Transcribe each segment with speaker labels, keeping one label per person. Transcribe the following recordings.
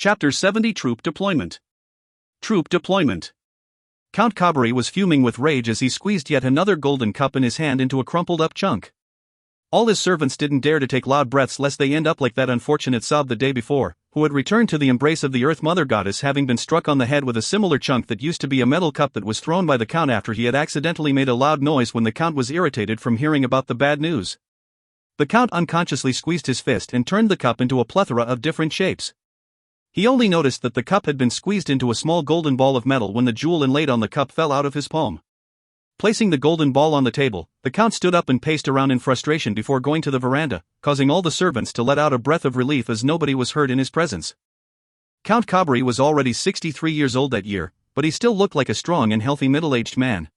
Speaker 1: Chapter 70 Troop Deployment. Troop Deployment. Count Cabri was fuming with rage as he squeezed yet another golden cup in his hand into a crumpled-up chunk. All his servants didn't dare to take loud breaths lest they end up like that unfortunate Sob the day before, who had returned to the embrace of the Earth Mother Goddess having been struck on the head with a similar chunk that used to be a metal cup that was thrown by the Count after he had accidentally made a loud noise when the Count was irritated from hearing about the bad news. The Count unconsciously squeezed his fist and turned the cup into a plethora of different shapes. He only noticed that the cup had been squeezed into a small golden ball of metal when the jewel inlaid on the cup fell out of his palm. Placing the golden ball on the table, the Count stood up and paced around in frustration before going to the veranda, causing all the servants to let out a breath of relief as nobody was hurt in his presence. Count Cabri was already 63 years old that year, but he still looked like a strong and healthy middle-aged man.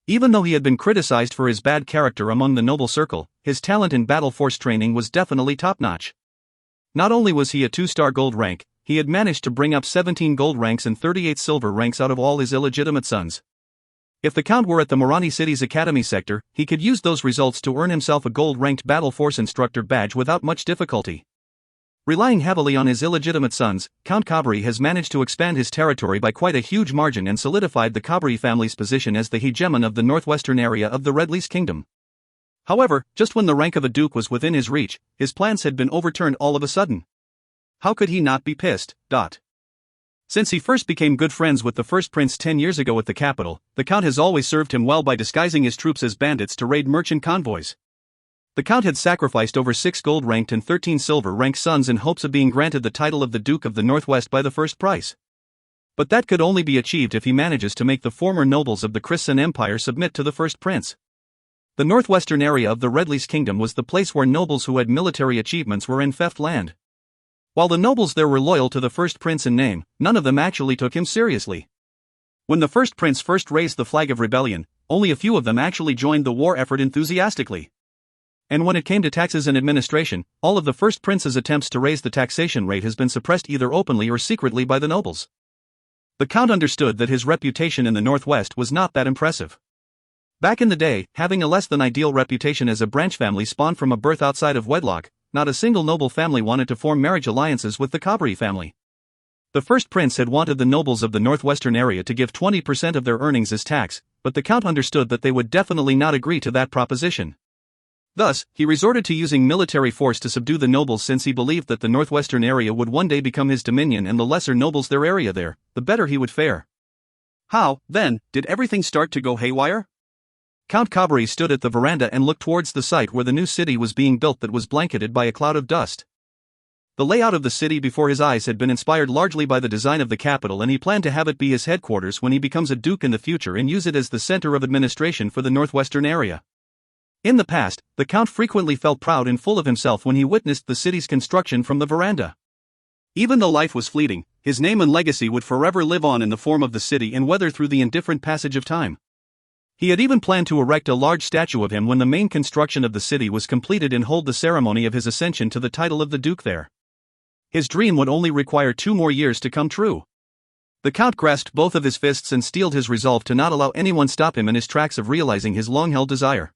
Speaker 1: Even though he had been criticized for his bad character among the noble circle, his talent in battle force training was definitely top-notch. Not only was he a 2-star gold rank, he had managed to bring up 17 gold ranks and 38 silver ranks out of all his illegitimate sons. If the Count were at the Morani City's academy sector, he could use those results to earn himself a gold-ranked battle force instructor badge without much difficulty. Relying heavily on his illegitimate sons, Count Cabri has managed to expand his territory by quite a huge margin and solidified the Cabri family's position as the hegemon of the northwestern area of the Red Lease Kingdom. However, just when the rank of a duke was within his reach, his plans had been overturned all of a sudden. How could he not be pissed? Since he first became good friends with the first prince 10 years ago at the capital, the Count has always served him well by disguising his troops as bandits to raid merchant convoys. The Count had sacrificed over 6 gold-ranked and 13 silver-ranked sons in hopes of being granted the title of the Duke of the Northwest by the first price. But that could only be achieved if he manages to make the former nobles of the Christian Empire submit to the first prince. The northwestern area of the Red Lease Kingdom was the place where nobles who had military achievements were in theft land. While the nobles there were loyal to the first prince in name, none of them actually took him seriously. When the first prince first raised the flag of rebellion, only a few of them actually joined the war effort enthusiastically. And when it came to taxes and administration, all of the first prince's attempts to raise the taxation rate has been suppressed either openly or secretly by the nobles. The Count understood that his reputation in the Northwest was not that impressive. Back in the day, having a less than ideal reputation as a branch family spawned from a birth outside of wedlock, not a single noble family wanted to form marriage alliances with the Cabri family. The first prince had wanted the nobles of the northwestern area to give 20% of their earnings as tax, but the Count understood that they would definitely not agree to that proposition. Thus, he resorted to using military force to subdue the nobles since he believed that the northwestern area would one day become his dominion and the lesser nobles their area there, the better he would fare. How, then, did everything start to go haywire? Count Cabri stood at the veranda and looked towards the site where the new city was being built that was blanketed by a cloud of dust. The layout of the city before his eyes had been inspired largely by the design of the capital, and he planned to have it be his headquarters when he becomes a duke in the future and use it as the center of administration for the northwestern area. In the past, the Count frequently felt proud and full of himself when he witnessed the city's construction from the veranda. Even though life was fleeting, his name and legacy would forever live on in the form of the city and weather through the indifferent passage of time. He had even planned to erect a large statue of him when the main construction of the city was completed and hold the ceremony of his ascension to the title of the Duke there. His dream would only require 2 more years to come true. The Count grasped both of his fists and steeled his resolve to not allow anyone stop him in his tracks of realizing his long-held desire.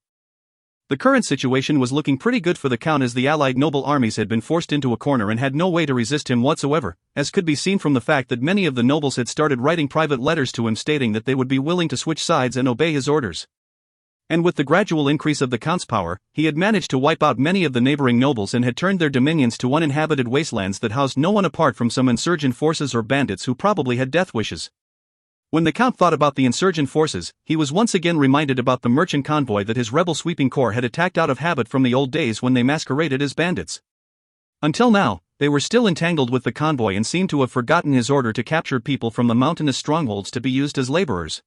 Speaker 1: The current situation was looking pretty good for the Count as the allied noble armies had been forced into a corner and had no way to resist him whatsoever, as could be seen from the fact that many of the nobles had started writing private letters to him stating that they would be willing to switch sides and obey his orders. And with the gradual increase of the Count's power, he had managed to wipe out many of the neighboring nobles and had turned their dominions to uninhabited wastelands that housed no one apart from some insurgent forces or bandits who probably had death wishes. When the Count thought about the insurgent forces, he was once again reminded about the merchant convoy that his rebel sweeping corps had attacked out of habit from the old days when they masqueraded as bandits. Until now, they were still entangled with the convoy and seemed to have forgotten his order to capture people from the mountainous strongholds to be used as laborers.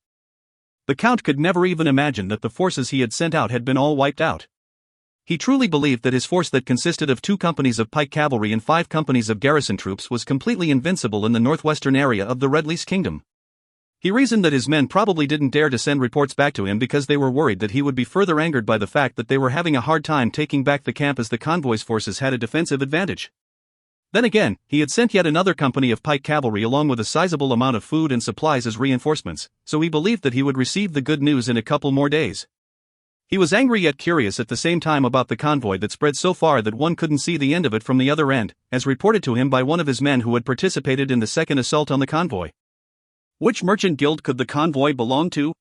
Speaker 1: The Count could never even imagine that the forces he had sent out had been all wiped out. He truly believed that his force that consisted of 2 companies of pike cavalry and 5 companies of garrison troops was completely invincible in the northwestern area of the Red Lease Kingdom. He reasoned that his men probably didn't dare to send reports back to him because they were worried that he would be further angered by the fact that they were having a hard time taking back the camp as the convoy's forces had a defensive advantage. Then again, he had sent yet another company of pike cavalry along with a sizable amount of food and supplies as reinforcements, so he believed that he would receive the good news in a couple more days. He was angry yet curious at the same time about the convoy that spread so far that one couldn't see the end of it from the other end, as reported to him by one of his men who had participated in the second assault on the convoy. Which merchant guild could the convoy belong to?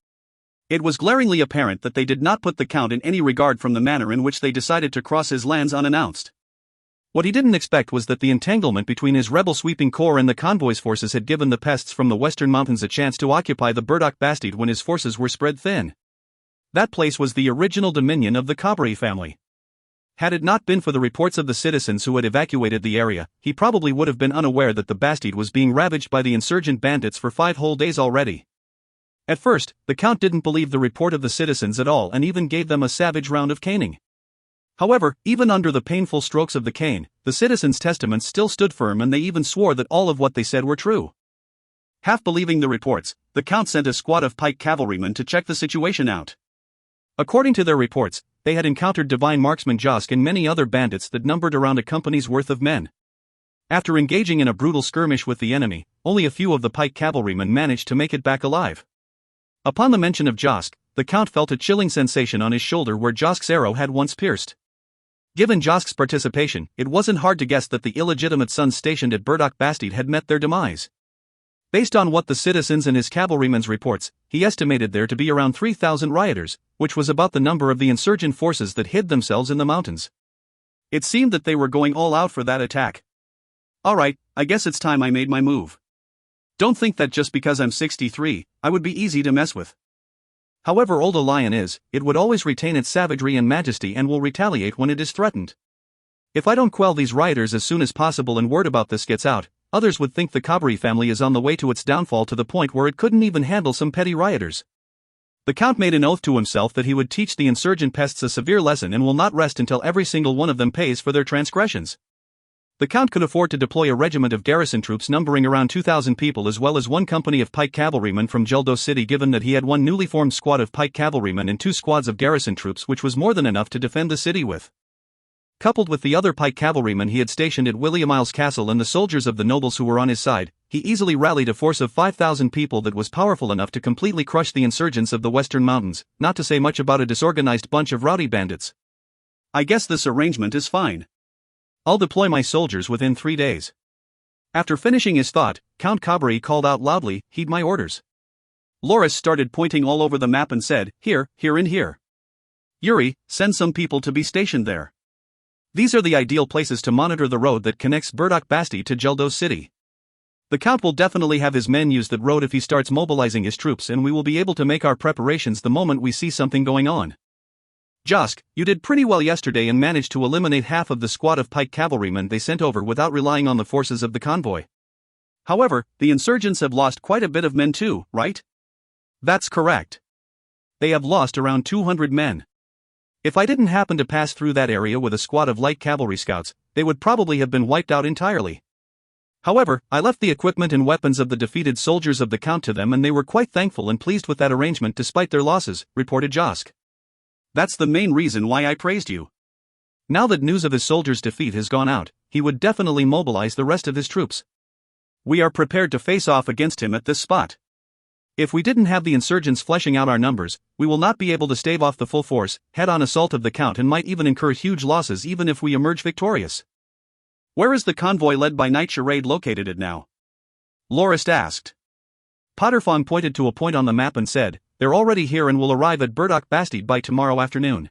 Speaker 1: It was glaringly apparent that they did not put the Count in any regard from the manner in which they decided to cross his lands unannounced. What he didn't expect was that the entanglement between his rebel sweeping corps and the convoy's forces had given the pests from the western mountains a chance to occupy the Burdock Bastide when his forces were spread thin. That place was the original dominion of the Cabaret family. Had it not been for the reports of the citizens who had evacuated the area, he probably would have been unaware that the Bastide was being ravaged by the insurgent bandits for 5 whole days already. At first, the Count didn't believe the report of the citizens at all and even gave them a savage round of caning. However, even under the painful strokes of the cane, the citizens' testaments still stood firm and they even swore that all of what they said were true. Half believing the reports, the Count sent a squad of pike cavalrymen to check the situation out. According to their reports, they had encountered divine marksman Josk and many other bandits that numbered around a company's worth of men. After engaging in a brutal skirmish with the enemy, only a few of the pike cavalrymen managed to make it back alive. Upon the mention of Josk, the Count felt a chilling sensation on his shoulder where Josk's arrow had once pierced. Given Josk's participation, it wasn't hard to guess that the illegitimate sons stationed at Burdock Bastide had met their demise. Based on what the citizens and his cavalrymen's reports, he estimated there to be around 3,000 rioters, which was about the number of the insurgent forces that hid themselves in the mountains. It seemed that they were going all out for that attack. Alright, I guess it's time I made my move. Don't think that just because I'm 63, I would be easy to mess with. However old a lion is, it would always retain its savagery and majesty and will retaliate when it is threatened. If I don't quell these rioters as soon as possible and word about this gets out, others would think the Cabaret family is on the way to its downfall to the point where it couldn't even handle some petty rioters. The Count made an oath to himself that he would teach the insurgent pests a severe lesson and will not rest until every single one of them pays for their transgressions. The Count could afford to deploy a regiment of garrison troops numbering around 2,000 people as well as one company of pike cavalrymen from Geldo City, given that he had one newly formed squad of pike cavalrymen and 2 squads of garrison troops, which was more than enough to defend the city with. Coupled with the other pike cavalrymen he had stationed at Williamil's castle and the soldiers of the nobles who were on his side, he easily rallied a force of 5,000 people that was powerful enough to completely crush the insurgents of the western mountains, not to say much about a disorganized bunch of rowdy bandits. I guess this arrangement is fine. I'll deploy my soldiers within 3 days. After finishing his thought, Count Cabaret called out loudly, "Heed my orders." Lorist started pointing all over the map and said, "Here, here and here. Yuri, send some people to be stationed there. These are the ideal places to monitor the road that connects Burdock Bastide to Geldo City. The Count will definitely have his men use that road if he starts mobilizing his troops, and we will be able to make our preparations the moment we see something going on. Josk, you did pretty well yesterday and managed to eliminate half of the squad of pike cavalrymen they sent over without relying on the forces of the convoy. However, the insurgents have lost quite a bit of men too, right?" "That's correct. They have lost around 200 men. If I didn't happen to pass through that area with a squad of light cavalry scouts, they would probably have been wiped out entirely. However, I left the equipment and weapons of the defeated soldiers of the Count to them and they were quite thankful and pleased with that arrangement despite their losses," reported Josk. "That's the main reason why I praised you." Now that news of his soldiers' defeat has gone out, he would definitely mobilize the rest of his troops. "We are prepared to face off against him at this spot. If we didn't have the insurgents fleshing out our numbers, we will not be able to stave off the full force, head-on assault of the Count and might even incur huge losses even if we emerge victorious." "Where is the convoy led by Knight Charade located at now?" Lorist asked. Potterfawn pointed to a point on the map and said, "They're already here and will arrive at Burdock Bastide by tomorrow afternoon.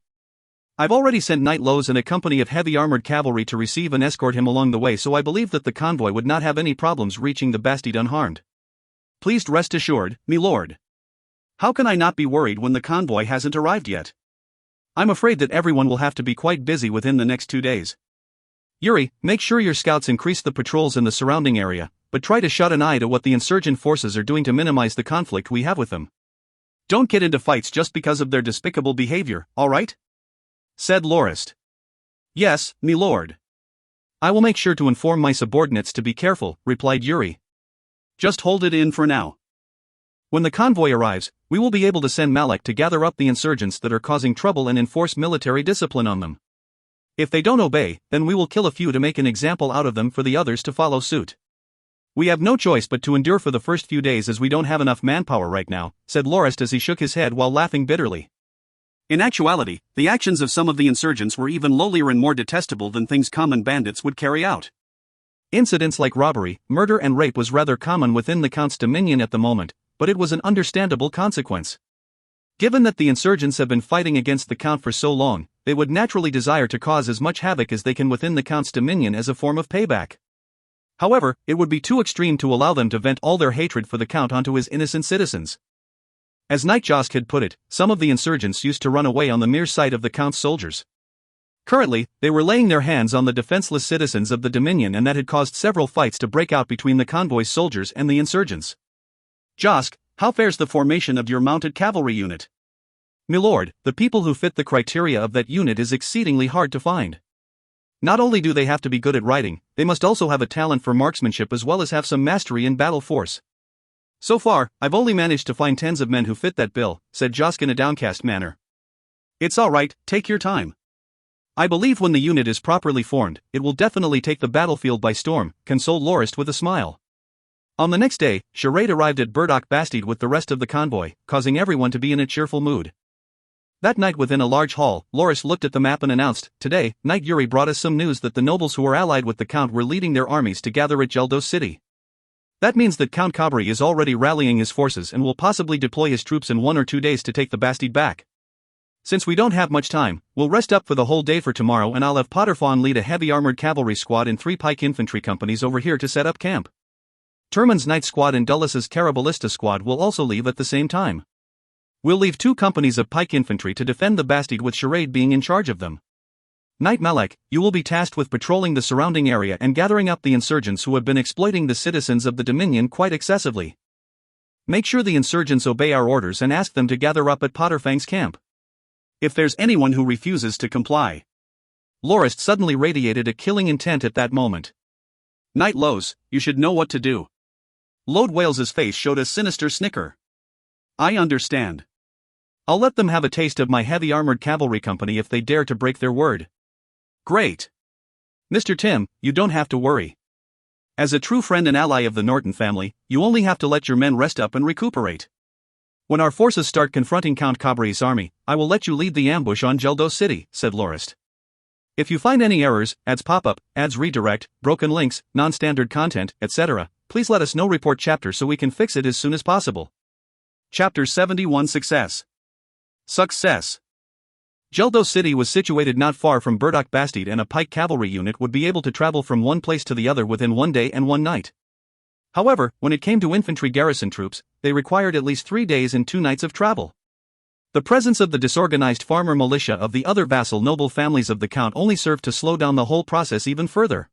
Speaker 1: I've already sent Knight Lowe's and a company of heavy armored cavalry to receive and escort him along the way, so I believe that the convoy would not have any problems reaching the Bastide unharmed. Please rest assured, me lord. How can I not be worried when the convoy hasn't arrived yet? I'm afraid that everyone will have to be quite busy within the next 2 days. Yuri, make sure your scouts increase the patrols in the surrounding area, but try to shut an eye to what the insurgent forces are doing to minimize the conflict we have with them. Don't get into fights just because of their despicable behavior, alright?" said Lorist. "Yes, me lord. I will make sure to inform my subordinates to be careful," replied Yuri. "Just hold it in for now. When the convoy arrives, we will be able to send Malek to gather up the insurgents that are causing trouble and enforce military discipline on them. If they don't obey, then we will kill a few to make an example out of them for the others to follow suit. We have no choice but to endure for the first few days as we don't have enough manpower right now," said Lorist as he shook his head while laughing bitterly. In actuality, the actions of some of the insurgents were even lowlier and more detestable than things common bandits would carry out. Incidents like robbery, murder and rape was rather common within the Count's dominion at the moment, but it was an understandable consequence. Given that the insurgents have been fighting against the Count for so long, they would naturally desire to cause as much havoc as they can within the Count's dominion as a form of payback. However, it would be too extreme to allow them to vent all their hatred for the Count onto his innocent citizens. As Knight Josk had put it, some of the insurgents used to run away on the mere sight of the Count's soldiers. Currently, they were laying their hands on the defenseless citizens of the Dominion, and that had caused several fights to break out between the convoy's soldiers and the insurgents. Josk, how fares the formation of your mounted cavalry unit? Milord, the people who fit the criteria of that unit is exceedingly hard to find. Not only do they have to be good at riding, they must also have a talent for marksmanship as well as have some mastery in battle force. So far, I've only managed to find 10 of men who fit that bill, said Josk in a downcast manner. It's alright, take your time. I believe when the unit is properly formed, it will definitely take the battlefield by storm, consoled Lorist with a smile. On the next day, Charade arrived at Burdock Bastide with the rest of the convoy, causing everyone to be in a cheerful mood. That night within a large hall, Lorist looked at the map and announced, "Today, Knight Yuri brought us some news that the nobles who were allied with the Count were leading their armies to gather at Geldos City. That means that Count Cabri is already rallying his forces and will possibly deploy his troops in 1 or 2 days to take the Bastide back. Since we don't have much time, we'll rest up for the whole day for tomorrow, and I'll have Potterfawn lead a heavy armored cavalry squad and 3 pike infantry companies over here to set up camp. Turman's Knight squad and Dullus's Caraballista squad will also leave at the same time. We'll leave 2 companies of pike infantry to defend the Bastide with Charade being in charge of them. Knight Malek, you will be tasked with patrolling the surrounding area and gathering up the insurgents who have been exploiting the citizens of the Dominion quite excessively. Make sure the insurgents obey our orders and ask them to gather up at Potterfang's camp. If there's anyone who refuses to comply." Lorist suddenly radiated a killing intent at that moment. "Knight Lowe's, you should know what to do." Lode Wales's face showed a sinister snicker. "I understand. I'll let them have a taste of my heavy armored cavalry company if they dare to break their word." "Great. Mr. Tim, you don't have to worry. As a true friend and ally of the Norton family, you only have to let your men rest up and recuperate. When our forces start confronting Count Cabri's army, I will let you lead the ambush on Geldos City," said Lorist. "If you find any errors, ads pop-up, ads redirect, broken links, non-standard content, etc., please let us know. Report chapter so we can fix it as soon as possible." Chapter 71 Success. Geldos City was situated not far from Burdock Bastide, and a pike cavalry unit would be able to travel from one place to the other within 1 day and 1 night. However, when it came to infantry garrison troops, they required at least 3 days and 2 nights of travel. The presence of the disorganized farmer militia of the other vassal noble families of the Count only served to slow down the whole process even further.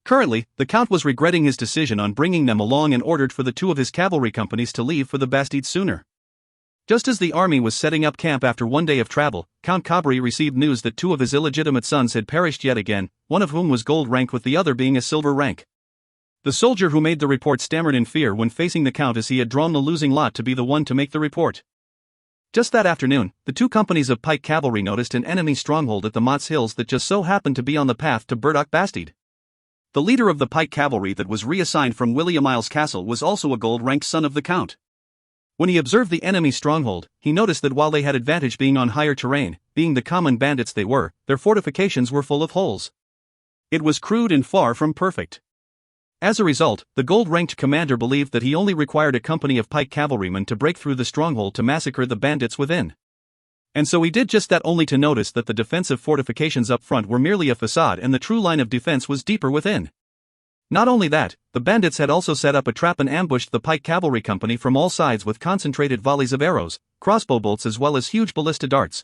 Speaker 1: Currently, the Count was regretting his decision on bringing them along and ordered for the 2 of his cavalry companies to leave for the Bastide sooner. Just as the army was setting up camp after 1 day of travel, Count Cabri received news that 2 of his illegitimate sons had perished yet again, one of whom was gold rank with the other being a silver rank. The soldier who made the report stammered in fear when facing the Count, as he had drawn the losing lot to be the one to make the report. Just that afternoon, the 2 companies of pike cavalry noticed an enemy stronghold at the Mott's Hills that just so happened to be on the path to Burdock Bastide. The leader of the pike cavalry that was reassigned from William Isles Castle was also a gold-ranked son of the Count. When he observed the enemy stronghold, he noticed that while they had advantage being on higher terrain, being the common bandits they were, their fortifications were full of holes. It was crude and far from perfect. As a result, the gold-ranked commander believed that he only required a company of pike cavalrymen to break through the stronghold to massacre the bandits within. And so he did just that, only to notice that the defensive fortifications up front were merely a facade and the true line of defense was deeper within. Not only that, the bandits had also set up a trap and ambushed the pike cavalry company from all sides with concentrated volleys of arrows, crossbow bolts as well as huge ballista darts.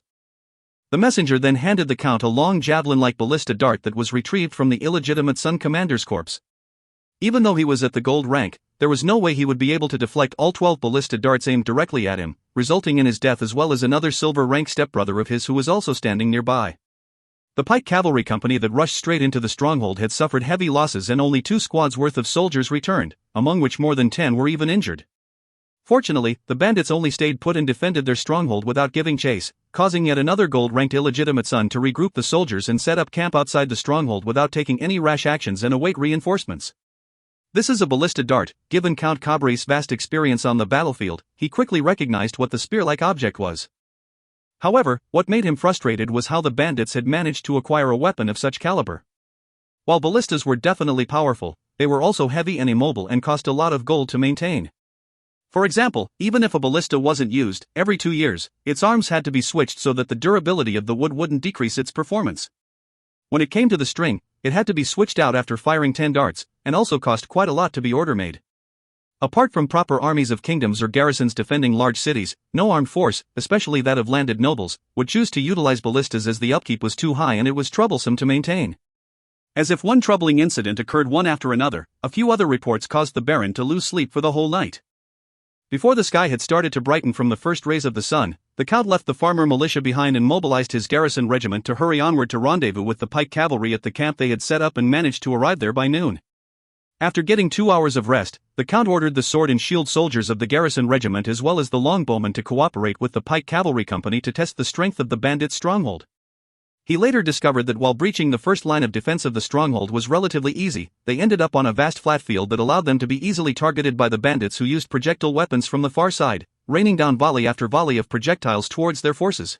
Speaker 1: The messenger then handed the Count a long javelin-like ballista dart that was retrieved from the illegitimate son commander's corpse. Even though he was at the gold rank, there was no way he would be able to deflect all 12 ballista darts aimed directly at him, resulting in his death as well as another silver-rank stepbrother of his who was also standing nearby. The pike cavalry company that rushed straight into the stronghold had suffered heavy losses and only 2 squads worth of soldiers returned, among which more than 10 were even injured. Fortunately, the bandits only stayed put and defended their stronghold without giving chase, causing yet another gold-ranked illegitimate son to regroup the soldiers and set up camp outside the stronghold without taking any rash actions and await reinforcements. This is a ballista dart. Given Count Cabri's vast experience on the battlefield, he quickly recognized what the spear-like object was. However, what made him frustrated was how the bandits had managed to acquire a weapon of such caliber. While ballistas were definitely powerful, they were also heavy and immobile and cost a lot of gold to maintain. For example, even if a ballista wasn't used, every 2 years, its arms had to be switched so that the durability of the wood wouldn't decrease its performance. When it came to the string, it had to be switched out after firing 10 darts, and also cost quite a lot to be order-made. Apart from proper armies of kingdoms or garrisons defending large cities, no armed force, especially that of landed nobles, would choose to utilize ballistas as the upkeep was too high and it was troublesome to maintain. As if one troubling incident occurred one after another, a few other reports caused the Baron to lose sleep for the whole night. Before the sky had started to brighten from the first rays of the sun, the Count left the farmer militia behind and mobilized his garrison regiment to hurry onward to rendezvous with the pike cavalry at the camp they had set up and managed to arrive there by noon. After getting 2 hours of rest, the Count ordered the sword and shield soldiers of the garrison regiment as well as the longbowmen to cooperate with the pike cavalry company to test the strength of the bandits' stronghold. He later discovered that while breaching the first line of defense of the stronghold was relatively easy, they ended up on a vast flat field that allowed them to be easily targeted by the bandits who used projectile weapons from the far side, raining down volley after volley of projectiles towards their forces.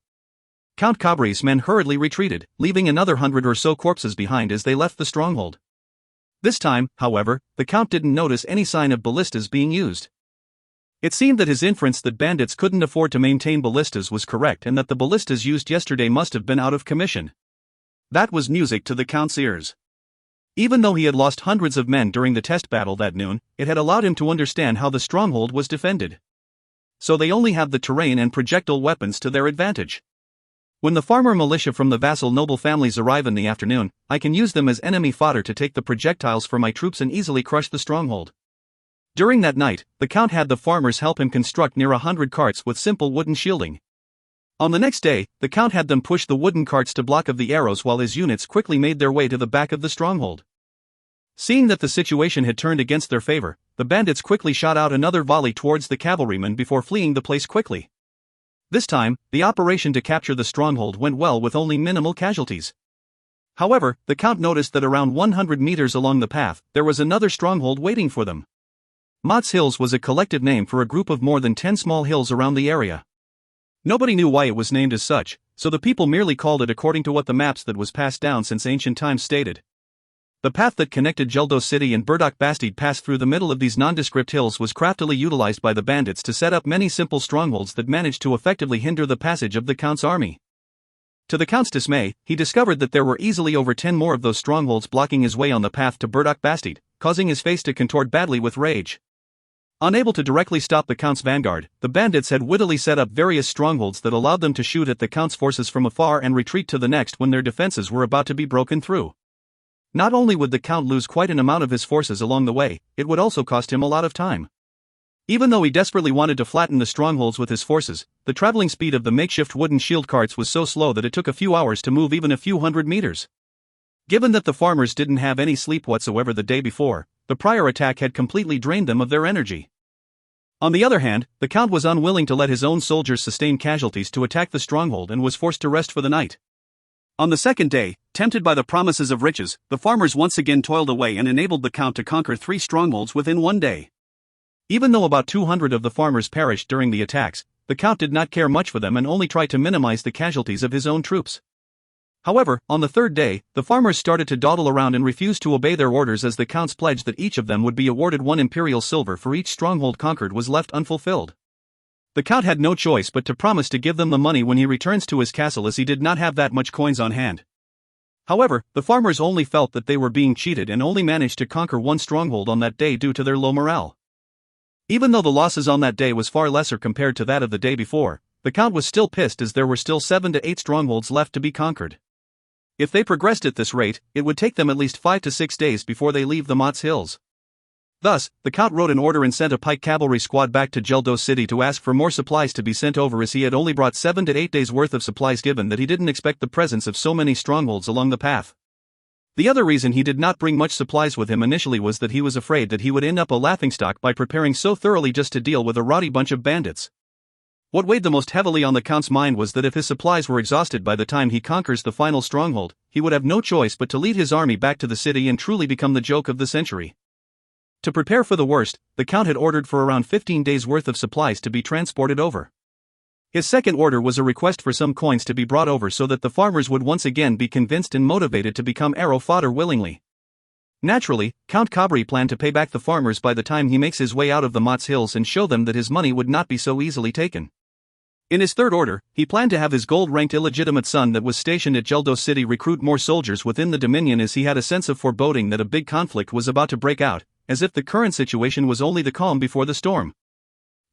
Speaker 1: Count Cabri's men hurriedly retreated, leaving another 100 or so corpses behind as they left the stronghold. This time, however, the Count didn't notice any sign of ballistas being used. It seemed that his inference that bandits couldn't afford to maintain ballistas was correct and that the ballistas used yesterday must have been out of commission. That was music to the Count's ears. Even though he had lost hundreds of men during the test battle that noon, it had allowed him to understand how the stronghold was defended. So they only have the terrain and projectile weapons to their advantage. When the farmer militia from the vassal noble families arrive in the afternoon, I can use them as enemy fodder to take the projectiles for my troops and easily crush the stronghold. During that night, the Count had the farmers help him construct near 100 carts with simple wooden shielding. On the next day, the Count had them push the wooden carts to block of the arrows while his units quickly made their way to the back of the stronghold. Seeing that the situation had turned against their favor, the bandits quickly shot out another volley towards the cavalrymen before fleeing the place quickly. This time, the operation to capture the stronghold went well with only minimal casualties. However, the Count noticed that around 100 meters along the path, there was another stronghold waiting for them. Mott's Hills was a collective name for a group of more than 10 small hills around the area. Nobody knew why it was named as such, so the people merely called it according to what the maps that was passed down since ancient times stated. The path that connected Geldo City and Burdock Bastide passed through the middle of these nondescript hills was craftily utilized by the bandits to set up many simple strongholds that managed to effectively hinder the passage of the Count's army. To the Count's dismay, he discovered that there were easily over 10 more of those strongholds blocking his way on the path to Burdock Bastide, causing his face to contort badly with rage. Unable to directly stop the Count's vanguard, the bandits had wittily set up various strongholds that allowed them to shoot at the Count's forces from afar and retreat to the next when their defenses were about to be broken through. Not only would the Count lose quite an amount of his forces along the way, it would also cost him a lot of time. Even though he desperately wanted to flatten the strongholds with his forces, the traveling speed of the makeshift wooden shield carts was so slow that it took a few hours to move even a few hundred meters. Given that the farmers didn't have any sleep whatsoever the day before, the prior attack had completely drained them of their energy. On the other hand, the Count was unwilling to let his own soldiers sustain casualties to attack the stronghold and was forced to rest for the night. On the second day, tempted by the promises of riches, the farmers once again toiled away and enabled the Count to conquer 3 strongholds within one day. Even though about 200 of the farmers perished during the attacks, the Count did not care much for them and only tried to minimize the casualties of his own troops. However, on the third day, the farmers started to dawdle around and refused to obey their orders as the Count's pledge that each of them would be awarded 1 imperial silver for each stronghold conquered was left unfulfilled. The Count had no choice but to promise to give them the money when he returns to his castle as he did not have that much coins on hand. However, the farmers only felt that they were being cheated and only managed to conquer 1 stronghold on that day due to their low morale. Even though the losses on that day was far lesser compared to that of the day before, the Count was still pissed as there were still 7 to 8 strongholds left to be conquered. If they progressed at this rate, it would take them at least 5 to 6 days before they leave the Mott's Hills. Thus, the Count wrote an order and sent a pike cavalry squad back to Geldo City to ask for more supplies to be sent over as he had only brought 7 to 8 days worth of supplies given that he didn't expect the presence of so many strongholds along the path. The other reason he did not bring much supplies with him initially was that he was afraid that he would end up a laughingstock by preparing so thoroughly just to deal with a rowdy bunch of bandits. What weighed the most heavily on the Count's mind was that if his supplies were exhausted by the time he conquers the final stronghold, he would have no choice but to lead his army back to the city and truly become the joke of the century. To prepare for the worst, the Count had ordered for around 15 days' worth of supplies to be transported over. His second order was a request for some coins to be brought over so that the farmers would once again be convinced and motivated to become arrow fodder willingly. Naturally, Count Cabri planned to pay back the farmers by the time he makes his way out of the Mott's Hills and show them that his money would not be so easily taken. In his third order, he planned to have his gold-ranked illegitimate son that was stationed at Geldo City recruit more soldiers within the Dominion, as he had a sense of foreboding that a big conflict was about to break out, as if the current situation was only the calm before the storm.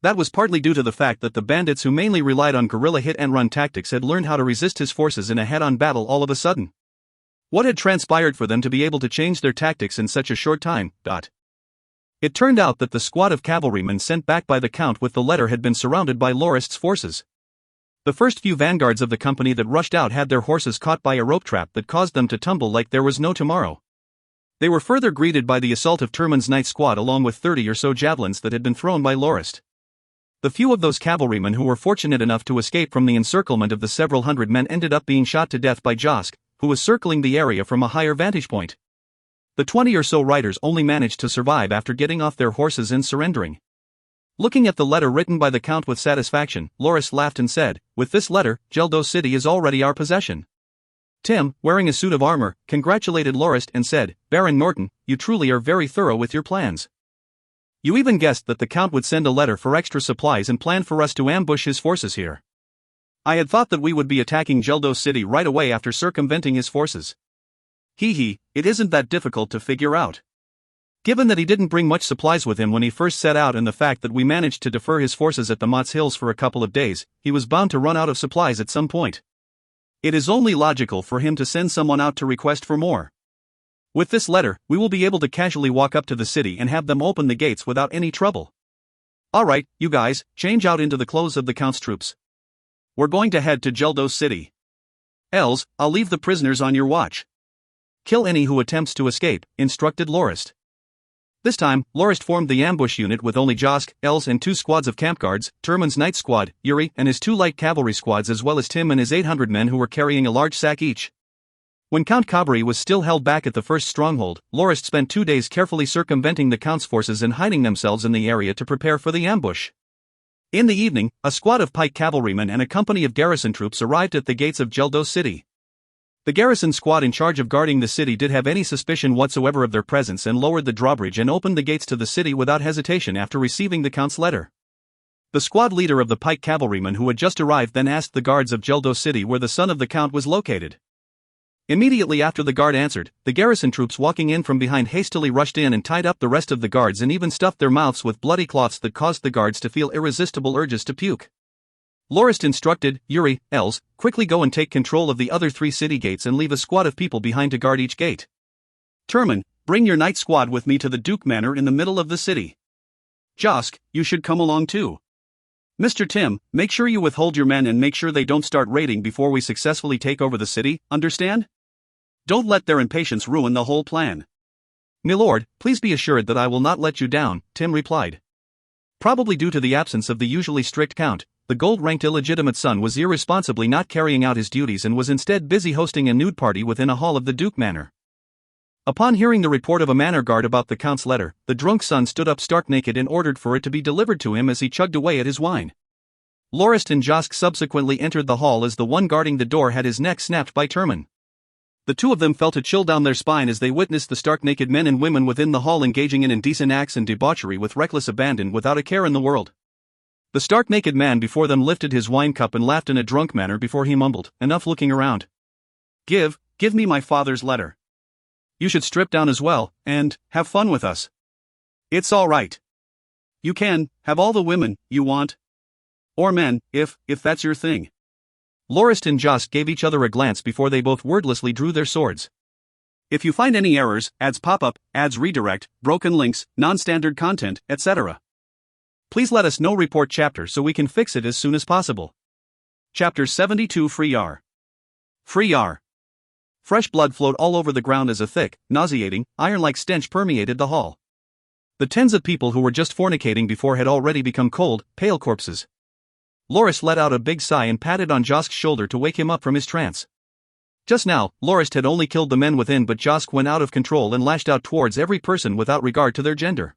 Speaker 1: That was partly due to the fact that the bandits who mainly relied on guerrilla hit-and-run tactics had learned how to resist his forces in a head-on battle all of a sudden. What had transpired for them to be able to change their tactics in such a short time? It turned out that the squad of cavalrymen sent back by the Count with the letter had been surrounded by Lorist's forces. The first few vanguards of the company that rushed out had their horses caught by a rope trap that caused them to tumble like there was no tomorrow. They were further greeted by the assault of Turman's night squad along with 30 or so javelins that had been thrown by Lorist. The few of those cavalrymen who were fortunate enough to escape from the encirclement of the several hundred men ended up being shot to death by Josk, who was circling the area from a higher vantage point. The 20 or so riders only managed to survive after getting off their horses and surrendering. Looking at the letter written by the Count with satisfaction, Lorist laughed and said, "With this letter, Geldo City is already our possession." Tim, wearing a suit of armor, congratulated Lorist and said, "Baron Norton, you truly are very thorough with your plans. You even guessed that the Count would send a letter for extra supplies and planned for us to ambush his forces here. I had thought that we would be attacking Geldo City right away after circumventing his forces. It isn't that difficult to figure out. Given that he didn't bring much supplies with him when he first set out and the fact that we managed to defer his forces at the Mott's Hills for a couple of days, he was bound to run out of supplies at some point. It is only logical for him to send someone out to request for more. With this letter, we will be able to casually walk up to the city and have them open the gates without any trouble. Alright, you guys, change out into the clothes of the Count's troops. We're going to head to Geldo City. Els, I'll leave the prisoners on your watch. Kill any who attempts to escape," instructed Lorist. This time, Lorist formed the ambush unit with only Josk, Els and 2 squads of camp guards, Turman's night squad, Yuri and his 2 light cavalry squads, as well as Tim and his 800 men who were carrying a large sack each. When Count Cabri was still held back at the first stronghold, Lorist spent 2 days carefully circumventing the Count's forces and hiding themselves in the area to prepare for the ambush. In the evening, a squad of pike cavalrymen and a company of garrison troops arrived at the gates of Geldo City. The garrison squad in charge of guarding the city did have any suspicion whatsoever of their presence and lowered the drawbridge and opened the gates to the city without hesitation after receiving the Count's letter. The squad leader of the pike cavalrymen who had just arrived then asked the guards of Geldo City where the son of the Count was located. Immediately after the guard answered, the garrison troops walking in from behind hastily rushed in and tied up the rest of the guards and even stuffed their mouths with bloody cloths that caused the guards to feel irresistible urges to puke. Lorist instructed, Yuri, Els, quickly go and take control of the other 3 city gates and leave a squad of people behind to guard each gate. Turman, bring your night squad with me to the Duke Manor in the middle of the city. Josk, you should come along too. Mr. Tim, make sure you withhold your men and make sure they don't start raiding before we successfully take over the city, understand? Don't let their impatience ruin the whole plan. Milord, please be assured that I will not let you down, Tim replied. Probably due to the absence of the usually strict Count, the gold-ranked illegitimate son was irresponsibly not carrying out his duties and was instead busy hosting a nude party within a hall of the Duke Manor. Upon hearing the report of a manor guard about the Count's letter, the drunk son stood up stark naked and ordered for it to be delivered to him as he chugged away at his wine. Lorist and Josk subsequently entered the hall as the one guarding the door had his neck snapped by Turman. The 2 of them felt a chill down their spine as they witnessed the stark naked men and women within the hall engaging in indecent acts and debauchery with reckless abandon without a care in the world. The stark naked man before them lifted his wine cup and laughed in a drunk manner before he mumbled, "Enough looking around. Give me my father's letter. You should strip down as well, and have fun with us. It's all right. You can have all the women you want. Or men, if that's your thing." Lorist and Josk gave each other a glance before they both wordlessly drew their swords. If you find any errors, ads pop up, ads redirect, broken links, non-standard content, etc., please let us know. Report chapter so we can fix it as soon as possible. Chapter 72 Free Yar. Free Yar. Fresh blood flowed all over the ground as a thick, nauseating, iron-like stench permeated the hall. The tens of people who were just fornicating before had already become cold, pale corpses. Lorist let out a big sigh and patted on Josk's shoulder to wake him up from his trance. Just now, Lorist had only killed the men within, but Josk went out of control and lashed out towards every person without regard to their gender.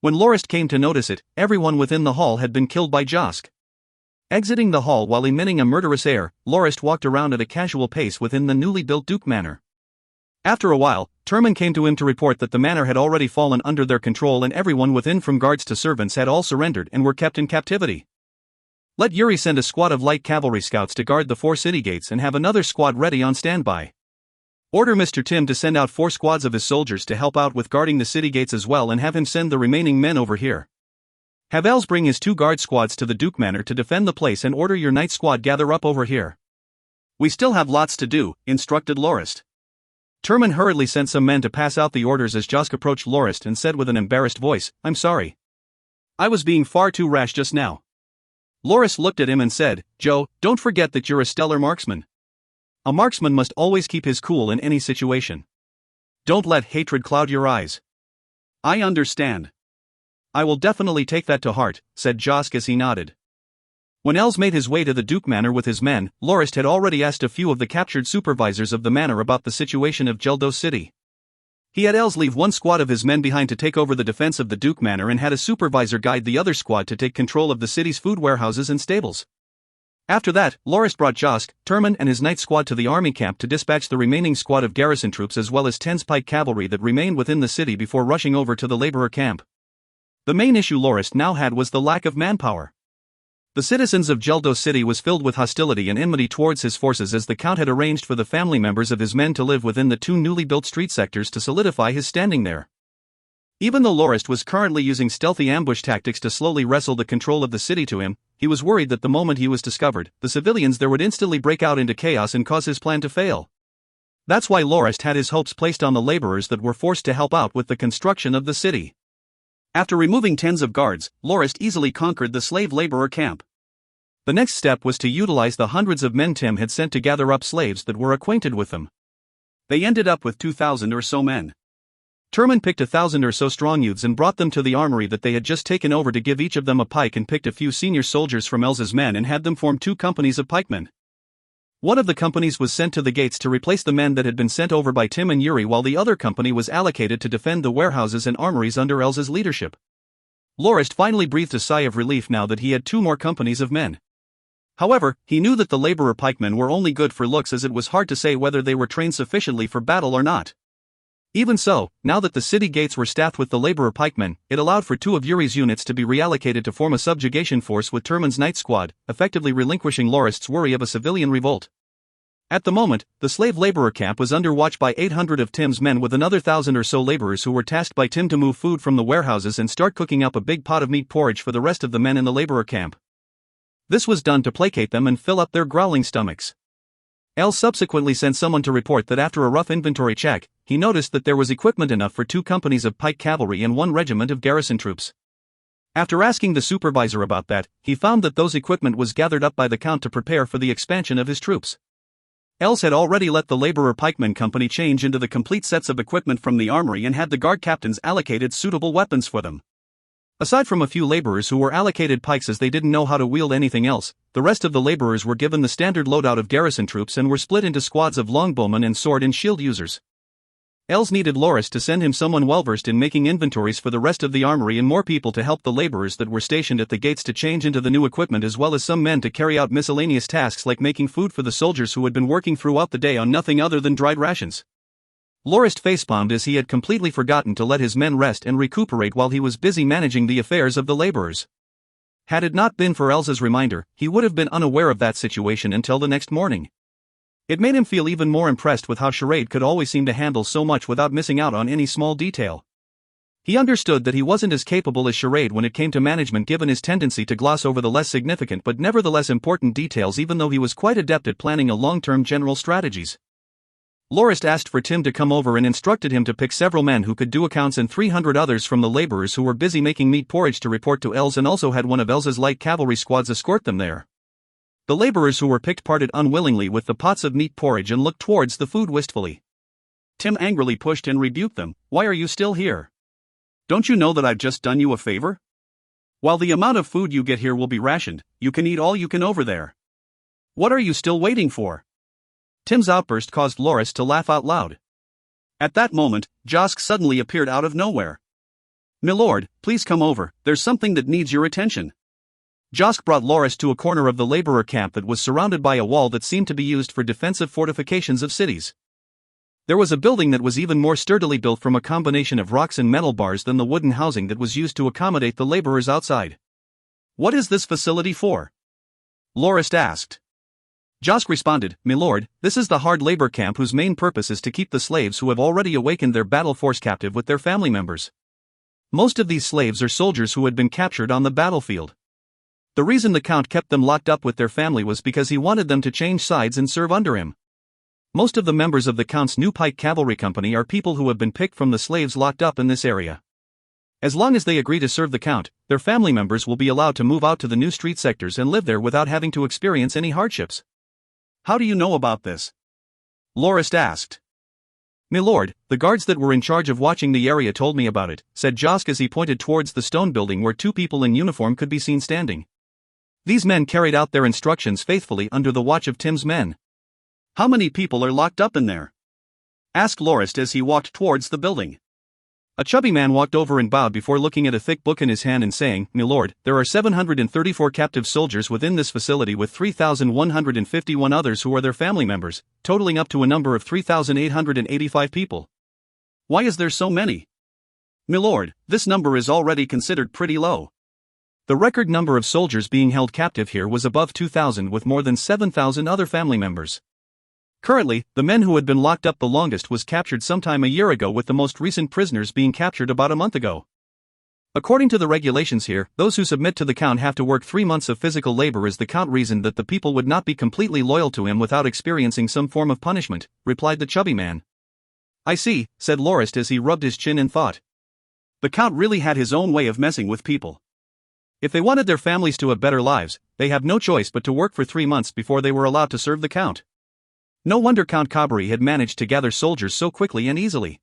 Speaker 1: When Lorist came to notice it, everyone within the hall had been killed by Josk. Exiting the hall while emitting a murderous air, Lorist walked around at a casual pace within the newly built Duke Manor. After a while, Turman came to him to report that the manor had already fallen under their control and everyone within from guards to servants had all surrendered and were kept in captivity. Let Yuri send a squad of light cavalry scouts to guard the 4 city gates and have another squad ready on standby. Order Mr. Tim to send out 4 squads of his soldiers to help out with guarding the city gates as well and have him send the remaining men over here. Have Els bring his 2 guard squads to the Duke Manor to defend the place and order your night squad gather up over here. We still have lots to do, instructed Lorist. Turman hurriedly sent some men to pass out the orders as Josk approached Lorist and said with an embarrassed voice, "I'm sorry. I was being far too rash just now." Lorist looked at him and said, "Joe, don't forget that you're a stellar marksman. A marksman must always keep his cool in any situation. Don't let hatred cloud your eyes." "I understand. I will definitely take that to heart," said Josk as he nodded. When Els made his way to the Duke Manor with his men, Lorist had already asked a few of the captured supervisors of the manor about the situation of Geldo City. He had Els leave 1 squad of his men behind to take over the defense of the Duke Manor and had a supervisor guide the other squad to take control of the city's food warehouses and stables. After that, Lorist brought Josk, Turman and his night squad to the army camp to dispatch the remaining squad of garrison troops as well as 10 pike cavalry that remained within the city before rushing over to the laborer camp. The main issue Lorist now had was the lack of manpower. The citizens of Geldo City was filled with hostility and enmity towards his forces as the Count had arranged for the family members of his men to live within the 2 newly built street sectors to solidify his standing there. Even though Lorist was currently using stealthy ambush tactics to slowly wrestle the control of the city to him, he was worried that the moment he was discovered, the civilians there would instantly break out into chaos and cause his plan to fail. That's why Lorist had his hopes placed on the laborers that were forced to help out with the construction of the city. After removing tens of guards, Lorist easily conquered the slave laborer camp. The next step was to utilize the hundreds of men Tim had sent to gather up slaves that were acquainted with them. They ended up with 2,000 or so men. Turman picked 1,000 or so strong youths and brought them to the armory that they had just taken over to give each of them a pike and picked a few senior soldiers from Els's men and had them form 2 companies of pikemen. One of the companies was sent to the gates to replace the men that had been sent over by Tim and Yuri while the other company was allocated to defend the warehouses and armories under Els's leadership. Lorist finally breathed a sigh of relief now that he had 2 more companies of men. However, he knew that the laborer pikemen were only good for looks as it was hard to say whether they were trained sufficiently for battle or not. Even so, now that the city gates were staffed with the laborer pikemen, it allowed for 2 of Yuri's units to be reallocated to form a subjugation force with Turman's night squad, effectively relinquishing Lorist's worry of a civilian revolt. At the moment, the slave laborer camp was under watch by 800 of Tim's men with another 1,000 or so laborers who were tasked by Tim to move food from the warehouses and start cooking up a big pot of meat porridge for the rest of the men in the laborer camp. This was done to placate them and fill up their growling stomachs. El subsequently sent someone to report that after a rough inventory check, he noticed that there was equipment enough for 2 companies of pike cavalry and 1 regiment of garrison troops. After asking the supervisor about that, he found that those equipment was gathered up by the Count to prepare for the expansion of his troops. Els had already let the laborer pikeman company change into the complete sets of equipment from the armory and had the guard captains allocated suitable weapons for them. Aside from a few laborers who were allocated pikes as they didn't know how to wield anything else, the rest of the laborers were given the standard loadout of garrison troops and were split into squads of longbowmen and sword and shield users. Els needed Lorist to send him someone well-versed in making inventories for the rest of the armory and more people to help the laborers that were stationed at the gates to change into the new equipment as well as some men to carry out miscellaneous tasks like making food for the soldiers who had been working throughout the day on nothing other than dried rations. Lorist facepalmed as he had completely forgotten to let his men rest and recuperate while he was busy managing the affairs of the laborers. Had it not been for Elsa's reminder, he would have been unaware of that situation until the next morning. It made him feel even more impressed with how Charade could always seem to handle so much without missing out on any small detail. He understood that he wasn't as capable as Charade when it came to management given his tendency to gloss over the less significant but nevertheless important details even though he was quite adept at planning a long-term general strategies. Lorist asked for Tim to come over and instructed him to pick several men who could do accounts and 300 others from the laborers who were busy making meat porridge to report to Els and also had one of Els's light cavalry squads escort them there. The laborers who were picked parted unwillingly with the pots of meat porridge and looked towards the food wistfully. Tim angrily pushed and rebuked them. "Why are you still here? Don't you know that I've just done you a favor? While the amount of food you get here will be rationed, you can eat all you can over there. What are you still waiting for?" Tim's outburst caused Lorist to laugh out loud. At that moment, Josk suddenly appeared out of nowhere. "Milord, please come over, there's something that needs your attention." Josk brought Lorist to a corner of the laborer camp that was surrounded by a wall that seemed to be used for defensive fortifications of cities. There was a building that was even more sturdily built from a combination of rocks and metal bars than the wooden housing that was used to accommodate the laborers outside. "What is this facility for?" Lorist asked. Josk responded, "My lord, this is the hard labor camp whose main purpose is to keep the slaves who have already awakened their battle force captive with their family members. Most of these slaves are soldiers who had been captured on the battlefield. The reason the Count kept them locked up with their family was because he wanted them to change sides and serve under him. Most of the members of the Count's new pike cavalry company are people who have been picked from the slaves locked up in this area. As long as they agree to serve the Count, their family members will be allowed to move out to the new street sectors and live there without having to experience any hardships." "How do you know about this?" Lorist asked. "My lord, the guards that were in charge of watching the area told me about it," said Josk as he pointed towards the stone building where two people in uniform could be seen standing. These men carried out their instructions faithfully under the watch of Tim's men. "How many people are locked up in there?" asked Lorist as he walked towards the building. A chubby man walked over and bowed before looking at a thick book in his hand and saying, "My lord, there are 734 captive soldiers within this facility with 3,151 others who are their family members, totaling up to a number of 3,885 people." "Why is there so many?" "My lord, this number is already considered pretty low. The record number of soldiers being held captive here was above 2,000 with more than 7,000 other family members. Currently, the men who had been locked up the longest was captured sometime a year ago, with the most recent prisoners being captured about a month ago. According to the regulations here, those who submit to the Count have to work 3 months of physical labor, as the Count reasoned that the people would not be completely loyal to him without experiencing some form of punishment," replied the chubby man. "I see," said Lorist as he rubbed his chin in thought. The Count really had his own way of messing with people. If they wanted their families to have better lives, they have no choice but to work for 3 months before they were allowed to serve the Count. No wonder Count Cabri had managed to gather soldiers so quickly and easily.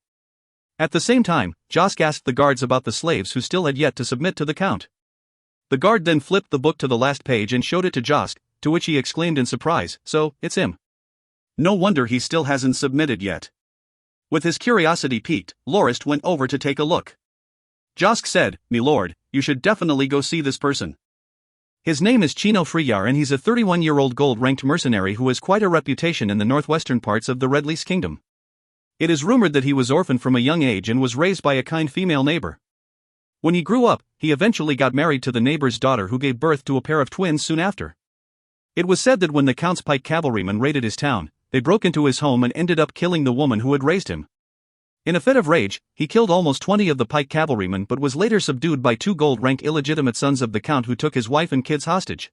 Speaker 1: At the same time, Josk asked the guards about the slaves who still had yet to submit to the Count. The guard then flipped the book to the last page and showed it to Josk, to which he exclaimed in surprise, "So, it's him. No wonder he still hasn't submitted yet." With his curiosity piqued, Lorist went over to take a look. Josk said, "My lord, you should definitely go see this person. His name is Chino Friyar and he's a 31-year-old gold-ranked mercenary who has quite a reputation in the northwestern parts of the Red Lease Kingdom. It is rumored that he was orphaned from a young age and was raised by a kind female neighbor. When he grew up, he eventually got married to the neighbor's daughter, who gave birth to a pair of twins soon after. It was said that when the Count's pike cavalrymen raided his town, they broke into his home and ended up killing the woman who had raised him. In a fit of rage, he killed almost 20 of the pike cavalrymen but was later subdued by 2 gold-ranked illegitimate sons of the Count who took his wife and kids hostage.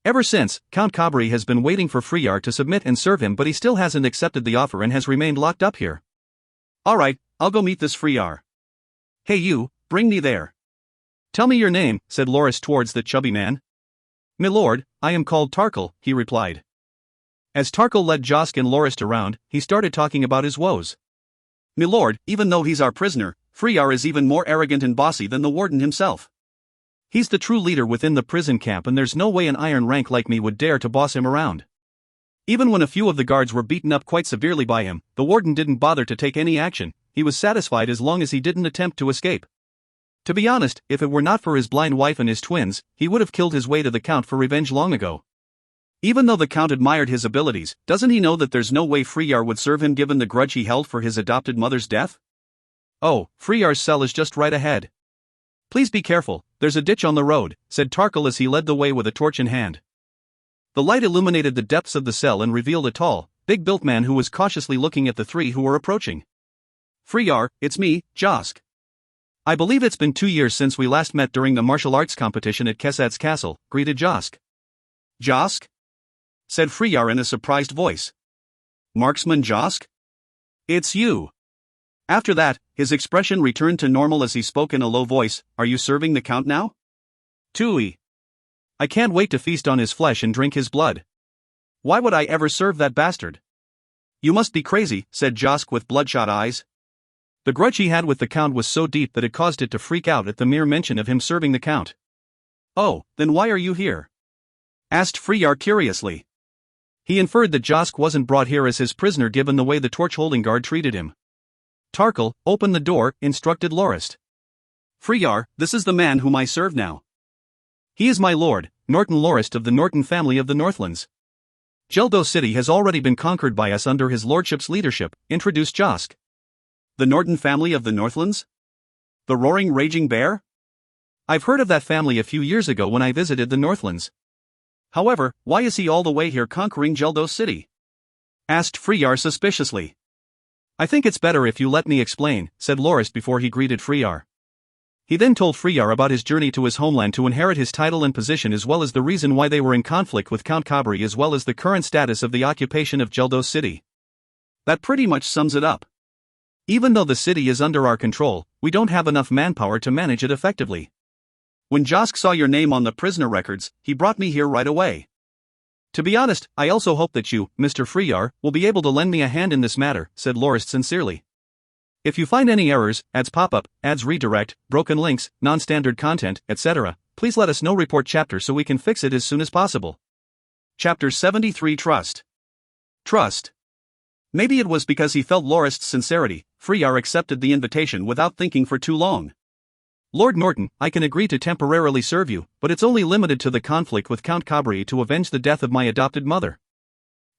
Speaker 1: Ever since, Count Cabri has been waiting for Friyar to submit and serve him, but he still hasn't accepted the offer and has remained locked up here." "Alright, I'll go meet this Friyar." "Hey you, bring me there." "Tell me your name," said Lorist towards the chubby man. "My lord, I am called Tarkle," he replied. As Tarkle led Josk and Lorist around, he started talking about his woes. "My lord, even though he's our prisoner, Friyar is even more arrogant and bossy than the warden himself. He's the true leader within the prison camp and there's no way an iron rank like me would dare to boss him around. Even when a few of the guards were beaten up quite severely by him, the warden didn't bother to take any action. He was satisfied as long as he didn't attempt to escape. To be honest, if it were not for his blind wife and his twins, he would have killed his way to the Count for revenge long ago. Even though the Count admired his abilities, doesn't he know that there's no way Friyar would serve him given the grudge he held for his adopted mother's death? Oh, Friyar's cell is just right ahead. Please be careful, there's a ditch on the road," said Tarkle as he led the way with a torch in hand. The light illuminated the depths of the cell and revealed a tall, big-built man who was cautiously looking at the 3 who were approaching. "Friyar, it's me, Josk. I believe it's been 2 years since we last met during the martial arts competition at Kesad's castle," greeted Josk. "Josk?" said Friyar in a surprised voice. "Marksman Josk? It's you." After that, his expression returned to normal as he spoke in a low voice, "Are you serving the Count now?" "Tui. I can't wait to feast on his flesh and drink his blood. Why would I ever serve that bastard?" "You must be crazy," said Josk with bloodshot eyes. The grudge he had with the Count was so deep that it caused it to freak out at the mere mention of him serving the Count. "Oh, then why are you here?" asked Friyar curiously. He inferred that Josk wasn't brought here as his prisoner given the way the torch-holding guard treated him. "Tarkle, open the door," instructed Lorist. "Friyar, this is the man whom I serve now." He is my lord, Norton Lorist of the Norton family of the Northlands. Geldo City has already been conquered by us under his lordship's leadership, introduced Josk. The Norton family of the Northlands? The roaring raging bear? I've heard of that family a few years ago when I visited the Northlands. However, why is he all the way here conquering Geldo City? Asked Freyar suspiciously. I think it's better if you let me explain, said Lorist before he greeted Freyar. He then told Freyar about his journey to his homeland to inherit his title and position as well as the reason why they were in conflict with Count Kabri as well as the current status of the occupation of Geldo City. That pretty much sums it up. Even though the city is under our control, we don't have enough manpower to manage it effectively. When Josk saw your name on the prisoner records, he brought me here right away. To be honest, I also hope that you, Mr. Freyar, will be able to lend me a hand in this matter, said Lorist sincerely. If you find any errors, ads pop up, ads redirect, broken links, non-standard content, etc., please let us know. Report chapter so we can fix it as soon as possible. Chapter 73 Trust. Trust. Maybe it was because he felt Lorist's sincerity, Freyar accepted the invitation without thinking for too long. Lord Norton, I can agree to temporarily serve you, but it's only limited to the conflict with Count Kabri to avenge the death of my adopted mother.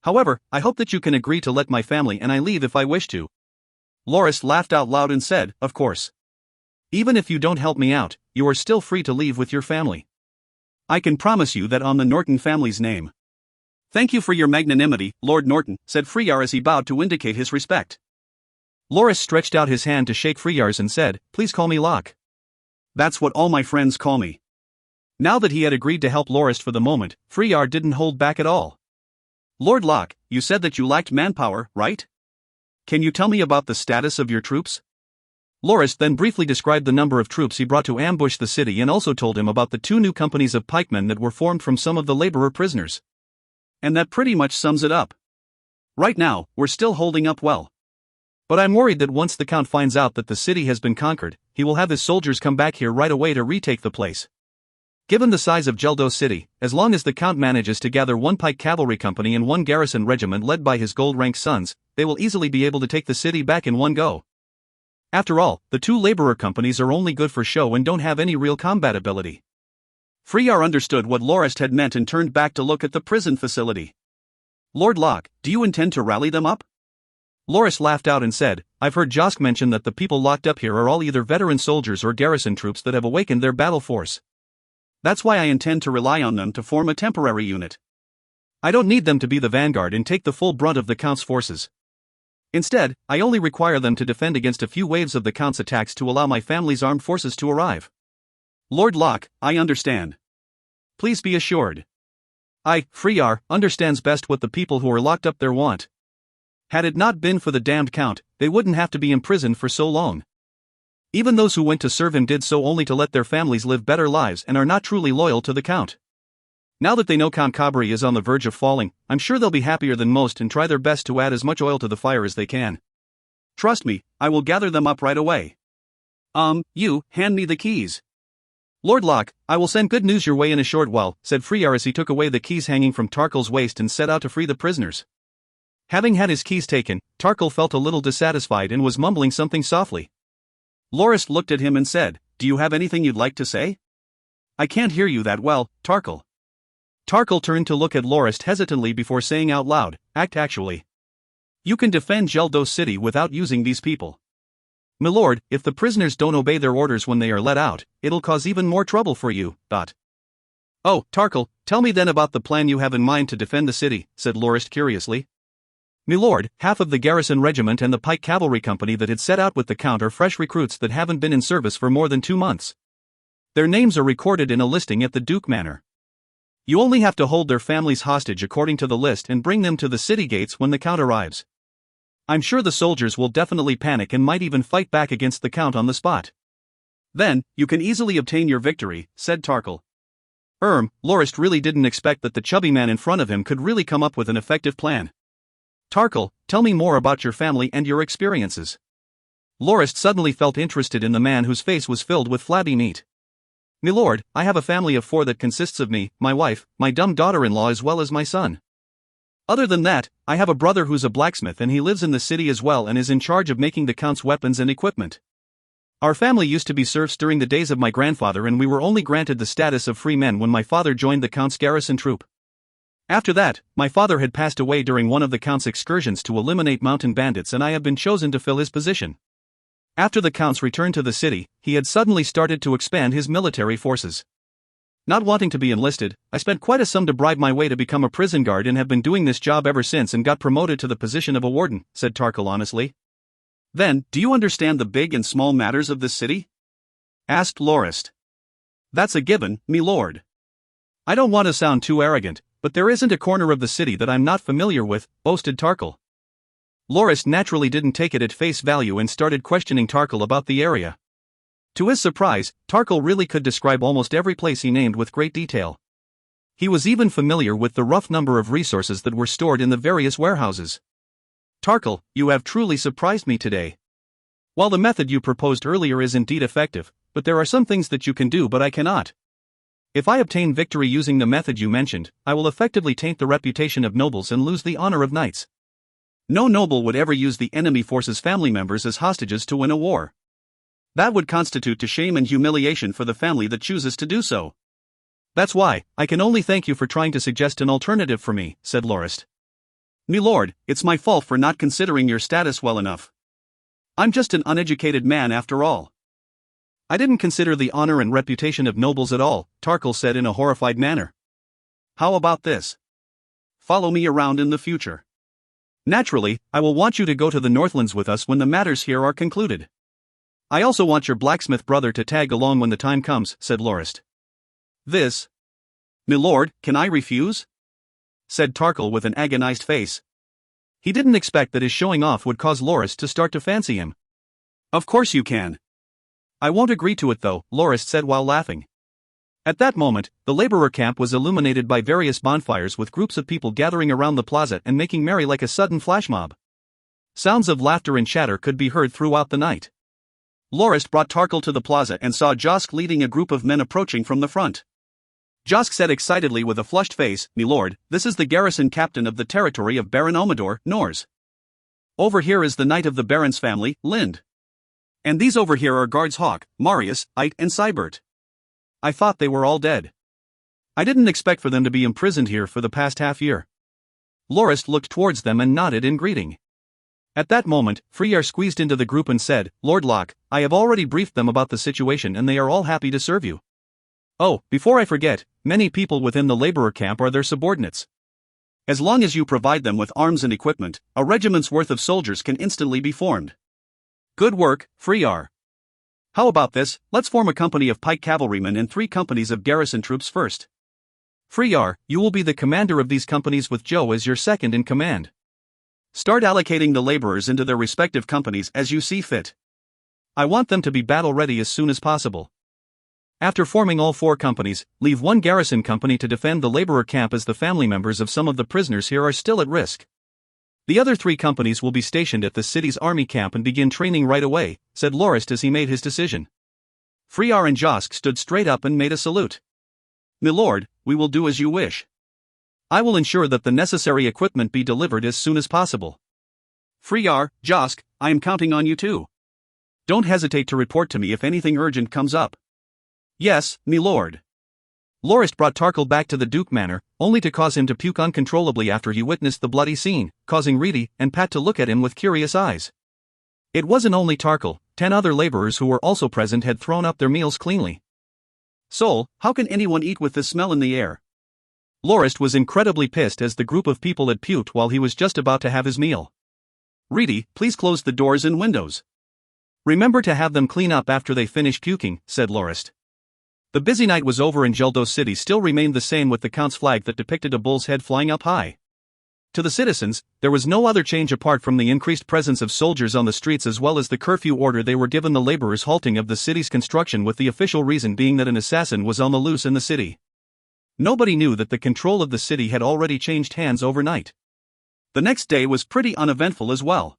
Speaker 1: However, I hope that you can agree to let my family and I leave if I wish to. Lorist laughed out loud and said, of course. Even if you don't help me out, you are still free to leave with your family. I can promise you that on the Norton family's name. Thank you for your magnanimity, Lord Norton, said Freyar as he bowed to indicate his respect. Lorist stretched out his hand to shake Freyar's and said, please call me Locke. That's what all my friends call me. Now that he had agreed to help Lorist for the moment, Freyar didn't hold back at all. Lord Locke, you said that you lacked manpower, right? Can you tell me about the status of your troops? Lorist then briefly described the number of troops he brought to ambush the city and also told him about the 2 new companies of pikemen that were formed from some of the laborer prisoners. And that pretty much sums it up. Right now, we're still holding up well. But I'm worried that once the Count finds out that the city has been conquered, he will have his soldiers come back here right away to retake the place. Given the size of Geldo City, as long as the Count manages to gather 1 pike cavalry company and 1 garrison regiment led by his gold-ranked sons, they will easily be able to take the city back in one go. After all, the 2 laborer companies are only good for show and don't have any real combat ability. Freyar understood what Lorist had meant and turned back to look at the prison facility. Lord Locke, do you intend to rally them up? Lorist laughed out and said, I've heard Josk mention that the people locked up here are all either veteran soldiers or garrison troops that have awakened their battle force. That's why I intend to rely on them to form a temporary unit. I don't need them to be the vanguard and take the full brunt of the Count's forces. Instead, I only require them to defend against a few waves of the Count's attacks to allow my family's armed forces to arrive. Lord Locke, I understand. Please be assured. Freyar, understands best what the people who are locked up there want. Had it not been for the damned Count, they wouldn't have to be imprisoned for so long. Even those who went to serve him did so only to let their families live better lives and are not truly loyal to the Count. Now that they know Count Kabri is on the verge of falling, I'm sure they'll be happier than most and try their best to add as much oil to the fire as they can. Trust me, I will gather them up right away. You, hand me the keys. Lord Locke, I will send good news your way in a short while, said Freyar as he took away the keys hanging from Tarkle's waist and set out to free the prisoners. Having had his keys taken, Tarkle felt a little dissatisfied and was mumbling something softly. Lorist looked at him and said, Do you have anything you'd like to say? I can't hear you that well, Tarkle. Tarkle turned to look at Lorist hesitantly before saying out loud, Actually. You can defend Geldo City without using these people. Milord, if the prisoners don't obey their orders when they are let out, it'll cause even more trouble for you, Oh, Tarkle, tell me then about the plan you have in mind to defend the city, said Lorist curiously. Milord, half of the garrison regiment and the pike cavalry company that had set out with the Count are fresh recruits that haven't been in service for more than 2 months. Their names are recorded in a listing at the Duke Manor. You only have to hold their families hostage according to the list and bring them to the city gates when the Count arrives. I'm sure the soldiers will definitely panic and might even fight back against the Count on the spot. Then, you can easily obtain your victory, said Tarkle. Lorist really didn't expect that the chubby man in front of him could really come up with an effective plan. Tarkle, tell me more about your family and your experiences. Lorist suddenly felt interested in the man whose face was filled with flabby meat. Milord, I have a family of 4 that consists of me, my wife, my dumb daughter-in-law as well as my son. Other than that, I have a brother who's a blacksmith and he lives in the city as well and is in charge of making the Count's weapons and equipment. Our family used to be serfs during the days of my grandfather, and we were only granted the status of free men when my father joined the Count's garrison troop. After that, my father had passed away during one of the Count's excursions to eliminate mountain bandits, and I had been chosen to fill his position. After the Count's return to the city, he had suddenly started to expand his military forces. Not wanting to be enlisted, I spent quite a sum to bribe my way to become a prison guard and have been doing this job ever since and got promoted to the position of a warden, said Tarkle honestly. Then, do you understand the big and small matters of this city? Asked Lorist. That's a given, me lord. I don't want to sound too arrogant, but there isn't a corner of the city that I'm not familiar with, boasted Tarkle. Lorist naturally didn't take it at face value and started questioning Tarkle about the area. To his surprise, Tarkle really could describe almost every place he named with great detail. He was even familiar with the rough number of resources that were stored in the various warehouses. Tarkle, you have truly surprised me today. While the method you proposed earlier is indeed effective, but there are some things that you can do but I cannot. If I obtain victory using the method you mentioned, I will effectively taint the reputation of nobles and lose the honor of knights. No noble would ever use the enemy force's family members as hostages to win a war. That would constitute to shame and humiliation for the family that chooses to do so. That's why, I can only thank you for trying to suggest an alternative for me, said Lorist. Me lord, it's my fault for not considering your status well enough. I'm just an uneducated man after all. I didn't consider the honor and reputation of nobles at all, Tarkle said in a horrified manner. How about this? Follow me around in the future. Naturally, I will want you to go to the Northlands with us when the matters here are concluded. I also want your blacksmith brother to tag along when the time comes, said Lorist. This? Me lord, can I refuse? Said Tarkle with an agonized face. He didn't expect that his showing off would cause Lorist to start to fancy him. Of course you can. I won't agree to it though, Lorist said while laughing. At that moment, the laborer camp was illuminated by various bonfires with groups of people gathering around the plaza and making merry like a sudden flash mob. Sounds of laughter and chatter could be heard throughout the night. Lorist brought Tarkle to the plaza and saw Josk leading a group of men approaching from the front. Josk said excitedly with a flushed face, "Me lord, this is the garrison captain of the territory of Baron Omador, Nors. Over here is the knight of the Baron's family, Lind. And these over here are guards Hawk, Marius, Ite and Sybert. I thought they were all dead. I didn't expect for them to be imprisoned here for the past half year." Lorist looked towards them and nodded in greeting. At that moment, Freyr squeezed into the group and said, "Lord Locke, I have already briefed them about the situation and they are all happy to serve you. Oh, before I forget, many people within the laborer camp are their subordinates. As long as you provide them with arms and equipment, a regiment's worth of soldiers can instantly be formed. Good work, Freyr. How about this, let's form a company of pike cavalrymen and 3 companies of garrison troops first. Freyr, you will be the commander of these companies with Joe as your second in command. Start allocating the laborers into their respective companies as you see fit. I want them to be battle-ready as soon as possible. After forming all 4 companies, leave 1 garrison company to defend the laborer camp as the family members of some of the prisoners here are still at risk. The other 3 companies will be stationed at the city's army camp and begin training right away," said Lorist as he made his decision. Freyr and Josk stood straight up and made a salute. "Me lord, we will do as you wish. I will ensure that the necessary equipment be delivered as soon as possible. Freyr, Josk, I am counting on you too. Don't hesitate to report to me if anything urgent comes up." "Yes, me lord." Lorist brought Tarkle back to the Duke Manor, only to cause him to puke uncontrollably after he witnessed the bloody scene, causing Reedy and Pat to look at him with curious eyes. It wasn't only Tarkle, 10 other laborers who were also present had thrown up their meals cleanly. "Soul, how can anyone eat with this smell in the air?" Lorist was incredibly pissed as the group of people had puked while he was just about to have his meal. "Reedy, please close the doors and windows. Remember to have them clean up after they finish puking," said Lorist. The busy night was over and Geldos City still remained the same with the Count's flag that depicted a bull's head flying up high. To the citizens, there was no other change apart from the increased presence of soldiers on the streets as well as the curfew order they were given, the laborers halting of the city's construction with the official reason being that an assassin was on the loose in the city. Nobody knew that the control of the city had already changed hands overnight. The next day was pretty uneventful as well.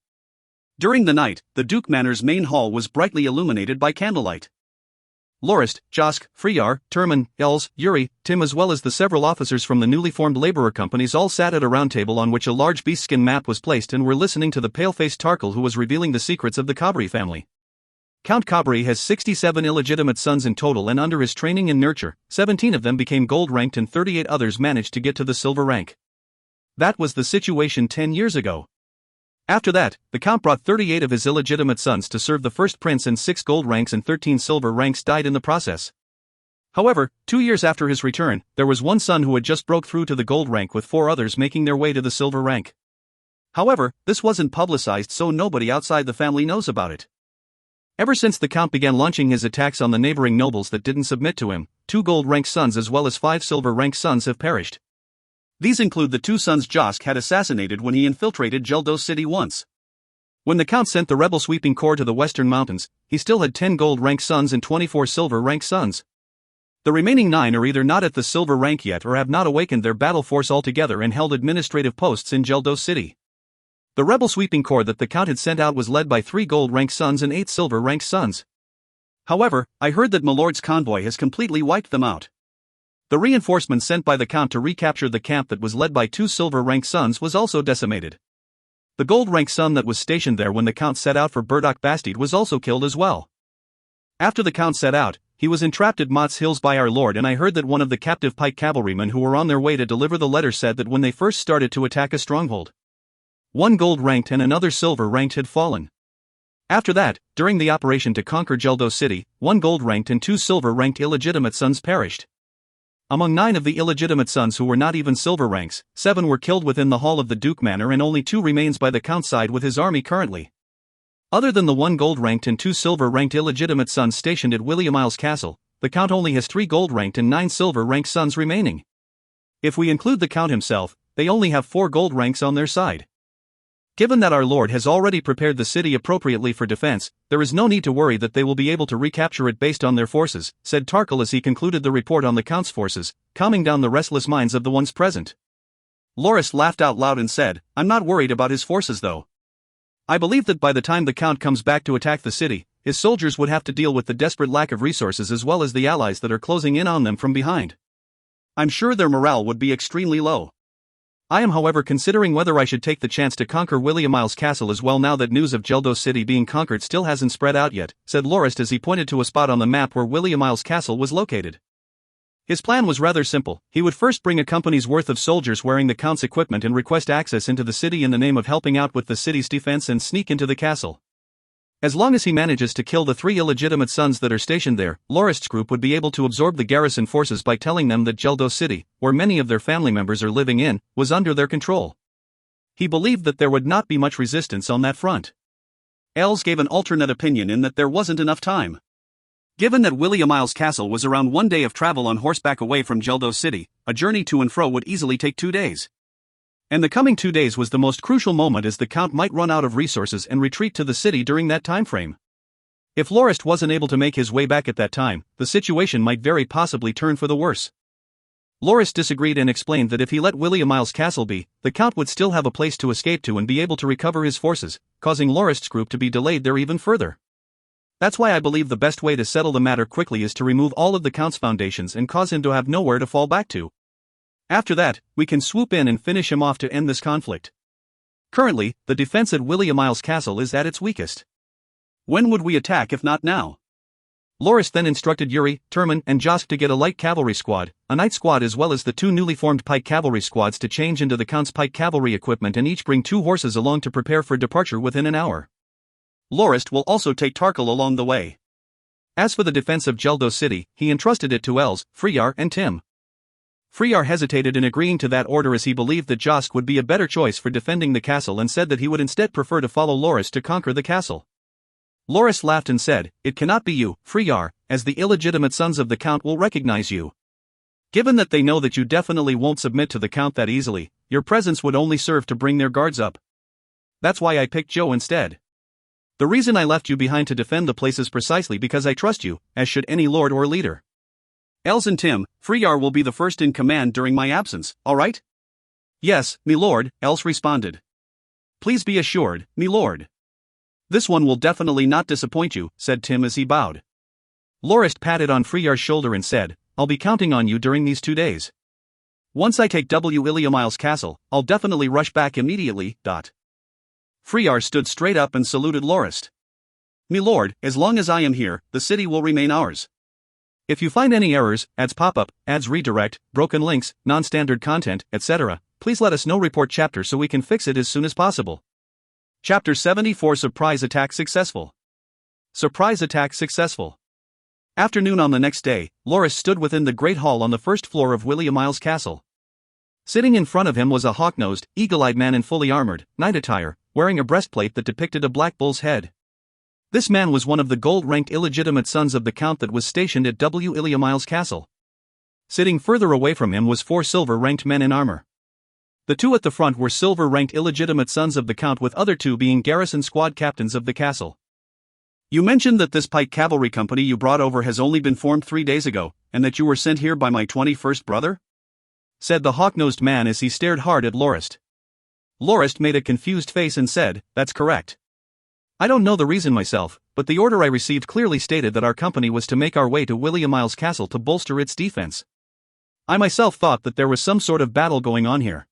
Speaker 1: During the night, the Duke Manor's main hall was brightly illuminated by candlelight. Lorist, Josk, Freyr, Turman, Els, Yuri, Tim as well as the several officers from the newly formed laborer companies all sat at a round table on which a large beastskin map was placed and were listening to the pale-faced Tarkle who was revealing the secrets of the Cabri family. Count Cabri has 67 illegitimate sons in total, and under his training and nurture, 17 of them became gold ranked and 38 others managed to get to the silver rank. That was the situation 10 years ago. After that, the Count brought 38 of his illegitimate sons to serve the first prince, and 6 gold ranks and 13 silver ranks died in the process. However, 2 years after his return, there was one son who had just broke through to the gold rank, with 4 others making their way to the silver rank. However, this wasn't publicized, so nobody outside the family knows about it. Ever since the Count began launching his attacks on the neighboring nobles that didn't submit to him, 2 gold rank sons as well as 5 silver rank sons have perished. These include the 2 sons Josk had assassinated when he infiltrated Geldos City once. When the Count sent the rebel sweeping corps to the western mountains, he still had 10 gold rank sons and 24 silver rank sons. The remaining 9 are either not at the silver rank yet or have not awakened their battle force altogether and held administrative posts in Geldos City. The rebel sweeping corps that the Count had sent out was led by 3 gold rank sons and 8 silver rank sons. However, I heard that Milord's convoy has completely wiped them out. The reinforcement sent by the Count to recapture the camp that was led by 2 silver rank sons was also decimated. The gold rank son that was stationed there when the Count set out for Burdock Bastide was also killed as well. After the Count set out, he was entrapped at Mott's Hills by our lord, and I heard that one of the captive pike cavalrymen who were on their way to deliver the letter said that when they first started to attack a stronghold, 1 gold ranked and another silver ranked had fallen. After that, during the operation to conquer Geldos City, 1 gold ranked and 2 silver ranked illegitimate sons perished. Among 9 of the illegitimate sons who were not even silver ranks, 7 were killed within the hall of the Duke Manor, and only 2 remains by the Count's side with his army currently. Other than the 1 gold ranked and 2 silver ranked illegitimate sons stationed at Williamiles Castle, the Count only has 3 gold ranked and 9 silver ranked sons remaining. If we include the Count himself, they only have 4 gold ranks on their side. Given that our lord has already prepared the city appropriately for defense, there is no need to worry that they will be able to recapture it based on their forces, said Tarkle as he concluded the report on the Count's forces, calming down the restless minds of the ones present. Lorist laughed out loud and said, "I'm not worried about his forces though. I believe that by the time the Count comes back to attack the city, his soldiers would have to deal with the desperate lack of resources as well as the allies that are closing in on them from behind. I'm sure their morale would be extremely low. I am however considering whether I should take the chance to conquer Williamiles Castle as well now that news of Geldos City being conquered still hasn't spread out yet," said Lorist as he pointed to a spot on the map where Williamiles Castle was located. His plan was rather simple. He would first bring a company's worth of soldiers wearing the Count's equipment and request access into the city in the name of helping out with the city's defense and sneak into the castle. As long as he manages to kill the 3 illegitimate sons that are stationed there, Lorist's group would be able to absorb the garrison forces by telling them that Geldos City, where many of their family members are living in, was under their control. He believed that there would not be much resistance on that front. Els gave an alternate opinion in that there wasn't enough time. Given that Williamiles Castle was around 1 day of travel on horseback away from Geldos City, a journey to and fro would easily take 2 days. And the coming 2 days was the most crucial moment, as the Count might run out of resources and retreat to the city during that time frame. If Lorist wasn't able to make his way back at that time, the situation might very possibly turn for the worse. Lorist disagreed and explained that if he let Williamiles Castle be, the Count would still have a place to escape to and be able to recover his forces, causing Lorist's group to be delayed there even further. That's why I believe the best way to settle the matter quickly is to remove all of the Count's foundations and cause him to have nowhere to fall back to. After that, we can swoop in and finish him off to end this conflict. Currently, the defense at Williamiles Castle is at its weakest. When would we attack if not now? Lorist then instructed Yuri, Turman, and Josk to get a light cavalry squad, a night squad as well as the 2 newly formed pike cavalry squads to change into the Count's pike cavalry equipment and each bring 2 horses along to prepare for departure within an hour. Lorist will also take Tarkle along the way. As for the defense of Geldos City, he entrusted it to Els, Freyar, and Tim. Freyar hesitated in agreeing to that order as he believed that Josk would be a better choice for defending the castle and said that he would instead prefer to follow Lorist to conquer the castle. Lorist laughed and said, "It cannot be you, Freyar, as the illegitimate sons of the Count will recognize you. Given that they know that you definitely won't submit to the Count that easily, your presence would only serve to bring their guards up. That's why I picked Joe instead. The reason I left you behind to defend the place is precisely because I trust you, as should any lord or leader. Els and Tim, Freyar will be the first in command during my absence, alright?" "Yes, me lord," Els responded. "Please be assured, me lord. This one will definitely not disappoint you," said Tim as he bowed. Lorist patted on Freyar's shoulder and said, "I'll be counting on you during these 2 days. Once I take Williamiles Castle, I'll definitely rush back immediately." Freyar stood straight up and saluted Lorist. "My lord, as long as I am here, the city will remain ours. If you find any errors, ads pop up, ads redirect, broken links, non-standard content, etc., please let us know. Report chapter so we can fix it as soon as possible." Chapter 74 Surprise Attack Successful. Surprise attack successful. Afternoon on the next day, Lorist stood within the great hall on the first floor of William Miles Castle. Sitting in front of him was a hawk-nosed, eagle-eyed man in fully armored, knight attire, wearing a breastplate that depicted a black bull's head. This man was one of the gold-ranked illegitimate sons of the count that was stationed at William Miles Castle. Sitting further away from him was 4 silver-ranked men in armor. The 2 at the front were silver-ranked illegitimate sons of the count, with other 2 being garrison squad captains of the castle. "You mentioned that this pike cavalry company you brought over has only been formed 3 days ago, and that you were sent here by my 21st brother?" said the hawk-nosed man as he stared hard at Lorist. Lorist made a confused face and said, "That's correct. I don't know the reason myself, but the order I received clearly stated that our company was to make our way to William Miles Castle to bolster its defense. I myself thought that there was some sort of battle going on here.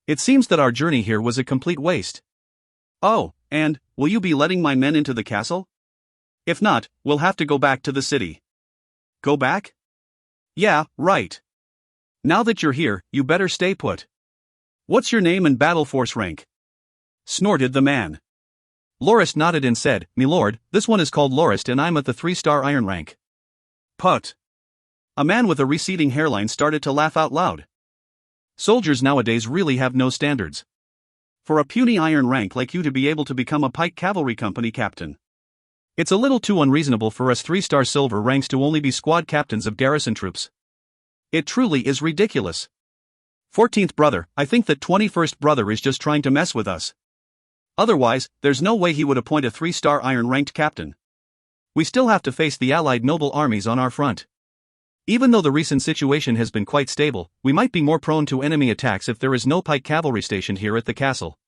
Speaker 1: It seems that our journey here was a complete waste." "Oh, and, will you be letting my men into the castle? If not, we'll have to go back to the city." "Go back? Yeah, right. Now that you're here, you better stay put. What's your name and battle force rank?" snorted the man. Lorist nodded and said, "Me lord, this one is called Lorist and I'm at the 3-star iron rank." "Put." A man with a receding hairline started to laugh out loud. Soldiers nowadays really have no standards. For a puny iron rank like you to be able to become a pike cavalry company captain. It's a little too unreasonable for us 3-star silver ranks to only be squad captains of garrison troops. It truly is ridiculous. 14th brother, I think that 21st brother is just trying to mess with us. Otherwise, there's no way he would appoint a 3-star iron-ranked captain. We still have to face the allied noble armies on our front. Even though the recent situation has been quite stable, we might be more prone to enemy attacks if there is no pike cavalry stationed here at the castle.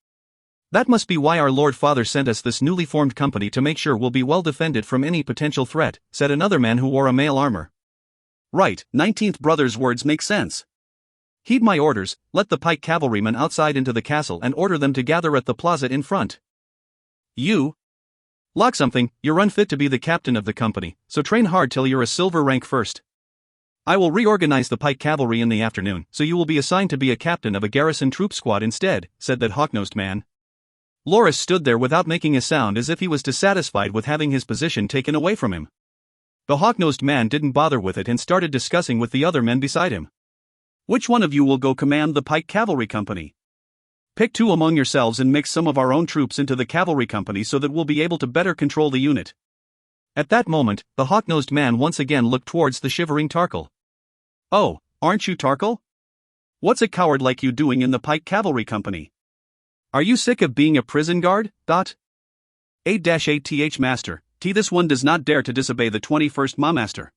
Speaker 1: That must be why our Lord Father sent us this newly formed company, to make sure we'll be well defended from any potential threat, said another man who wore a mail armor. Right, 19th brother's words make sense. Heed my orders, let the pike cavalrymen outside into the castle and order them to gather at the plaza in front. You? Lock something, you're unfit to be the captain of the company, so train hard till you're a silver rank first. I will reorganize the pike cavalry in the afternoon, so you will be assigned to be a captain of a garrison troop squad instead, said that hawk-nosed man. Lorist stood there without making a sound, as if he was dissatisfied with having his position taken away from him. The hawk-nosed man didn't bother with it and started discussing with the other men beside him. Which one of you will go command the pike cavalry company? Pick 2 among yourselves and mix some of our own troops into the cavalry company so that we'll be able to better control the unit. At that moment, the hawk-nosed man once again looked towards the shivering Tarkle. Oh, aren't you Tarkle? What's a coward like you doing in the pike cavalry company? Are you sick of being a prison guard? 8-8th Master, this one does not dare to disobey the 21st Master.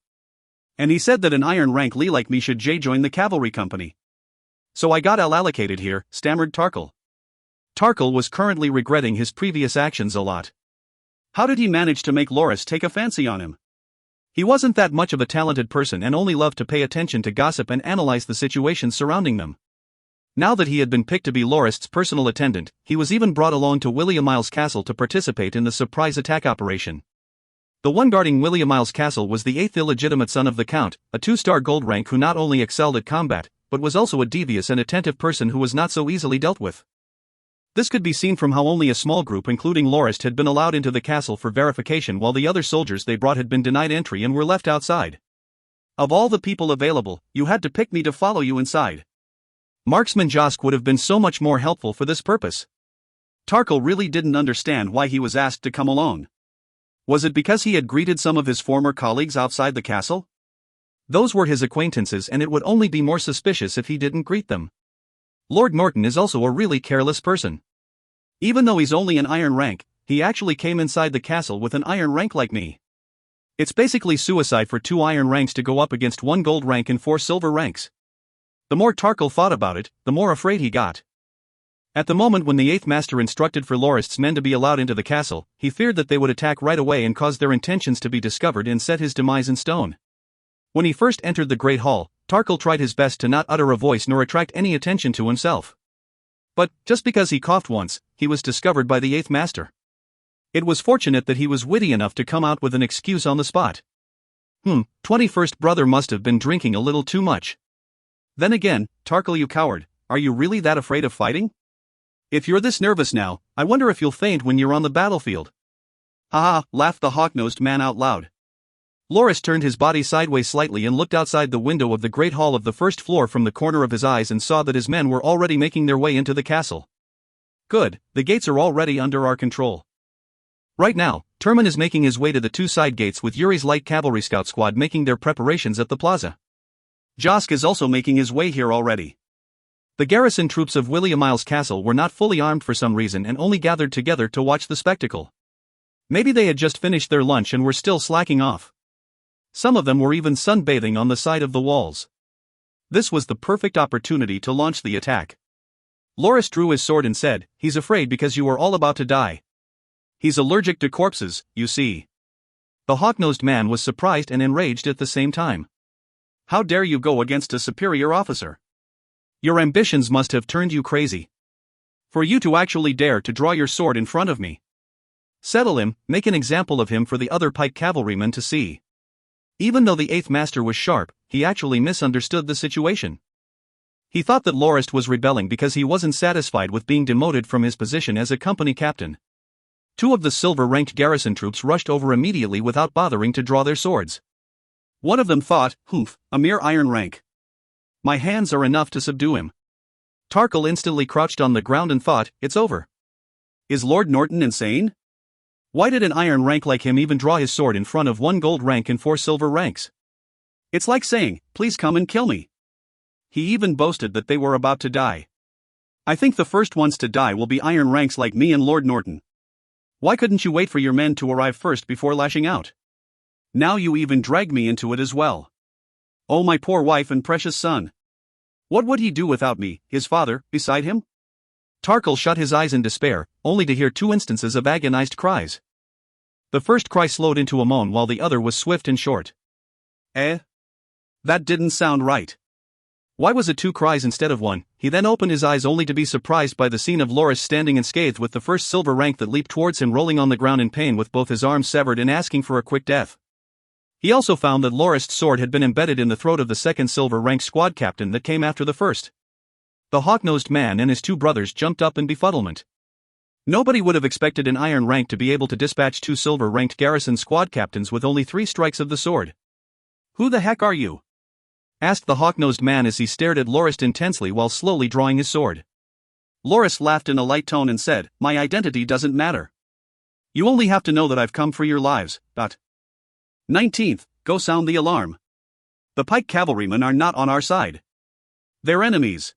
Speaker 1: And he said that an iron rank Lee like me should join the cavalry company. So I got allocated here, stammered Tarkle. Tarkle was currently regretting his previous actions a lot. How did he manage to make Lorist take a fancy on him? He wasn't that much of a talented person and only loved to pay attention to gossip and analyze the situations surrounding them. Now that he had been picked to be Lorist's personal attendant, he was even brought along to William Miles Castle to participate in the surprise attack operation. The one guarding William Miles Castle was the 8th illegitimate son of the Count, a 2-star gold rank who not only excelled at combat, but was also a devious and attentive person who was not so easily dealt with. This could be seen from how only a small group including Lorist had been allowed into the castle for verification, while the other soldiers they brought had been denied entry and were left outside. Of all the people available, you had to pick me to follow you inside. Marksman Josk would have been so much more helpful for this purpose. Tarkle really didn't understand why he was asked to come along. Was it because he had greeted some of his former colleagues outside the castle? Those were his acquaintances and it would only be more suspicious if he didn't greet them. Lord Norton is also a really careless person. Even though he's only an iron rank, he actually came inside the castle with an iron rank like me. It's basically suicide for 2 iron ranks to go up against 1 gold rank and 4 silver ranks. The more Tarkle thought about it, the more afraid he got. At the moment when the 8th Master instructed for Lorist's men to be allowed into the castle, he feared that they would attack right away and cause their intentions to be discovered and set his demise in stone. When he first entered the Great Hall, Tarkle tried his best to not utter a voice nor attract any attention to himself. But, just because he coughed once, he was discovered by the 8th Master. It was fortunate that he was witty enough to come out with an excuse on the spot. 21st brother must have been drinking a little too much. Then again, Tarkle, you coward, are you really that afraid of fighting? If you're this nervous now, I wonder if you'll faint when you're on the battlefield. Ha ha, laughed the hawk-nosed man out loud. Lorist turned his body sideways slightly and looked outside the window of the great hall of the first floor from the corner of his eyes and saw that his men were already making their way into the castle. Good, the gates are already under our control. Right now, Turman is making his way to the two side gates with Yuri's light cavalry scout squad making their preparations at the plaza. Josk is also making his way here already. The garrison troops of William Miles Castle were not fully armed for some reason and only gathered together to watch the spectacle. Maybe they had just finished their lunch and were still slacking off. Some of them were even sunbathing on the side of the walls. This was the perfect opportunity to launch the attack. Lorist drew his sword and said, "He's afraid because you are all about to die. He's allergic to corpses, you see." The hawk-nosed man was surprised and enraged at the same time. How dare you go against a superior officer? Your ambitions must have turned you crazy. For you to actually dare to draw your sword in front of me. Settle him, make an example of him for the other pike cavalrymen to see. Even though the 8th Master was sharp, he actually misunderstood the situation. He thought that Lorist was rebelling because he wasn't satisfied with being demoted from his position as a company captain. Two of the silver-ranked garrison troops rushed over immediately without bothering to draw their swords. One of them thought, a mere iron rank. My hands are enough to subdue him. Tarkle instantly crouched on the ground and thought, it's over. Is Lord Norton insane? Why did an iron rank like him even draw his sword in front of 1 gold rank and 4 silver ranks? It's like saying, please come and kill me. He even boasted that they were about to die. I think the first ones to die will be iron ranks like me and Lord Norton. Why couldn't you wait for your men to arrive first before lashing out? Now you even dragged me into it as well. Oh, my poor wife and precious son. What would he do without me, his father, beside him? Tarkle shut his eyes in despair, only to hear 2 instances of agonized cries. The first cry slowed into a moan while the other was swift and short. That didn't sound right. Why was it 2 cries instead of 1? He then opened his eyes only to be surprised by the scene of Lorist standing unscathed with the first silver rank that leaped towards him rolling on the ground in pain with both his arms severed and asking for a quick death. He also found that Lorist's sword had been embedded in the throat of the second silver rank squad captain that came after the first. The hawk-nosed man and his 2 brothers jumped up in befuddlement. Nobody would have expected an iron rank to be able to dispatch 2 silver-ranked garrison squad captains with only 3 strikes of the sword. Who the heck are you? Asked the hawk-nosed man as he stared at Lorist intensely while slowly drawing his sword. Lorist laughed in a light tone and said, my identity doesn't matter. You only have to know that I've come for your lives, 19th, go sound the alarm. The pike cavalrymen are not on our side. They're enemies.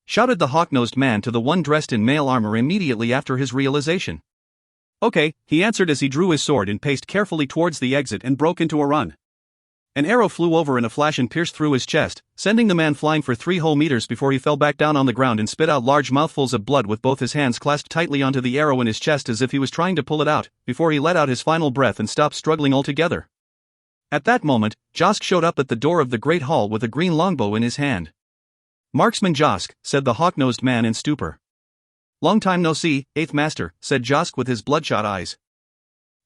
Speaker 1: Shouted the hawk-nosed man to the one dressed in mail armor immediately after his realization. Okay, he answered as he drew his sword and paced carefully towards the exit and broke into a run. An arrow flew over in a flash and pierced through his chest, sending the man flying for 3 whole meters before he fell back down on the ground and spit out large mouthfuls of blood with both his hands clasped tightly onto the arrow in his chest as if he was trying to pull it out, before he let out his final breath and stopped struggling altogether. At that moment, Josk showed up at the door of the great hall with a green longbow in his hand. Marksman Josk, said the hawk-nosed man in stupor. Long time no see, 8th Master, said Josk with his bloodshot eyes.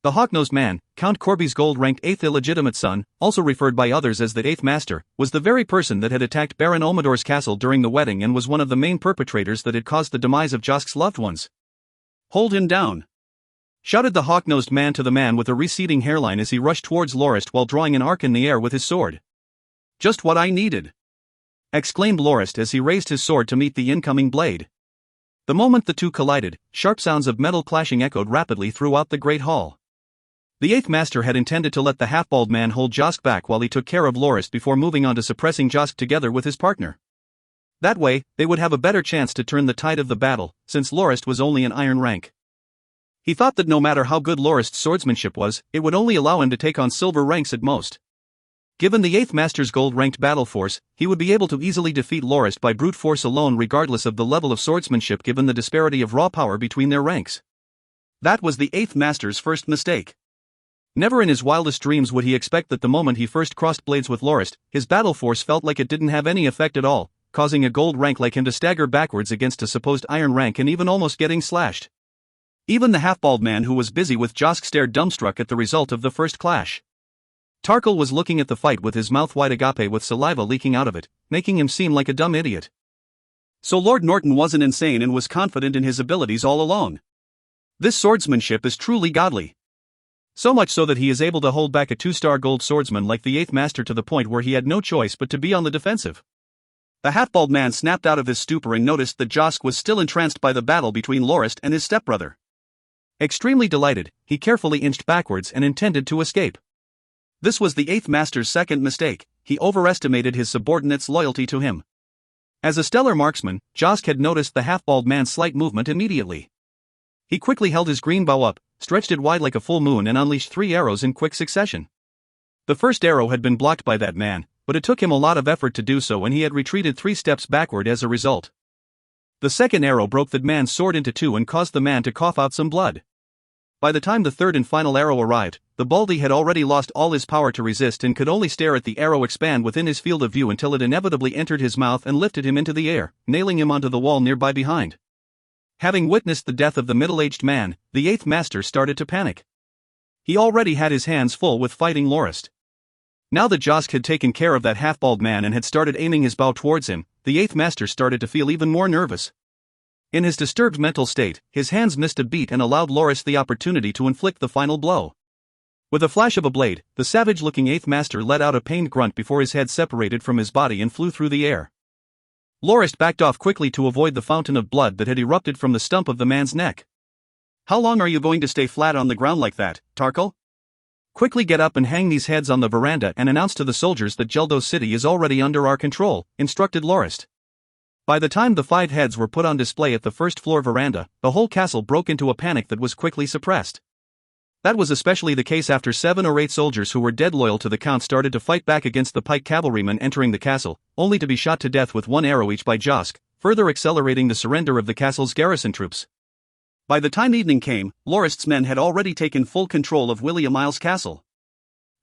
Speaker 1: The hawk-nosed man, Count Corby's gold-ranked 8th illegitimate son, also referred by others as the 8th Master, was the very person that had attacked Baron Omidor's castle during the wedding and was one of the main perpetrators that had caused the demise of Josk's loved ones. Hold him down! Shouted the hawk-nosed man to the man with a receding hairline as he rushed towards Lorist while drawing an arc in the air with his sword. Just what I needed! Exclaimed Lorist as he raised his sword to meet the incoming blade. The moment the two collided, sharp sounds of metal clashing echoed rapidly throughout the great hall. The 8th Master had intended to let the half-bald man hold Josk back while he took care of Lorist before moving on to suppressing Josk together with his partner. That way, they would have a better chance to turn the tide of the battle, since Lorist was only an iron rank. He thought that no matter how good Lorist's swordsmanship was, it would only allow him to take on silver ranks at most. Given the 8th Master's gold-ranked battle force, he would be able to easily defeat Lorist by brute force alone regardless of the level of swordsmanship given the disparity of raw power between their ranks. That was the 8th Master's first mistake. Never in his wildest dreams would he expect that the moment he first crossed blades with Lorist, his battle force felt like it didn't have any effect at all, causing a gold rank like him to stagger backwards against a supposed iron rank and even almost getting slashed. Even the half-bald man who was busy with Josk stared dumbstruck at the result of the first clash. Tarkle was looking at the fight with his mouth wide agape with saliva leaking out of it, making him seem like a dumb idiot. So Lord Norton wasn't insane and was confident in his abilities all along. This swordsmanship is truly godly. So much so that he is able to hold back a 2-star gold swordsman like the 8th Master to the point where he had no choice but to be on the defensive. The half-bald man snapped out of his stupor and noticed that Josk was still entranced by the battle between Lorist and his stepbrother. Extremely delighted, he carefully inched backwards and intended to escape. This was the 8th Master's second mistake. He overestimated his subordinates' loyalty to him. As a stellar marksman, Josk had noticed the half-bald man's slight movement immediately. He quickly held his green bow up, stretched it wide like a full moon and unleashed 3 arrows in quick succession. The first arrow had been blocked by that man, but it took him a lot of effort to do so and he had retreated 3 steps backward as a result. The second arrow broke the man's sword into 2 and caused the man to cough out some blood. By the time the third and final arrow arrived, the baldy had already lost all his power to resist and could only stare at the arrow expand within his field of view until it inevitably entered his mouth and lifted him into the air, nailing him onto the wall nearby behind. Having witnessed the death of the middle-aged man, the 8th Master started to panic. He already had his hands full with fighting Lorist. Now that Josk had taken care of that half-bald man and had started aiming his bow towards him, the 8th Master started to feel even more nervous. In his disturbed mental state, his hands missed a beat and allowed Lorist the opportunity to inflict the final blow. With a flash of a blade, the savage-looking 8th Master let out a pained grunt before his head separated from his body and flew through the air. Lorist backed off quickly to avoid the fountain of blood that had erupted from the stump of the man's neck. "How long are you going to stay flat on the ground like that, Tarkle? Quickly get up and hang these heads on the veranda and announce to the soldiers that Geldo City is already under our control," instructed Lorist. By the time the 5 heads were put on display at the first-floor veranda, the whole castle broke into a panic that was quickly suppressed. That was especially the case after 7 or 8 soldiers who were dead loyal to the Count started to fight back against the pike cavalrymen entering the castle, only to be shot to death with 1 arrow each by Josk, further accelerating the surrender of the castle's garrison troops. By the time evening came, Lorist's men had already taken full control of William Miles Castle.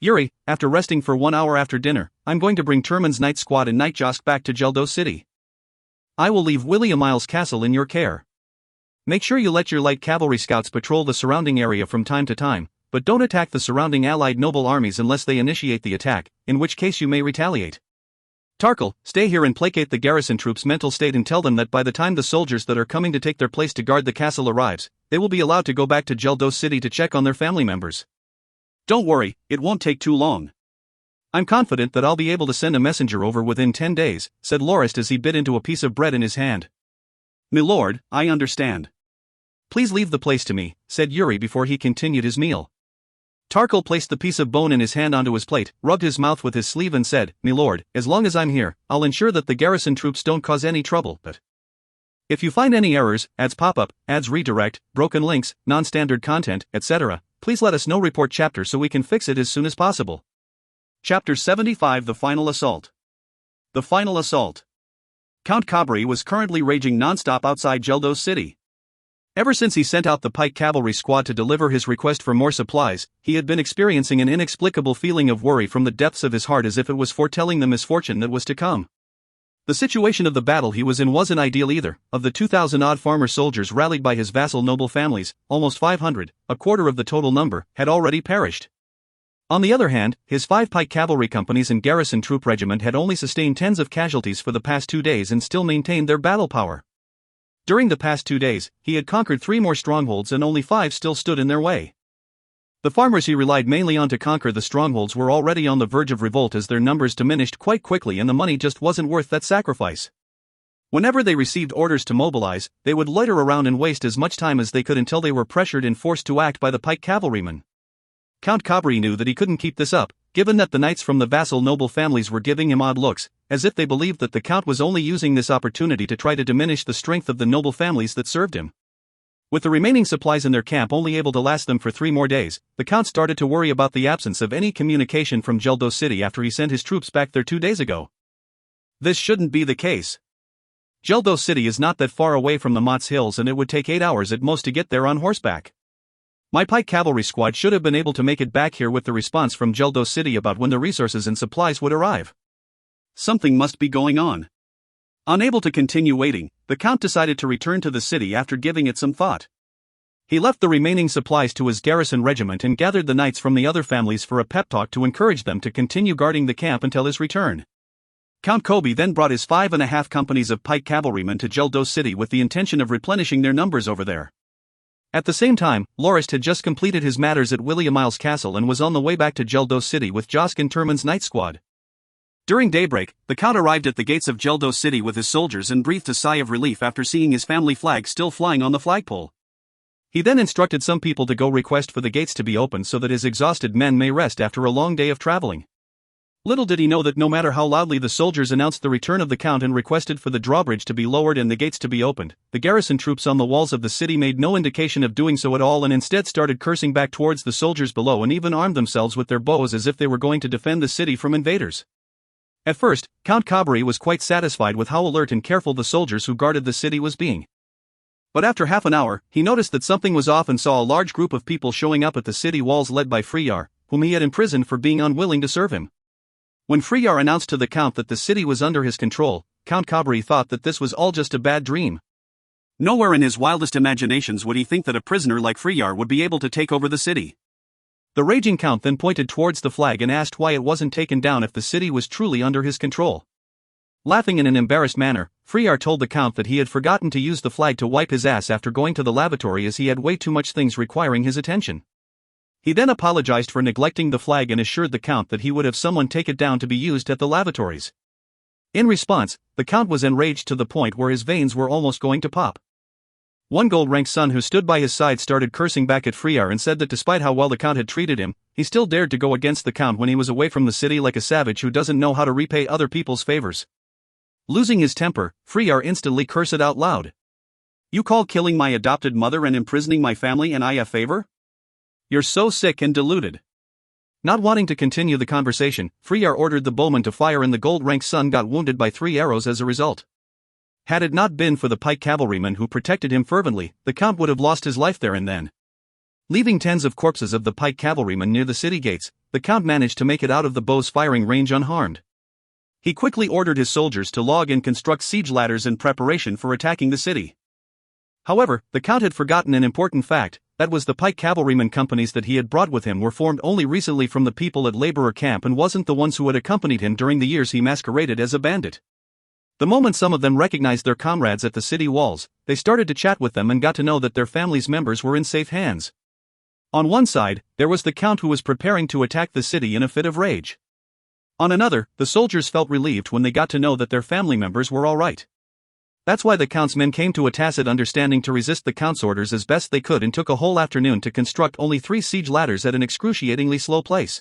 Speaker 1: "Yuri, after resting for 1 hour after dinner, I'm going to bring Turman's night squad and Night Josk back to Geldo City. I will leave William Miles Castle in your care. Make sure you let your light cavalry scouts patrol the surrounding area from time to time, but don't attack the surrounding allied noble armies unless they initiate the attack, in which case you may retaliate. Tarkle, stay here and placate the garrison troops' mental state and tell them that by the time the soldiers that are coming to take their place to guard the castle arrives, they will be allowed to go back to Geldo City to check on their family members. Don't worry, it won't take too long. I'm confident that I'll be able to send a messenger over within 10 days, said Lorist as he bit into a piece of bread in his hand. "Milord, I understand. Please leave the place to me," said Yuri before he continued his meal. Tarkle placed the piece of bone in his hand onto his plate, rubbed his mouth with his sleeve and said, "Milord, as long as I'm here, I'll ensure that the garrison troops don't cause any trouble, but if you find any errors, ads pop-up, ads redirect, broken links, non-standard content, etc., please let us know. Report chapter so we can fix it as soon as possible." Chapter 75 The Final Assault. The Final Assault. Count Cabri was currently raging non-stop outside Geldo City. Ever since he sent out the pike cavalry squad to deliver his request for more supplies, he had been experiencing an inexplicable feeling of worry from the depths of his heart as if it was foretelling the misfortune that was to come. The situation of the battle he was in wasn't ideal either. Of the 2,000-odd farmer soldiers rallied by his vassal noble families, almost 500, a quarter of the total number, had already perished. On the other hand, his 5 pike cavalry companies and garrison troop regiment had only sustained tens of casualties for the past 2 days and still maintained their battle power. During the past 2 days, he had conquered 3 more strongholds and only 5 still stood in their way. The farmers he relied mainly on to conquer the strongholds were already on the verge of revolt as their numbers diminished quite quickly and the money just wasn't worth that sacrifice. Whenever they received orders to mobilize, they would loiter around and waste as much time as they could until they were pressured and forced to act by the pike cavalrymen. Count Cabri knew that he couldn't keep this up, given that the knights from the vassal noble families were giving him odd looks, as if they believed that the Count was only using this opportunity to try to diminish the strength of the noble families that served him. With the remaining supplies in their camp only able to last them for 3 more days, the Count started to worry about the absence of any communication from Geldo City after he sent his troops back there 2 days ago. This shouldn't be the case. Geldo City is not that far away from the Mott's Hills and it would take 8 hours at most to get there on horseback. My pike cavalry squad should have been able to make it back here with the response from Geldo City about when the resources and supplies would arrive. Something must be going on. Unable to continue waiting, the Count decided to return to the city after giving it some thought. He left the remaining supplies to his garrison regiment and gathered the knights from the other families for a pep talk to encourage them to continue guarding the camp until his return. Count Kobe then brought his 5.5 companies of pike cavalrymen to Geldos City with the intention of replenishing their numbers over there. At the same time, Lorist had just completed his matters at Williamil's castle and was on the way back to Geldos City with Josk and Turman's knight squad. During daybreak, the Count arrived at the gates of Geldos City with his soldiers and breathed a sigh of relief after seeing his family flag still flying on the flagpole. He then instructed some people to go request for the gates to be opened so that his exhausted men may rest after a long day of traveling. Little did he know that no matter how loudly the soldiers announced the return of the Count and requested for the drawbridge to be lowered and the gates to be opened, the garrison troops on the walls of the city made no indication of doing so at all and instead started cursing back towards the soldiers below and even armed themselves with their bows as if they were going to defend the city from invaders. At first, Count Cabri was quite satisfied with how alert and careful the soldiers who guarded the city was being. But after half an hour, he noticed that something was off and saw a large group of people showing up at the city walls led by Freyar, whom he had imprisoned for being unwilling to serve him. When Freyar announced to the Count that the city was under his control, Count Cabri thought that this was all just a bad dream. Nowhere in his wildest imaginations would he think that a prisoner like Freyar would be able to take over the city. The raging Count then pointed towards the flag and asked why it wasn't taken down if the city was truly under his control. Laughing in an embarrassed manner, Freyar told the Count that he had forgotten to use the flag to wipe his ass after going to the lavatory as he had way too much things requiring his attention. He then apologized for neglecting the flag and assured the Count that he would have someone take it down to be used at the lavatories. In response, the Count was enraged to the point where his veins were almost going to pop. One gold-ranked son who stood by his side started cursing back at Freyar and said that despite how well the Count had treated him, he still dared to go against the Count when he was away from the city like a savage who doesn't know how to repay other people's favors. Losing his temper, Freyar instantly cursed out loud. "You call killing my adopted mother and imprisoning my family and I a favor? You're so sick and deluded." Not wanting to continue the conversation, Freyar ordered the bowman to fire and the gold-ranked son got wounded by 3 arrows as a result. Had it not been for the pike cavalrymen who protected him fervently, the Count would have lost his life there and then. Leaving tens of corpses of the pike cavalrymen near the city gates, the Count managed to make it out of the bow's firing range unharmed. He quickly ordered his soldiers to log and construct siege ladders in preparation for attacking the city. However, the Count had forgotten an important fact, that was the pike cavalryman companies that he had brought with him were formed only recently from the people at Laborer Camp and wasn't the ones who had accompanied him during the years he masqueraded as a bandit. The moment some of them recognized their comrades at the city walls, they started to chat with them and got to know that their family's members were in safe hands. On one side, there was the Count who was preparing to attack the city in a fit of rage. On another, the soldiers felt relieved when they got to know that their family members were all right. That's why the Count's men came to a tacit understanding to resist the Count's orders as best they could and took a whole afternoon to construct only 3 siege ladders at an excruciatingly slow pace.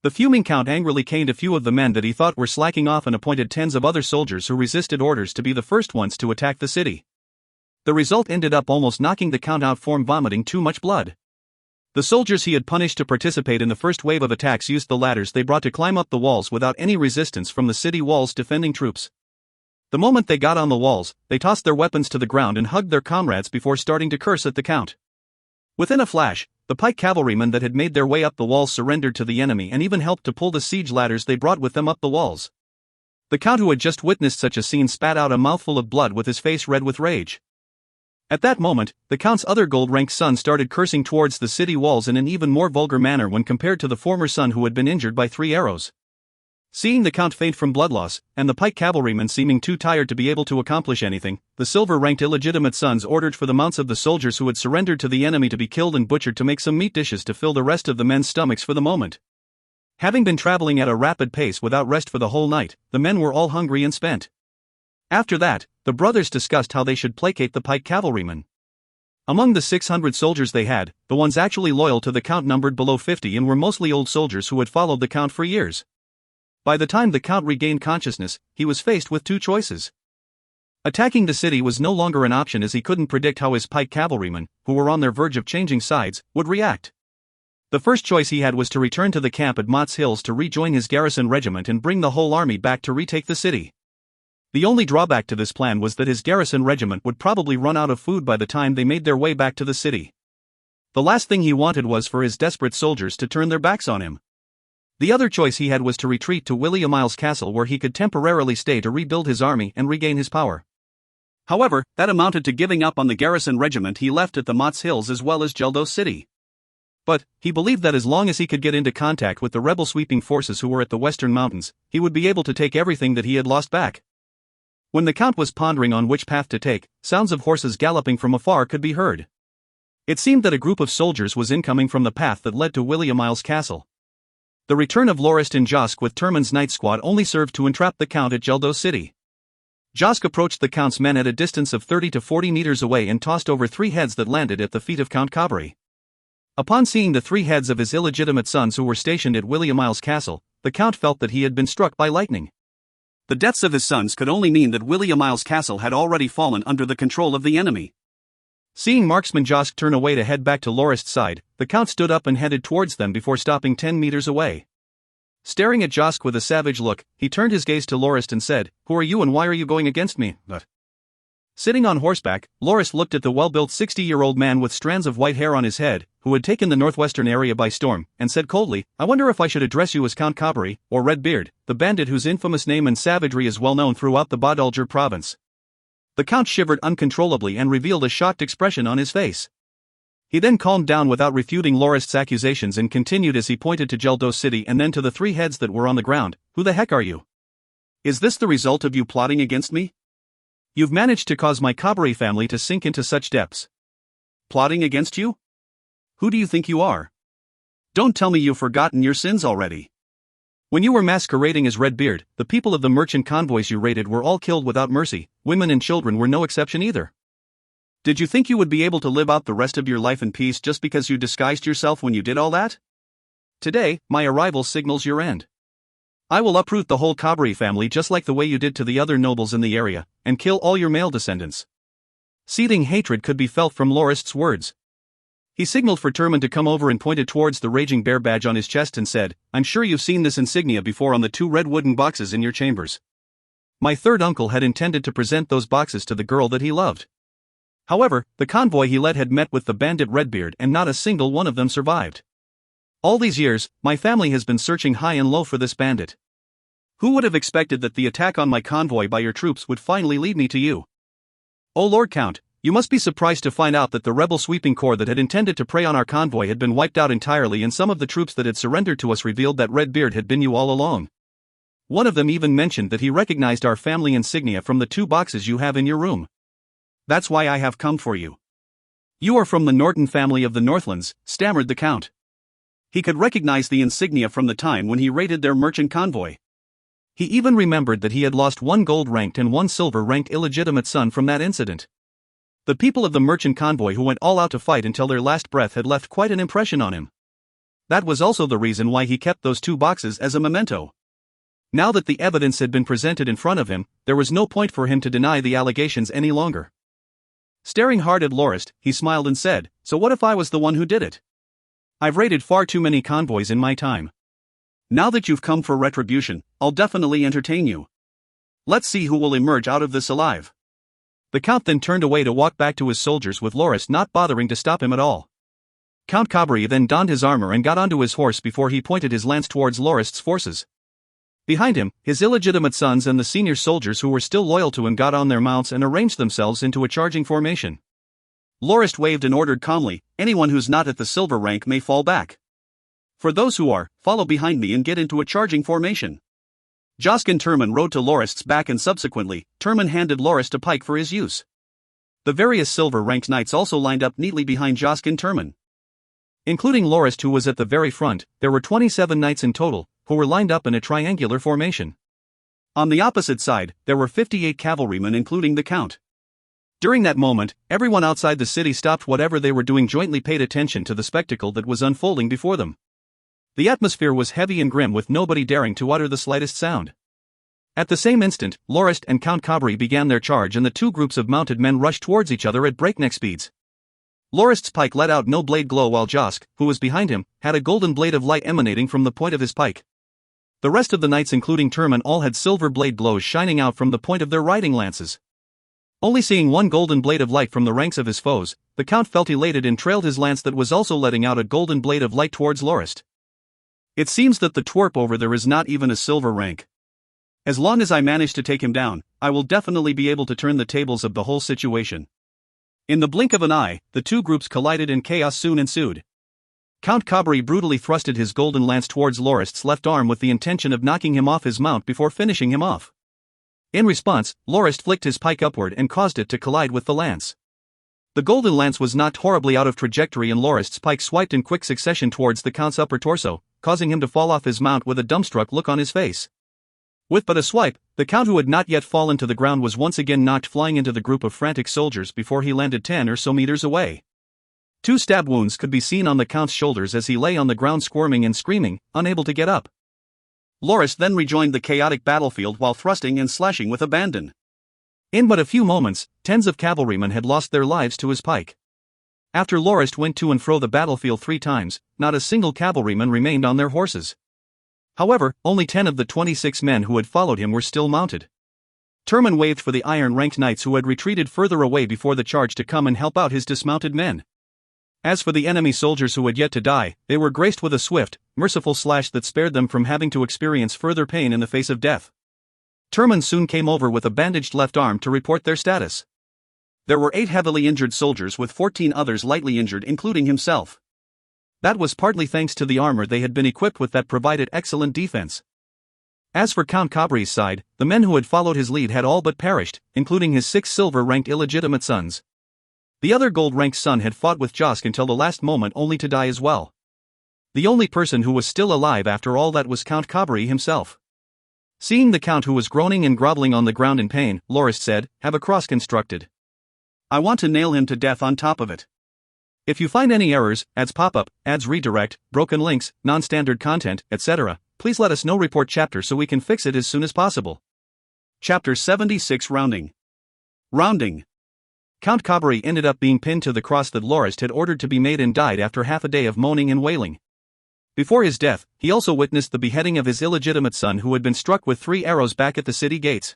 Speaker 1: The fuming Count angrily caned a few of the men that he thought were slacking off and appointed tens of other soldiers who resisted orders to be the first ones to attack the city. The result ended up almost knocking the Count out from vomiting too much blood. The soldiers he had punished to participate in the first wave of attacks used the ladders they brought to climb up the walls without any resistance from the city walls' defending troops. The moment they got on the walls, they tossed their weapons to the ground and hugged their comrades before starting to curse at the Count. Within a flash, the pike cavalrymen that had made their way up the walls surrendered to the enemy and even helped to pull the siege ladders they brought with them up the walls. The Count who had just witnessed such a scene spat out a mouthful of blood with his face red with rage. At that moment, the Count's other gold-ranked son started cursing towards the city walls in an even more vulgar manner when compared to the former son who had been injured by 3 arrows. Seeing the Count faint from blood loss, and the pike cavalrymen seeming too tired to be able to accomplish anything, the silver-ranked illegitimate sons ordered for the mounts of the soldiers who had surrendered to the enemy to be killed and butchered to make some meat dishes to fill the rest of the men's stomachs for the moment. Having been traveling at a rapid pace without rest for the whole night, the men were all hungry and spent. After that, the brothers discussed how they should placate the pike cavalrymen. Among the 600 soldiers they had, the ones actually loyal to the Count numbered below 50 and were mostly old soldiers who had followed the Count for years. By the time the Count regained consciousness, he was faced with 2 choices. Attacking the city was no longer an option as he couldn't predict how his pike cavalrymen, who were on their verge of changing sides, would react. The first choice he had was to return to the camp at Mott's Hills to rejoin his garrison regiment and bring the whole army back to retake the city. The only drawback to this plan was that his garrison regiment would probably run out of food by the time they made their way back to the city. The last thing he wanted was for his desperate soldiers to turn their backs on him. The other choice he had was to retreat to Williamil's castle where he could temporarily stay to rebuild his army and regain his power. However, that amounted to giving up on the garrison regiment he left at the Mott's Hills as well as Geldos City. But, he believed that as long as he could get into contact with the rebel sweeping forces who were at the Western Mountains, he would be able to take everything that he had lost back. When the Count was pondering on which path to take, sounds of horses galloping from afar could be heard. It seemed that a group of soldiers was incoming from the path that led to Williamil's castle. The return of Lorist and Josk with Turman's night squad only served to entrap the Count at Geldos City. Josk approached the Count's men at a distance of 30 to 40 meters away and tossed over 3 heads that landed at the feet of Count Cabri. Upon seeing the 3 heads of his illegitimate sons who were stationed at Williamil's castle, the Count felt that he had been struck by lightning. The deaths of his sons could only mean that Williamil's castle had already fallen under the control of the enemy. Seeing marksman Josk turn away to head back to Lorist's side, the Count stood up and headed towards them before stopping 10 meters away. Staring at Josk with a savage look, he turned his gaze to Lorist and said, "Who are you and why are you going against me?" Sitting on horseback, Lorist looked at the well-built 60-year-old man with strands of white hair on his head, who had taken the northwestern area by storm, and said coldly, "I wonder if I should address you as Count Cabri, or Redbeard, the bandit whose infamous name and savagery is well known throughout the Badalger province." The Count shivered uncontrollably and revealed a shocked expression on his face. He then calmed down without refuting Lorist's accusations and continued as he pointed to Geldos City and then to the 3 heads that were on the ground. "Who the heck are you? Is this the result of you plotting against me? You've managed to cause my Cabri family to sink into such depths. Plotting against you? Who do you think you are? Don't tell me you've forgotten your sins already. When you were masquerading as Redbeard, the people of the merchant convoys you raided were all killed without mercy, women and children were no exception either. Did you think you would be able to live out the rest of your life in peace just because you disguised yourself when you did all that? Today, my arrival signals your end. I will uproot the whole Cabri family just like the way you did to the other nobles in the area, and kill all your male descendants." Seething hatred could be felt from Lorist's words. He signaled for Turman to come over and pointed towards the raging bear badge on his chest and said, "I'm sure you've seen this insignia before on the 2 red wooden boxes in your chambers. My third uncle had intended to present those boxes to the girl that he loved. However, the convoy he led had met with the bandit Redbeard and not a single one of them survived. All these years, my family has been searching high and low for this bandit. Who would have expected that the attack on my convoy by your troops would finally lead me to you? Oh Lord Count, you must be surprised to find out that the rebel sweeping corps that had intended to prey on our convoy had been wiped out entirely, and some of the troops that had surrendered to us revealed that Redbeard had been you all along. One of them even mentioned that he recognized our family insignia from the 2 boxes you have in your room. That's why I have come for you. You are from the Norton family of the Northlands," stammered the Count. He could recognize the insignia from the time when he raided their merchant convoy. He even remembered that he had lost 1 gold-ranked and 1 silver-ranked illegitimate son from that incident. The people of the merchant convoy who went all out to fight until their last breath had left quite an impression on him. That was also the reason why he kept those 2 boxes as a memento. Now that the evidence had been presented in front of him, there was no point for him to deny the allegations any longer. Staring hard at Lorist, he smiled and said, "So what if I was the one who did it? I've raided far too many convoys in my time. Now that you've come for retribution, I'll definitely entertain you. Let's see who will emerge out of this alive." The Count then turned away to walk back to his soldiers with Lorist not bothering to stop him at all. Count Cabri then donned his armor and got onto his horse before he pointed his lance towards Lorist's forces. Behind him, his illegitimate sons and the senior soldiers who were still loyal to him got on their mounts and arranged themselves into a charging formation. Lorist waved and ordered calmly, "Anyone who's not at the silver rank may fall back. For those who are, follow behind me and get into a charging formation." Josk and Turman rode to Lorist's back, and subsequently, Turman handed Lorist a pike for his use. The various silver-ranked knights also lined up neatly behind Josk and Turman. Including Lorist, who was at the very front, there were 27 knights in total, who were lined up in a triangular formation. On the opposite side, there were 58 cavalrymen including the Count. During that moment, everyone outside the city stopped whatever they were doing, jointly paid attention to the spectacle that was unfolding before them. The atmosphere was heavy and grim, with nobody daring to utter the slightest sound. At the same instant, Lorist and Count Cabri began their charge, and the 2 groups of mounted men rushed towards each other at breakneck speeds. Lorist's pike let out no blade glow, while Josk, who was behind him, had a golden blade of light emanating from the point of his pike. The rest of the knights, including Turman, all had silver blade glows shining out from the point of their riding lances. Only seeing 1 golden blade of light from the ranks of his foes, the Count felt elated and trailed his lance that was also letting out a golden blade of light towards Lorist. "It seems that the twerp over there is not even a silver rank. As long as I manage to take him down, I will definitely be able to turn the tables of the whole situation. In the blink of an eye, the two groups collided and chaos soon ensued. Count Cabri brutally thrusted his golden lance towards Lorist's left arm with the intention of knocking him off his mount before finishing him off. In response, Lorist flicked his pike upward and caused it to collide with the lance. The golden lance was knocked horribly out of trajectory and Lorist's pike swiped in quick succession towards the Count's upper torso, causing him to fall off his mount with a dumbstruck look on his face. With but a swipe, the Count who had not yet fallen to the ground was once again knocked flying into the group of frantic soldiers before he landed 10 or so meters away. 2 stab wounds could be seen on the Count's shoulders as he lay on the ground squirming and screaming, unable to get up. Lorist then rejoined the chaotic battlefield while thrusting and slashing with abandon. In but a few moments, tens of cavalrymen had lost their lives to his pike. After Lorist went to and fro the battlefield 3 times, not a single cavalryman remained on their horses. However, only 10 of the 26 men who had followed him were still mounted. Turman waved for the iron-ranked knights who had retreated further away before the charge to come and help out his dismounted men. As for the enemy soldiers who had yet to die, they were graced with a swift, merciful slash that spared them from having to experience further pain in the face of death. Turman soon came over with a bandaged left arm to report their status. There were 8 heavily injured soldiers with 14 others lightly injured including himself. That was partly thanks to the armor they had been equipped with that provided excellent defense. As for Count Cabri's side, the men who had followed his lead had all but perished, including his 6 silver-ranked illegitimate sons. The other gold-ranked son had fought with Josk until the last moment only to die as well. The only person who was still alive after all that was Count Cabri himself. Seeing the Count who was groaning and groveling on the ground in pain, Lorist said, "Have a cross constructed. I want to nail him to death on top of it. If you find any errors, ads pop-up, ads redirect, broken links, non-standard content, etc., please let us know. Report chapter so we can fix it as soon as possible." Chapter 76 Rounding. Count Cabri ended up being pinned to the cross that Lorist had ordered to be made and died after half a day of moaning and wailing. Before his death, he also witnessed the beheading of his illegitimate son who had been struck with 3 arrows back at the city gates.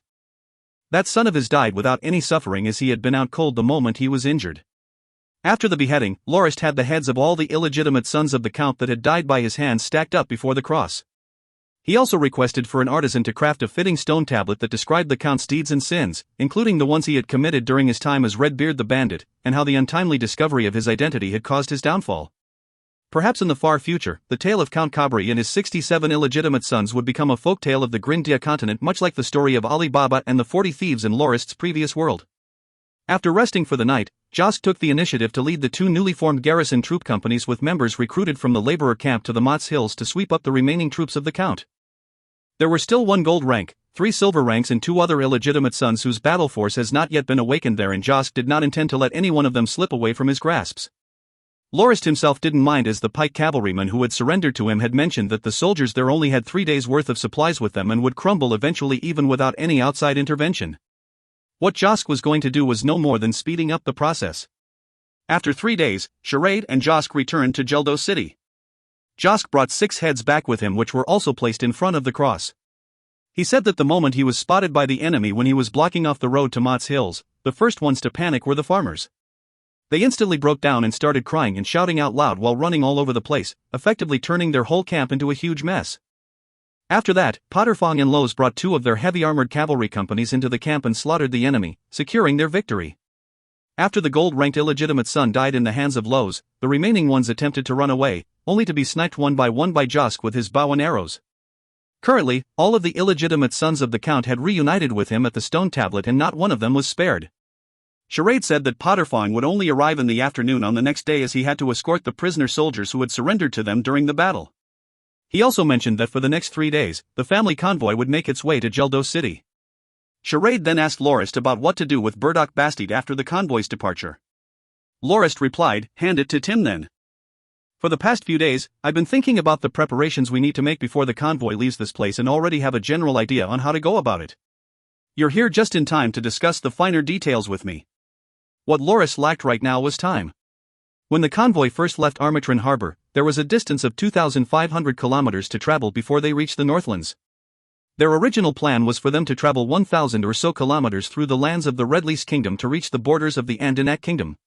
Speaker 1: That son of his died without any suffering as he had been out cold the moment he was injured. After the beheading, Lorist had the heads of all the illegitimate sons of the Count that had died by his hand stacked up before the cross. He also requested for an artisan to craft a fitting stone tablet that described the Count's deeds and sins, including the ones he had committed during his time as Redbeard the Bandit, and how the untimely discovery of his identity had caused his downfall. Perhaps in the far future, the tale of Count Cabri and his 67 illegitimate sons would become a folktale of the Grindia continent, much like the story of Ali Baba and the 40 thieves in Lorist's previous world. After resting for the night, Josk took the initiative to lead the 2 newly formed garrison troop companies with members recruited from the laborer camp to the Mott's Hills to sweep up the remaining troops of the Count. There were still 1 gold rank, 3 silver ranks and 2 other illegitimate sons whose battle force has not yet been awakened there, and Josk did not intend to let any one of them slip away from his grasps. Lorist himself didn't mind, as the pike cavalryman who had surrendered to him had mentioned that the soldiers there only had 3 days' worth of supplies with them and would crumble eventually even without any outside intervention. What Josk was going to do was no more than speeding up the process. After 3 days, Charade and Josk returned to Geldo City. Josk brought 6 heads back with him, which were also placed in front of the cross. He said that the moment he was spotted by the enemy when he was blocking off the road to Mott's Hills, the first ones to panic were the farmers. They instantly broke down and started crying and shouting out loud while running all over the place, effectively turning their whole camp into a huge mess. After that, Potterfong and Lowe's brought 2 of their heavy armored cavalry companies into the camp and slaughtered the enemy, securing their victory. After the gold-ranked illegitimate son died in the hands of Lowe's, the remaining ones attempted to run away, only to be sniped one by Josk with his bow and arrows. Currently, all of the illegitimate sons of the Count had reunited with him at the stone tablet and not one of them was spared. Charade said that Potterfong would only arrive in the afternoon on the next day, as he had to escort the prisoner soldiers who had surrendered to them during the battle. He also mentioned that for the next 3 days, the family convoy would make its way to Geldo City. Charade then asked Lorist about what to do with Burdock Bastide after the convoy's departure. Lorist replied, "Hand it to Tim then. For the past few days, I've been thinking about the preparations we need to make before the convoy leaves this place and already have a general idea on how to go about it. You're here just in time to discuss the finer details with me." What Lorist lacked right now was time. When the convoy first left Armatrin Harbor, there was a distance of 2,500 kilometers to travel before they reached the Northlands. Their original plan was for them to travel 1,000 or so kilometers through the lands of the Redlease Kingdom to reach the borders of the Andinak Kingdom.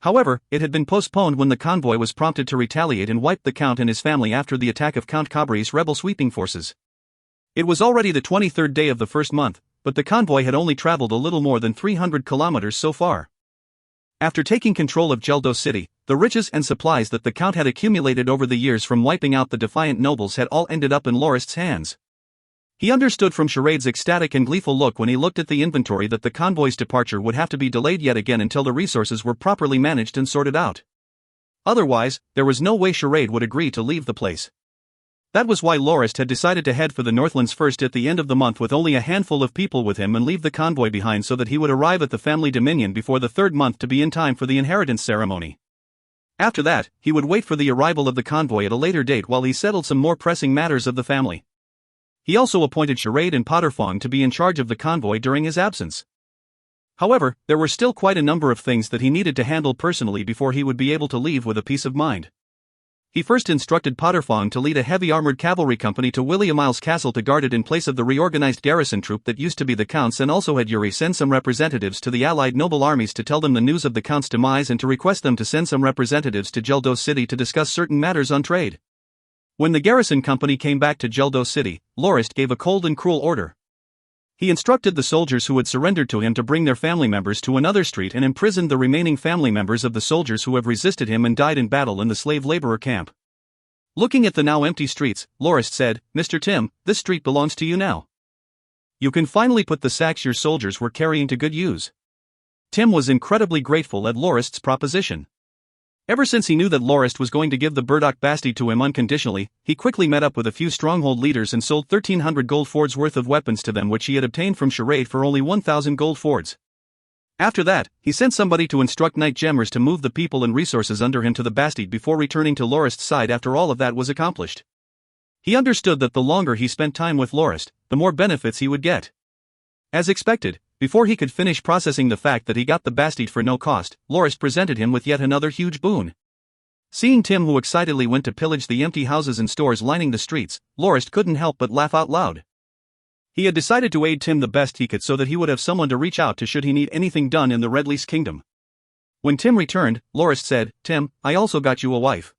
Speaker 1: However, it had been postponed when the convoy was prompted to retaliate and wipe the Count and his family after the attack of Count Cabri's rebel sweeping forces. It was already the 23rd day of the first month, but the convoy had only traveled a little more than 300 kilometers so far. After taking control of Geldo City, the riches and supplies that the Count had accumulated over the years from wiping out the defiant nobles had all ended up in Lorist's hands. He understood from Charade's ecstatic and gleeful look when he looked at the inventory that the convoy's departure would have to be delayed yet again until the resources were properly managed and sorted out. Otherwise, there was no way Charade would agree to leave the place. That was why Lorist had decided to head for the Northlands first at the end of the month with only a handful of people with him and leave the convoy behind so that he would arrive at the family dominion before the third month to be in time for the inheritance ceremony. After that, he would wait for the arrival of the convoy at a later date while he settled some more pressing matters of the family. He also appointed Charade and Potterfong to be in charge of the convoy during his absence. However, there were still quite a number of things that he needed to handle personally before he would be able to leave with a peace of mind. He first instructed Potterfong to lead a heavy armored cavalry company to Williamil's castle to guard it in place of the reorganized garrison troop that used to be the Count's, and also had Yuri send some representatives to the allied noble armies to tell them the news of the Count's demise and to request them to send some representatives to Geldo City to discuss certain matters on trade. When the garrison company came back to Geldo City, Lorist gave a cold and cruel order. He instructed the soldiers who had surrendered to him to bring their family members to another street and imprisoned the remaining family members of the soldiers who have resisted him and died in battle in the slave laborer camp. Looking at the now empty streets, Lorist said, "Mr. Tim, this street belongs to you now. You can finally put the sacks your soldiers were carrying to good use." Tim was incredibly grateful at Lorist's proposition. Ever since he knew that Lorist was going to give the Burdock Bastide to him unconditionally, he quickly met up with a few stronghold leaders and sold 1,300 gold fords worth of weapons to them, which he had obtained from Charade for only 1,000 gold fords. After that, he sent somebody to instruct Knight Gemmers to move the people and resources under him to the Bastide before returning to Lorist's side after all of that was accomplished. He understood that the longer he spent time with Lorist, the more benefits he would get. As expected, before he could finish processing the fact that he got the Bastide for no cost, Lorist presented him with yet another huge boon. Seeing Tim, who excitedly went to pillage the empty houses and stores lining the streets, Lorist couldn't help but laugh out loud. He had decided to aid Tim the best he could so that he would have someone to reach out to should he need anything done in the Redlease Kingdom. When Tim returned, Lorist said, "Tim, I also got you a wife."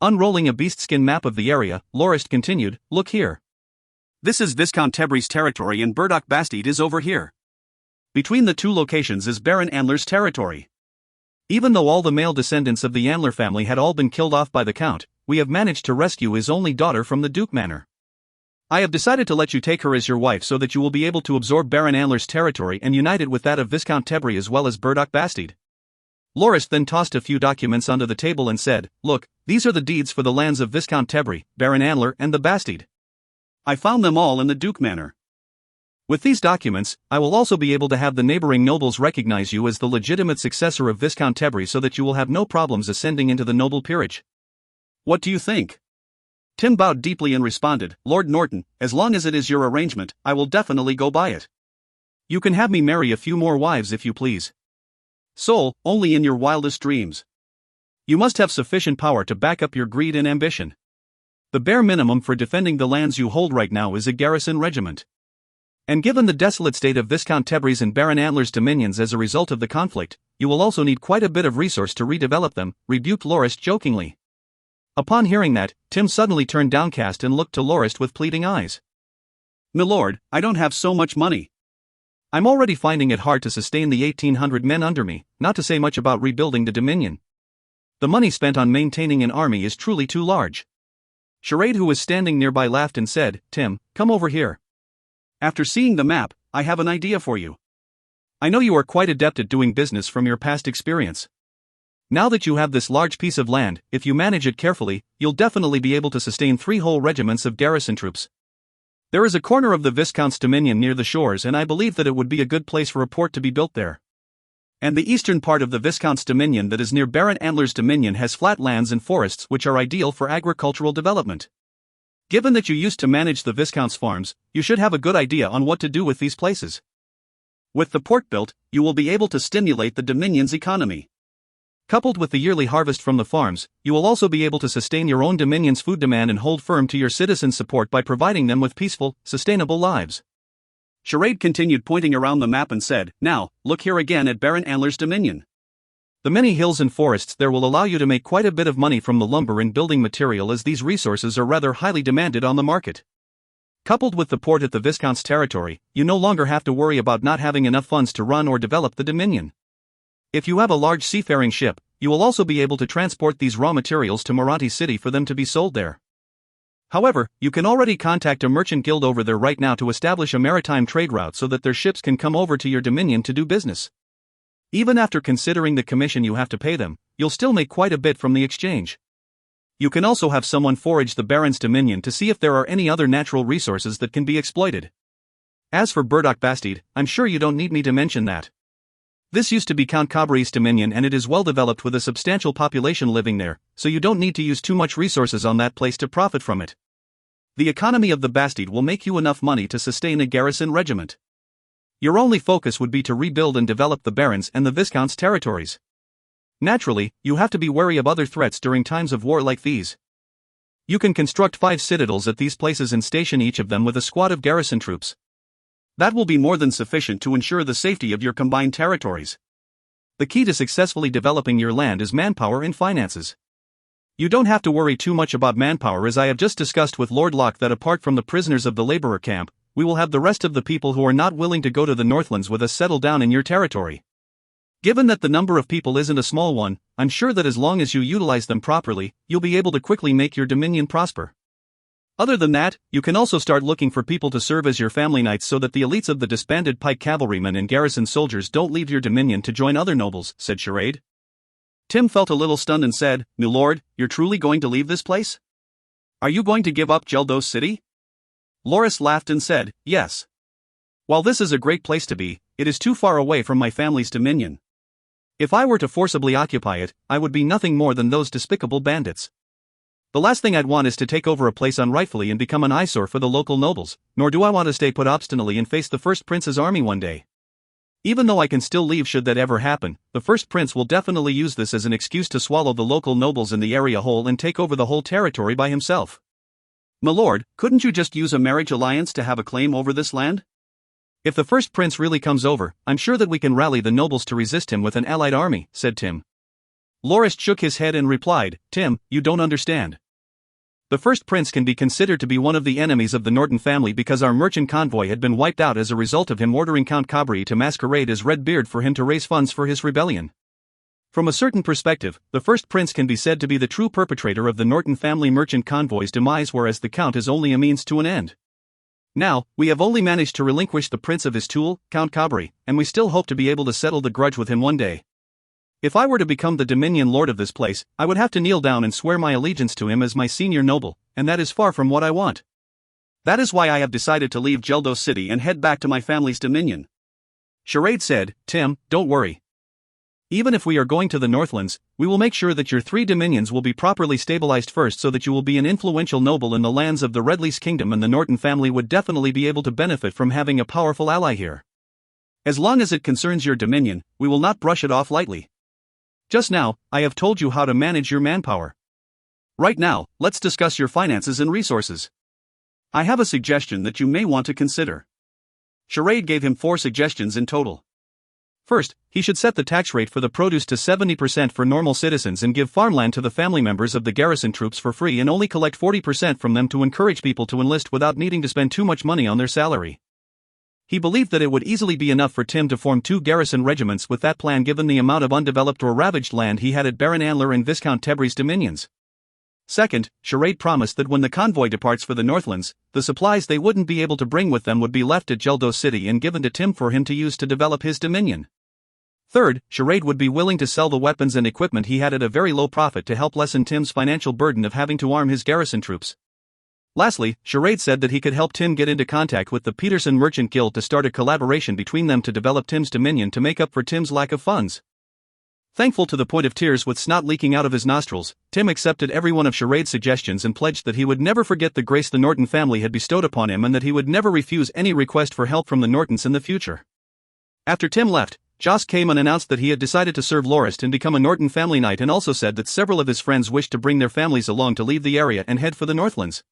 Speaker 1: Unrolling a beastskin map of the area, Lorist continued, "Look here. This is Viscount Tebri's territory and Burdock Bastide is over here. Between the two locations is Baron Andler's territory. Even though all the male descendants of the Andler family had all been killed off by the Count, we have managed to rescue his only daughter from the Duke Manor. I have decided to let you take her as your wife so that you will be able to absorb Baron Andler's territory and unite it with that of Viscount Tebri as well as Burdock Bastide." Lorist then tossed a few documents onto the table and said, "Look, these are the deeds for the lands of Viscount Tebri, Baron Andler and the Bastide. I found them all in the Duke Manor. With these documents, I will also be able to have the neighboring nobles recognize you as the legitimate successor of Viscount Tebri so that you will have no problems ascending into the noble peerage. What do you think?" Tim bowed deeply and responded, "Lord Norton, as long as it is your arrangement, I will definitely go by it. You can have me marry a few more wives if you please. Soul, only in your wildest dreams. You must have sufficient power to back up your greed and ambition. The bare minimum for defending the lands you hold right now is a garrison regiment. And given the desolate state of Viscount Tebri's and Baron Andler's dominions as a result of the conflict, you will also need quite a bit of resource to redevelop them," rebuked Lorist jokingly. Upon hearing that, Tim suddenly turned downcast and looked to Lorist with pleading eyes. "Milord, I don't have so much money. I'm already finding it hard to sustain the 1,800 men under me, not to say much about rebuilding the Dominion. The money spent on maintaining an army is truly too large." Charade, who was standing nearby, laughed and said, "Tim, come over here. After seeing the map, I have an idea for you. I know you are quite adept at doing business from your past experience. Now that you have this large piece of land, if you manage it carefully, you'll definitely be able to sustain 3 whole regiments of garrison troops. There is a corner of the Viscount's dominion near the shores, and I believe that it would be a good place for a port to be built there. And the eastern part of the Viscount's dominion that is near Baron Andler's dominion has flat lands and forests which are ideal for agricultural development. Given that you used to manage the Viscount's farms, you should have a good idea on what to do with these places. With the port built, you will be able to stimulate the Dominion's economy. Coupled with the yearly harvest from the farms, you will also be able to sustain your own Dominion's food demand and hold firm to your citizens' support by providing them with peaceful, sustainable lives." Charade continued pointing around the map and said, "Now, look here again at Baron Andler's dominion. The many hills and forests there will allow you to make quite a bit of money from the lumber and building material, as these resources are rather highly demanded on the market. Coupled with the port at the Viscount's territory, you no longer have to worry about not having enough funds to run or develop the Dominion. If you have a large seafaring ship, you will also be able to transport these raw materials to Moranti City for them to be sold there. However, you can already contact a merchant guild over there right now to establish a maritime trade route so that their ships can come over to your Dominion to do business. Even after considering the commission you have to pay them, you'll still make quite a bit from the exchange. You can also have someone forage the Baron's Dominion to see if there are any other natural resources that can be exploited. As for Burdock Bastide, I'm sure you don't need me to mention that. This used to be Count Cabri's Dominion and it is well developed with a substantial population living there, so you don't need to use too much resources on that place to profit from it. The economy of the Bastide will make you enough money to sustain a garrison regiment. Your only focus would be to rebuild and develop the Baron's and the Viscount's territories. Naturally, you have to be wary of other threats during times of war like these. You can construct 5 citadels at these places and station each of them with a squad of garrison troops. That will be more than sufficient to ensure the safety of your combined territories. The key to successfully developing your land is manpower and finances. You don't have to worry too much about manpower, as I have just discussed with Lord Locke that apart from the prisoners of the laborer camp, we will have the rest of the people who are not willing to go to the Northlands with us settle down in your territory. Given that the number of people isn't a small one, I'm sure that as long as you utilize them properly, you'll be able to quickly make your Dominion prosper. Other than that, you can also start looking for people to serve as your family knights so that the elites of the disbanded pike cavalrymen and garrison soldiers don't leave your Dominion to join other nobles, said Charade. Tim felt a little stunned and said, "Milord, you're truly going to leave this place? Are you going to give up Geldos City?" Lorist laughed and said, "Yes. While this is a great place to be, it is too far away from my family's Dominion. If I were to forcibly occupy it, I would be nothing more than those despicable bandits. The last thing I'd want is to take over a place unrightfully and become an eyesore for the local nobles, nor do I want to stay put obstinately and face the first prince's army one day. Even though I can still leave should that ever happen, the first prince will definitely use this as an excuse to swallow the local nobles in the area whole and take over the whole territory by himself. Milord, couldn't you just use a marriage alliance to have a claim over this land? If the first prince really comes over, I'm sure that we can rally the nobles to resist him with an allied army," said Tim. Lorist shook his head and replied, "Tim, you don't understand. The first prince can be considered to be one of the enemies of the Norton family because our merchant convoy had been wiped out as a result of him ordering Count Cabri to masquerade as Redbeard for him to raise funds for his rebellion. From a certain perspective, the first prince can be said to be the true perpetrator of the Norton family merchant convoy's demise, whereas the count is only a means to an end. Now, we have only managed to relinquish the prince of his tool, Count Cabri, and we still hope to be able to settle the grudge with him one day. If I were to become the Dominion lord of this place, I would have to kneel down and swear my allegiance to him as my senior noble, and that is far from what I want. That is why I have decided to leave Geldos City and head back to my family's Dominion." Charade said, "Tim, don't worry. Even if we are going to the Northlands, we will make sure that your 3 dominions will be properly stabilized first so that you will be an influential noble in the lands of the Redleys Kingdom, and the Norton family would definitely be able to benefit from having a powerful ally here. As long as it concerns your Dominion, we will not brush it off lightly. Just now, I have told you how to manage your manpower. Right now, let's discuss your finances and resources. I have a suggestion that you may want to consider." Charade gave him 4 suggestions in total. First, he should set the tax rate for the produce to 70% for normal citizens and give farmland to the family members of the garrison troops for free and only collect 40% from them to encourage people to enlist without needing to spend too much money on their salary. He believed that it would easily be enough for Tim to form 2 garrison regiments with that plan given the amount of undeveloped or ravaged land he had at Baron Antler and Viscount Tebri's dominions. Second, Charade promised that when the convoy departs for the Northlands, the supplies they wouldn't be able to bring with them would be left at Geldos City and given to Tim for him to use to develop his dominion. Third, Charade would be willing to sell the weapons and equipment he had at a very low profit to help lessen Tim's financial burden of having to arm his garrison troops. Lastly, Charade said that he could help Tim get into contact with the Peterson Merchant Guild to start a collaboration between them to develop Tim's dominion to make up for Tim's lack of funds. Thankful to the point of tears with snot leaking out of his nostrils, Tim accepted every one of Charade's suggestions and pledged that he would never forget the grace the Norton family had bestowed upon him and that he would never refuse any request for help from the Nortons in the future. After Tim left, Josk came and announced that he had decided to serve Lorist and become a Norton family knight, and also said that several of his friends wished to bring their families along to leave the area and head for the Northlands.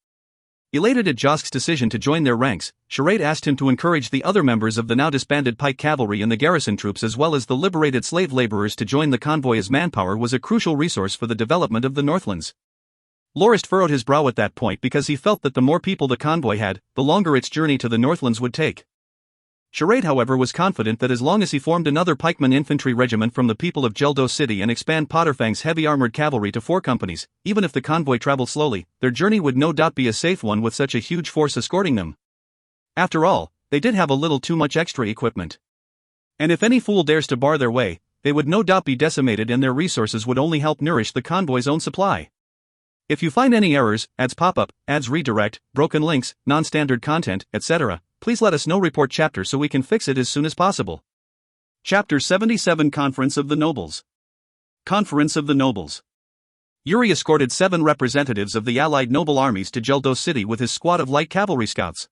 Speaker 1: Elated at Josk's decision to join their ranks, Charade asked him to encourage the other members of the now disbanded pike cavalry and the garrison troops as well as the liberated slave laborers to join the convoy, as manpower was a crucial resource for the development of the Northlands. Lorist furrowed his brow at that point because he felt that the more people the convoy had, the longer its journey to the Northlands would take. Charade, however, was confident that as long as he formed another pikeman infantry regiment from the people of Geldo City and expand Potterfang's heavy armored cavalry to 4 companies, even if the convoy traveled slowly, their journey would no doubt be a safe one with such a huge force escorting them. After all, they did have a little too much extra equipment. And if any fool dares to bar their way, they would no doubt be decimated and their resources would only help nourish the convoy's own supply. If you find any errors, ads pop up, ads redirect, broken links, non-standard content, etc., please let us know. Report chapter so we can fix it as soon as possible. Chapter 77 Conference of the Nobles. Conference of the Nobles. Yuri escorted 7 representatives of the allied noble armies to Geldo City with his squad of light cavalry scouts.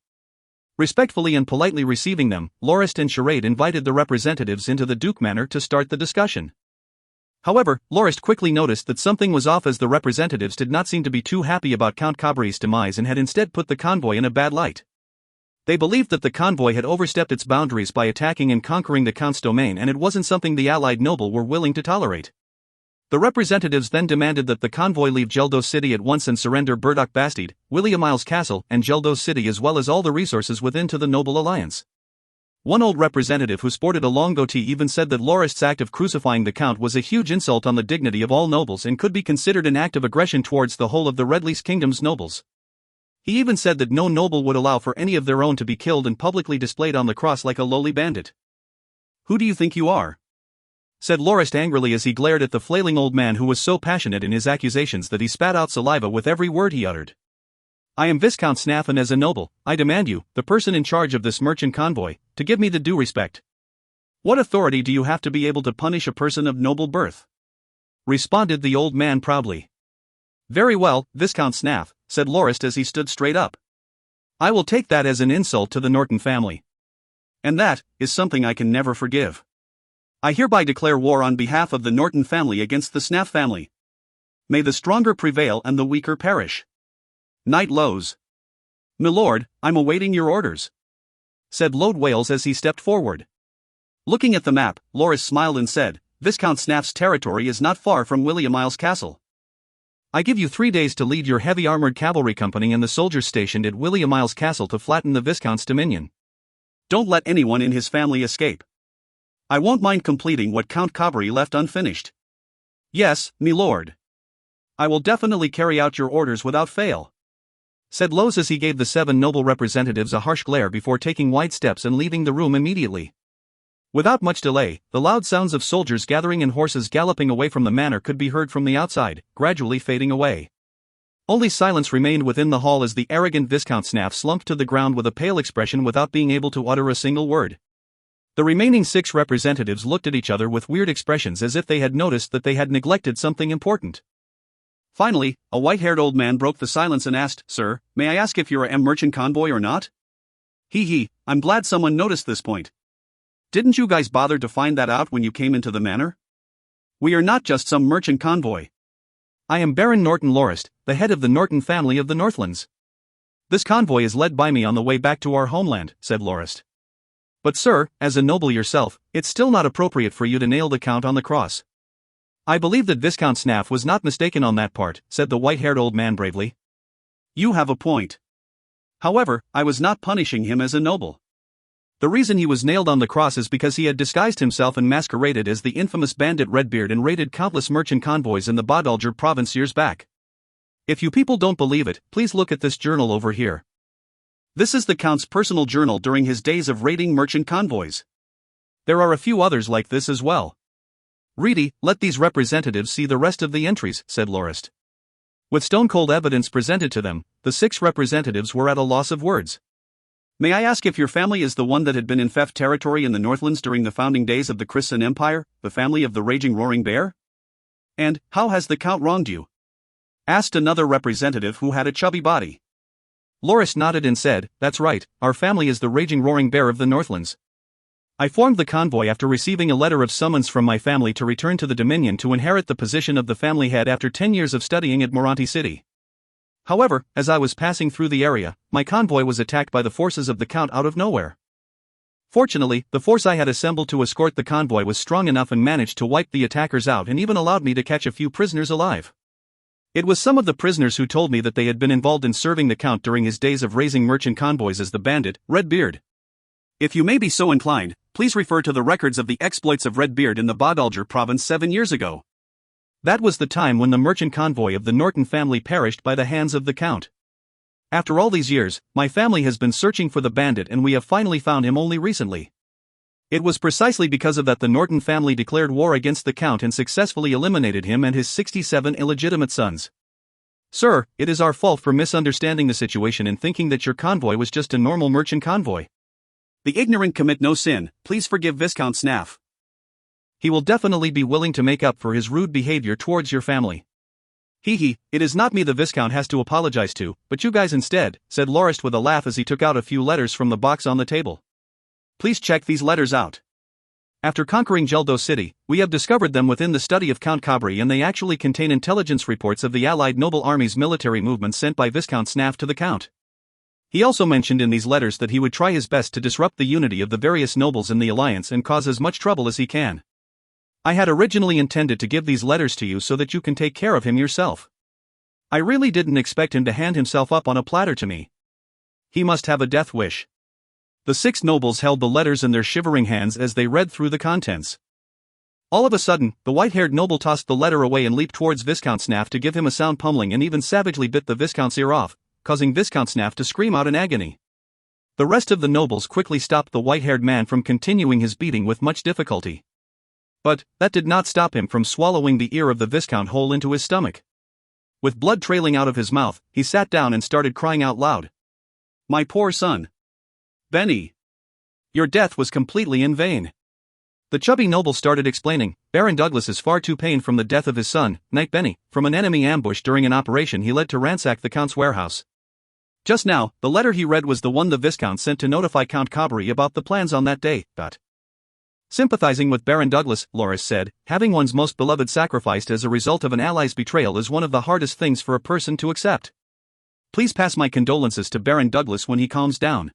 Speaker 1: Respectfully and politely receiving them, Lorist and Charade invited the representatives into the Duke Manor to start the discussion. However, Lorist quickly noticed that something was off as the representatives did not seem to be too happy about Count Cabri's demise and had instead put the convoy in a bad light. They believed that the convoy had overstepped its boundaries by attacking and conquering the Count's domain, and it wasn't something the allied noble were willing to tolerate. The representatives then demanded that the convoy leave Geldo City at once and surrender Burdock Bastide, William Miles Castle, and Geldo City as well as all the resources within to the noble alliance. One old representative who sported a long goatee even said that Lorist's act of crucifying the Count was a huge insult on the dignity of all nobles and could be considered an act of aggression towards the whole of the Redlease Kingdom's nobles. He even said that no noble would allow for any of their own to be killed and publicly displayed on the cross like a lowly bandit. "Who do you think you are?" said Lorist angrily as he glared at the flailing old man who was so passionate in his accusations that he spat out saliva with every word he uttered. "I am Viscount Snaff, and as a noble, I demand you, the person in charge of this merchant convoy, to give me the due respect." "What authority do you have to be able to punish a person of noble birth?" responded the old man proudly. "Very well, Viscount Snaff," said Lorist as he stood straight up. "I will take that as an insult to the Norton family. And that is something I can never forgive. I hereby declare war on behalf of the Norton family against the Snaff family. May the stronger prevail and the weaker perish. Knight Lowes." "Milord, I'm awaiting your orders," said Lord Wales as he stepped forward. Looking at the map, Lorist smiled and said, "Viscount Snaff's territory is not far from William Miles Castle. I give you 3 days to lead your heavy armored cavalry company and the soldiers stationed at William Miles Castle to flatten the Viscount's dominion. Don't let anyone in his family escape. I won't mind completing what Count Cabri left unfinished." "Yes, milord. I will definitely carry out your orders without fail," said Lowes as he gave the 7 noble representatives a harsh glare before taking wide steps and leaving the room immediately. Without much delay, the loud sounds of soldiers gathering and horses galloping away from the manor could be heard from the outside, gradually fading away. Only silence remained within the hall as the arrogant Viscount Snaff slumped to the ground with a pale expression without being able to utter a single word. The remaining 6 representatives looked at each other with weird expressions as if they had noticed that they had neglected something important. Finally, a white-haired old man broke the silence and asked, "Sir, may I ask if you're a merchant convoy or not?" He, I'm glad someone noticed this point. Didn't you guys bother to find that out when you came into the manor? We are not just some merchant convoy. I am Baron Norton Lorist, the head of the Norton family of the Northlands. This convoy is led by me on the way back to our homeland," said Lorist. "But sir, as a noble yourself, it's still not appropriate for you to nail the Count on the cross." "I believe that Viscount Snaff was not mistaken on that part," said the white-haired old man bravely. "You have a point. However, I was not punishing him as a noble. The reason he was nailed on the cross is because he had disguised himself and masqueraded as the infamous bandit Redbeard and raided countless merchant convoys in the Bodalger province years back. If you people don't believe it, please look at this journal over here. This is the Count's personal journal during his days of raiding merchant convoys. There are a few others like this as well. Reedy, let these representatives see the rest of the entries," said Lorist. With stone-cold evidence presented to them, the 6 representatives were at a loss of words. "May I ask if your family is the one that had been in theft territory in the Northlands during the founding days of the Christian Empire, the family of the Raging Roaring Bear? And how has the Count wronged you?" asked another representative who had a chubby body. Lorist nodded and said, "That's right, our family is the Raging Roaring Bear of the Northlands. I formed the convoy after receiving a letter of summons from my family to return to the Dominion to inherit the position of the family head after 10 years of studying at Moranti City. However, as I was passing through the area, my convoy was attacked by the forces of the Count out of nowhere. Fortunately, the force I had assembled to escort the convoy was strong enough and managed to wipe the attackers out and even allowed me to catch a few prisoners alive. It was some of the prisoners who told me that they had been involved in serving the Count during his days of raising merchant convoys as the bandit, Redbeard. If you may be so inclined, please refer to the records of the exploits of Redbeard in the Bodalger province 7 years ago. That was the time when the merchant convoy of the Norton family perished by the hands of the Count. After all these years, my family has been searching for the bandit and we have finally found him only recently. It was precisely because of that the Norton family declared war against the Count and successfully eliminated him and his 67 illegitimate sons. Sir, it is our fault for misunderstanding the situation and thinking that your convoy was just a normal merchant convoy. The ignorant commit no sin, please forgive Viscount Snaff. He will definitely be willing to make up for his rude behavior towards your family. It is not me the Viscount has to apologize to, but you guys instead, said Lorist with a laugh as he took out a few letters from the box on the table. Please check these letters out. After conquering Geldo City, we have discovered them within the study of Count Cabri and they actually contain intelligence reports of the Allied Noble Army's military movements sent by Viscount Snaff to the Count. He also mentioned in these letters that he would try his best to disrupt the unity of the various nobles in the alliance and cause as much trouble as he can. I had originally intended to give these letters to you so that you can take care of him yourself. I really didn't expect him to hand himself up on a platter to me. He must have a death wish. The 6 nobles held the letters in their shivering hands as they read through the contents. All of a sudden, the white-haired noble tossed the letter away and leaped towards Viscount Snaff to give him a sound pummeling and even savagely bit the Viscount's ear off, causing Viscount Snaff to scream out in agony. The rest of the nobles quickly stopped the white-haired man from continuing his beating with much difficulty. But that did not stop him from swallowing the ear of the Viscount whole into his stomach. With blood trailing out of his mouth, he sat down and started crying out loud. My poor son. Benny. Your death was completely in vain. The chubby noble started explaining, Baron Douglas is far too pained from the death of his son, Knight Benny, from an enemy ambush during an operation he led to ransack the Count's warehouse. Just now, the letter he read was the one the Viscount sent to notify Count Cabri about the plans on that day, Sympathizing with Baron Douglas, Lorist said, having one's most beloved sacrificed as a result of an ally's betrayal is one of the hardest things for a person to accept. Please pass my condolences to Baron Douglas when he calms down.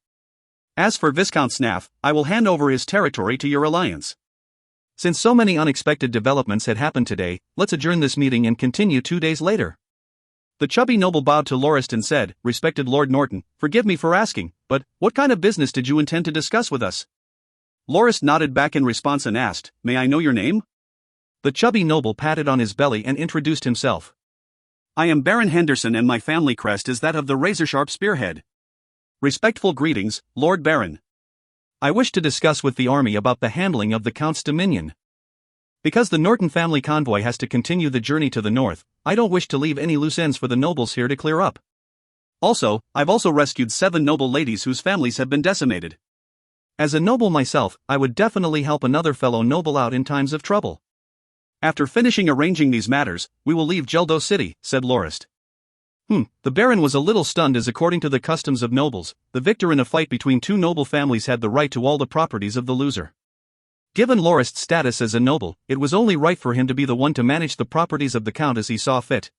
Speaker 1: As for Viscount Snaff, I will hand over his territory to your alliance. Since so many unexpected developments had happened today, let's adjourn this meeting and continue 2 days later. The chubby noble bowed to Lorist and said, Respected Lord Norton, forgive me for asking, but what kind of business did you intend to discuss with us? Lorist nodded back in response and asked, May I know your name? The chubby noble patted on his belly and introduced himself. I am Baron Henderson and my family crest is that of the razor-sharp spearhead. Respectful greetings, Lord Baron. I wish to discuss with the army about the handling of the Count's dominion. Because the Norton family convoy has to continue the journey to the north, I don't wish to leave any loose ends for the nobles here to clear up. Also, I've also rescued 7 noble ladies whose families have been decimated. As a noble myself, I would definitely help another fellow noble out in times of trouble. After finishing arranging these matters, we will leave Geldo City, said Lorist. The Baron was a little stunned as according to the customs of nobles, the victor in a fight between 2 noble families had the right to all the properties of the loser. Given Lorist's status as a noble, it was only right for him to be the one to manage the properties of the Count as he saw fit.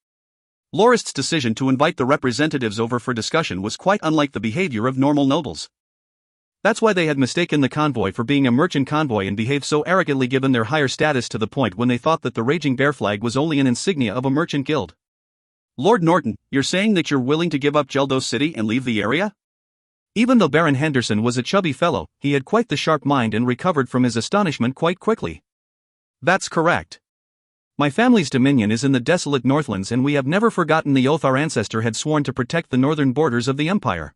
Speaker 1: Lorist's decision to invite the representatives over for discussion was quite unlike the behavior of normal nobles. That's why they had mistaken the convoy for being a merchant convoy and behaved so arrogantly given their higher status to the point when they thought that the Raging Bear flag was only an insignia of a merchant guild. Lord Norton, you're saying that you're willing to give up Geldo City and leave the area? Even though Baron Henderson was a chubby fellow, he had quite the sharp mind and recovered from his astonishment quite quickly. That's correct. My family's dominion is in the desolate Northlands and we have never forgotten the oath our ancestor had sworn to protect the northern borders of the Empire.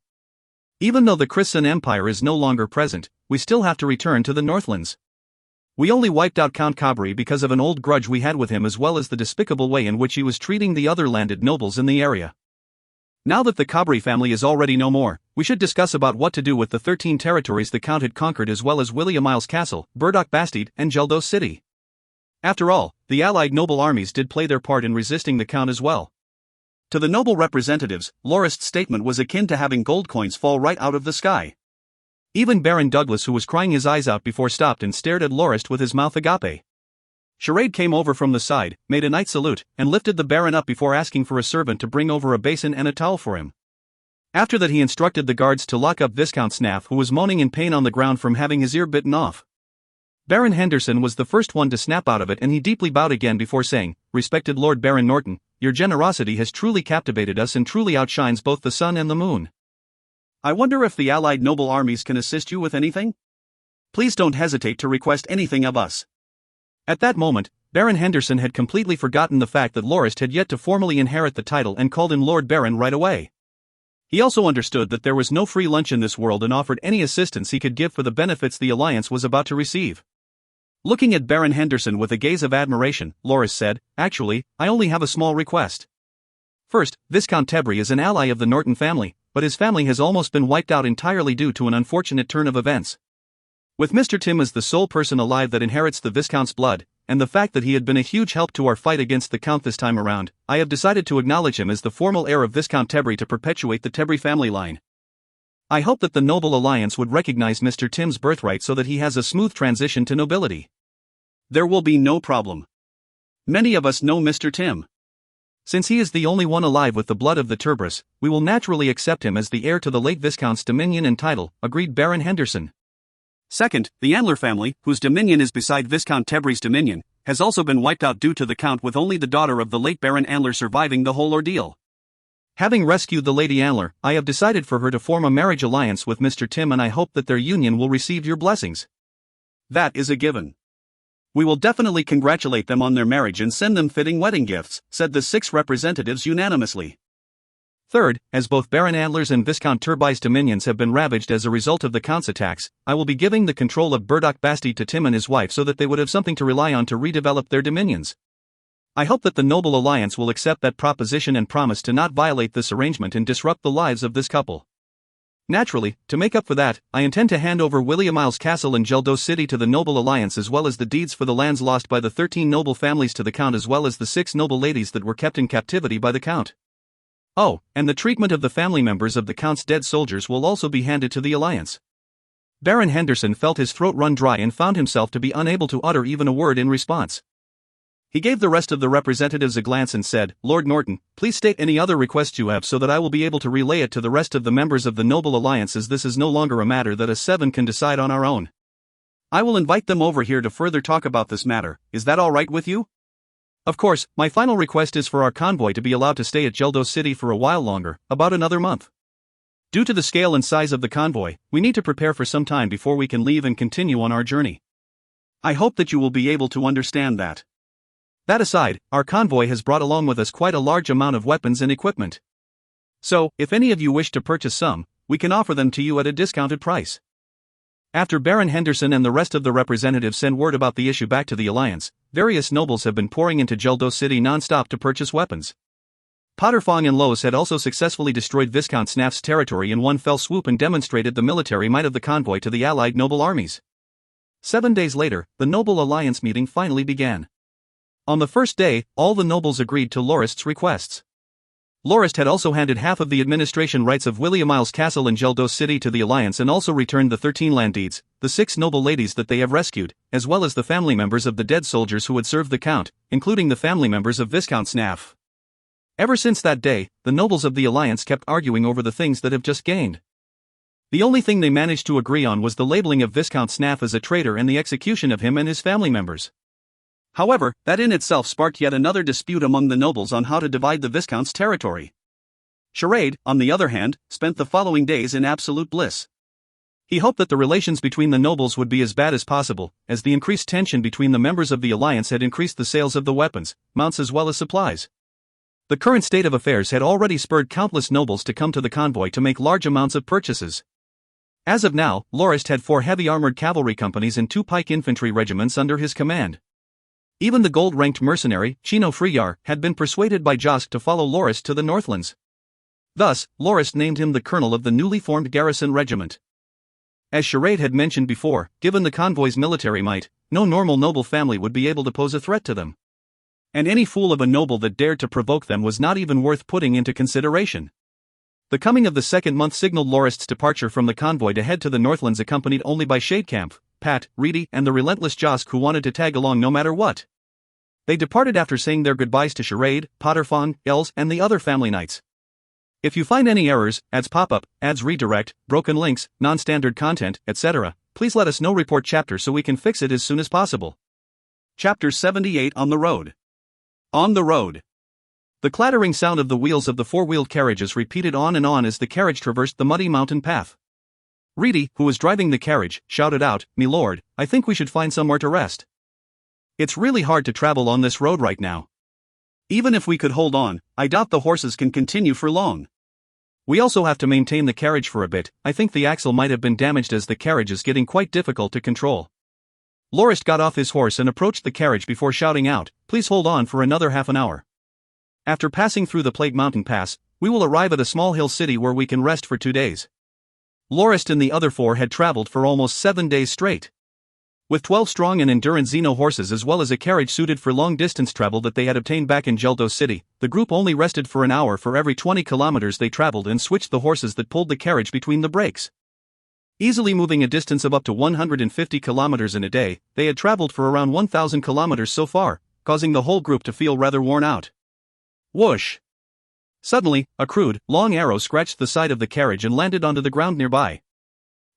Speaker 1: Even though the Christian Empire is no longer present, we still have to return to the Northlands. We only wiped out Count Cabri because of an old grudge we had with him as well as the despicable way in which he was treating the other landed nobles in the area. Now that the Cabri family is already no more, we should discuss about what to do with the 13 territories the Count had conquered as well as William Miles Castle, Burdock Bastide, and Geldo City. After all, the allied noble armies did play their part in resisting the Count as well. To the noble representatives, Lorist's statement was akin to having gold coins fall right out of the sky. Even Baron Douglas, who was crying his eyes out before, stopped and stared at Lorist with his mouth agape. Charade came over from the side, made a knight salute, and lifted the Baron up before asking for a servant to bring over a basin and a towel for him. After that he instructed the guards to lock up Viscount Snaff, who was moaning in pain on the ground from having his ear bitten off. Baron Henderson was the first one to snap out of it and he deeply bowed again before saying, Respected Lord Baron Norton, your generosity has truly captivated us and truly outshines both the sun and the moon. I wonder if the allied noble armies can assist you with anything? Please don't hesitate to request anything of us." At that moment, Baron Henderson had completely forgotten the fact that Lorist had yet to formally inherit the title and called him Lord Baron right away. He also understood that there was no free lunch in this world and offered any assistance he could give for the benefits the Alliance was about to receive. Looking at Baron Henderson with a gaze of admiration, Lorist said, "Actually, I only have a small request. First, Viscount Tebry is an ally of the Norton family, but his family has almost been wiped out entirely due to an unfortunate turn of events. With Mr. Tim as the sole person alive that inherits the Viscount's blood, and the fact that he had been a huge help to our fight against the Count this time around, I have decided to acknowledge him as the formal heir of Viscount Tebry to perpetuate the Tebry family line. I hope that the Noble Alliance would recognize Mr. Tim's birthright so that he has a smooth transition to nobility." "There will be no problem. Many of us know Mr. Tim. Since he is the only one alive with the blood of the Turbris, we will naturally accept him as the heir to the late Viscount's dominion and title," agreed Baron Henderson. "Second, the Andler family, whose dominion is beside Viscount Tebry's dominion, has also been wiped out due to the Count, with only the daughter of the late Baron Andler surviving the whole ordeal. Having rescued the Lady Andler, I have decided for her to form a marriage alliance with Mr. Tim, and I hope that their union will receive your blessings." "That is a given. We will definitely congratulate them on their marriage and send them fitting wedding gifts," said the 6 representatives unanimously. "Third, as both Baron Andler's and Viscount Tebry's dominions have been ravaged as a result of the Count's attacks, I will be giving the control of Burdock Bastide to Tim and his wife so that they would have something to rely on to redevelop their dominions. I hope that the Noble Alliance will accept that proposition and promise to not violate this arrangement and disrupt the lives of this couple. Naturally, to make up for that, I intend to hand over William Isles Castle and Geldos City to the Noble Alliance, as well as the deeds for the lands lost by the 13 noble families to the Count, as well as the 6 noble ladies that were kept in captivity by the Count. Oh, and the treatment of the family members of the Count's dead soldiers will also be handed to the Alliance." Baron Henderson felt his throat run dry and found himself to be unable to utter even a word in response. He gave the rest of the representatives a glance and said, "Lord Norton, please state any other requests you have so that I will be able to relay it to the rest of the members of the Noble Alliance, as this is no longer a matter that us 7 can decide on our own. I will invite them over here to further talk about this matter. Is that all right with you? Of course, my final request is for our convoy to be allowed to stay at Geldos City for a while longer, about another month. Due to the scale and size of the convoy, we need to prepare for some time before we can leave and continue on our journey. I hope that you will be able to understand that. That aside, our convoy has brought along with us quite a large amount of weapons and equipment. So, if any of you wish to purchase some, we can offer them to you at a discounted price." After Baron Henderson and the rest of the representatives sent word about the issue back to the Alliance, various nobles have been pouring into Geldos City non-stop to purchase weapons. Potterfong and Loos had also successfully destroyed Viscount Snaff's territory in one fell swoop and demonstrated the military might of the convoy to the allied noble armies. 7 days later, the Noble Alliance meeting finally began. On the first day, all the nobles agreed to Lorist's requests. Lorist had also handed half of the administration rights of William Isles Castle and Geldos City to the Alliance, and also returned the 13 land deeds, the 6 noble ladies that they have rescued, as well as the family members of the dead soldiers who had served the Count, including the family members of Viscount Snaff. Ever since that day, the nobles of the Alliance kept arguing over the things that have just gained. The only thing they managed to agree on was the labeling of Viscount Snaff as a traitor and the execution of him and his family members. However, that in itself sparked yet another dispute among the nobles on how to divide the Viscount's territory. Charade, on the other hand, spent the following days in absolute bliss. He hoped that the relations between the nobles would be as bad as possible, as the increased tension between the members of the Alliance had increased the sales of the weapons, mounts as well as supplies. The current state of affairs had already spurred countless nobles to come to the convoy to make large amounts of purchases. As of now, Lorist had 4 heavy armored cavalry companies and 2 pike infantry regiments under his command. Even the gold-ranked mercenary, Chino Friyar, had been persuaded by Josk to follow Lorist to the Northlands. Thus, Lorist named him the colonel of the newly formed garrison regiment. As Charade had mentioned before, given the convoy's military might, no normal noble family would be able to pose a threat to them. And any fool of a noble that dared to provoke them was not even worth putting into consideration. The coming of the 2nd month signaled Lorist's departure from the convoy to head to the Northlands, accompanied only by Shadecamp, Pat, Reedy, and the relentless Josk, who wanted to tag along no matter what. They departed after saying their goodbyes to Charade, Potterfong, Els, and the other family knights. If you find any errors, ads pop up, ads redirect, broken links, non-standard content, etc., please let us know. Report chapter so we can fix it as soon as possible. Chapter 78 On the Road. On the Road. The clattering sound of the wheels of the four-wheeled carriages repeated on and on as the carriage traversed the muddy mountain path. Reedy, who was driving the carriage, shouted out, "Me lord, I think we should find somewhere to rest. It's really hard to travel on this road right now. Even if we could hold on, I doubt the horses can continue for long. We also have to maintain the carriage for a bit. I think the axle might have been damaged as the carriage is getting quite difficult to control." Lorist got off his horse and approached the carriage before shouting out, "Please hold on for another half an hour. After passing through the Plague Mountain Pass, we will arrive at a small hill city where we can rest for 2 days." Lorist and the other 4 had traveled for almost 7 days straight. With 12 strong and endurant Xeno horses as well as a carriage suited for long-distance travel that they had obtained back in Geldos City, the group only rested for an hour for every 20 kilometers they traveled and switched the horses that pulled the carriage between the breaks. Easily moving a distance of up to 150 kilometers in a day, they had traveled for around 1,000 kilometers so far, causing the whole group to feel rather worn out. Whoosh! Suddenly, a crude, long arrow scratched the side of the carriage and landed onto the ground nearby.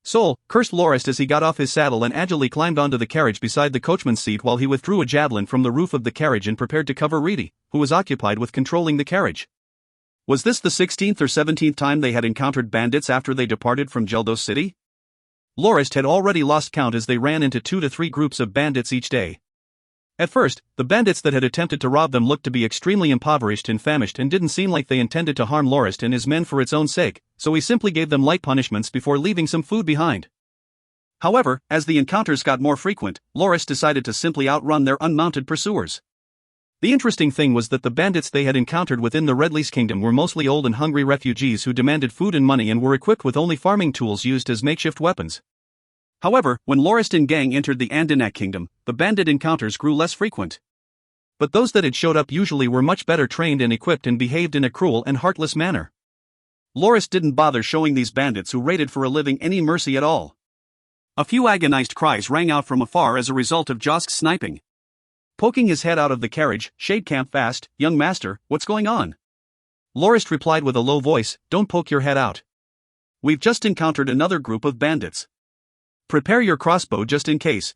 Speaker 1: "Soul," cursed Lorist as he got off his saddle and agilely climbed onto the carriage beside the coachman's seat while he withdrew a javelin from the roof of the carriage and prepared to cover Reedy, who was occupied with controlling the carriage. Was this the 16th or 17th time they had encountered bandits after they departed from Geldos City? Lorist had already lost count as they ran into 2 to 3 groups of bandits each day. At first, the bandits that had attempted to rob them looked to be extremely impoverished and famished and didn't seem like they intended to harm Lorist and his men for its own sake, so he simply gave them light punishments before leaving some food behind. However, as the encounters got more frequent, Lorist decided to simply outrun their unmounted pursuers. The interesting thing was that the bandits they had encountered within the Redleys Kingdom were mostly old and hungry refugees who demanded food and money and were equipped with only farming tools used as makeshift weapons. However, when Lorist and gang entered the Andanak Kingdom, the bandit encounters grew less frequent. But those that had showed up usually were much better trained and equipped and behaved in a cruel and heartless manner. Lorist didn't bother showing these bandits who raided for a living any mercy at all. A few agonized cries rang out from afar as a result of Josk's sniping. Poking his head out of the carriage, Shadecamp asked, "Young master, what's going on?" Lorist replied with a low voice, "Don't poke your head out. We've just encountered another group of bandits. Prepare your crossbow just in case."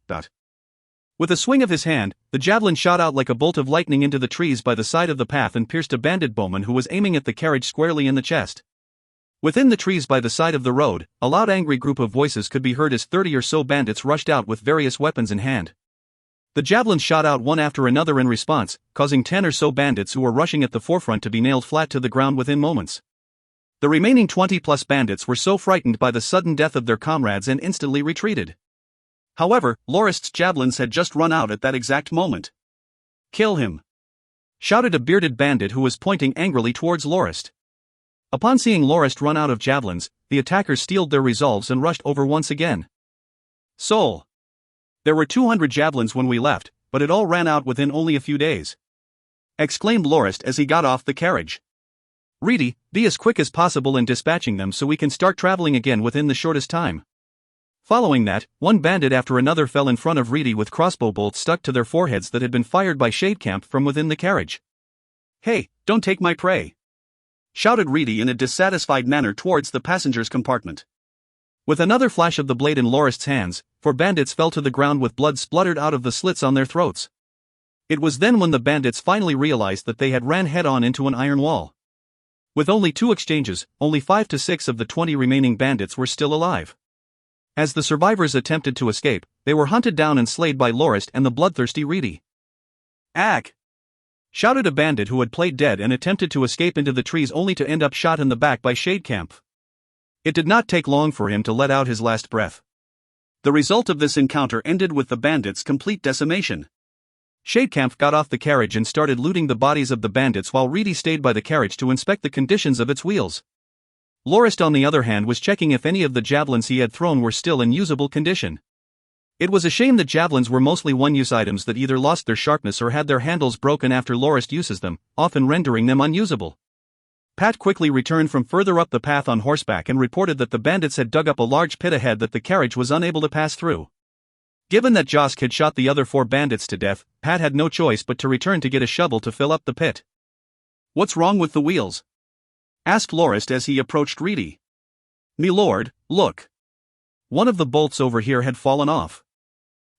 Speaker 1: With a swing of his hand, the javelin shot out like a bolt of lightning into the trees by the side of the path and pierced a bandit bowman who was aiming at the carriage squarely in the chest. Within the trees by the side of the road, a loud angry group of voices could be heard as 30 or so bandits rushed out with various weapons in hand. The javelin shot out one after another in response, causing 10 or so bandits who were rushing at the forefront to be nailed flat to the ground within moments. The remaining 20-plus bandits were so frightened by the sudden death of their comrades and instantly retreated. However, Lorist's javelins had just run out at that exact moment. "Kill him!" shouted a bearded bandit who was pointing angrily towards Lorist. Upon seeing Lorist run out of javelins, the attackers steeled their resolves and rushed over once again. "Soul! There were 200 javelins when we left, but it all ran out within only a few days," exclaimed Lorist as he got off the carriage. "Reedy, be as quick as possible in dispatching them so we can start traveling again within the shortest time." Following that, one bandit after another fell in front of Reedy with crossbow bolts stuck to their foreheads that had been fired by Shadecamp from within the carriage. "Hey, don't take my prey!" shouted Reedy in a dissatisfied manner towards the passenger's compartment. With another flash of the blade in Lorist's hands, 4 bandits fell to the ground with blood spluttered out of the slits on their throats. It was then when the bandits finally realized that they had ran head-on into an iron wall. With only 2 exchanges, only 5 to 6 of the 20 remaining bandits were still alive. As the survivors attempted to escape, they were hunted down and slayed by Lorist and the bloodthirsty Reedy. "Ack!" shouted a bandit who had played dead and attempted to escape into the trees only to end up shot in the back by Shadecamp. It did not take long for him to let out his last breath. The result of this encounter ended with the bandits' complete decimation. Shadecamp got off the carriage and started looting the bodies of the bandits while Reedy stayed by the carriage to inspect the conditions of its wheels. Lorist on the other hand was checking if any of the javelins he had thrown were still in usable condition. It was a shame that javelins were mostly one-use items that either lost their sharpness or had their handles broken after Lorist uses them, often rendering them unusable. Pat quickly returned from further up the path on horseback and reported that the bandits had dug up a large pit ahead that the carriage was unable to pass through. Given that Josk had shot the other 4 bandits to death, Pat had no choice but to return to get a shovel to fill up the pit. "What's wrong with the wheels?" asked Lorist as he approached Reedy. "Me lord, look. One of the bolts over here had fallen off.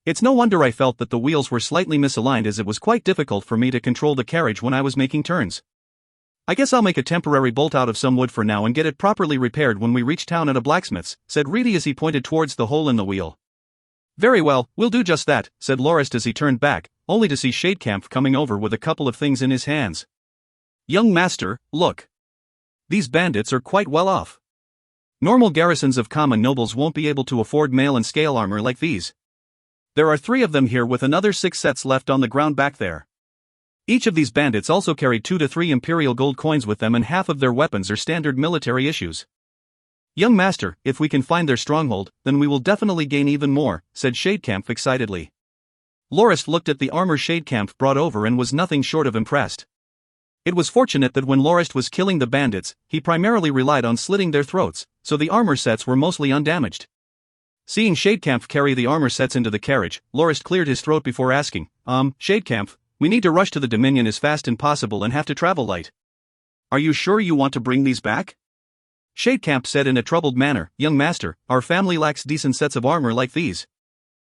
Speaker 1: It's no wonder I felt that the wheels were slightly misaligned as it was quite difficult for me to control the carriage when I was making turns. I guess I'll make a temporary bolt out of some wood for now and get it properly repaired when we reach town at a blacksmith's, said Reedy as he pointed towards the hole in the wheel. Very well, we'll do just that, said Lorist as he turned back, only to see Shadecamp coming over with a couple of things in his hands. Young master, look. These bandits are quite well off. Normal garrisons of common nobles won't be able to afford mail and scale armor like these. There are 3 of them here with another 6 sets left on the ground back there. Each of these bandits also carried 2 to 3 imperial gold coins with them, and half of their weapons are standard military issues. Young master, if we can find their stronghold, then we will definitely gain even more, said Shadecamp excitedly. Lorist looked at the armor Shadecamp brought over and was nothing short of impressed. It was fortunate that when Lorist was killing the bandits, he primarily relied on slitting their throats, so the armor sets were mostly undamaged. Seeing Shadecamp carry the armor sets into the carriage, Lorist cleared his throat before asking, Shadecamp, we need to rush to the Dominion as fast as possible and have to travel light. Are you sure you want to bring these back? Shadecamp said in a troubled manner, Young master, our family lacks decent sets of armor like these.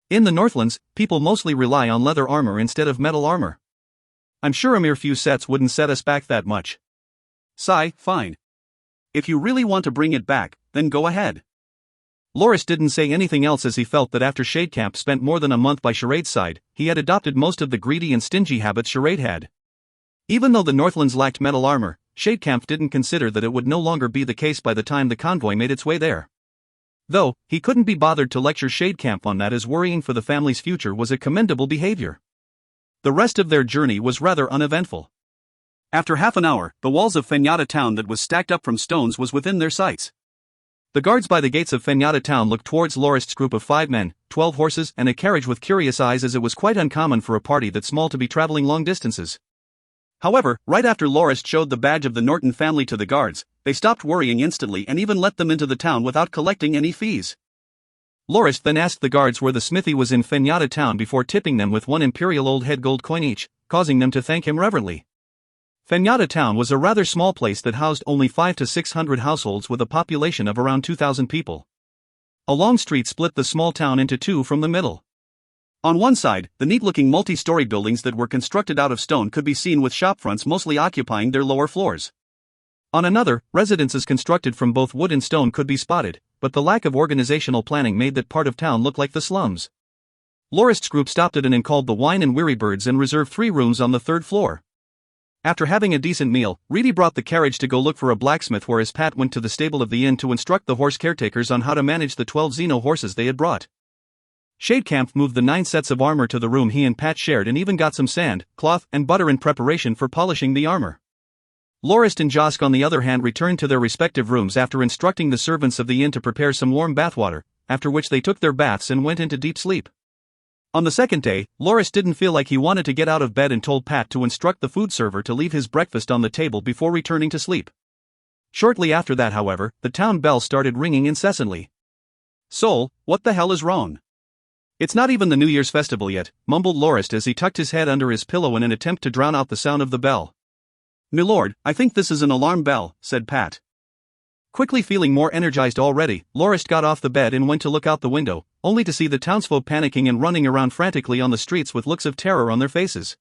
Speaker 1: In the Northlands, people mostly rely on leather armor instead of metal armor. I'm sure a mere few sets wouldn't set us back that much. Sigh, fine. If you really want to bring it back, then go ahead. Lorist didn't say anything else as he felt that after Shadecamp spent more than a month by Charade's side, he had adopted most of the greedy and stingy habits Charade had. Even though the Northlands lacked metal armor, Shadecamp didn't consider that it would no longer be the case by the time the convoy made its way there. Though, he couldn't be bothered to lecture Shadecamp on that, as worrying for the family's future was a commendable behavior. The rest of their journey was rather uneventful. After half an hour, the walls of Fenyatta town that was stacked up from stones was within their sights. The guards by the gates of Fenyatta town looked towards Lorist's group of 5 men, 12 horses and a carriage with curious eyes, as it was quite uncommon for a party that small to be traveling long distances. However, right after Lorist showed the badge of the Norton family to the guards, they stopped worrying instantly and even let them into the town without collecting any fees. Lorist then asked the guards where the smithy was in Fenyatta town before tipping them with 1 imperial old head gold coin each, causing them to thank him reverently. Fenyatta town was a rather small place that housed only 500 to 600 households with a population of around 2,000 people. A long street split the small town into 2 from the middle. On one side, the neat-looking multi-story buildings that were constructed out of stone could be seen, with shopfronts mostly occupying their lower floors. On another, residences constructed from both wood and stone could be spotted, but the lack of organizational planning made that part of town look like the slums. Lorist's group stopped at an inn called the Wine and Weary Birds and reserved 3 rooms on the 3rd floor. After having a decent meal, Reedy brought the carriage to go look for a blacksmith, whereas Pat went to the stable of the inn to instruct the horse caretakers on how to manage the 12 Xeno horses they had brought. Shadecamp moved the 9 sets of armor to the room he and Pat shared and even got some sand, cloth, and butter in preparation for polishing the armor. Lorist and Josk, on the other hand, returned to their respective rooms after instructing the servants of the inn to prepare some warm bathwater, after which they took their baths and went into deep sleep. On the second day, Lorist didn't feel like he wanted to get out of bed and told Pat to instruct the food server to leave his breakfast on the table before returning to sleep. Shortly after that, however, the town bell started ringing incessantly. "Soul, what the hell is wrong? It's not even the New Year's festival yet," mumbled Lorist as he tucked his head under his pillow in an attempt to drown out the sound of the bell. "Milord, I think this is an alarm bell," said Pat. Quickly feeling more energized already, Lorist got off the bed and went to look out the window, only to see the townsfolk panicking and running around frantically on the streets with looks of terror on their faces.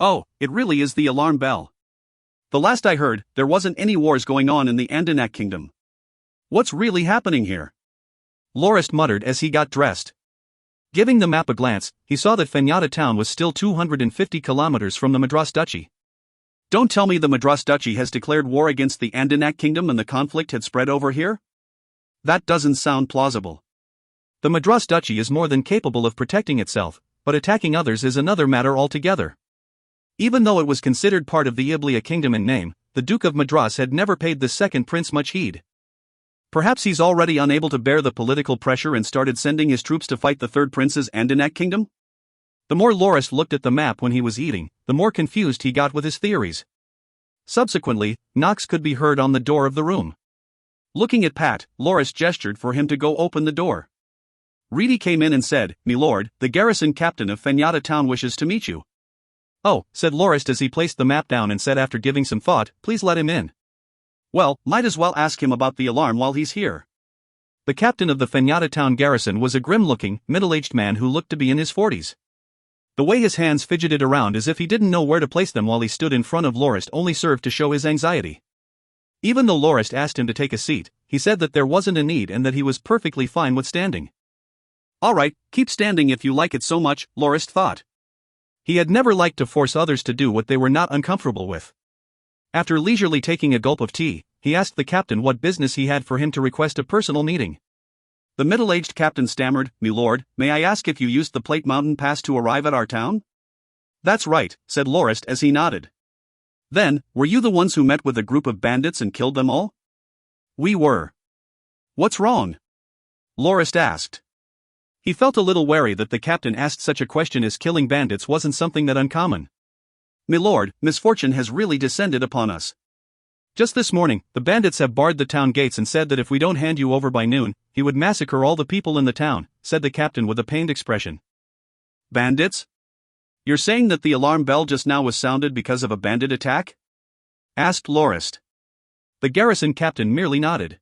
Speaker 1: "Oh, it really is the alarm bell. The last I heard, there wasn't any wars going on in the Andanak kingdom. What's really happening here?" Lorist muttered as he got dressed. Giving the map a glance, he saw that Fenyatta town was still 250 kilometers from the Madras Duchy. "Don't tell me the Madras Duchy has declared war against the Andanak kingdom and the conflict had spread over here? That doesn't sound plausible. The Madras Duchy is more than capable of protecting itself, but attacking others is another matter altogether. Even though it was considered part of the Iblia kingdom in name, the Duke of Madras had never paid the second prince much heed. Perhaps he's already unable to bear the political pressure and started sending his troops to fight the third prince's Andanak kingdom?" The more Lorist looked at the map when he was eating, the more confused he got with his theories. Subsequently, knocks could be heard on the door of the room. Looking at Pat, Lorist gestured for him to go open the door. Reedy came in and said, "Milord, the garrison captain of Fenyatta town wishes to meet you." "Oh," said Lorist as he placed the map down and said after giving some thought, "Please let him in." "Well, might as well ask him about the alarm while he's here." The captain of the Fenyatta town garrison was a grim-looking, middle-aged man who looked to be in his 40s. The way his hands fidgeted around as if he didn't know where to place them while he stood in front of Lorist only served to show his anxiety. Even though Lorist asked him to take a seat, he said that there wasn't a need and that he was perfectly fine with standing. Alright, keep standing if you like it so much, Lorist thought. He had never liked to force others to do what they were not uncomfortable with. After leisurely taking a gulp of tea, he asked the captain what business he had for him to request a personal meeting. The middle-aged captain stammered, "My lord, may I ask if you used the Plate Mountain Pass to arrive at our town?" "That's right," said Lorist as he nodded. "Then, were you the ones who met with a group of bandits and killed them all?" "We were." "What's wrong?" Lorist asked. He felt a little wary that the captain asked such a question as killing bandits wasn't something that uncommon. "My lord, misfortune has really descended upon us. Just this morning, the bandits have barred the town gates and said that if we don't hand you over by noon, he would massacre all the people in the town," said the captain with a pained expression. "Bandits? You're saying that the alarm bell just now was sounded because of a bandit attack?" asked Lorist. The garrison captain merely nodded.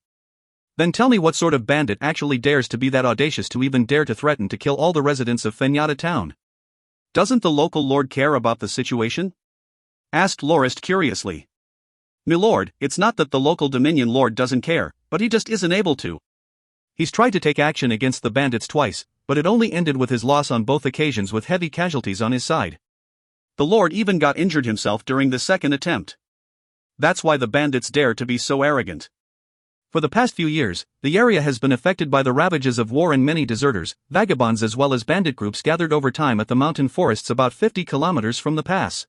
Speaker 1: "Then tell me what sort of bandit actually dares to be that audacious to even dare to threaten to kill all the residents of Fenyatta town? Doesn't the local lord care about the situation?" asked Lorist curiously. "My lord, it's not that the local Dominion lord doesn't care, but he just isn't able to. He's tried to take action against the bandits twice, but it only ended with his loss on both occasions with heavy casualties on his side. The lord even got injured himself during the second attempt. That's why the bandits dare to be so arrogant. For the past few years, the area has been affected by the ravages of war and many deserters, vagabonds as well as bandit groups gathered over time at the mountain forests about 50 kilometers from the pass.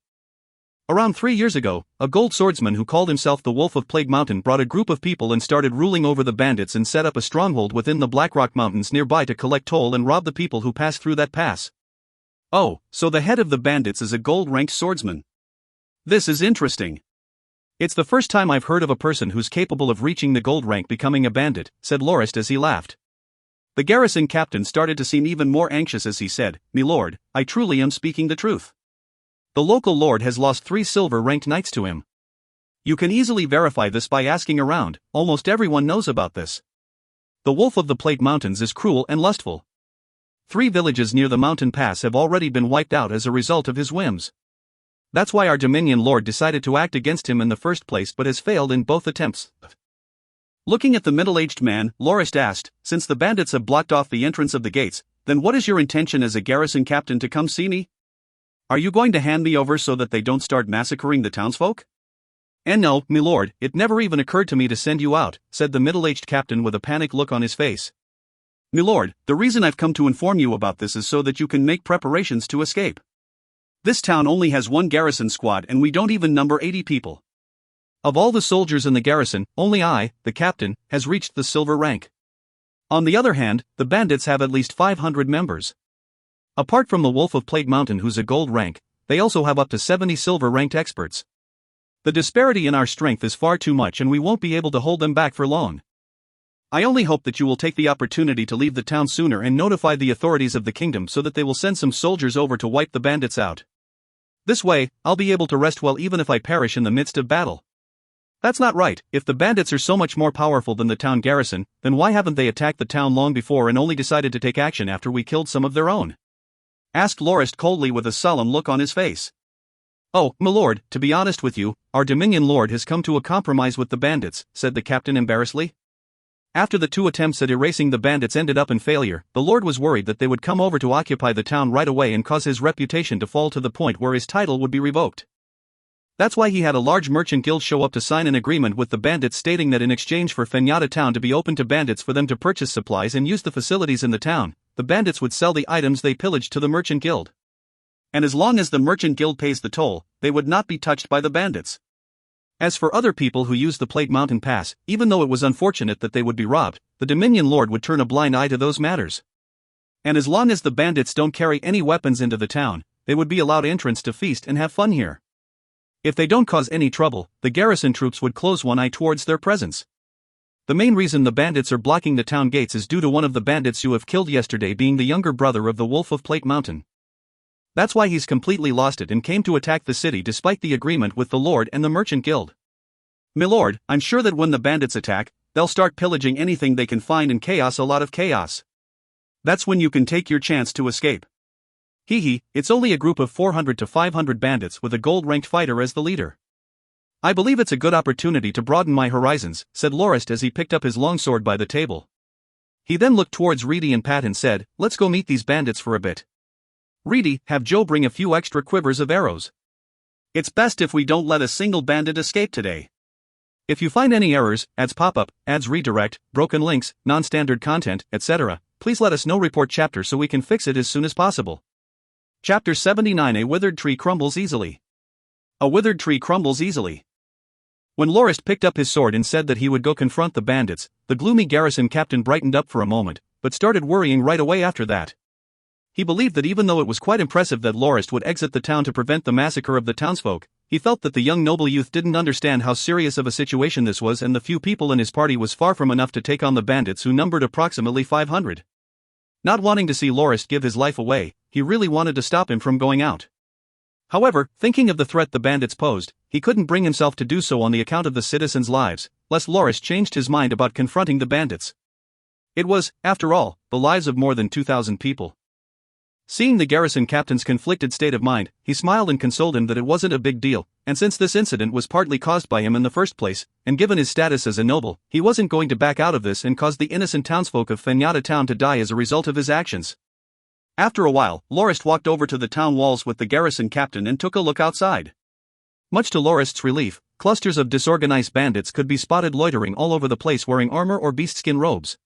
Speaker 1: Around 3 years ago, a gold swordsman who called himself the Wolf of Plague Mountain brought a group of people and started ruling over the bandits and set up a stronghold within the Blackrock Mountains nearby to collect toll and rob the people who pass through that pass." "Oh, so the head of the bandits is a gold-ranked swordsman. This is interesting. It's the first time I've heard of a person who's capable of reaching the gold rank becoming a bandit," said Lorist as he laughed. The garrison captain started to seem even more anxious as he said, "My lord, I truly am speaking the truth. The local lord has lost 3 silver-ranked knights to him. You can easily verify this by asking around, almost everyone knows about this. The Wolf of the Plate Mountains is cruel and lustful. 3 villages near the mountain pass have already been wiped out as a result of his whims. That's why our Dominion lord decided to act against him in the first place but has failed in both attempts." Looking at the middle-aged man, Lorist asked, "Since the bandits have blocked off the entrance of the gates, then what is your intention as a garrison captain to come see me? Are you going to hand me over so that they don't start massacring the townsfolk?" "And no, my lord, it never even occurred to me to send you out," said the middle-aged captain with a panicked look on his face. "My lord, the reason I've come to inform you about this is so that you can make preparations to escape. This town only has 1 garrison squad and we don't even number 80 people. Of all the soldiers in the garrison, only I, the captain, has reached the silver rank. On the other hand, the bandits have at least 500 members. Apart from the Wolf of Plate Mountain who's a gold rank, they also have up to 70 silver-ranked experts. The disparity in our strength is far too much and we won't be able to hold them back for long. I only hope that you will take the opportunity to leave the town sooner and notify the authorities of the kingdom so that they will send some soldiers over to wipe the bandits out. This way, I'll be able to rest well even if I perish in the midst of battle." "That's not right. If the bandits are so much more powerful than the town garrison, then why haven't they attacked the town long before and only decided to take action after we killed some of their own?" asked Lorist coldly with a solemn look on his face. "Oh, my lord, to be honest with you, our Dominion lord has come to a compromise with the bandits," said the captain embarrassedly. "After the 2 attempts at erasing the bandits ended up in failure, the lord was worried that they would come over to occupy the town right away and cause his reputation to fall to the point where his title would be revoked. That's why he had a large merchant guild show up to sign an agreement with the bandits stating that in exchange for Fenyatta town to be open to bandits for them to purchase supplies and use the facilities in the town, the bandits would sell the items they pillaged to the merchant guild. And as long as the merchant guild pays the toll, they would not be touched by the bandits. As for other people who used the Plate Mountain Pass, even though it was unfortunate that they would be robbed, the Dominion lord would turn a blind eye to those matters. And as long as the bandits don't carry any weapons into the town, they would be allowed entrance to feast and have fun here. If they don't cause any trouble, the garrison troops would close one eye towards their presence. The main reason the bandits are blocking the town gates is due to one of the bandits you have killed yesterday being the younger brother of the Wolf of Plate Mountain. That's why he's completely lost it and came to attack the city despite the agreement with the lord and the merchant guild. My lord, I'm sure that when the bandits attack, they'll start pillaging anything they can find and chaos a lot of chaos. That's when you can take your chance to escape. Hee hee, it's only a group of 400 to 500 bandits with a gold-ranked fighter as the leader. I believe it's a good opportunity to broaden my horizons, said Lorist as he picked up his longsword by the table. He then looked towards Reedy and Pat and said, let's go meet these bandits for a bit. Reedy, have Joe bring a few extra quivers of arrows. It's best if we don't let a single bandit escape today. If you find any errors, ads pop-up, ads redirect, broken links, non-standard content, etc., please let us know. Report chapter so we can fix it as soon as possible. Chapter 79. A withered tree crumbles easily. A withered tree crumbles easily. When Lorist picked up his sword and said that he would go confront the bandits, the gloomy garrison captain brightened up for a moment, but started worrying right away after that. He believed that even though it was quite impressive that Lorist would exit the town to prevent the massacre of the townsfolk, he felt that the young noble youth didn't understand how serious of a situation this was, and the few people in his party was far from enough to take on the bandits, who numbered approximately 500. Not wanting to see Lorist give his life away, he really wanted to stop him from going out. However, thinking of the threat the bandits posed, he couldn't bring himself to do so on the account of the citizens' lives, lest Lorist changed his mind about confronting the bandits. It was, after all, the lives of more than 2,000 people. Seeing the garrison captain's conflicted state of mind, he smiled and consoled him that it wasn't a big deal, and since this incident was partly caused by him in the first place, and given his status as a noble, he wasn't going to back out of this and cause the innocent townsfolk of Fenyatta town to die as a result of his actions. After a while, Lorist walked over to the town walls with the garrison captain and took a look outside. Much to Lorist's relief, clusters of disorganized bandits could be spotted loitering all over the place wearing armor or beastskin robes.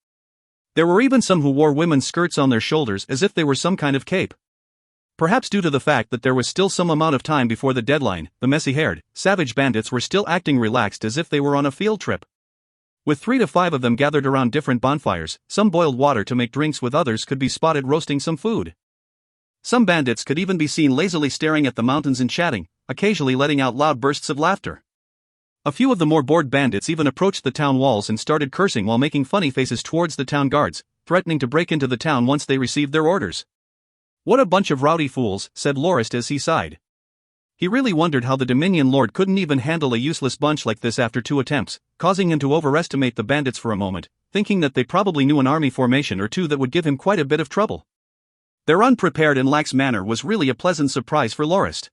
Speaker 1: There were even some who wore women's skirts on their shoulders as if they were some kind of cape. Perhaps due to the fact that there was still some amount of time before the deadline, the messy-haired, savage bandits were still acting relaxed as if they were on a field trip. With 3 to 5 of them gathered around different bonfires, some boiled water to make drinks, with others could be spotted roasting some food. Some bandits could even be seen lazily staring at the mountains and chatting, occasionally letting out loud bursts of laughter. A few of the more bored bandits even approached the town walls and started cursing while making funny faces towards the town guards, threatening to break into the town once they received their orders. What a bunch of rowdy fools, said Lorist as he sighed. He really wondered how the Dominion Lord couldn't even handle a useless bunch like this after 2 attempts, causing him to overestimate the bandits for a moment, thinking that they probably knew an army formation or two that would give him quite a bit of trouble. Their unprepared and lax manner was really a pleasant surprise for Lorist.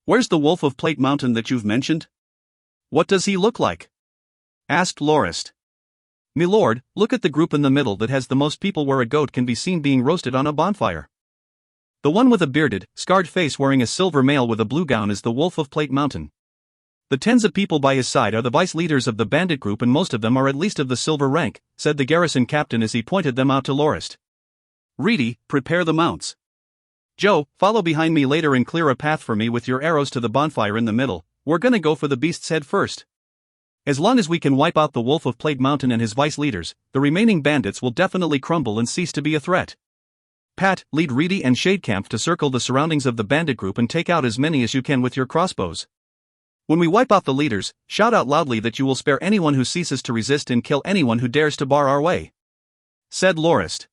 Speaker 1: Where's the Wolf of Plate Mountain that you've mentioned? What does he look like? Asked Lorist. Milord, look at the group in the middle that has the most people, where a goat can be seen being roasted on a bonfire. The one with a bearded, scarred face wearing a silver mail with a blue gown is the Wolf of Plate Mountain. The tens of people by his side are the vice leaders of the bandit group, and most of them are at least of the silver rank, said the garrison captain as he pointed them out to Lorist. Reedy, prepare the mounts. Joe, follow behind me later and clear a path for me with your arrows to the bonfire in the middle. We're gonna go for the beast's head first. As long as we can wipe out the Wolf of Plate Mountain and his vice leaders, the remaining bandits will definitely crumble and cease to be a threat. Pat, lead Reedy and Shadecamp to circle the surroundings of the bandit group and take out as many as you can with your crossbows. When we wipe out the leaders, shout out loudly that you will spare anyone who ceases to resist and kill anyone who dares to bar our way, said Lorist.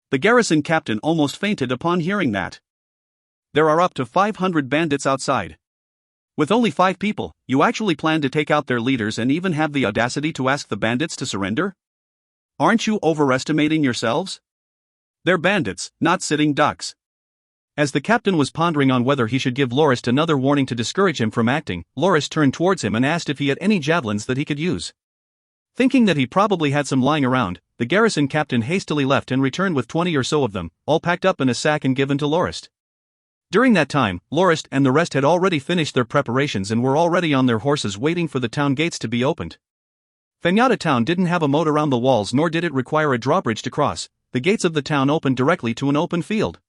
Speaker 1: The garrison captain almost fainted upon hearing that. There are up to 500 bandits outside. With only 5 people, you actually plan to take out their leaders and even have the audacity to ask the bandits to surrender? Aren't you overestimating yourselves? They're bandits, not sitting ducks. As the captain was pondering on whether he should give Lorist another warning to discourage him from acting, Lorist turned towards him and asked if he had any javelins that he could use. Thinking that he probably had some lying around, the garrison captain hastily left and returned with 20 or so of them, all packed up in a sack and given to Lorist. During that time, Lorist and the rest had already finished their preparations and were already on their horses waiting for the town gates to be opened. Fenyatta town didn't have a moat around the walls, nor did it require a drawbridge to cross. The gates of the town opened directly to an open field.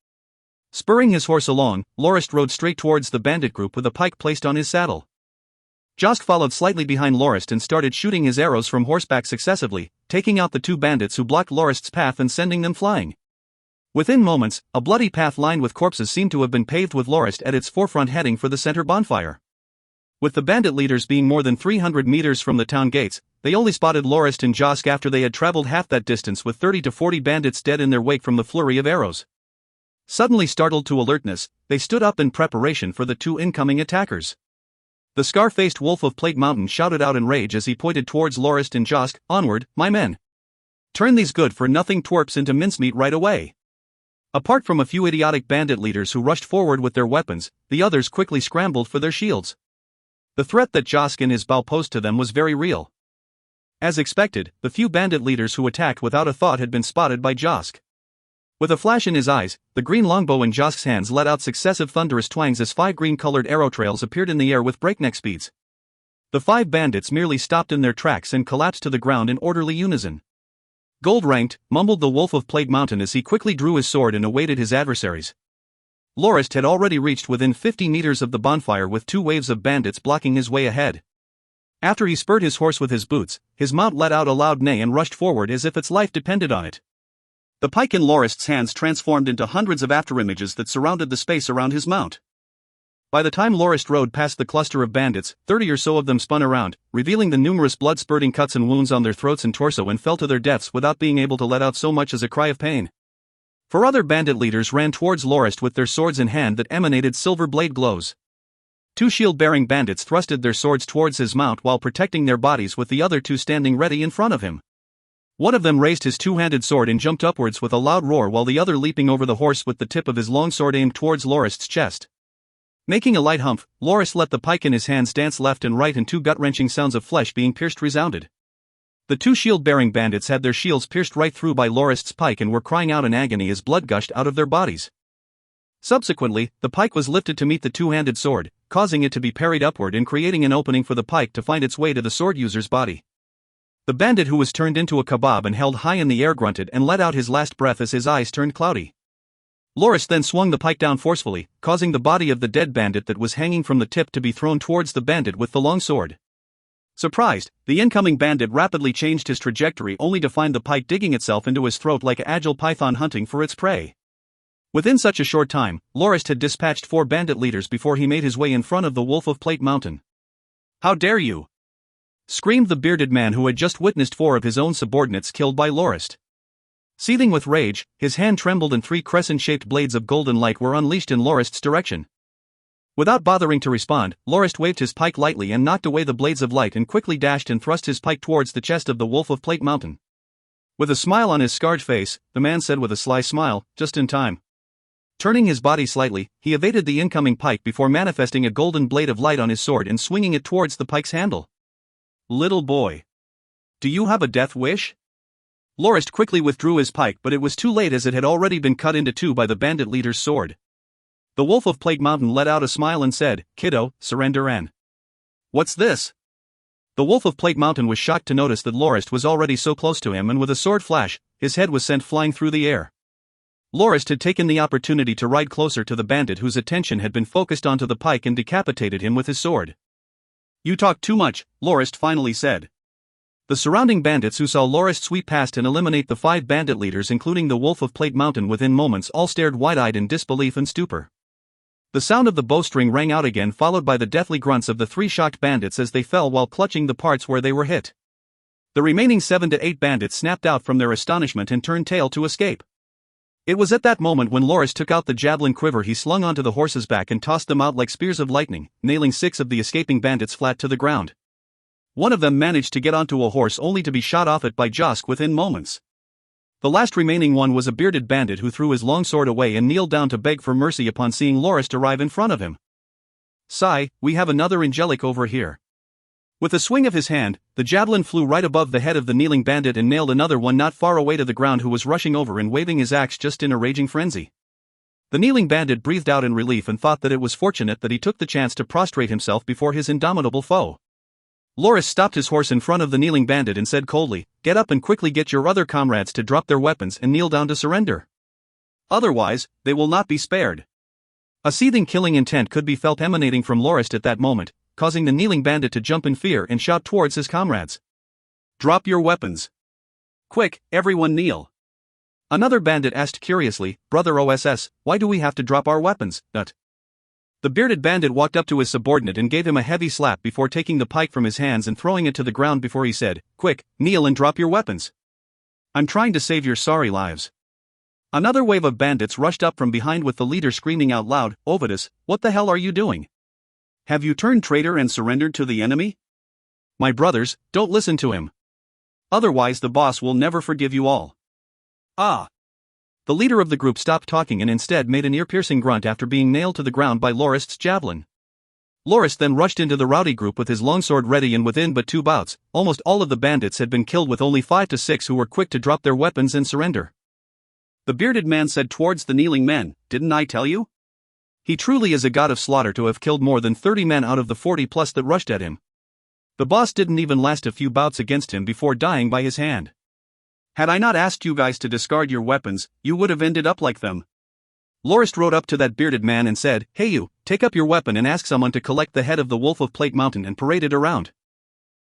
Speaker 1: Spurring his horse along, Lorist rode straight towards the bandit group with a pike placed on his saddle. Josk followed slightly behind Lorist and started shooting his arrows from horseback successively, taking out the 2 bandits who blocked Lorist's path and sending them flying. Within moments, a bloody path lined with corpses seemed to have been paved with Lorist at its forefront heading for the center bonfire. With the bandit leaders being more than 300 meters from the town gates, they only spotted Lorist and Josk after they had traveled half that distance, with 30 to 40 bandits dead in their wake from the flurry of arrows. Suddenly startled to alertness, they stood up in preparation for the 2 incoming attackers. The scar-faced Wolf of Plate Mountain shouted out in rage as he pointed towards Lorist and Josk, "Onward, my men! Turn these good-for-nothing twerps into mincemeat right away! Apart from a few idiotic bandit leaders who rushed forward with their weapons, the others quickly scrambled for their shields. The threat that Josk and his bow posed to them was very real. As expected, the few bandit leaders who attacked without a thought had been spotted by Josk. With a flash in his eyes, the green longbow in Josk's hands let out successive thunderous twangs as 5 green-colored arrow trails appeared in the air with breakneck speeds. The 5 bandits merely stopped in their tracks and collapsed to the ground in orderly unison. Gold-ranked, mumbled the Wolf of Plague Mountain as he quickly drew his sword and awaited his adversaries. Lorist had already reached within 50 meters of the bonfire with 2 waves of bandits blocking his way ahead. After he spurred his horse with his boots, his mount let out a loud neigh and rushed forward as if its life depended on it. The pike in Lorist's hands transformed into hundreds of afterimages that surrounded the space around his mount. By the time Lorist rode past the cluster of bandits, 30 or so of them spun around, revealing the numerous blood-spurting cuts and wounds on their throats and torso, and fell to their deaths without being able to let out so much as a cry of pain. 4 other bandit leaders ran towards Lorist with their swords in hand that emanated silver blade glows. 2 shield-bearing bandits thrusted their swords towards his mount while protecting their bodies, with the other 2 standing ready in front of him. One of them raised his 2-handed sword and jumped upwards with a loud roar, while the other leaping over the horse with the tip of his long sword aimed towards Lorist's chest. Making a light humph, Lorist let the pike in his hands dance left and right, and 2 gut-wrenching sounds of flesh being pierced resounded. The 2 shield-bearing bandits had their shields pierced right through by Lorist's pike and were crying out in agony as blood gushed out of their bodies. Subsequently, the pike was lifted to meet the 2-handed sword, causing it to be parried upward and creating an opening for the pike to find its way to the sword user's body. The bandit who was turned into a kebab and held high in the air grunted and let out his last breath as his eyes turned cloudy. Lorist then swung the pike down forcefully, causing the body of the dead bandit that was hanging from the tip to be thrown towards the bandit with the long sword. Surprised, the incoming bandit rapidly changed his trajectory, only to find the pike digging itself into his throat like an agile python hunting for its prey. Within such a short time, Lorist had dispatched 4 bandit leaders before he made his way in front of the Wolf of Plague Mountain. "How dare you!" screamed the bearded man who had just witnessed 4 of his own subordinates killed by Lorist. Seething with rage, his hand trembled and 3 crescent-shaped blades of golden light were unleashed in Lorist's direction. Without bothering to respond, Lorist waved his pike lightly and knocked away the blades of light and quickly dashed and thrust his pike towards the chest of the Wolf of Plague Mountain. With a smile on his scarred face, the man said with a sly smile, "Just in time." Turning his body slightly, he evaded the incoming pike before manifesting a golden blade of light on his sword and swinging it towards the pike's handle. "Little boy, do you have a death wish?" Lorist quickly withdrew his pike, but it was too late as it had already been cut into 2 by the bandit leader's sword. The Wolf of Plague Mountain let out a smile and said, "Kiddo, surrender and..." "What's this?" The Wolf of Plague Mountain was shocked to notice that Lorist was already so close to him, and with a sword flash, his head was sent flying through the air. Lorist had taken the opportunity to ride closer to the bandit whose attention had been focused onto the pike and decapitated him with his sword. "You talk too much," Lorist finally said. The surrounding bandits who saw Lorist sweep past and eliminate the 5 bandit leaders, including the Wolf of Plague Mountain, within moments, all stared wide-eyed in disbelief and stupor. The sound of the bowstring rang out again, followed by the deathly grunts of the 3 shocked bandits as they fell while clutching the parts where they were hit. The remaining 7 to 8 bandits snapped out from their astonishment and turned tail to escape. It was at that moment when Lorist took out the javelin quiver he slung onto the horse's back and tossed them out like spears of lightning, nailing 6 of the escaping bandits flat to the ground. One of them managed to get onto a horse only to be shot off it by Josk within moments. The last remaining one was a bearded bandit who threw his long sword away and kneeled down to beg for mercy upon seeing Lorist arrive in front of him. "Sigh, we have another Angelic over here." With a swing of his hand, the javelin flew right above the head of the kneeling bandit and nailed another one not far away to the ground, who was rushing over and waving his axe just in a raging frenzy. The kneeling bandit breathed out in relief and thought that it was fortunate that he took the chance to prostrate himself before his indomitable foe. Lorist stopped his horse in front of the kneeling bandit and said coldly, "Get up and quickly get your other comrades to drop their weapons and kneel down to surrender. Otherwise, they will not be spared." A seething killing intent could be felt emanating from Lorist at that moment, causing the kneeling bandit to jump in fear and shout towards his comrades, "Drop your weapons. Quick, everyone kneel." Another bandit asked curiously, "Brother OSS, why do we have to drop our weapons, nut?" The bearded bandit walked up to his subordinate and gave him a heavy slap before taking the pike from his hands and throwing it to the ground before he said, "Quick, kneel and drop your weapons. I'm trying to save your sorry lives." Another wave of bandits rushed up from behind with the leader screaming out loud, "Ovidus, what the hell are you doing? Have you turned traitor and surrendered to the enemy? My brothers, don't listen to him. Otherwise the boss will never forgive you all." "Ah! The leader of the group stopped talking and instead made an ear-piercing grunt after being nailed to the ground by Lorist's javelin. Lorist then rushed into the rowdy group with his longsword ready, and within but 2 bouts, almost all of the bandits had been killed, with only 5 to 6 who were quick to drop their weapons and surrender. The bearded man said towards the kneeling men, "Didn't I tell you? He truly is a god of slaughter to have killed more than 30 men out of the 40 plus that rushed at him. The boss didn't even last a few bouts against him before dying by his hand. Had I not asked you guys to discard your weapons, you would have ended up like them." Lorist rode up to that bearded man and said, "Hey you, take up your weapon and ask someone to collect the head of the Wolf of Plate Mountain and parade it around.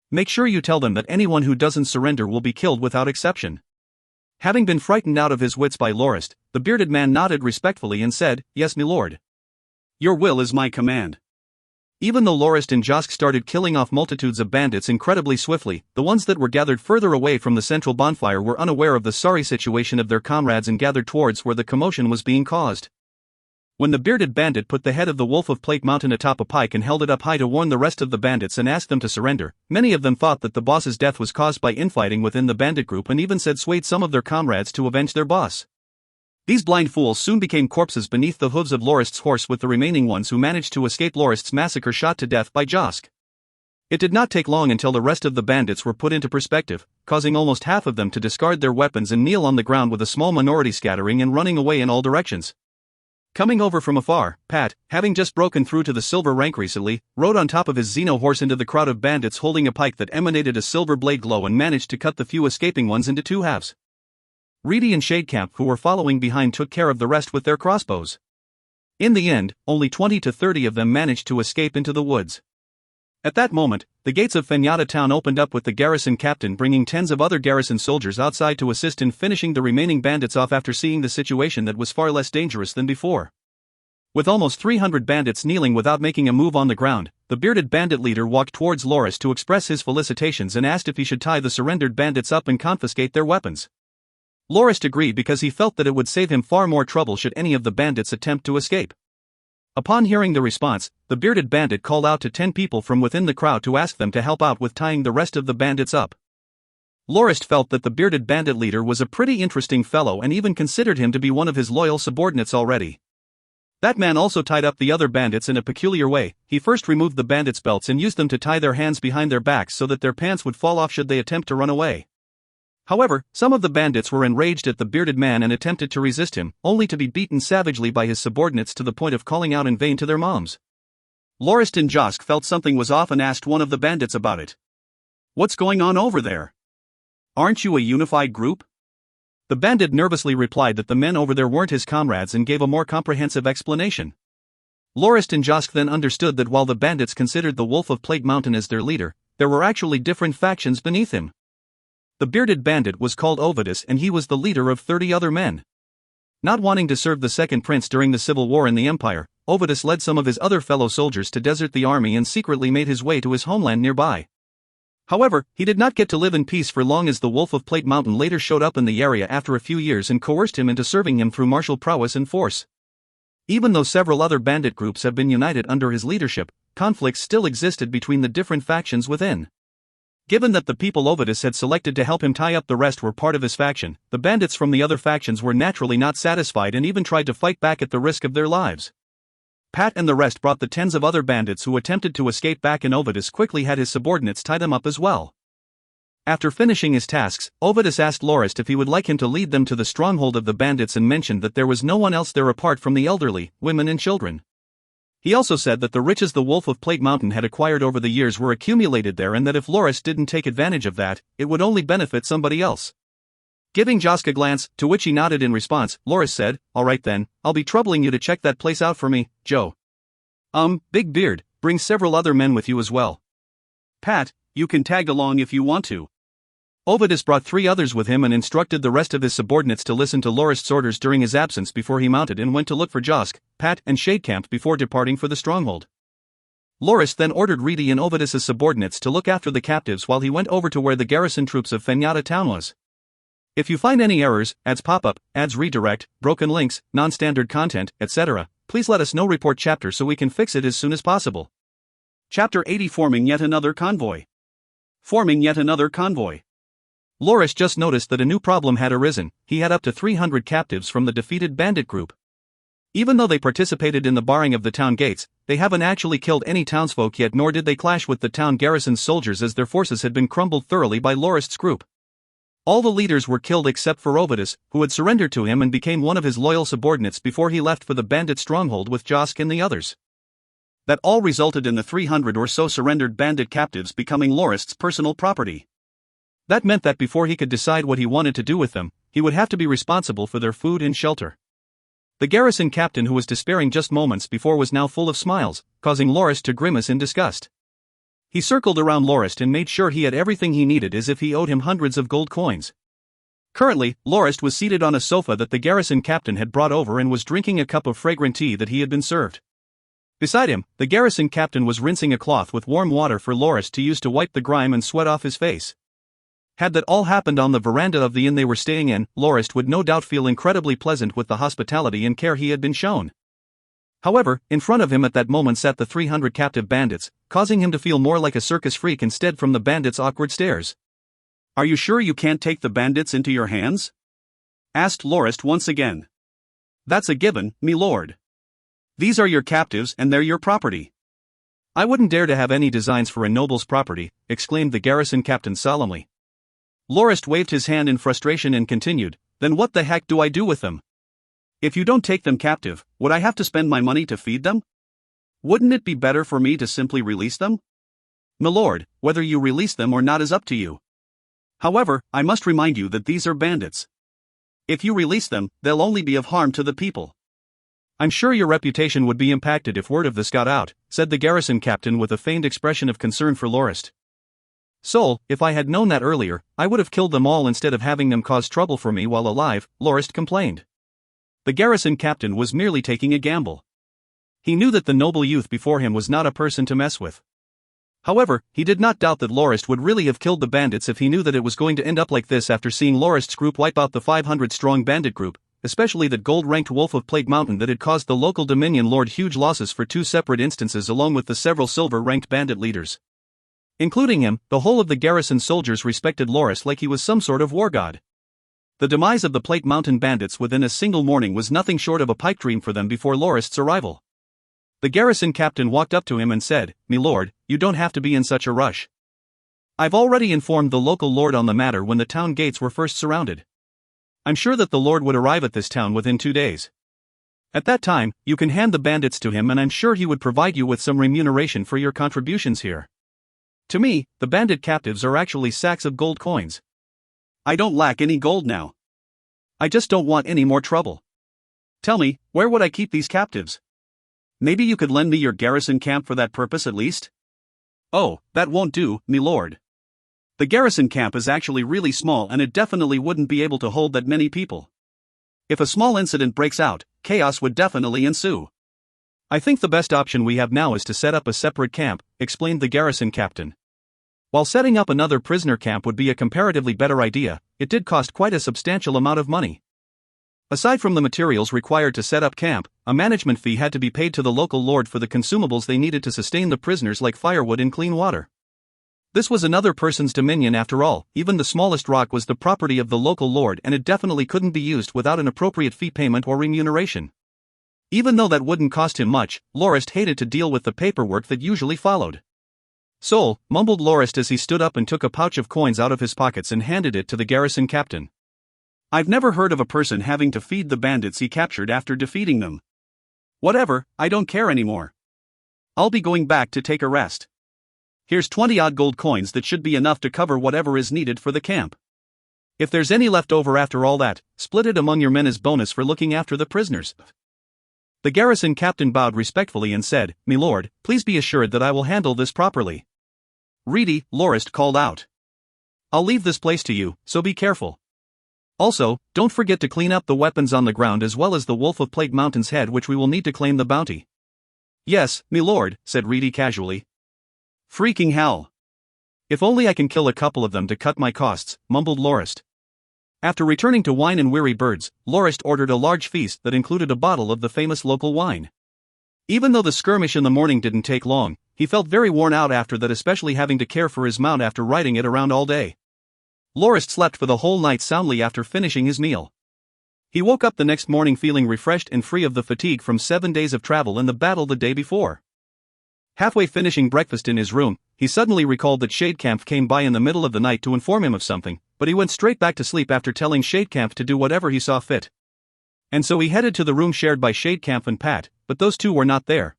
Speaker 1: Make sure you tell them that anyone who doesn't surrender will be killed without exception." Having been frightened out of his wits by Lorist, the bearded man nodded respectfully and said, "Yes, my lord. Your will is my command." Even though Lorist and Josk started killing off multitudes of bandits incredibly swiftly, the ones that were gathered further away from the central bonfire were unaware of the sorry situation of their comrades and gathered towards where the commotion was being caused. When the bearded bandit put the head of the Wolf of Plate Mountain atop a pike and held it up high to warn the rest of the bandits and asked them to surrender, many of them thought that the boss's death was caused by infighting within the bandit group, and even said swayed some of their comrades to avenge their boss. These blind fools soon became corpses beneath the hooves of Lorist's horse, with the remaining ones who managed to escape Lorist's massacre shot to death by Josk. It did not take long until the rest of the bandits were put into perspective, causing almost half of them to discard their weapons and kneel on the ground, with a small minority scattering and running away in all directions. Coming over from afar, Pat, having just broken through to the silver rank recently, rode on top of his Xeno horse into the crowd of bandits holding a pike that emanated a silver blade glow and managed to cut the few escaping ones into 2 halves. Reedy and Shadecamp, who were following behind, took care of the rest with their crossbows. In the end, only 20 to 30 of them managed to escape into the woods. At that moment, the gates of Fenyata town opened up, with the garrison captain bringing tens of other garrison soldiers outside to assist in finishing the remaining bandits off after seeing the situation that was far less dangerous than before. With almost 300 bandits kneeling without making a move on the ground, the bearded bandit leader walked towards Lorist to express his felicitations and asked if he should tie the surrendered bandits up and confiscate their weapons. Lorist agreed because he felt that it would save him far more trouble should any of the bandits attempt to escape. Upon hearing the response, the bearded bandit called out to 10 people from within the crowd to ask them to help out with tying the rest of the bandits up. Lorist felt that the bearded bandit leader was a pretty interesting fellow and even considered him to be one of his loyal subordinates already. That man also tied up the other bandits in a peculiar way. He first removed the bandits' belts and used them to tie their hands behind their backs so that their pants would fall off should they attempt to run away. However, some of the bandits were enraged at the bearded man and attempted to resist him, only to be beaten savagely by his subordinates to the point of calling out in vain to their moms. Lorist and Josk felt something was off and asked one of the bandits about it. "What's going on over there? Aren't you a unified group?" The bandit nervously replied that the men over there weren't his comrades and gave a more comprehensive explanation. Lorist and Josk then understood that while the bandits considered the Wolf of Plate Mountain as their leader, there were actually different factions beneath him. The bearded bandit was called Ovidus, and he was the leader of 30 other men. Not wanting to serve the second prince during the civil war in the empire, Ovidus led some of his other fellow soldiers to desert the army and secretly made his way to his homeland nearby. However, he did not get to live in peace for long, as the Wolf of Plate Mountain later showed up in the area after a few years and coerced him into serving him through martial prowess and force. Even though several other bandit groups have been united under his leadership, conflicts still existed between the different factions within. Given that the people Ovidus had selected to help him tie up the rest were part of his faction, the bandits from the other factions were naturally not satisfied and even tried to fight back at the risk of their lives. Pat and the rest brought the tens of other bandits who attempted to escape back, and Ovidus quickly had his subordinates tie them up as well. After finishing his tasks, Ovidus asked Lorist if he would like him to lead them to the stronghold of the bandits and mentioned that there was no one else there apart from the elderly, women and children. He also said that the riches the Wolf of Plate Mountain had acquired over the years were accumulated there, and that if Lorist didn't take advantage of that, it would only benefit somebody else. Giving Josk a glance, to which he nodded in response, Lorist said, "All right then, I'll be troubling you to check that place out for me, Joe. Big Beard, bring several other men with you as well. Pat, you can tag along if you want to." Ovidus brought 3 others with him and instructed the rest of his subordinates to listen to Lorist's orders during his absence before he mounted and went to look for Josk, Pat, and Shadecamp before departing for the stronghold. Lorist then ordered Reedy and Ovidus's subordinates to look after the captives while he went over to where the garrison troops of Fenyata town was. If you find any errors, ads pop-up, ads redirect, broken links, non-standard content, etc., please let us know. Report chapter so we can fix it as soon as possible. Chapter 80, Forming Yet Another Convoy. Forming Yet Another Convoy. Lorist just noticed that a new problem had arisen. He had up to 300 captives from the defeated bandit group. Even though they participated in the barring of the town gates, they haven't actually killed any townsfolk yet, nor did they clash with the town garrison's soldiers, as their forces had been crumbled thoroughly by Lorist's group. All the leaders were killed except for Ovidus, who had surrendered to him and became one of his loyal subordinates before he left for the bandit stronghold with Josk and the others. That all resulted in the 300 or so surrendered bandit captives becoming Lorist's personal property. That meant that before he could decide what he wanted to do with them, he would have to be responsible for their food and shelter. The garrison captain, who was despairing just moments before, was now full of smiles, causing Lorist to grimace in disgust. He circled around Lorist and made sure he had everything he needed, as if he owed him hundreds of gold coins. Currently, Lorist was seated on a sofa that the garrison captain had brought over and was drinking a cup of fragrant tea that he had been served. Beside him, the garrison captain was rinsing a cloth with warm water for Lorist to use to wipe the grime and sweat off his face. Had that all happened on the veranda of the inn they were staying in, Lorist would no doubt feel incredibly pleasant with the hospitality and care he had been shown. However, in front of him at that moment sat the 300 captive bandits, causing him to feel more like a circus freak instead from the bandits' awkward stares. "Are you sure you can't take the bandits into your hands?" asked Lorist once again. "That's a given, me lord. These are your captives and they're your property." "I wouldn't dare to have any designs for a noble's property," exclaimed the garrison captain solemnly. Lorist waved his hand in frustration and continued, "Then what the heck do I do with them? If you don't take them captive, would I have to spend my money to feed them? Wouldn't it be better for me to simply release them?" "My lord, whether you release them or not is up to you. However, I must remind you that these are bandits. If you release them, they'll only be of harm to the people." "I'm sure your reputation would be impacted if word of this got out," said the garrison captain with a feigned expression of concern for Lorist. "So, if I had known that earlier, I would have killed them all instead of having them cause trouble for me while alive," Lorist complained. The garrison captain was merely taking a gamble. He knew that the noble youth before him was not a person to mess with. However, he did not doubt that Lorist would really have killed the bandits if he knew that it was going to end up like this after seeing Lorist's group wipe out the 500-strong bandit group, especially that gold-ranked Wolf of Plague Mountain that had caused the local Dominion Lord huge losses for 2 separate instances, along with the several silver-ranked bandit leaders. Including him, the whole of the garrison soldiers respected Lorist like he was some sort of war god. The demise of the Plague Mountain bandits within a single morning was nothing short of a pipe dream for them before Lorist's arrival. The garrison captain walked up to him and said, "Me lord, you don't have to be in such a rush. I've already informed the local lord on the matter when the town gates were first surrounded. I'm sure that the lord would arrive at this town within 2 days. At that time, you can hand the bandits to him and I'm sure he would provide you with some remuneration for your contributions here. To me, the bandit captives are actually sacks of gold coins. I don't lack any gold now. I just don't want any more trouble. Tell me, where would I keep these captives? Maybe you could lend me your garrison camp for that purpose at least?" "Oh, that won't do, me lord. The garrison camp is actually really small and it definitely wouldn't be able to hold that many people. If a small incident breaks out, chaos would definitely ensue. I think the best option we have now is to set up a separate camp," explained the garrison captain. While setting up another prisoner camp would be a comparatively better idea, it did cost quite a substantial amount of money. Aside from the materials required to set up camp, a management fee had to be paid to the local lord for the consumables they needed to sustain the prisoners, like firewood and clean water. This was another person's dominion after all. Even the smallest rock was the property of the local lord and it definitely couldn't be used without an appropriate fee payment or remuneration. Even though that wouldn't cost him much, Lorist hated to deal with the paperwork that usually followed. "So," mumbled Lorist as he stood up and took a pouch of coins out of his pockets and handed it to the garrison captain. "I've never heard of a person having to feed the bandits he captured after defeating them. Whatever, I don't care anymore. I'll be going back to take a rest. Here's 20-odd gold coins that should be enough to cover whatever is needed for the camp. If there's any left over after all that, split it among your men as bonus for looking after the prisoners." The garrison captain bowed respectfully and said, "Me lord, please be assured that I will handle this properly." "Reedy," Lorist called out. "I'll leave this place to you, so be careful. Also, don't forget to clean up the weapons on the ground as well as the Wolf of Plague Mountain's head, which we will need to claim the bounty." "Yes, me lord," said Reedy casually. "Freaking hell. If only I can kill a couple of them to cut my costs," mumbled Lorist. After returning to Wine and Weary Birds, Lorist ordered a large feast that included a bottle of the famous local wine. Even though the skirmish in the morning didn't take long, he felt very worn out after that, especially having to care for his mount after riding it around all day. Lorist slept for the whole night soundly after finishing his meal. He woke up the next morning feeling refreshed and free of the fatigue from 7 days of travel and the battle the day before. Halfway finishing breakfast in his room, he suddenly recalled that Shadecamp came by in the middle of the night to inform him of something, but he went straight back to sleep after telling Shadecamp to do whatever he saw fit. And so he headed to the room shared by Shadecamp and Pat, but those two were not there.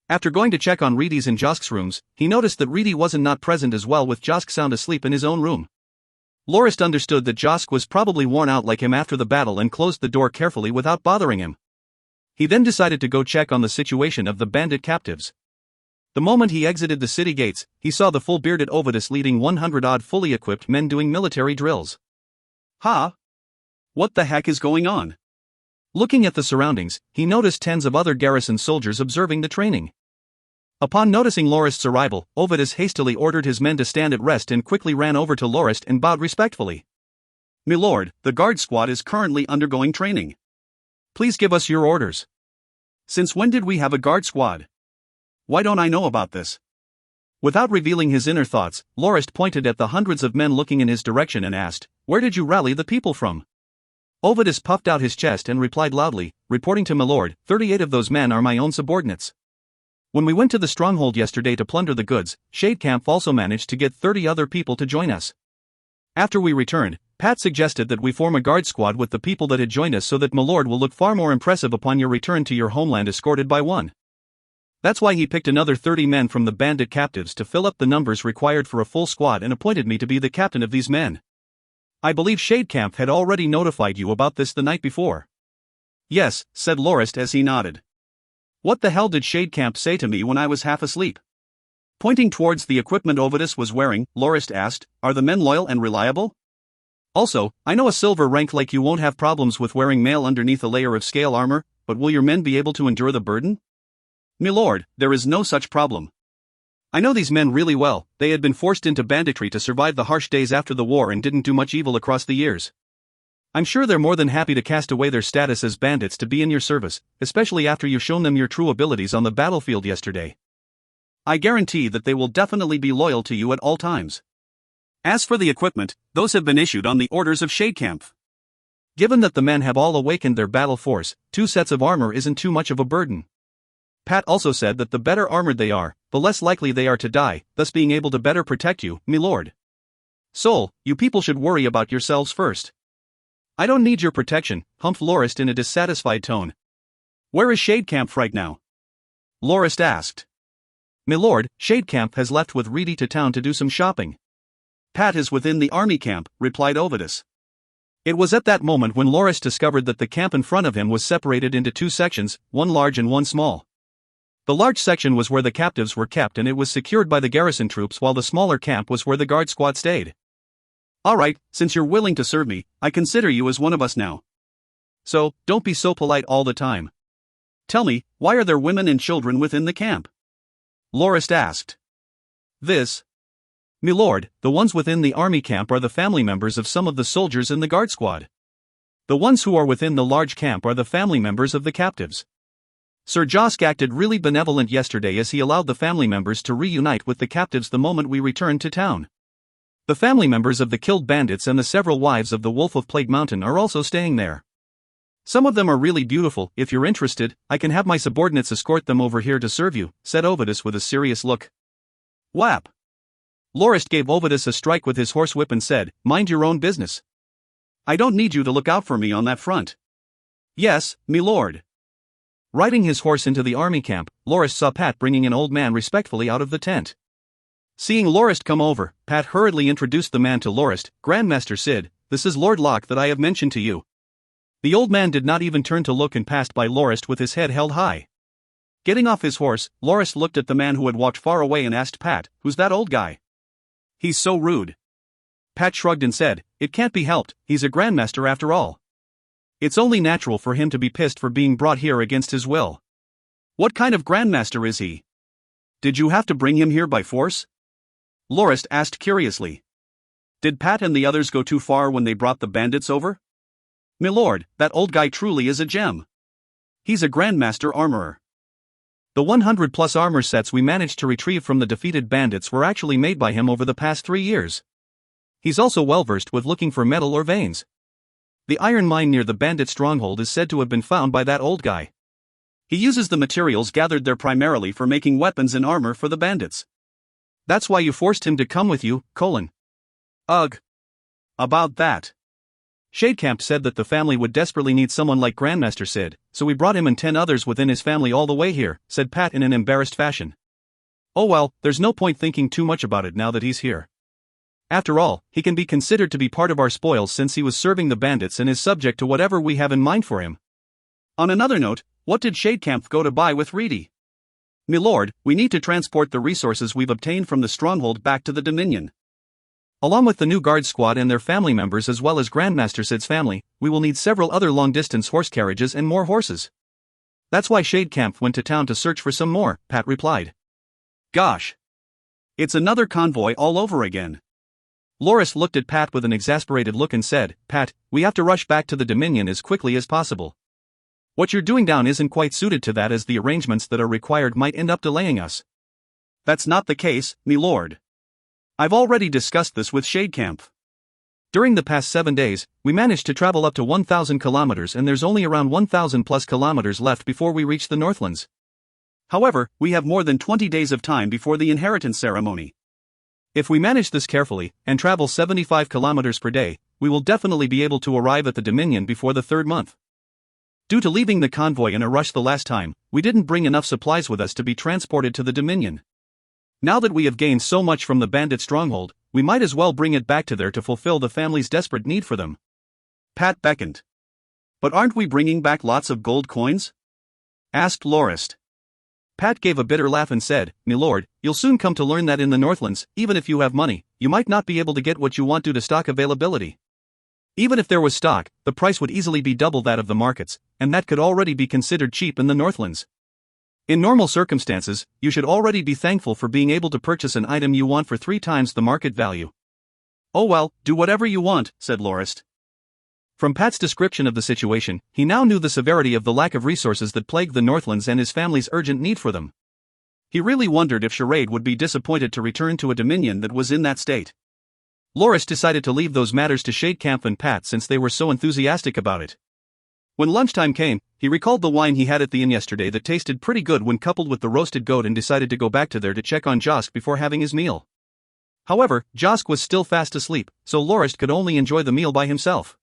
Speaker 1: After going to check on Reedy's and Josk's rooms, he noticed that Reedy wasn't not present as well, with Josk sound asleep in his own room. Lorist understood that Josk was probably worn out like him after the battle and closed the door carefully without bothering him. He then decided to go check on the situation of the bandit captives. The moment he exited the city gates, he saw the full-bearded Ovidus leading 100-odd fully equipped men doing military drills. Ha! What the heck is going on? Looking at the surroundings, he noticed tens of other garrison soldiers observing the training. Upon noticing Lorist's arrival, Ovidus hastily ordered his men to stand at rest and quickly ran over to Lorist and bowed respectfully. "Milord, the guard squad is currently undergoing training. Please give us your orders. Since when did we have a guard squad? Why don't I know about this?" Without revealing his inner thoughts, Lorist pointed at the hundreds of men looking in his direction and asked, "Where did you rally the people from?" Ovidus puffed out his chest and replied loudly, "Reporting to Milord, 38 of those men are my own subordinates. When we went to the stronghold yesterday to plunder the goods, Shadecamp also managed to get 30 other people to join us. After we returned, Pat suggested that we form a guard squad with the people that had joined us so that Milord will look far more impressive upon your return to your homeland escorted by one. That's why he picked another 30 men from the bandit captives to fill up the numbers required for a full squad and appointed me to be the captain of these men. I believe Shadecamp had already notified you about this the night before." "Yes," said Lorist as he nodded. "What the hell did Shadecamp say to me when I was half asleep?" Pointing towards the equipment Ovidus was wearing, Lorist asked, "Are the men loyal and reliable? Also, I know a silver rank like you won't have problems with wearing mail underneath a layer of scale armor, but will your men be able to endure the burden?" "Milord, there is no such problem. I know these men really well. They had been forced into banditry to survive the harsh days after the war and didn't do much evil across the years. I'm sure they're more than happy to cast away their status as bandits to be in your service, especially after you've shown them your true abilities on the battlefield yesterday. I guarantee that they will definitely be loyal to you at all times. As for the equipment, those have been issued on the orders of Shadecamp. Given that the men have all awakened their battle force, 2 sets of armor isn't too much of a burden. Pat also said that the better armored they are, the less likely they are to die, thus being able to better protect you, milord. Sol, you people should worry about yourselves first. I don't need your protection," humphed Lorist in a dissatisfied tone. "Where is Shadecamp right now?" Lorist asked. "Milord, Shadecamp has left with Reedy to town to do some shopping. Pat is within the army camp," replied Ovidus. It was at that moment when Lorist discovered that the camp in front of him was separated into 2 sections, one large and one small. The large section was where the captives were kept and it was secured by the garrison troops, while the smaller camp was where the guard squad stayed. "Alright, since you're willing to serve me, I consider you as one of us now. So, don't be so polite all the time. Tell me, why are there women and children within the camp?" Lorist asked. "Milord, the ones within the army camp are the family members of some of the soldiers in the guard squad. The ones who are within the large camp are the family members of the captives. Sir Josk acted really benevolent yesterday as he allowed the family members to reunite with the captives the moment we returned to town. The family members of the killed bandits and the several wives of the Wolf of Plague Mountain are also staying there. Some of them are really beautiful. If you're interested, I can have my subordinates escort them over here to serve you," said Ovidus with a serious look. Whap! Lorist gave Ovidus a strike with his horsewhip and said, "Mind your own business. I don't need you to look out for me on that front." "Yes, milord." Riding his horse into the army camp, Lorist saw Pat bringing an old man respectfully out of the tent. Seeing Lorist come over, Pat hurriedly introduced the man to Lorist. "Grandmaster Sid, this is Lord Locke that I have mentioned to you." The old man did not even turn to look and passed by Lorist with his head held high. Getting off his horse, Lorist looked at the man who had walked far away and asked Pat, "Who's that old guy? He's so rude." Pat shrugged and said, "It can't be helped, he's a grandmaster after all. It's only natural for him to be pissed for being brought here against his will." "What kind of grandmaster is he? Did you have to bring him here by force?" Lorist asked curiously. "Did Pat and the others go too far when they brought the bandits over?" "Milord, that old guy truly is a gem. He's a grandmaster armorer. The 100+ armor sets we managed to retrieve from the defeated bandits were actually made by him over the past 3 years. He's also well versed with looking for metal or veins. The iron mine near the bandit stronghold is said to have been found by that old guy. He uses the materials gathered there primarily for making weapons and armor for the bandits. That's why you forced him to come with you, Colin. Ugh. About that. Shadecamp said that the family would desperately need someone like Grandmaster Sid, so we brought him and 10 others within his family all the way here, said Pat in an embarrassed fashion. Oh well, there's no point thinking too much about it now that he's here. After all, he can be considered to be part of our spoils since he was serving the bandits and is subject to whatever we have in mind for him. On another note, what did Shadecamp go to buy with Reedy? Milord, we need to transport the resources we've obtained from the stronghold back to the Dominion. Along with the new guard squad and their family members as well as Grandmaster Sid's family, we will need several other long-distance horse carriages and more horses. That's why Shadecamp went to town to search for some more, Pat replied. Gosh. It's another convoy all over again. Lorist looked at Pat with an exasperated look and said, Pat, we have to rush back to the Dominion as quickly as possible. What you're doing down isn't quite suited to that as the arrangements that are required might end up delaying us. That's not the case, milord. I've already discussed this with Shadecamp. During the past 7 days, we managed to travel up to 1,000 kilometers and there's only around 1,000 plus kilometers left before we reach the Northlands. However, we have more than 20 days of time before the inheritance ceremony. If we manage this carefully, and travel 75 kilometers per day, we will definitely be able to arrive at the Dominion before the 3rd month. Due to leaving the convoy in a rush the last time, we didn't bring enough supplies with us to be transported to the Dominion. Now that we have gained so much from the bandit stronghold, we might as well bring it back to there to fulfill the family's desperate need for them. Pat beckoned. But aren't we bringing back lots of gold coins? Asked Lorist. Pat gave a bitter laugh and said, Milord, you'll soon come to learn that in the Northlands, even if you have money, you might not be able to get what you want due to stock availability. Even if there was stock, the price would easily be double that of the markets, and that could already be considered cheap in the Northlands. In normal circumstances, you should already be thankful for being able to purchase an item you want for 3 times the market value. Oh well, do whatever you want, said Lorist. From Pat's description of the situation, he now knew the severity of the lack of resources that plagued the Northlands and his family's urgent need for them. He really wondered if Charade would be disappointed to return to a Dominion that was in that state. Lorist decided to leave those matters to Shadecamp and Pat since they were so enthusiastic about it. When lunchtime came, he recalled the wine he had at the inn yesterday that tasted pretty good when coupled with the roasted goat and decided to go back to there to check on Josk before having his meal. However, Josk was still fast asleep, so Lorist could only enjoy the meal by himself.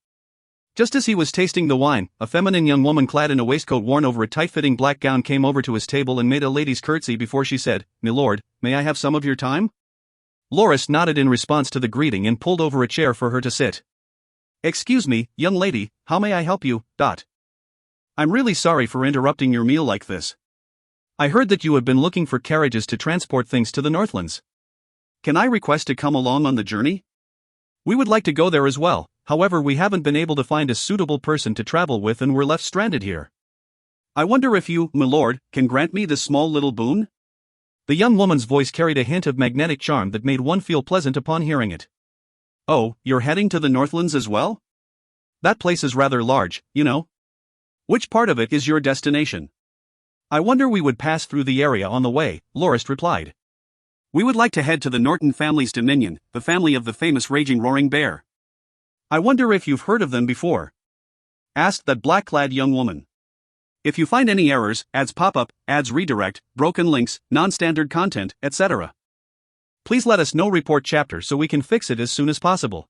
Speaker 1: Just as he was tasting the wine, a feminine young woman clad in a waistcoat worn over a tight-fitting black gown came over to his table and made a lady's curtsy before she said, Milord, may I have some of your time? Lorist nodded in response to the greeting and pulled over a chair for her to sit. Excuse me, young lady, how may I help you? I'm really sorry for interrupting your meal like this. I heard that you have been looking for carriages to transport things to the Northlands. Can I request to come along on the journey? We would like to go there as well. However, we haven't been able to find a suitable person to travel with and we're left stranded here. I wonder if you, milord, can grant me this small little boon? The young woman's voice carried a hint of magnetic charm that made one feel pleasant upon hearing it. Oh, you're heading to the Northlands as well? That place is rather large, you know. Which part of it is your destination? I wonder we would pass through the area on the way, Lorist replied. We would like to head to the Norton family's dominion, the family of the famous raging roaring bear. I wonder if you've heard of them before? Asked that black-clad young woman. If you find any errors, ads pop up, ads redirect, broken links, non-standard content, etc. Please let us know. Report chapter so we can fix it as soon as possible.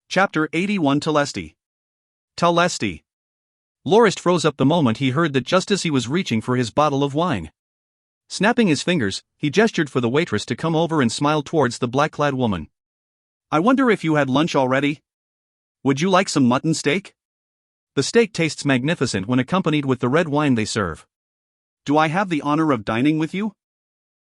Speaker 1: Chapter 81 Telesti. Telesti. Lorist froze up the moment he heard that just as he was reaching for his bottle of wine. Snapping his fingers, he gestured for the waitress to come over and smiled towards the black-clad woman. I wonder if you had lunch already? Would you like some mutton steak? The steak tastes magnificent when accompanied with the red wine they serve. Do I have the honor of dining with you?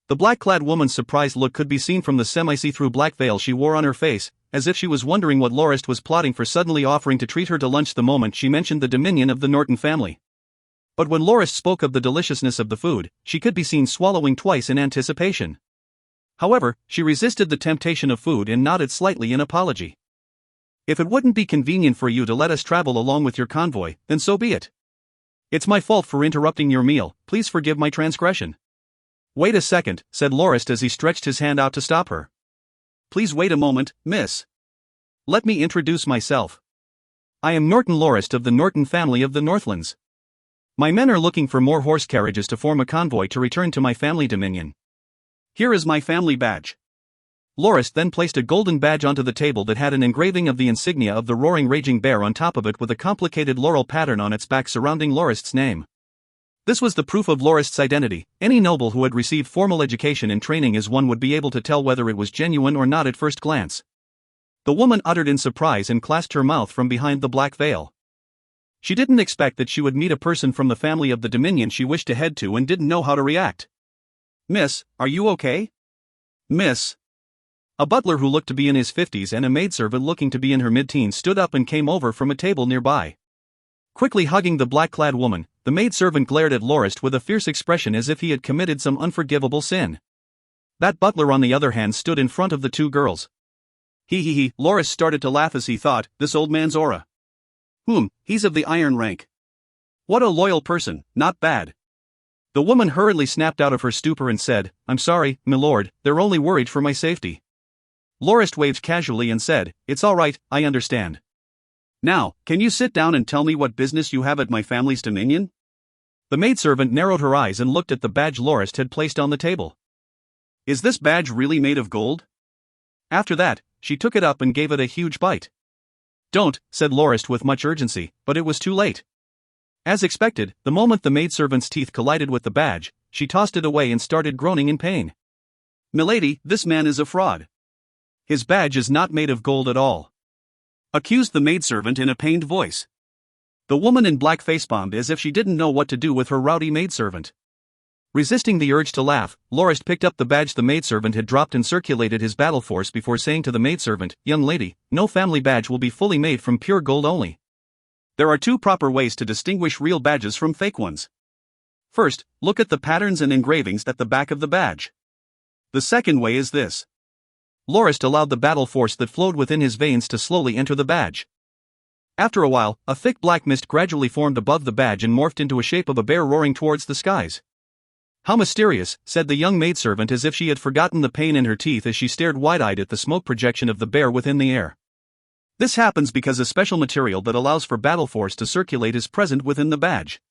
Speaker 1: The black-clad woman's surprised look could be seen from the semi-see-through black veil she wore on her face, as if she was wondering what Lorist was plotting for suddenly offering to treat her to lunch the moment she mentioned the dominion of the Norton family. But when Lorist spoke of the deliciousness of the food, she could be seen swallowing twice in anticipation. However, she resisted the temptation of food and nodded slightly in apology. If it wouldn't be convenient for you to let us travel along with your convoy, then so be it. It's my fault for interrupting your meal, please forgive my transgression. Wait a second, said Lorist as he stretched his hand out to stop her. Please wait a moment, miss. Let me introduce myself. I am Norton Lorist of the Norton family of the Northlands. My men are looking for more horse carriages to form a convoy to return to my family dominion. Here is my family badge. Lorist then placed a golden badge onto the table that had an engraving of the insignia of the roaring raging bear on top of it with a complicated laurel pattern on its back surrounding Lorist's name. This was the proof of Lorist's identity. Any noble who had received formal education and training as one would be able to tell whether it was genuine or not at first glance. The woman uttered in surprise and clasped her mouth from behind the black veil. She didn't expect that she would meet a person from the family of the dominion she wished to head to and didn't know how to react. Miss, are you okay? Miss. A butler who looked to be in his 50s and a maidservant looking to be in her mid-teens stood up and came over from a table nearby. Quickly hugging the black-clad woman, the maidservant glared at Lorist with a fierce expression as if he had committed some unforgivable sin. That butler on the other hand stood in front of the two girls. He, Lorist started to laugh as he thought, this old man's aura. He's of the iron rank. What a loyal person, not bad. The woman hurriedly snapped out of her stupor and said, I'm sorry, my lord, they're only worried for my safety. Lorist waved casually and said, it's all right, I understand. Now, can you sit down and tell me what business you have at my family's dominion? The maidservant narrowed her eyes and looked at the badge Lorist had placed on the table. Is this badge really made of gold? After that, she took it up and gave it a huge bite. Don't, said Lorist with much urgency, but it was too late. As expected, the moment the maidservant's teeth collided with the badge, she tossed it away and started groaning in pain. Milady, this man is a fraud. His badge is not made of gold at all. Accused the maidservant in a pained voice. The woman in black facepalmed as if she didn't know what to do with her rowdy maidservant. Resisting the urge to laugh, Lorist picked up the badge the maidservant had dropped and circulated his battle force before saying to the maidservant, young lady, no family badge will be fully made from pure gold only. There are two proper ways to distinguish real badges from fake ones. First, look at the patterns and engravings at the back of the badge. The second way is this. Lorist allowed the battle force that flowed within his veins to slowly enter the badge. After a while, a thick black mist gradually formed above the badge and morphed into a shape of a bear roaring towards the skies. How mysterious, said the young maidservant as if she had forgotten the pain in her teeth as she stared wide-eyed at the smoke projection of the bear within the air. This happens because a special material that allows for battle force to circulate is present within the badge.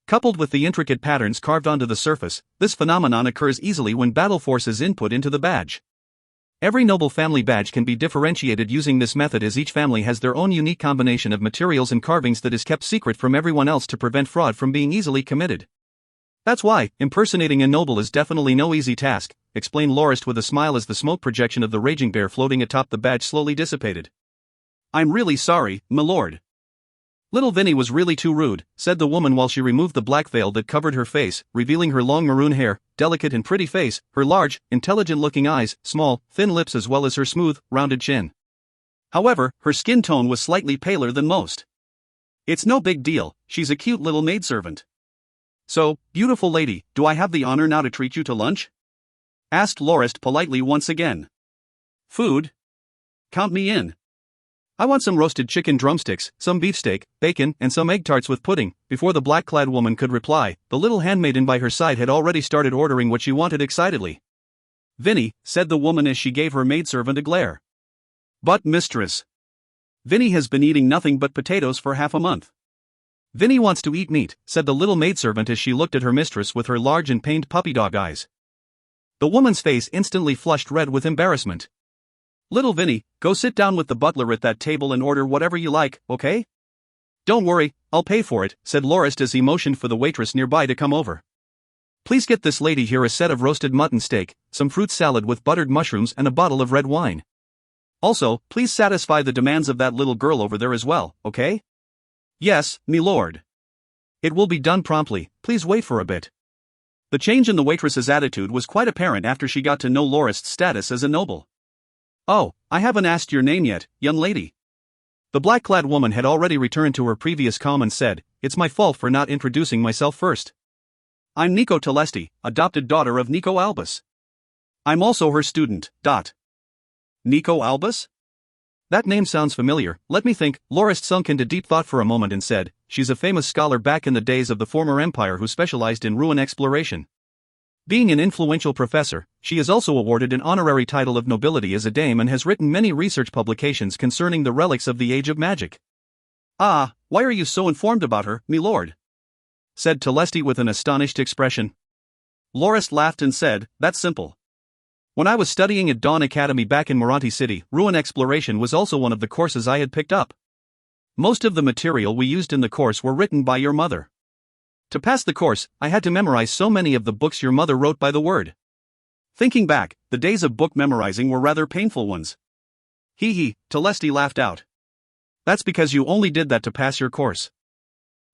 Speaker 1: Coupled with the intricate patterns carved onto the surface, this phenomenon occurs easily when battle force is input into the badge. Every noble family badge can be differentiated using this method as each family has their own unique combination of materials and carvings that is kept secret from everyone else to prevent fraud from being easily committed. That's why, impersonating a noble is definitely no easy task, explained Lorist with a smile as the smoke projection of the raging bear floating atop the badge slowly dissipated. I'm really sorry, my lord. Little Vinny was really too rude, said the woman while she removed the black veil that covered her face, revealing her long maroon hair, delicate and pretty face, her large, intelligent-looking eyes, small, thin lips as well as her smooth, rounded chin. However, her skin tone was slightly paler than most. It's no big deal, she's a cute little maidservant. So, beautiful lady, do I have the honor now to treat you to lunch? Asked Lorist politely once again. Food? Count me in. I want some roasted chicken drumsticks, some beefsteak, bacon, and some egg tarts with pudding. Before the black-clad woman could reply, the little handmaiden by her side had already started ordering what she wanted excitedly. Vinny, said the woman as she gave her maidservant a glare. But mistress. Vinny has been eating nothing but potatoes for half a month. Vinny wants to eat meat, said the little maidservant as she looked at her mistress with her large and pained puppy-dog eyes. The woman's face instantly flushed red with embarrassment. Little Vinny, go sit down with the butler at that table and order whatever you like, okay? Don't worry, I'll pay for it, said Lorist as he motioned for the waitress nearby to come over. Please get this lady here a set of roasted mutton steak, some fruit salad with buttered mushrooms and a bottle of red wine. Also, please satisfy the demands of that little girl over there as well, okay? Yes, me lord. It will be done promptly, please wait for a bit. The change in the waitress's attitude was quite apparent after she got to know Lorist's status as a noble. Oh, I haven't asked your name yet, young lady. The black-clad woman had already returned to her previous calm and said, it's my fault for not introducing myself first. I'm Nico Telesti, adopted daughter of Nico Albus. I'm also her student. Nico Albus? That name sounds familiar, let me think. Lorist sunk into deep thought for a moment and said, she's a famous scholar back in the days of the former empire who specialized in ruin exploration. Being an influential professor, she is also awarded an honorary title of nobility as a dame and has written many research publications concerning the relics of the Age of Magic. "Ah, why are you so informed about her, my lord?" said Telesti with an astonished expression. Lorist laughed and said, "That's simple. When I was studying at Dawn Academy back in Moranti City, ruin exploration was also one of the courses I had picked up. Most of the material we used in the course were written by your mother. To pass the course, I had to memorize so many of the books your mother wrote by the word. Thinking back, the days of book memorizing were rather painful ones." Hee, Telesti laughed out. "That's because you only did that to pass your course.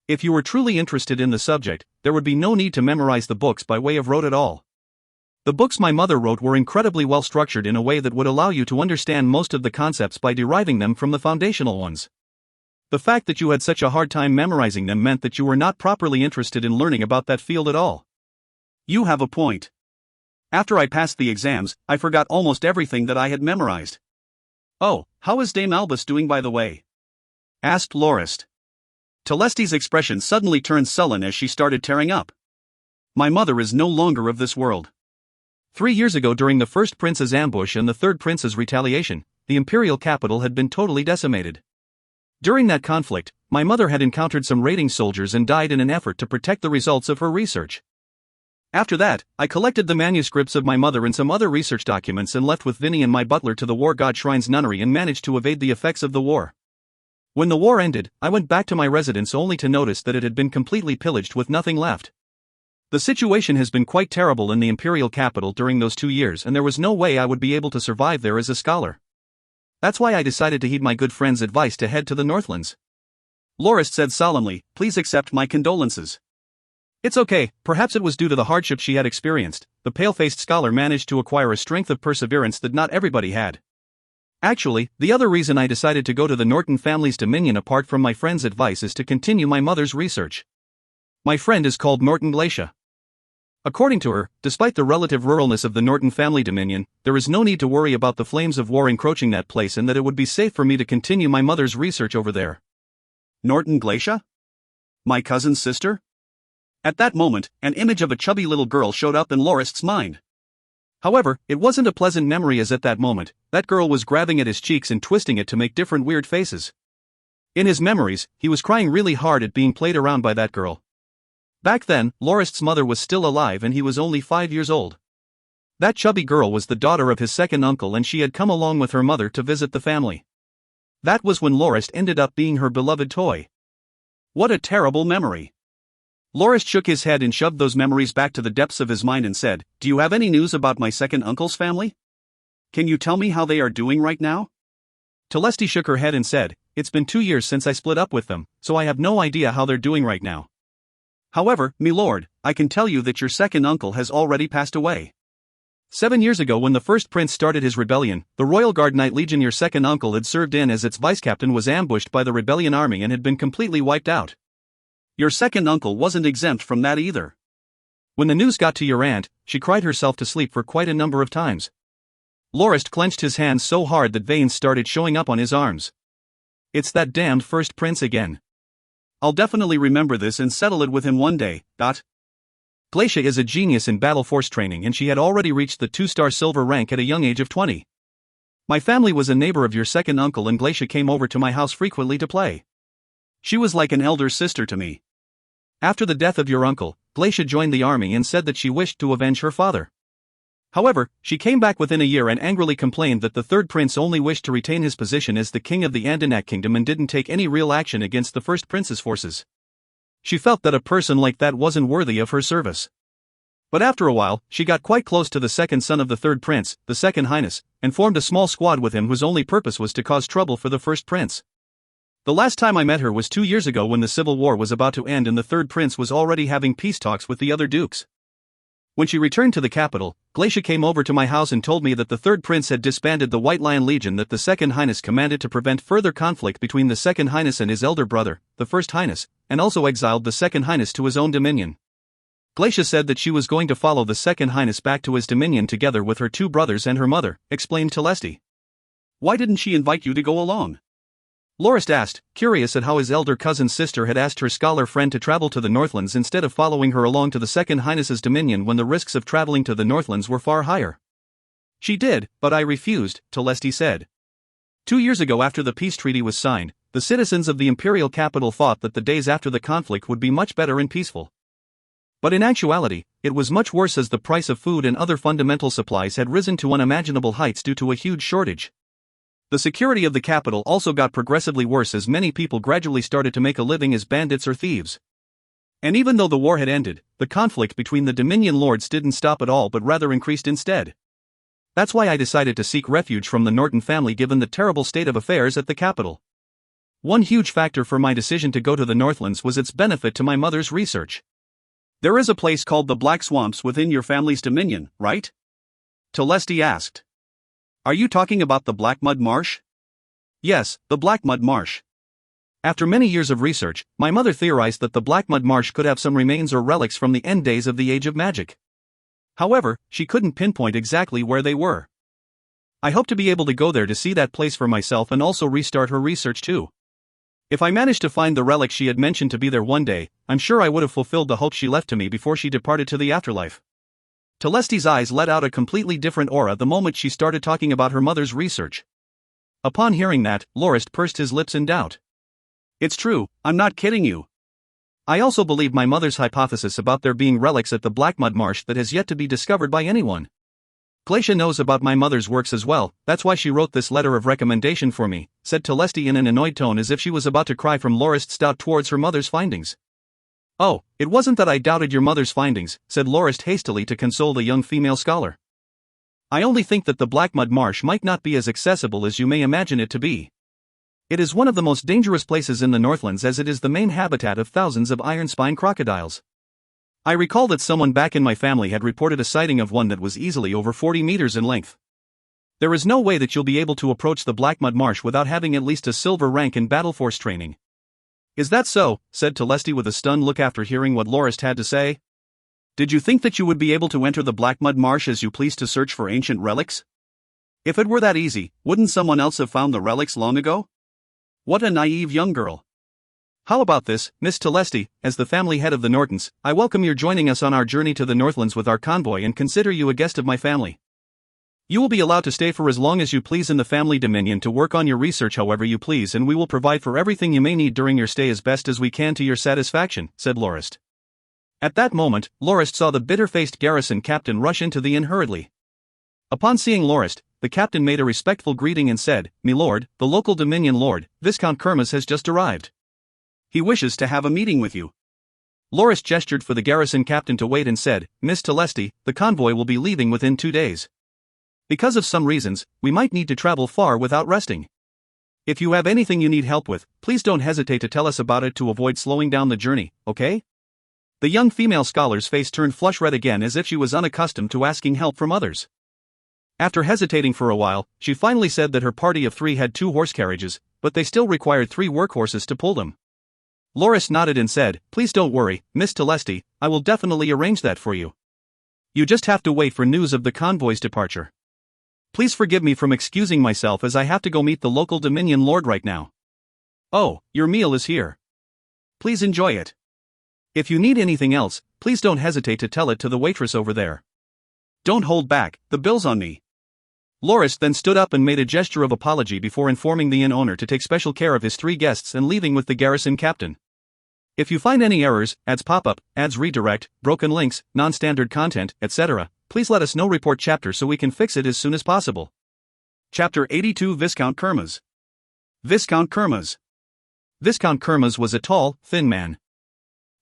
Speaker 1: If you were truly interested in the subject, there would be no need to memorize the books by way of rote at all. The books my mother wrote were incredibly well structured in a way that would allow you to understand most of the concepts by deriving them from the foundational ones. The fact that you had such a hard time memorizing them meant that you were not properly interested in learning about that field at all." "You have a point. After I passed the exams, I forgot almost everything that I had memorized." "Oh, how is Dame Albus doing by the way?" asked Lorist. Telesti's expression suddenly turned sullen as she started tearing up. "My mother is no longer of this world. 3 years ago, during the first prince's ambush and the third prince's retaliation, the imperial capital had been totally decimated. During that conflict, my mother had encountered some raiding soldiers and died in an effort to protect the results of her research. After that, I collected the manuscripts of my mother and some other research documents and left with Vinny and my butler to the War God Shrine's nunnery and managed to evade the effects of the war. When the war ended, I went back to my residence only to notice that it had been completely pillaged with nothing left. The situation has been quite terrible in the imperial capital during those 2 years, and there was no way I would be able to survive there as a scholar. That's why I decided to heed my good friend's advice to head to the Northlands." Lorist said solemnly, "Please accept my condolences." "It's okay, perhaps it was due to the hardship she had experienced. The pale-faced scholar managed to acquire a strength of perseverance that not everybody had. Actually, the other reason I decided to go to the Norton family's dominion apart from my friend's advice is to continue my mother's research. My friend is called Norton Glacia. According to her, despite the relative ruralness of the Norton family dominion, there is no need to worry about the flames of war encroaching that place and that it would be safe for me to continue my mother's research over there." "Norton Glacia? My cousin's sister?" At that moment, an image of a chubby little girl showed up in Lorist's mind. However, it wasn't a pleasant memory, as at that moment, that girl was grabbing at his cheeks and twisting it to make different weird faces. In his memories, he was crying really hard at being played around by that girl. Back then, Lorist's mother was still alive and he was only 5 years old. That chubby girl was the daughter of his second uncle and she had come along with her mother to visit the family. That was when Lorist ended up being her beloved toy. What a terrible memory. Lorist shook his head and shoved those memories back to the depths of his mind and said, "Do you have any news about my second uncle's family? Can you tell me how they are doing right now?" Telesti shook her head and said, "It's been 2 years since I split up with them, so I have no idea how they're doing right now. However, me lord, I can tell you that your second uncle has already passed away. 7 years ago, when the first prince started his rebellion, the Royal Guard Knight Legion your second uncle had served in as its vice-captain was ambushed by the rebellion army and had been completely wiped out. Your second uncle wasn't exempt from that either. When the news got to your aunt, she cried herself to sleep for quite a number of times." Lorist clenched his hands so hard that veins started showing up on his arms. "It's that damned first prince again. I'll definitely remember this and settle it with him one day." Glacia is a genius in battle force training and she had already reached the 2-star silver rank at a young age of 20. My family was a neighbor of your second uncle and Glacia came over to my house frequently to play. She was like an elder sister to me. After the death of your uncle, Glacia joined the army and said that she wished to avenge her father. However, she came back within a year and angrily complained that the third prince only wished to retain his position as the king of the Andanak kingdom and didn't take any real action against the first prince's forces. She felt that a person like that wasn't worthy of her service. But after a while, she got quite close to the second son of the third prince, the second highness, and formed a small squad with him whose only purpose was to cause trouble for the first prince. The last time I met her was 2 years ago when the civil war was about to end and the third prince was already having peace talks with the other dukes. When she returned to the capital, Glacia came over to my house and told me that the third prince had disbanded the White Lion Legion that the second highness commanded to prevent further conflict between the second highness and his elder brother, the first highness, and also exiled the second highness to his own dominion. Glacia said that she was going to follow the second highness back to his dominion together with her 2 brothers and her mother, explained Telesti. "Why didn't she invite you to go along?" Lorist asked, curious at how his elder cousin's sister had asked her scholar friend to travel to the Northlands instead of following her along to the Second Highness's dominion when the risks of traveling to the Northlands were far higher. She did, but I refused, Telesti said. 2 years ago, after the peace treaty was signed, the citizens of the imperial capital thought that the days after the conflict would be much better and peaceful. But in actuality, it was much worse, as the price of food and other fundamental supplies had risen to unimaginable heights due to a huge shortage. The security of the capital also got progressively worse as many people gradually started to make a living as bandits or thieves. And even though the war had ended, the conflict between the Dominion lords didn't stop at all but rather increased instead. That's why I decided to seek refuge from the Norton family given the terrible state of affairs at the capital. One huge factor for my decision to go to the Northlands was its benefit to my mother's research. There is a place called the Black Swamps within your family's dominion, right? Telesti asked. Are you talking about the Black Mud Marsh? Yes, the Black Mud Marsh. After many years of research, my mother theorized that the Black Mud Marsh could have some remains or relics from the end days of the Age of Magic. However, she couldn't pinpoint exactly where they were. I hope to be able to go there to see that place for myself and also restart her research too. If I managed to find the relic she had mentioned to be there one day, I'm sure I would have fulfilled the hope she left to me before she departed to the afterlife. Telesti's eyes let out a completely different aura the moment she started talking about her mother's research. Upon hearing that, Lorist pursed his lips in doubt. It's true, I'm not kidding you. I also believe my mother's hypothesis about there being relics at the Black Mud Marsh that has yet to be discovered by anyone. Glacia knows about my mother's works as well, that's why she wrote this letter of recommendation for me, said Telesti in an annoyed tone as if she was about to cry from Lorist's doubt towards her mother's findings. Oh, it wasn't that I doubted your mother's findings, said Lorist hastily to console the young female scholar. I only think that the Black Mud Marsh might not be as accessible as you may imagine it to be. It is one of the most dangerous places in the Northlands as it is the main habitat of thousands of iron-spine crocodiles. I recall that someone back in my family had reported a sighting of one that was easily over 40 meters in length. There is no way that you'll be able to approach the Black Mud Marsh without having at least a silver rank in battle force training. Is that so? Said Telesti with a stunned look after hearing what Lorist had to say. Did you think that you would be able to enter the Black Mud Marsh as you please to search for ancient relics? If it were that easy, wouldn't someone else have found the relics long ago? What a naive young girl. How about this, Miss Telesti, as the family head of the Nortons, I welcome your joining us on our journey to the Northlands with our convoy and consider you a guest of my family. You will be allowed to stay for as long as you please in the family dominion to work on your research however you please, and we will provide for everything you may need during your stay as best as we can to your satisfaction, said Lorist. At that moment, Lorist saw the bitter-faced garrison captain rush into the inn hurriedly. Upon seeing Lorist, the captain made a respectful greeting and said, "My lord, the local dominion lord, Viscount Kermas has just arrived. He wishes to have a meeting with you." Lorist gestured for the garrison captain to wait and said, "Miss Telesti, the convoy will be leaving within 2 days. Because of some reasons, we might need to travel far without resting. If you have anything you need help with, please don't hesitate to tell us about it to avoid slowing down the journey, okay?" The young female scholar's face turned flush red again as if she was unaccustomed to asking help from others. After hesitating for a while, she finally said that her party of 3 had 2 horse carriages, but they still required 3 workhorses to pull them. Lorist nodded and said, "Please don't worry, Miss Telesti, I will definitely arrange that for you. You just have to wait for news of the convoy's departure. Please forgive me from excusing myself as I have to go meet the local Dominion Lord right now. Oh, your meal is here. Please enjoy it. If you need anything else, please don't hesitate to tell it to the waitress over there. Don't hold back, the bill's on me." Lorist then stood up and made a gesture of apology before informing the inn owner to take special care of his 3 guests and leaving with the garrison captain. If you find any errors, ads pop up, ads redirect, broken links, non-standard content, etc., please let us know. Report chapter so we can fix it as soon as possible. Chapter 82 Viscount Kermas. Viscount Kermas. Viscount Kermas was a tall, thin man.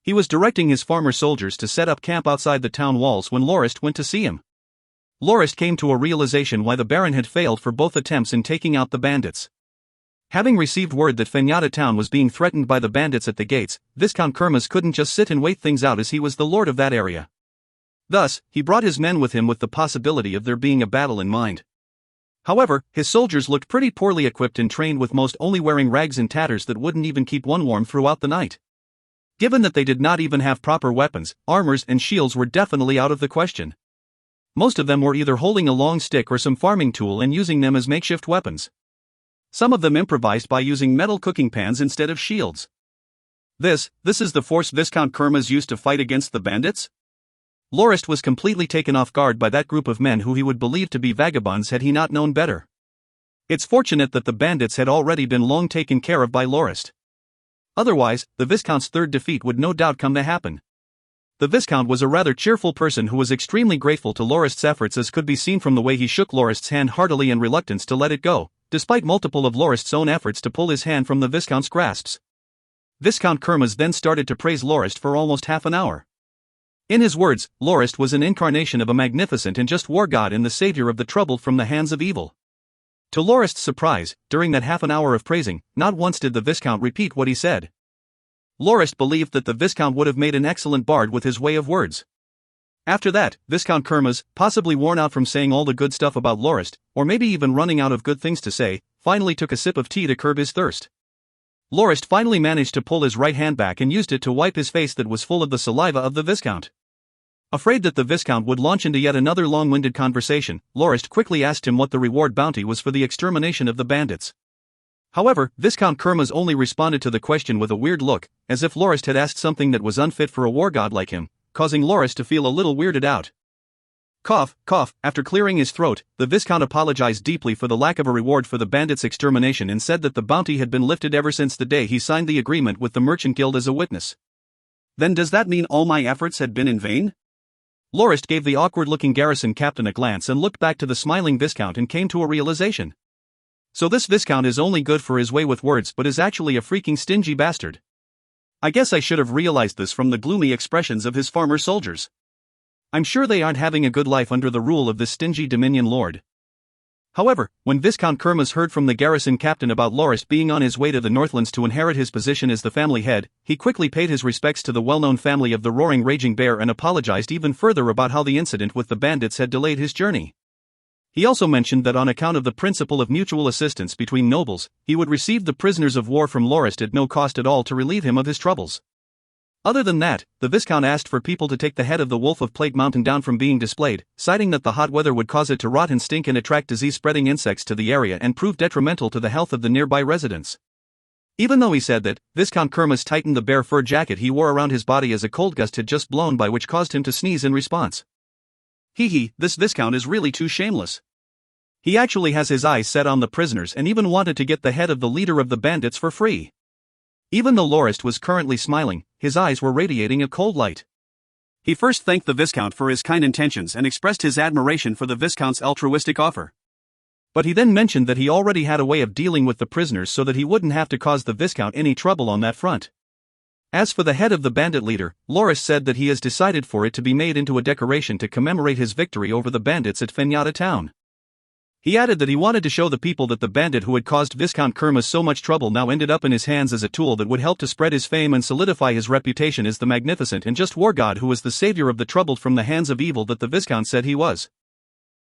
Speaker 1: He was directing his farmer soldiers to set up camp outside the town walls when Lorist went to see him. Lorist came to a realization why the Baron had failed for both attempts in taking out the bandits. Having received word that Fenyata town was being threatened by the bandits at the gates, Viscount Kermas couldn't just sit and wait things out as he was the lord of that area. Thus, he brought his men with him with the possibility of there being a battle in mind. However, his soldiers looked pretty poorly equipped and trained, with most only wearing rags and tatters that wouldn't even keep one warm throughout the night. Given that they did not even have proper weapons, armors and shields were definitely out of the question. Most of them were either holding a long stick or some farming tool and using them as makeshift weapons. some of them improvised by using metal cooking pans instead of shields. This is the force Viscount Kermas used to fight against the bandits? Lorist was completely taken off guard by that group of men who he would believe to be vagabonds had he not known better. It's fortunate that the bandits had already been long taken care of by Lorist. Otherwise, the Viscount's third defeat would no doubt come to happen. The Viscount was a rather cheerful person who was extremely grateful to Lorist's efforts, as could be seen from the way he shook Lorist's hand heartily in reluctance to let it go, despite multiple of Lorist's own efforts to pull his hand from the Viscount's grasps. Viscount Kermas then started to praise Lorist for almost half an hour. In his words, Lorist was an incarnation of a magnificent and just war god and the savior of the troubled from the hands of evil. To Lorist's surprise, during that half an hour of praising, not once did the Viscount repeat what he said. Lorist believed that the Viscount would have made an excellent bard with his way of words. After that, Viscount Kermas, possibly worn out from saying all the good stuff about Lorist, or maybe even running out of good things to say, finally took a sip of tea to curb his thirst. Lorist finally managed to pull his right hand back and used it to wipe his face that was full of the saliva of the Viscount. Afraid that the Viscount would launch into yet another long-winded conversation, Lorist quickly asked him what the reward bounty was for the extermination of the bandits. However, Viscount Kermas only responded to the question with a weird look, as if Lorist had asked something that was unfit for a war god like him, causing Lorist to feel a little weirded out. Cough, cough. After clearing his throat, the Viscount apologized deeply for the lack of a reward for the bandits' extermination and said that the bounty had been lifted ever since the day he signed the agreement with the Merchant Guild as a witness. Then does that mean all my efforts had been in vain? Lorist gave the awkward-looking garrison captain a glance and looked back to the smiling Viscount and came to a realization. So this Viscount is only good for his way with words but is actually a freaking stingy bastard. I guess I should have realized this from the gloomy expressions of his farmer soldiers. I'm sure they aren't having a good life under the rule of this stingy Dominion lord. However, when Viscount Kermas heard from the garrison captain about Lorist being on his way to the Northlands to inherit his position as the family head, he quickly paid his respects to the well-known family of the Roaring Raging Bear and apologized even further about how the incident with the bandits had delayed his journey. He also mentioned that on account of the principle of mutual assistance between nobles, he would receive the prisoners of war from Lorist at no cost at all to relieve him of his troubles. Other than that, the Viscount asked for people to take the head of the Wolf of Plague Mountain down from being displayed, citing that the hot weather would cause it to rot and stink and attract disease-spreading insects to the area and prove detrimental to the health of the nearby residents. Even though he said that, Viscount Kermas tightened the bear fur jacket he wore around his body as a cold gust had just blown by, which caused him to sneeze in response. This Viscount is really too shameless. He actually has his eyes set on the prisoners and even wanted to get the head of the leader of the bandits for free. Even though Lorist was currently smiling, his eyes were radiating a cold light. He first thanked the Viscount for his kind intentions and expressed his admiration for the Viscount's altruistic offer. But he then mentioned that he already had a way of dealing with the prisoners so that he wouldn't have to cause the Viscount any trouble on that front. As for the head of the bandit leader, Lorist said that he has decided for it to be made into a decoration to commemorate his victory over the bandits at Fenyatta town. He added that he wanted to show the people that the bandit who had caused Viscount Kermas so much trouble now ended up in his hands as a tool that would help to spread his fame and solidify his reputation as the magnificent and just war god who was the savior of the troubled from the hands of evil that the Viscount said he was.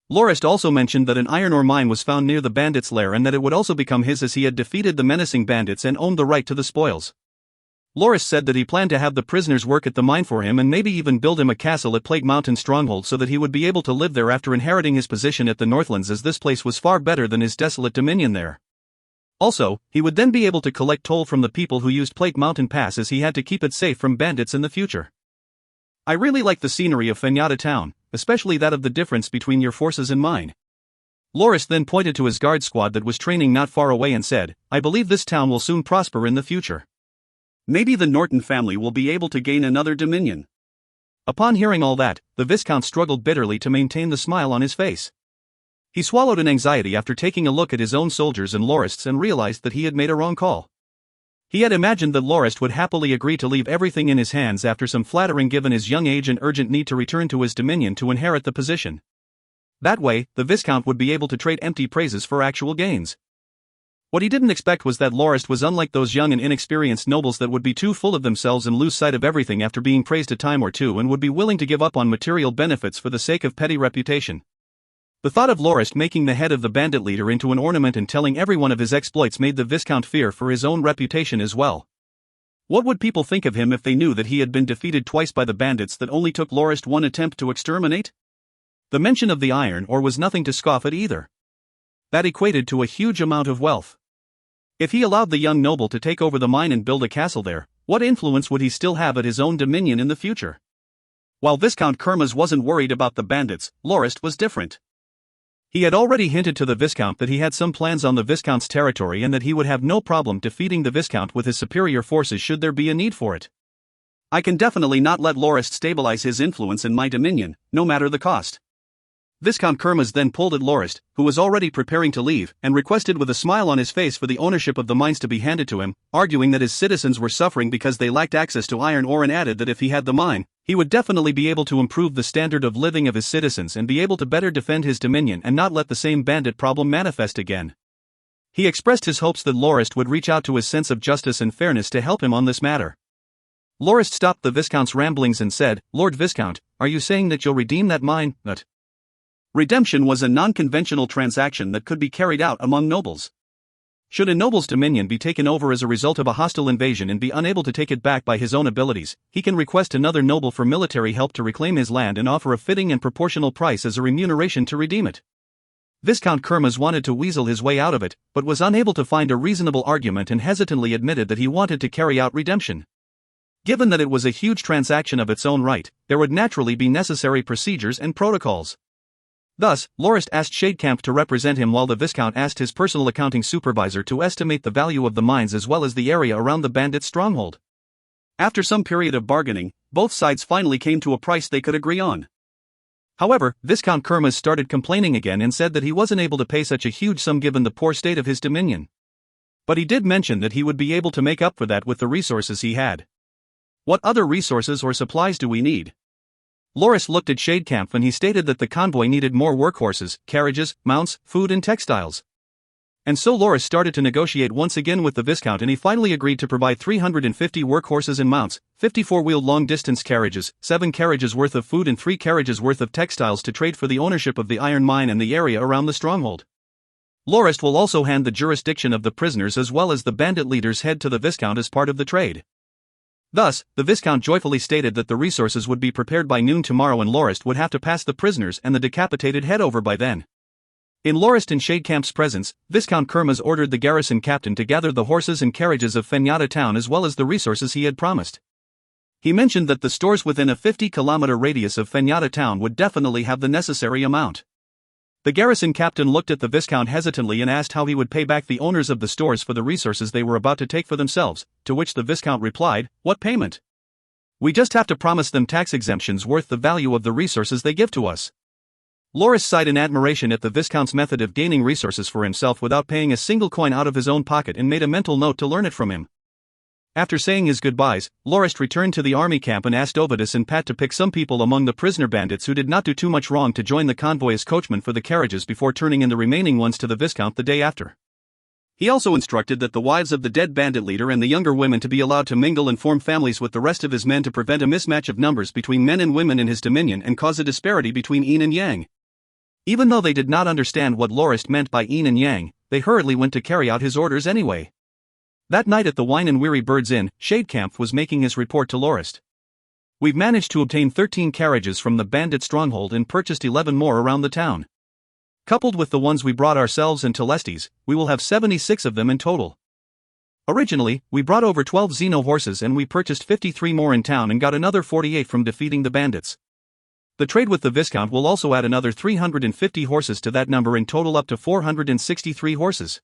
Speaker 1: Lorist also mentioned that an iron ore mine was found near the bandits' lair and that it would also become his as he had defeated the menacing bandits and owned the right to the spoils. Lorist said that he planned to have the prisoners work at the mine for him and maybe even build him a castle at Plague Mountain Stronghold so that he would be able to live there after inheriting his position at the Northlands, as this place was far better than his desolate dominion there. Also, he would then be able to collect toll from the people who used Plague Mountain Pass, as he had to keep it safe from bandits in the future. I really like the scenery of Fenyatta town, especially that of the difference between your forces and mine. Lorist then pointed to his guard squad that was training not far away and said, I believe this town will soon prosper in the future. Maybe the Norton family will be able to gain another dominion. Upon hearing all that, the Viscount struggled bitterly to maintain the smile on his face. He swallowed an anxiety after taking a look at his own soldiers and Lorist's and realized that he had made a wrong call. He had imagined that Lorist would happily agree to leave everything in his hands after some flattering given his young age and urgent need to return to his dominion to inherit the position. That way, the Viscount would be able to trade empty praises for actual gains. What he didn't expect was that Lorist was unlike those young and inexperienced nobles that would be too full of themselves and lose sight of everything after being praised a time or two and would be willing to give up on material benefits for the sake of petty reputation. The thought of Lorist making the head of the bandit leader into an ornament and telling everyone of his exploits made the Viscount fear for his own reputation as well. What would people think of him if they knew that he had been defeated twice by the bandits that only took Lorist one attempt to exterminate? The mention of the iron ore was nothing to scoff at either. That equated to a huge amount of wealth. If he allowed the young noble to take over the mine and build a castle there, what influence would he still have at his own dominion in the future? While Viscount Kermes wasn't worried about the bandits, Lorist was different. He had already hinted to the Viscount that he had some plans on the Viscount's territory and that he would have no problem defeating the Viscount with his superior forces should there be a need for it. I can definitely not let Lorist stabilize his influence in my dominion, no matter the cost. Viscount Kermes then pulled at Lorist, who was already preparing to leave, and requested with a smile on his face for the ownership of the mines to be handed to him, arguing that his citizens were suffering because they lacked access to iron ore, and added that if he had the mine, he would definitely be able to improve the standard of living of his citizens and be able to better defend his dominion and not let the same bandit problem manifest again. He expressed his hopes that Lorist would reach out to his sense of justice and fairness to help him on this matter. Lorist stopped the Viscount's ramblings and said, "Lord Viscount, are you saying that you'll redeem that mine?" Redemption was a non-conventional transaction that could be carried out among nobles. Should a noble's dominion be taken over as a result of a hostile invasion and be unable to take it back by his own abilities, he can request another noble for military help to reclaim his land and offer a fitting and proportional price as a remuneration to redeem it. Viscount Kermes wanted to weasel his way out of it, but was unable to find a reasonable argument and hesitantly admitted that he wanted to carry out redemption. Given that it was a huge transaction of its own right, there would naturally be necessary procedures and protocols. Thus, Lorist asked Shadecamp to represent him while the Viscount asked his personal accounting supervisor to estimate the value of the mines as well as the area around the bandits' stronghold. After some period of bargaining, both sides finally came to a price they could agree on. However, Viscount Kermes started complaining again and said that he wasn't able to pay such a huge sum given the poor state of his dominion. But he did mention that he would be able to make up for that with the resources he had. What other resources or supplies do we need? Lorist looked at Shadecamp and he stated that the convoy needed more workhorses, carriages, mounts, food and textiles. And so Lorist started to negotiate once again with the Viscount and he finally agreed to provide 350 workhorses and mounts, 54-wheeled long-distance carriages, 7 carriages worth of food and 3 carriages worth of textiles to trade for the ownership of the iron mine and the area around the stronghold. Lorist will also hand the jurisdiction of the prisoners as well as the bandit leader's head to the Viscount as part of the trade. Thus, the Viscount joyfully stated that the resources would be prepared by noon tomorrow and Lorist would have to pass the prisoners and the decapitated head over by then. In Lorist and Shadecamp's presence, Viscount Kermes ordered the garrison captain to gather the horses and carriages of Fenyatta town as well as the resources he had promised. He mentioned that the stores within a 50-kilometer radius of Fenyatta town would definitely have the necessary amount. The garrison captain looked at the Viscount hesitantly and asked how he would pay back the owners of the stores for the resources they were about to take for themselves, to which the Viscount replied, "What payment? We just have to promise them tax exemptions worth the value of the resources they give to us." Lorist sighed in admiration at the Viscount's method of gaining resources for himself without paying a single coin out of his own pocket and made a mental note to learn it from him. After saying his goodbyes, Lorist returned to the army camp and asked Ovidus and Pat to pick some people among the prisoner bandits who did not do too much wrong to join the convoy as coachmen for the carriages before turning in the remaining ones to the Viscount the day after. He also instructed that the wives of the dead bandit leader and the younger women to be allowed to mingle and form families with the rest of his men to prevent a mismatch of numbers between men and women in his dominion and cause a disparity between yin and yang. Even though they did not understand what Lorist meant by yin and yang, they hurriedly went to carry out his orders anyway. That night at the Wine and Weary Birds Inn, Shadecamp was making his report to Lorist. "We've managed to obtain 13 carriages from the bandit stronghold and purchased 11 more around the town. Coupled with the ones we brought ourselves and Telestes, we will have 76 of them in total. Originally, we brought over 12 Xeno horses and we purchased 53 more in town and got another 48 from defeating the bandits. The trade with the Viscount will also add another 350 horses to that number, in total up to 463 horses.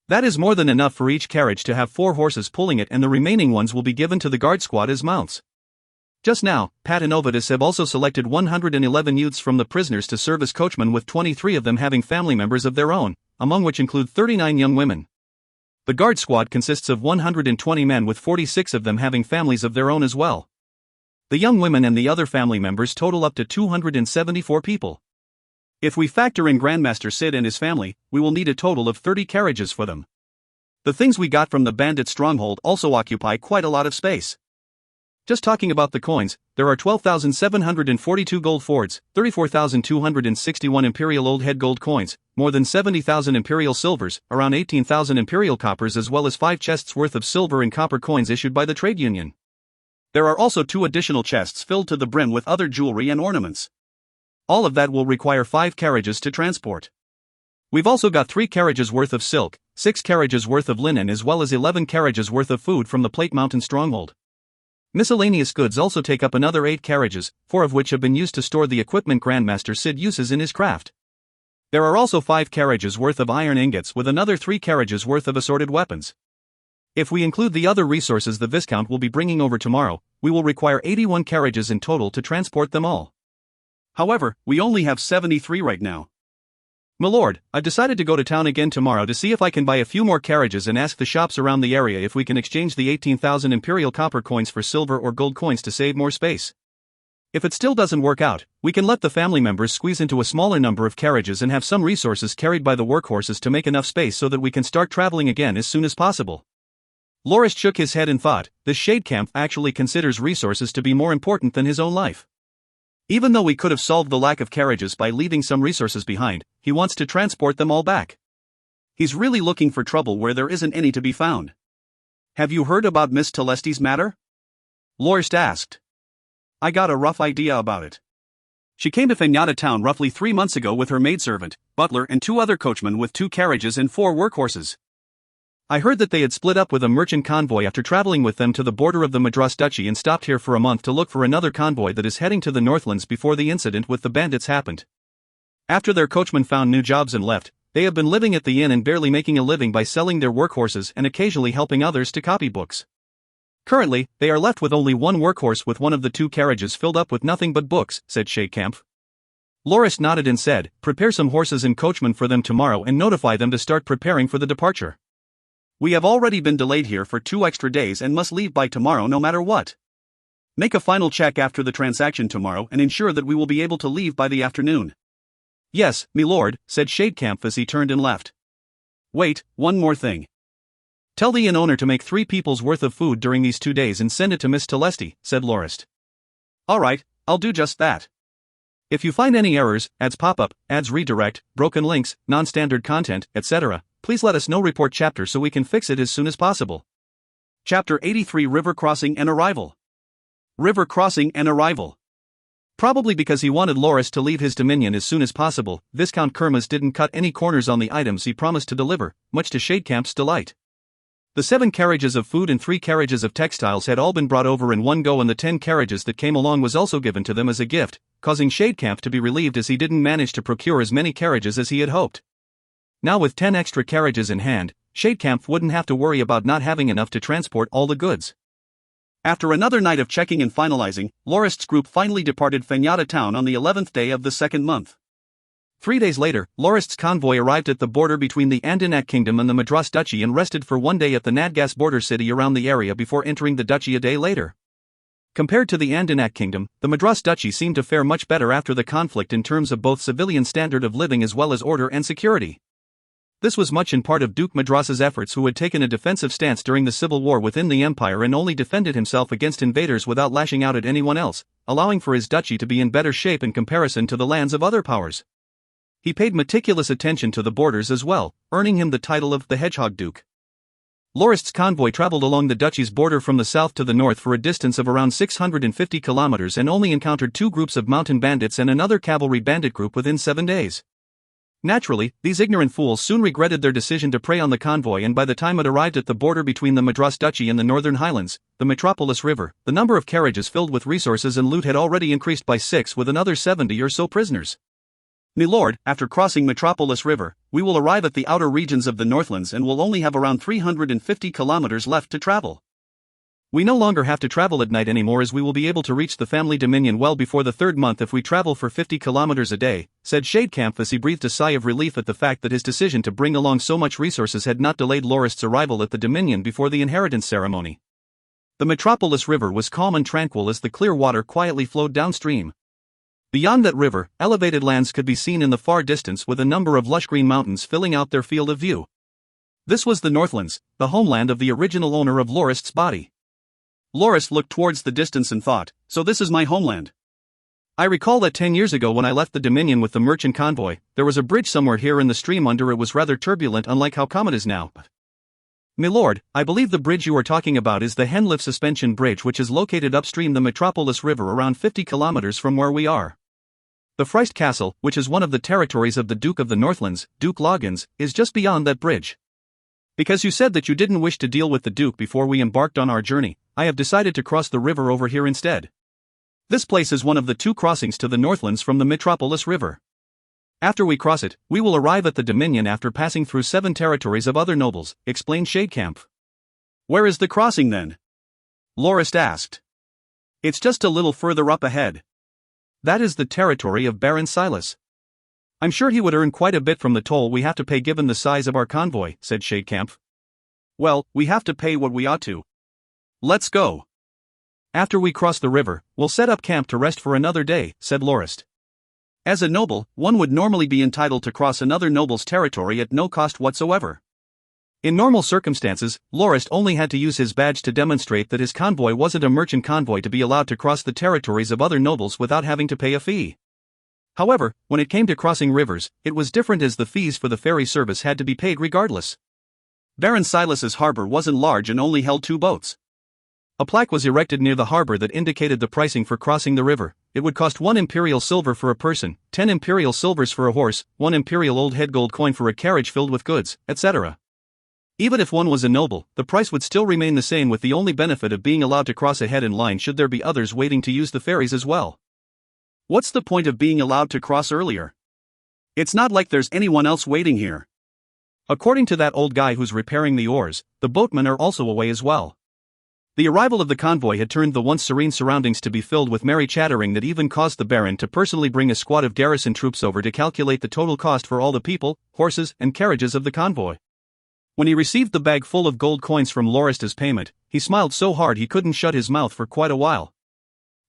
Speaker 1: That is more than enough for each carriage to have 4 horses pulling it, and the remaining ones will be given to the guard squad as mounts. Just now, Pat and Ovidus have also selected 111 youths from the prisoners to serve as coachmen, with 23 of them having family members of their own, among which include 39 young women. The guard squad consists of 120 men, with 46 of them having families of their own as well. The young women and the other family members total up to 274 people. If we factor in Grandmaster Sid and his family, we will need a total of 30 carriages for them. The things we got from the bandit stronghold also occupy quite a lot of space. Just talking about the coins, there are 12,742 gold fords, 34,261 imperial old head gold coins, more than 70,000 imperial silvers, around 18,000 imperial coppers, as well as 5 chests worth of silver and copper coins issued by the trade union. There are also 2 additional chests filled to the brim with other jewelry and ornaments. All of that will require 5 carriages to transport. We've also got 3 carriages worth of silk, 6 carriages worth of linen as well as 11 carriages worth of food from the Plate Mountain stronghold. Miscellaneous goods also take up another 8 carriages, 4 of which have been used to store the equipment Grandmaster Sid uses in his craft. There are also 5 carriages worth of iron ingots with another 3 carriages worth of assorted weapons. If we include the other resources the Viscount will be bringing over tomorrow, we will require 81 carriages in total to transport them all. However, we only have 73 right now. Milord, I've decided to go to town again tomorrow to see if I can buy a few more carriages and ask the shops around the area if we can exchange the 18,000 Imperial copper coins for silver or gold coins to save more space. If it still doesn't work out, we can let the family members squeeze into a smaller number of carriages and have some resources carried by the workhorses to make enough space so that we can start traveling again as soon as possible. Lorist shook his head and thought, this Shadecamp actually considers resources to be more important than his own life. Even though we could have solved the lack of carriages by leaving some resources behind, he wants to transport them all back. He's really looking for trouble where there isn't any to be found. Have you heard about Miss Telesti's matter? Lorist asked. I got a rough idea about it. She came to Fenyatta town roughly 3 months ago with her maidservant, butler and 2 other coachmen with 2 carriages and 4 workhorses. I heard that they had split up with a merchant convoy after traveling with them to the border of the Madras Duchy and stopped here for a month to look for another convoy that is heading to the Northlands before the incident with the bandits happened. After their coachmen found new jobs and left, they have been living at the inn and barely making a living by selling their workhorses and occasionally helping others to copy books. Currently, they are left with only 1 workhorse with one of the 2 carriages filled up with nothing but books, said Shadecamp. Lorist nodded and said, prepare some horses and coachmen for them tomorrow and notify them to start preparing for the departure. We have already been delayed here for 2 extra days and must leave by tomorrow no matter what. Make a final check after the transaction tomorrow and ensure that we will be able to leave by the afternoon. Yes, milord, said Shadecamp as he turned and left. Wait, one more thing. Tell the inn owner to make 3 people's worth of food during these 2 days and send it to Miss Telesti, said Lorist. Alright, I'll do just that. If you find any errors, ads pop up, ads redirect, broken links, non-standard content, etc., please let us know. Report chapter so we can fix it as soon as possible. Chapter 83 River Crossing and Arrival. River Crossing and Arrival. Probably because he wanted Lorist to leave his dominion as soon as possible, Viscount Kermas didn't cut any corners on the items he promised to deliver, much to Shadecamp's delight. The 7 carriages of food and 3 carriages of textiles had all been brought over in one go, and the 10 carriages that came along was also given to them as a gift, causing Shadecamp to be relieved as he didn't manage to procure as many carriages as he had hoped. Now with 10 extra carriages in hand, Shadecamp wouldn't have to worry about not having enough to transport all the goods. After another night of checking and finalizing, Lorist's group finally departed Fenyatta town on the 11th day of the 2nd month. 3 days later, Lorist's convoy arrived at the border between the Andinak Kingdom and the Madras Duchy and rested for 1 day at the Nadgas border city around the area before entering the duchy a day later. Compared to the Andinak Kingdom, the Madras Duchy seemed to fare much better after the conflict in terms of both civilian standard of living as well as order and security. This was much in part of Duke Madras's efforts, who had taken a defensive stance during the civil war within the empire and only defended himself against invaders without lashing out at anyone else, allowing for his duchy to be in better shape in comparison to the lands of other powers. He paid meticulous attention to the borders as well, earning him the title of the Hedgehog Duke. Lorist's convoy traveled along the duchy's border from the south to the north for a distance of around 650 kilometers and only encountered 2 groups of mountain bandits and another cavalry bandit group within 7 days. Naturally, these ignorant fools soon regretted their decision to prey on the convoy, and by the time it arrived at the border between the Madras Duchy and the northern highlands, the Metropolis River, the number of carriages filled with resources and loot had already increased by 6 with another 70 or so prisoners. Milord, after crossing Metropolis River, we will arrive at the outer regions of the Northlands and will only have around 350 kilometers left to travel. We no longer have to travel at night anymore, as we will be able to reach the family dominion well before the 3rd month if we travel for 50 kilometers a day, said Shadecamp as he breathed a sigh of relief at the fact that his decision to bring along so much resources had not delayed Lorist's arrival at the dominion before the inheritance ceremony. The Metropolis River was calm and tranquil as the clear water quietly flowed downstream. Beyond that river, elevated lands could be seen in the far distance with a number of lush green mountains filling out their field of view. This was the Northlands, the homeland of the original owner of Lorist's body. Lorist looked towards the distance and thought, so this is my homeland. I recall that 10 years ago when I left the Dominion with the merchant convoy, there was a bridge somewhere here and the stream under it was rather turbulent, unlike how calm it is now. Milord, I believe the bridge you are talking about is the Henliff Suspension Bridge, which is located upstream the Metropolis River around 50 kilometers from where we are. The Freist Castle, which is one of the territories of the Duke of the Northlands, Duke Loggins, is just beyond that bridge. Because you said that you didn't wish to deal with the Duke before we embarked on our journey, I have decided to cross the river over here instead. This place is one of the 2 crossings to the Northlands from the Metropolis River. After we cross it, we will arrive at the Dominion after passing through 7 territories of other nobles, explained Shadecamp. Where is the crossing then? Lorist asked. It's just a little further up ahead. That is the territory of Baron Silas. I'm sure he would earn quite a bit from the toll we have to pay given the size of our convoy, said Shadecamp. Well, we have to pay what we ought to. Let's go. After we cross the river, we'll set up camp to rest for another day, said Lorist. As a noble, one would normally be entitled to cross another noble's territory at no cost whatsoever. In normal circumstances, Lorist only had to use his badge to demonstrate that his convoy wasn't a merchant convoy to be allowed to cross the territories of other nobles without having to pay a fee. However, when it came to crossing rivers, it was different as the fees for the ferry service had to be paid regardless. Baron Silas's harbor wasn't large and only held 2 boats. A plaque was erected near the harbor that indicated the pricing for crossing the river. It would cost 1 imperial silver for a person, 10 imperial silvers for a horse, 1 imperial old head gold coin for a carriage filled with goods, etc. Even if one was a noble, the price would still remain the same with the only benefit of being allowed to cross ahead in line should there be others waiting to use the ferries as well. What's the point of being allowed to cross earlier? It's not like there's anyone else waiting here. According to that old guy who's repairing the oars, the boatmen are also away as well. The arrival of the convoy had turned the once serene surroundings to be filled with merry chattering that even caused the Baron to personally bring a squad of garrison troops over to calculate the total cost for all the people, horses, and carriages of the convoy. When he received the bag full of gold coins from Lorist as payment, he smiled so hard he couldn't shut his mouth for quite a while.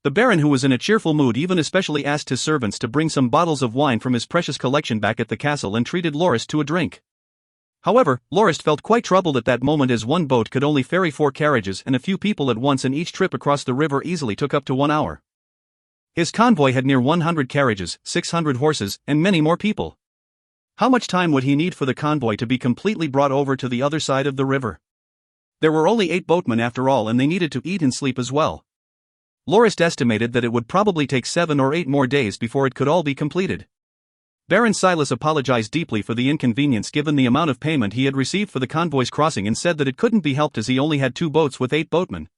Speaker 1: The Baron, who was in a cheerful mood, even especially asked his servants to bring some bottles of wine from his precious collection back at the castle and treated Lorist to a drink. However, Lorist felt quite troubled at that moment as one boat could only ferry 4 carriages and a few people at once, and each trip across the river easily took up to 1 hour. His convoy had near 100 carriages, 600 horses, and many more people. How much time would he need for the convoy to be completely brought over to the other side of the river? There were only 8 boatmen after all, and they needed to eat and sleep as well. Lorist estimated that it would probably take 7 or 8 more days before it could all be completed. Baron Silas apologized deeply for the inconvenience given the amount of payment he had received for the convoy's crossing and said that it couldn't be helped as he only had 2 boats with 8 boatmen.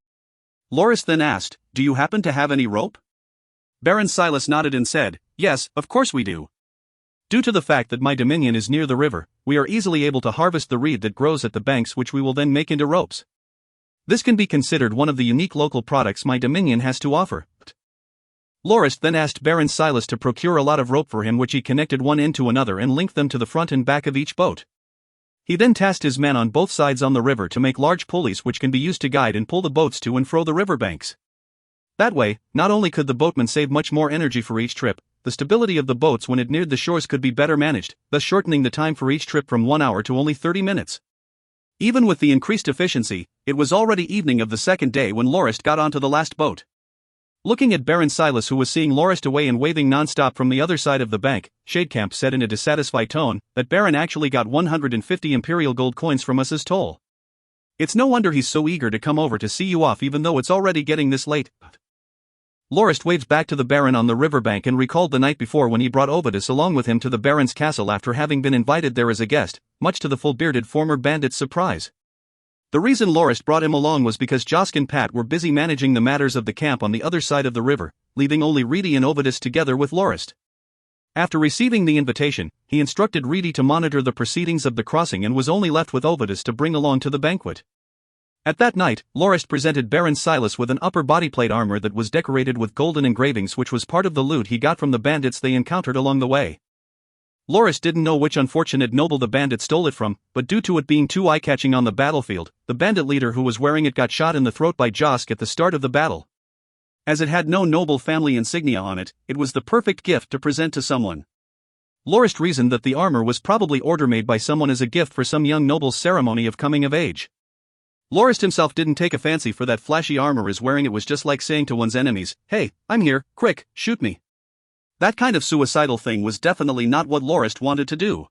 Speaker 1: Lorist then asked, "Do you happen to have any rope?" Baron Silas nodded and said, "Yes, of course we do. Due to the fact that my dominion is near the river, we are easily able to harvest the reed that grows at the banks, which we will then make into ropes. This can be considered one of the unique local products my dominion has to offer." Lorist then asked Baron Silas to procure a lot of rope for him, which he connected one end to another and linked them to the front and back of each boat. He then tasked his men on both sides on the river to make large pulleys which can be used to guide and pull the boats to and fro the riverbanks. That way, not only could the boatmen save much more energy for each trip, the stability of the boats when it neared the shores could be better managed, thus shortening the time for each trip from 1 hour to only 30 minutes. Even with the increased efficiency, it was already evening of the 2nd day when Lorist got onto the last boat. Looking at Baron Silas, who was seeing Lorist away and waving non-stop from the other side of the bank, Shadecamp said in a dissatisfied tone that Baron actually got 150 imperial gold coins from us as toll. It's no wonder he's so eager to come over to see you off even though it's already getting this late. Lorist waved back to the Baron on the riverbank and recalled the night before when he brought Ovidus along with him to the Baron's castle after having been invited there as a guest, much to the full-bearded former bandit's surprise. The reason Lorist brought him along was because Josk and Pat were busy managing the matters of the camp on the other side of the river, leaving only Reedy and Ovidus together with Lorist. After receiving the invitation, he instructed Reedy to monitor the proceedings of the crossing and was only left with Ovidus to bring along to the banquet. At that night, Lorist presented Baron Silas with an upper bodyplate armor that was decorated with golden engravings, which was part of the loot he got from the bandits they encountered along the way. Lorist didn't know which unfortunate noble the bandit stole it from, but due to it being too eye-catching on the battlefield, the bandit leader who was wearing it got shot in the throat by Josk at the start of the battle. As it had no noble family insignia on it, it was the perfect gift to present to someone. Lorist reasoned that the armor was probably order-made by someone as a gift for some young noble's ceremony of coming of age. Lorist himself didn't take a fancy for that flashy armor, as wearing it was just like saying to one's enemies, "Hey, I'm here, quick, shoot me." That kind of suicidal thing was definitely not what Lorist wanted to do.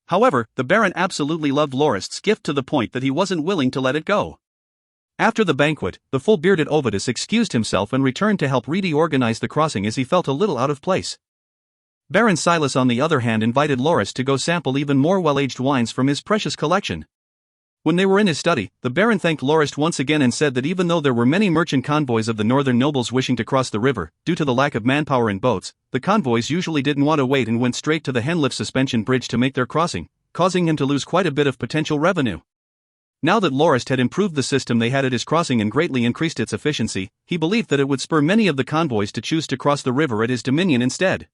Speaker 1: However, the Baron absolutely loved Lorist's gift to the point that he wasn't willing to let it go. After the banquet, the full-bearded Ovidus excused himself and returned to help Reedy organize the crossing as he felt a little out of place. Baron Silas on the other hand invited Lorist to go sample even more well-aged wines from his precious collection. When they were in his study, the Baron thanked Lorist once again and said that even though there were many merchant convoys of the northern nobles wishing to cross the river, due to the lack of manpower in boats, the convoys usually didn't want to wait and went straight to the Henlift suspension bridge to make their crossing, causing him to lose quite a bit of potential revenue. Now that Lorist had improved the system they had at his crossing and greatly increased its efficiency, he believed that it would spur many of the convoys to choose to cross the river at his dominion instead.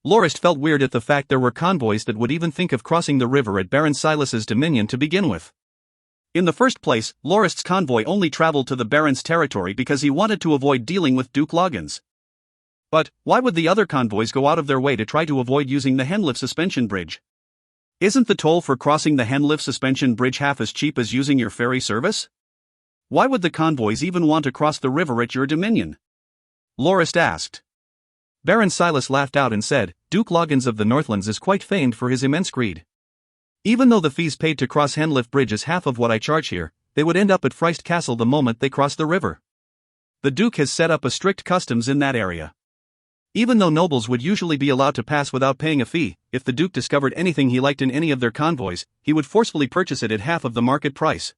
Speaker 1: Lorist felt weird at the fact there were convoys that would even think of crossing the river at Baron Silas's dominion to begin with. In the first place, Lorist's convoy only traveled to the Baron's territory because he wanted to avoid dealing with Duke Loggins. But why would the other convoys go out of their way to try to avoid using the Henlift suspension bridge? Isn't the toll for crossing the Henlift suspension bridge half as cheap as using your ferry service? Why would the convoys even want to cross the river at your dominion? Lorist asked. Baron Silas laughed out and said, Duke Loggins of the Northlands is quite famed for his immense greed. Even though the fees paid to cross Henlift Bridge is half of what I charge here, they would end up at Freist Castle the moment they cross the river. The Duke has set up a strict customs in that area. Even though nobles would usually be allowed to pass without paying a fee, if the Duke discovered anything he liked in any of their convoys, he would forcefully purchase it at half of the market price.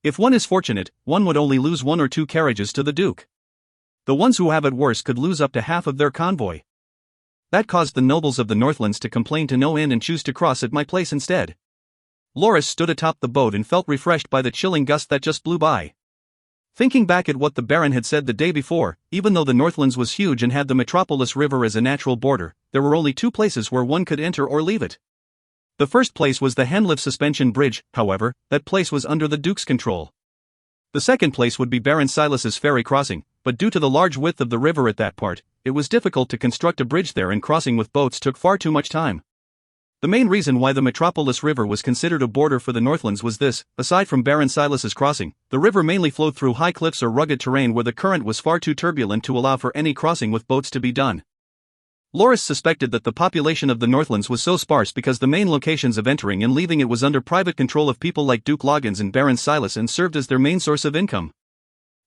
Speaker 1: If one is fortunate, one would only lose 1 or 2 carriages to the Duke. The ones who have it worse could lose up to half of their convoy. That caused the nobles of the Northlands to complain to no end and choose to cross at my place instead. Lorist stood atop the boat and felt refreshed by the chilling gust that just blew by. Thinking back at what the Baron had said the day before, even though the Northlands was huge and had the Metropolis River as a natural border, there were only 2 places where one could enter or leave it. The first place was the Henlift suspension bridge, however, that place was under the Duke's control. The second place would be Baron Silas's ferry crossing, but due to the large width of the river at that part, it was difficult to construct a bridge there and crossing with boats took far too much time. The main reason why the Metropolis River was considered a border for the Northlands was this: aside from Baron Silas's crossing, the river mainly flowed through high cliffs or rugged terrain where the current was far too turbulent to allow for any crossing with boats to be done. Lorist suspected that the population of the Northlands was so sparse because the main locations of entering and leaving it was under private control of people like Duke Loggins and Baron Silas and served as their main source of income.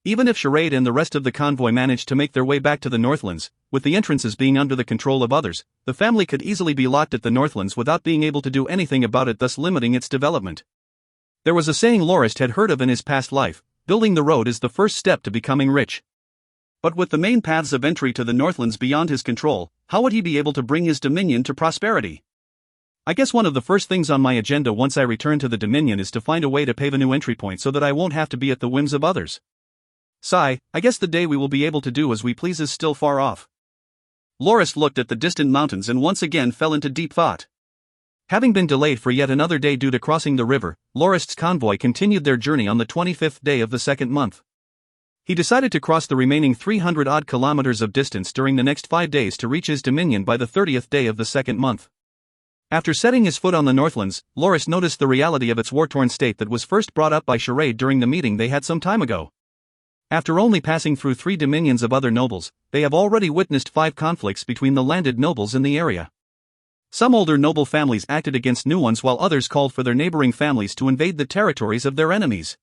Speaker 1: Even if Charade and the rest of the convoy managed to make their way back to the Northlands, with the entrances being under the control of others, the family could easily be locked at the Northlands without being able to do anything about it, thus limiting its development. There was a saying Lorist had heard of in his past life: building the road is the first step to becoming rich. But with the main paths of entry to the Northlands beyond his control, how would he be able to bring his dominion to prosperity? I guess one of the first things on my agenda once I return to the dominion is to find a way to pave a new entry point so that I won't have to be at the whims of others. Sigh, I guess the day we will be able to do as we please is still far off. Lorist looked at the distant mountains and once again fell into deep thought. Having been delayed for yet another day due to crossing the river, Lorist's convoy continued their journey on the 25th day of the second month. He decided to cross the remaining 300-odd kilometers of distance during the next 5 days to reach his dominion by the 30th day of the second month. After setting his foot on the Northlands, Lorist noticed the reality of its war-torn state that was first brought up by Charade during the meeting they had some time ago. After only passing through 3 dominions of other nobles, they have already witnessed 5 conflicts between the landed nobles in the area. Some older noble families acted against new ones while others called for their neighboring families to invade the territories of their enemies.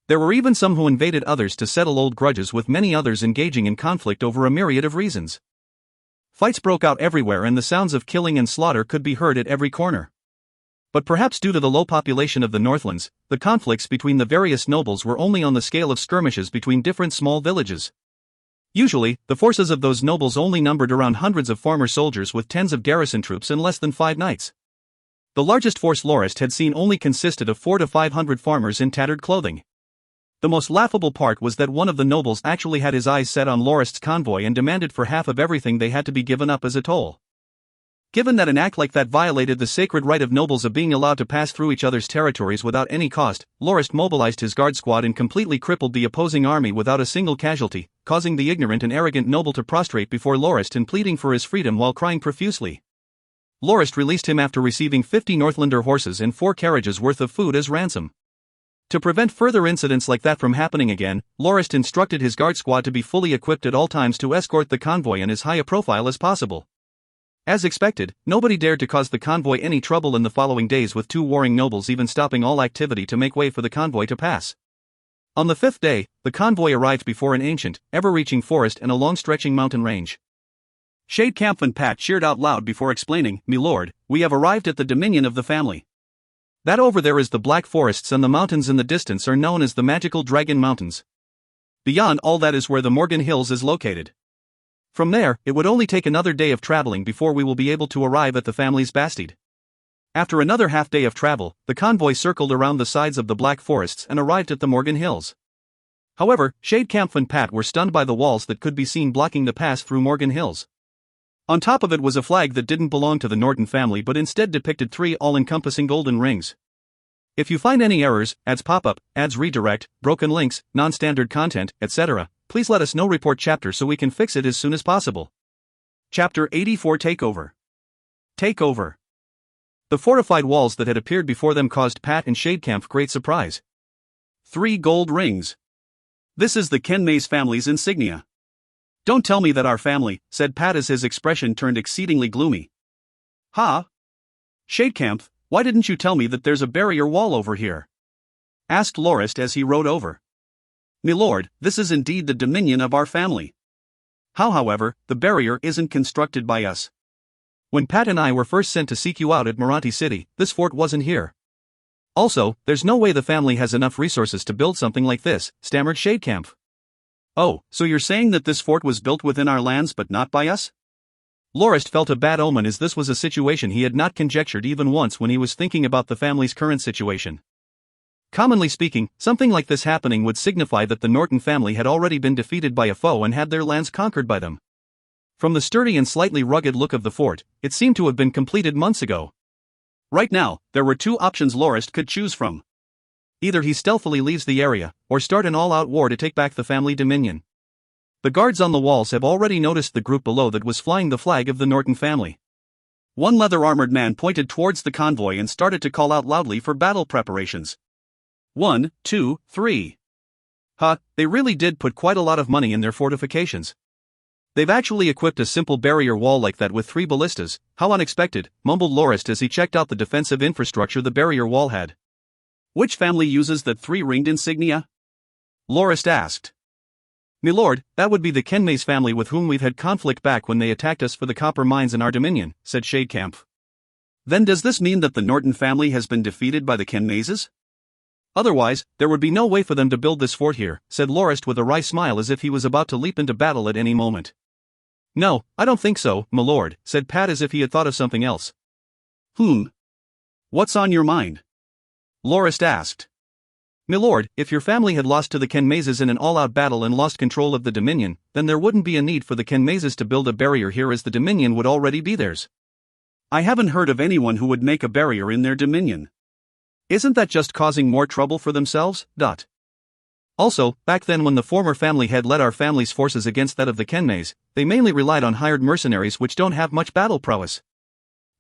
Speaker 1: There were even some who invaded others to settle old grudges, with many others engaging in conflict over a myriad of reasons. Fights broke out everywhere and the sounds of killing and slaughter could be heard at every corner. But perhaps due to the low population of the Northlands, the conflicts between the various nobles were only on the scale of skirmishes between different small villages. Usually, the forces of those nobles only numbered around hundreds of farmer soldiers with tens of garrison troops and less than 5 knights. The largest force Lorist had seen only consisted of 400 to 500 farmers in tattered clothing. The most laughable part was that one of the nobles actually had his eyes set on Lorist's convoy and demanded for half of everything they had to be given up as a toll. Given that an act like that violated the sacred right of nobles of being allowed to pass through each other's territories without any cost, Lorist mobilized his guard squad and completely crippled the opposing army without a single casualty, causing the ignorant and arrogant noble to prostrate before Lorist and pleading for his freedom while crying profusely. Lorist released him after receiving 50 Northlander horses and 4 carriages worth of food as ransom. To prevent further incidents like that from happening again, Lorist instructed his guard squad to be fully equipped at all times to escort the convoy in as high a profile as possible. As expected, nobody dared to cause the convoy any trouble in the following days, with 2 warring nobles even stopping all activity to make way for the convoy to pass. On the 5th day, the convoy arrived before an ancient, ever-reaching forest and a long-stretching mountain range. Shade Campman Pat cheered out loud before explaining, "My lord, we have arrived at the dominion of the family." That over there is the Black Forests, and the mountains in the distance are known as the Magical Dragon Mountains. Beyond all that is where the Morgan Hills is located. From there, it would only take another day of traveling before we will be able to arrive at the family's bastide. After another half day of travel, the convoy circled around the sides of the Black Forests and arrived at the Morgan Hills. However, Shadecamp and Pat were stunned by the walls that could be seen blocking the pass through Morgan Hills. On top of it was a flag that didn't belong to the Norton family but instead depicted 3 all-encompassing golden rings. If you find any errors, ads pop-up, ads redirect, broken links, non-standard content, etc., please let us know. Report chapter so we can fix it as soon as possible. Chapter 84 Takeover. Takeover. The fortified walls that had appeared before them caused Pat and Shadecamp great surprise. 3 gold rings. This is the Kenmays family's insignia. Don't tell me that our family, said Pat as his expression turned exceedingly gloomy. Huh? Shadecamp, why didn't you tell me that there's a barrier wall over here? Asked Lorist as he rode over. Milord, this is indeed the dominion of our family. How, however, the barrier isn't constructed by us. When Pat and I were first sent to seek you out at Moranti City, this fort wasn't here. Also, there's no way the family has enough resources to build something like this, stammered Shadecamp. Oh, so you're saying that this fort was built within our lands but not by us? Lorist felt a bad omen as this was a situation he had not conjectured even once when he was thinking about the family's current situation. Commonly speaking, something like this happening would signify that the Norton family had already been defeated by a foe and had their lands conquered by them. From the sturdy and slightly rugged look of the fort, it seemed to have been completed months ago. Right now, there were 2 options Lorist could choose from. Either he stealthily leaves the area, or start an all-out war to take back the family dominion. The guards on the walls have already noticed the group below that was flying the flag of the Norton family. One leather-armored man pointed towards the convoy and started to call out loudly for battle preparations. 1, 2, 3. Huh, they really did put quite a lot of money in their fortifications. They've actually equipped a simple barrier wall like that with 3 ballistas. How unexpected, mumbled Lorist as he checked out the defensive infrastructure the barrier wall had. Which family uses that 3-ringed insignia? Lorist asked. Milord, that would be the Kenmays family with whom we've had conflict back when they attacked us for the copper mines in our dominion, said Shadecamp. Then does this mean that the Norton family has been defeated by the Kenmayses? Otherwise, there would be no way for them to build this fort here, said Lorist with a wry smile as if he was about to leap into battle at any moment. No, I don't think so, milord, said Pat as if he had thought of something else. What's on your mind? Lorist asked. Milord, if your family had lost to the Kenmayses in an all-out battle and lost control of the Dominion, then there wouldn't be a need for the Kenmayses to build a barrier here as the Dominion would already be theirs. I haven't heard of anyone who would make a barrier in their Dominion. Isn't that just causing more trouble for themselves? Also, back then when the former family had led our family's forces against that of the Kenmays, they mainly relied on hired mercenaries which don't have much battle prowess.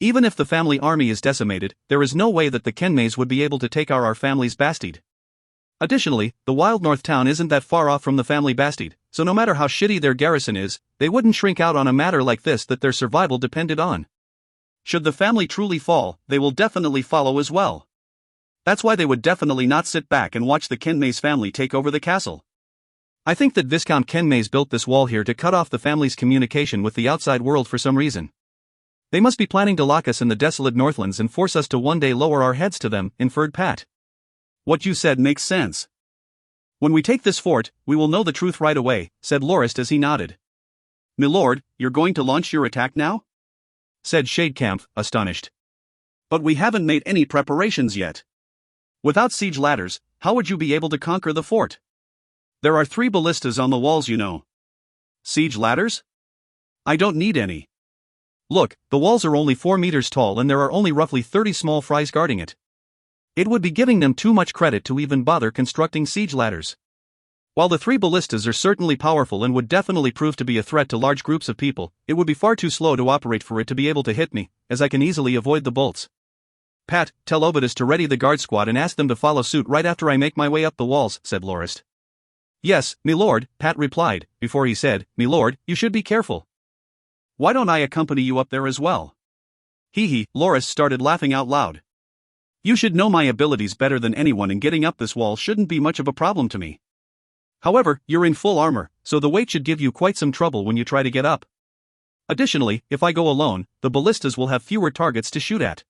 Speaker 1: Even if the family army is decimated, there is no way that the Kenmays would be able to take our family's bastide. Additionally, the Wild North town isn't that far off from the family bastide, so no matter how shitty their garrison is, they wouldn't shrink out on a matter like this that their survival depended on. Should the family truly fall, they will definitely follow as well. That's why they would definitely not sit back and watch the Kenmays family take over the castle. I think that Viscount Kenmays built this wall here to cut off the family's communication with the outside world for some reason. They must be planning to lock us in the desolate Northlands and force us to one day lower our heads to them, inferred Pat. What you said makes sense. When we take this fort, we will know the truth right away, said Lorist as he nodded. Milord, you're going to launch your attack now? Said Shadecamp, astonished. But we haven't made any preparations yet. Without siege ladders, how would you be able to conquer the fort? There are 3 ballistas on the walls, you know. Siege ladders? I don't need any. Look, the walls are only 4 meters tall and there are only roughly 30 small fries guarding it. It would be giving them too much credit to even bother constructing siege ladders. While the 3 ballistas are certainly powerful and would definitely prove to be a threat to large groups of people, it would be far too slow to operate for it to be able to hit me, as I can easily avoid the bolts. Pat, tell Obidus to ready the guard squad and ask them to follow suit right after I make my way up the walls, said Lorist. Yes, milord, Pat replied, before he said, milord, you should be careful. Why don't I accompany you up there as well? Hee, Lorist started laughing out loud. You should know my abilities better than anyone and getting up this wall shouldn't be much of a problem to me. However, you're in full armor, so the weight should give you quite some trouble when you try to get up. Additionally, if I go alone, the ballistas will have fewer targets to shoot at.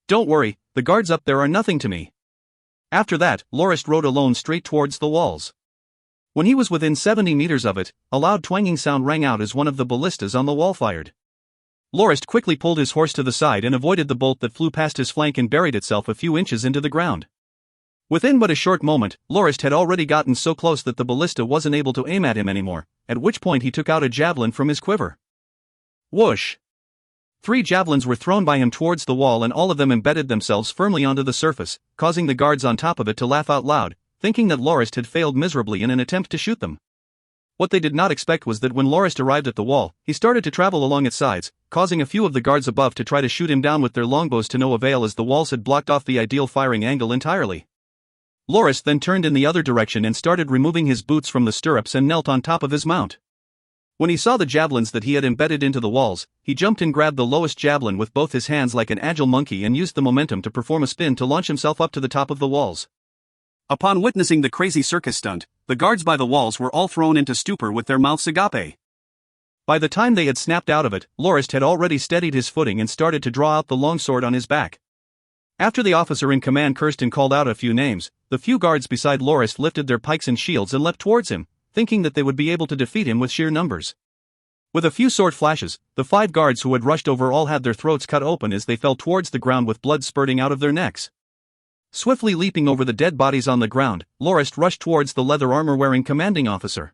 Speaker 1: Don't worry, the guards up there are nothing to me. After that, Lorist rode alone straight towards the walls. When he was within 70 meters of it, a loud twanging sound rang out as one of the ballistas on the wall fired. Lorist quickly pulled his horse to the side and avoided the bolt that flew past his flank and buried itself a few inches into the ground. Within but a short moment, Lorist had already gotten so close that the ballista wasn't able to aim at him anymore, at which point he took out a javelin from his quiver. Whoosh! 3 javelins were thrown by him towards the wall and all of them embedded themselves firmly onto the surface, causing the guards on top of it to laugh out loud, thinking that Lorist had failed miserably in an attempt to shoot them. What they did not expect was that when Lorist arrived at the wall, he started to travel along its sides, causing a few of the guards above to try to shoot him down with their longbows to no avail as the walls had blocked off the ideal firing angle entirely. Lorist then turned in the other direction and started removing his boots from the stirrups and knelt on top of his mount. When he saw the javelins that he had embedded into the walls, he jumped and grabbed the lowest javelin with both his hands like an agile monkey and used the momentum to perform a spin to launch himself up to the top of the walls. Upon witnessing the crazy circus stunt, the guards by the walls were all thrown into stupor with their mouths agape. By the time they had snapped out of it, Lorist had already steadied his footing and started to draw out the longsword on his back. After the officer in command cursed and called out a few names, the few guards beside Lorist lifted their pikes and shields and leapt towards him, thinking that they would be able to defeat him with sheer numbers. With a few sword flashes, the 5 guards who had rushed over all had their throats cut open as they fell towards the ground with blood spurting out of their necks. Swiftly leaping over the dead bodies on the ground, Lorist rushed towards the leather armor-wearing commanding officer.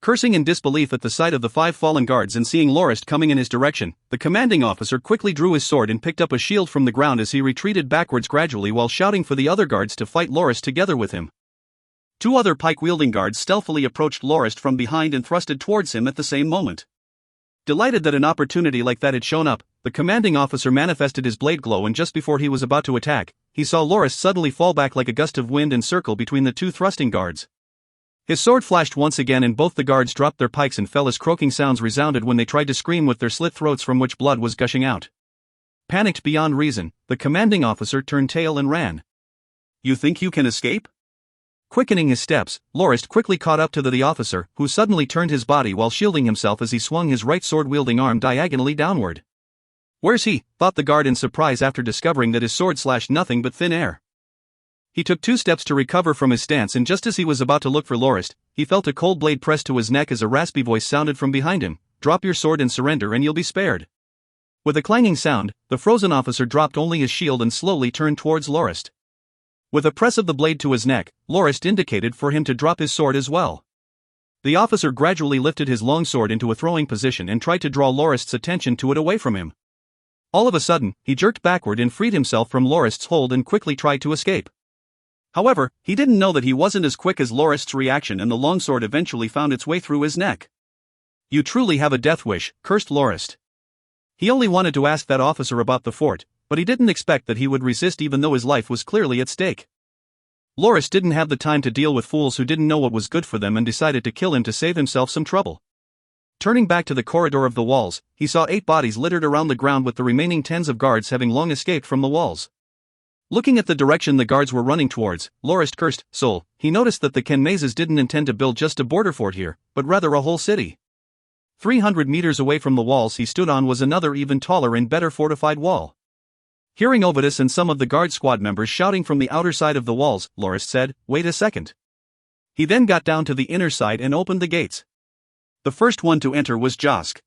Speaker 1: Cursing in disbelief at the sight of the 5 fallen guards and seeing Lorist coming in his direction, the commanding officer quickly drew his sword and picked up a shield from the ground as he retreated backwards gradually while shouting for the other guards to fight Lorist together with him. 2 other pike-wielding guards stealthily approached Lorist from behind and thrusted towards him at the same moment. Delighted that an opportunity like that had shown up, the commanding officer manifested his blade glow and just before he was about to attack, he saw Lorist suddenly fall back like a gust of wind and circle between the 2 thrusting guards. His sword flashed once again and both the guards dropped their pikes and fell as croaking sounds resounded when they tried to scream with their slit throats from which blood was gushing out. Panicked beyond reason, the commanding officer turned tail and ran. "You think you can escape?" Quickening his steps, Lorist quickly caught up to the officer, who suddenly turned his body while shielding himself as he swung his right sword-wielding arm diagonally downward. "Where's he?" thought the guard in surprise after discovering that his sword slashed nothing but thin air. He took 2 steps to recover from his stance and just as he was about to look for Lorist, he felt a cold blade pressed to his neck as a raspy voice sounded from behind him, "Drop your sword and surrender and you'll be spared." With a clanging sound, the frozen officer dropped only his shield and slowly turned towards Lorist. With a press of the blade to his neck, Lorist indicated for him to drop his sword as well. The officer gradually lifted his long sword into a throwing position and tried to draw Lorist's attention to it away from him. All of a sudden, he jerked backward and freed himself from Lorist's hold and quickly tried to escape. However, he didn't know that he wasn't as quick as Lorist's reaction and the longsword eventually found its way through his neck. "You truly have a death wish," cursed Lorist. He only wanted to ask that officer about the fort, but he didn't expect that he would resist even though his life was clearly at stake. Lorist didn't have the time to deal with fools who didn't know what was good for them and decided to kill him to save himself some trouble. Turning back to the corridor of the walls, he saw 8 bodies littered around the ground with the remaining tens of guards having long escaped from the walls. Looking at the direction the guards were running towards, Lorist cursed soul. He noticed that the Kenmazes didn't intend to build just a border fort here, but rather a whole city. 300 meters away from the walls he stood on was another even taller and better fortified wall. Hearing Ovidus and some of the guard squad members shouting from the outer side of the walls, Lorist said, "Wait a second." He then got down to the inner side and opened the gates. The first one to enter was Josk.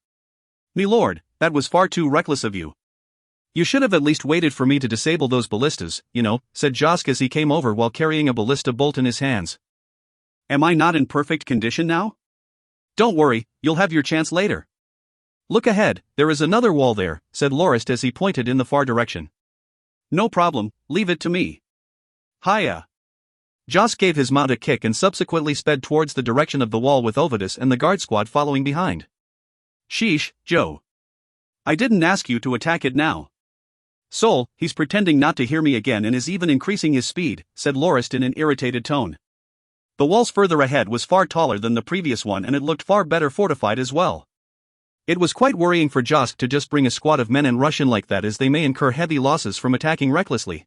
Speaker 1: "Me lord, that was far too reckless of you. You should have at least waited for me to disable those ballistas, said Josk as he came over while carrying a ballista bolt in his hands. "Am I not in perfect condition now?" "Don't worry, you'll have your chance later." "Look ahead, there is another wall there," said Lorist as he pointed in the far direction. "No problem, leave it to me." "Hiya." Josk gave his mount a kick and subsequently sped towards the direction of the wall with Ovidus and the guard squad following behind. "Sheesh, Joe. I didn't ask you to attack it now." "Soul, he's pretending not to hear me again and is even increasing his speed," said Lorist in an irritated tone. The walls further ahead was far taller than the previous one and it looked far better fortified as well. It was quite worrying for Josk to just bring a squad of men and rush in like that as they may incur heavy losses from attacking recklessly.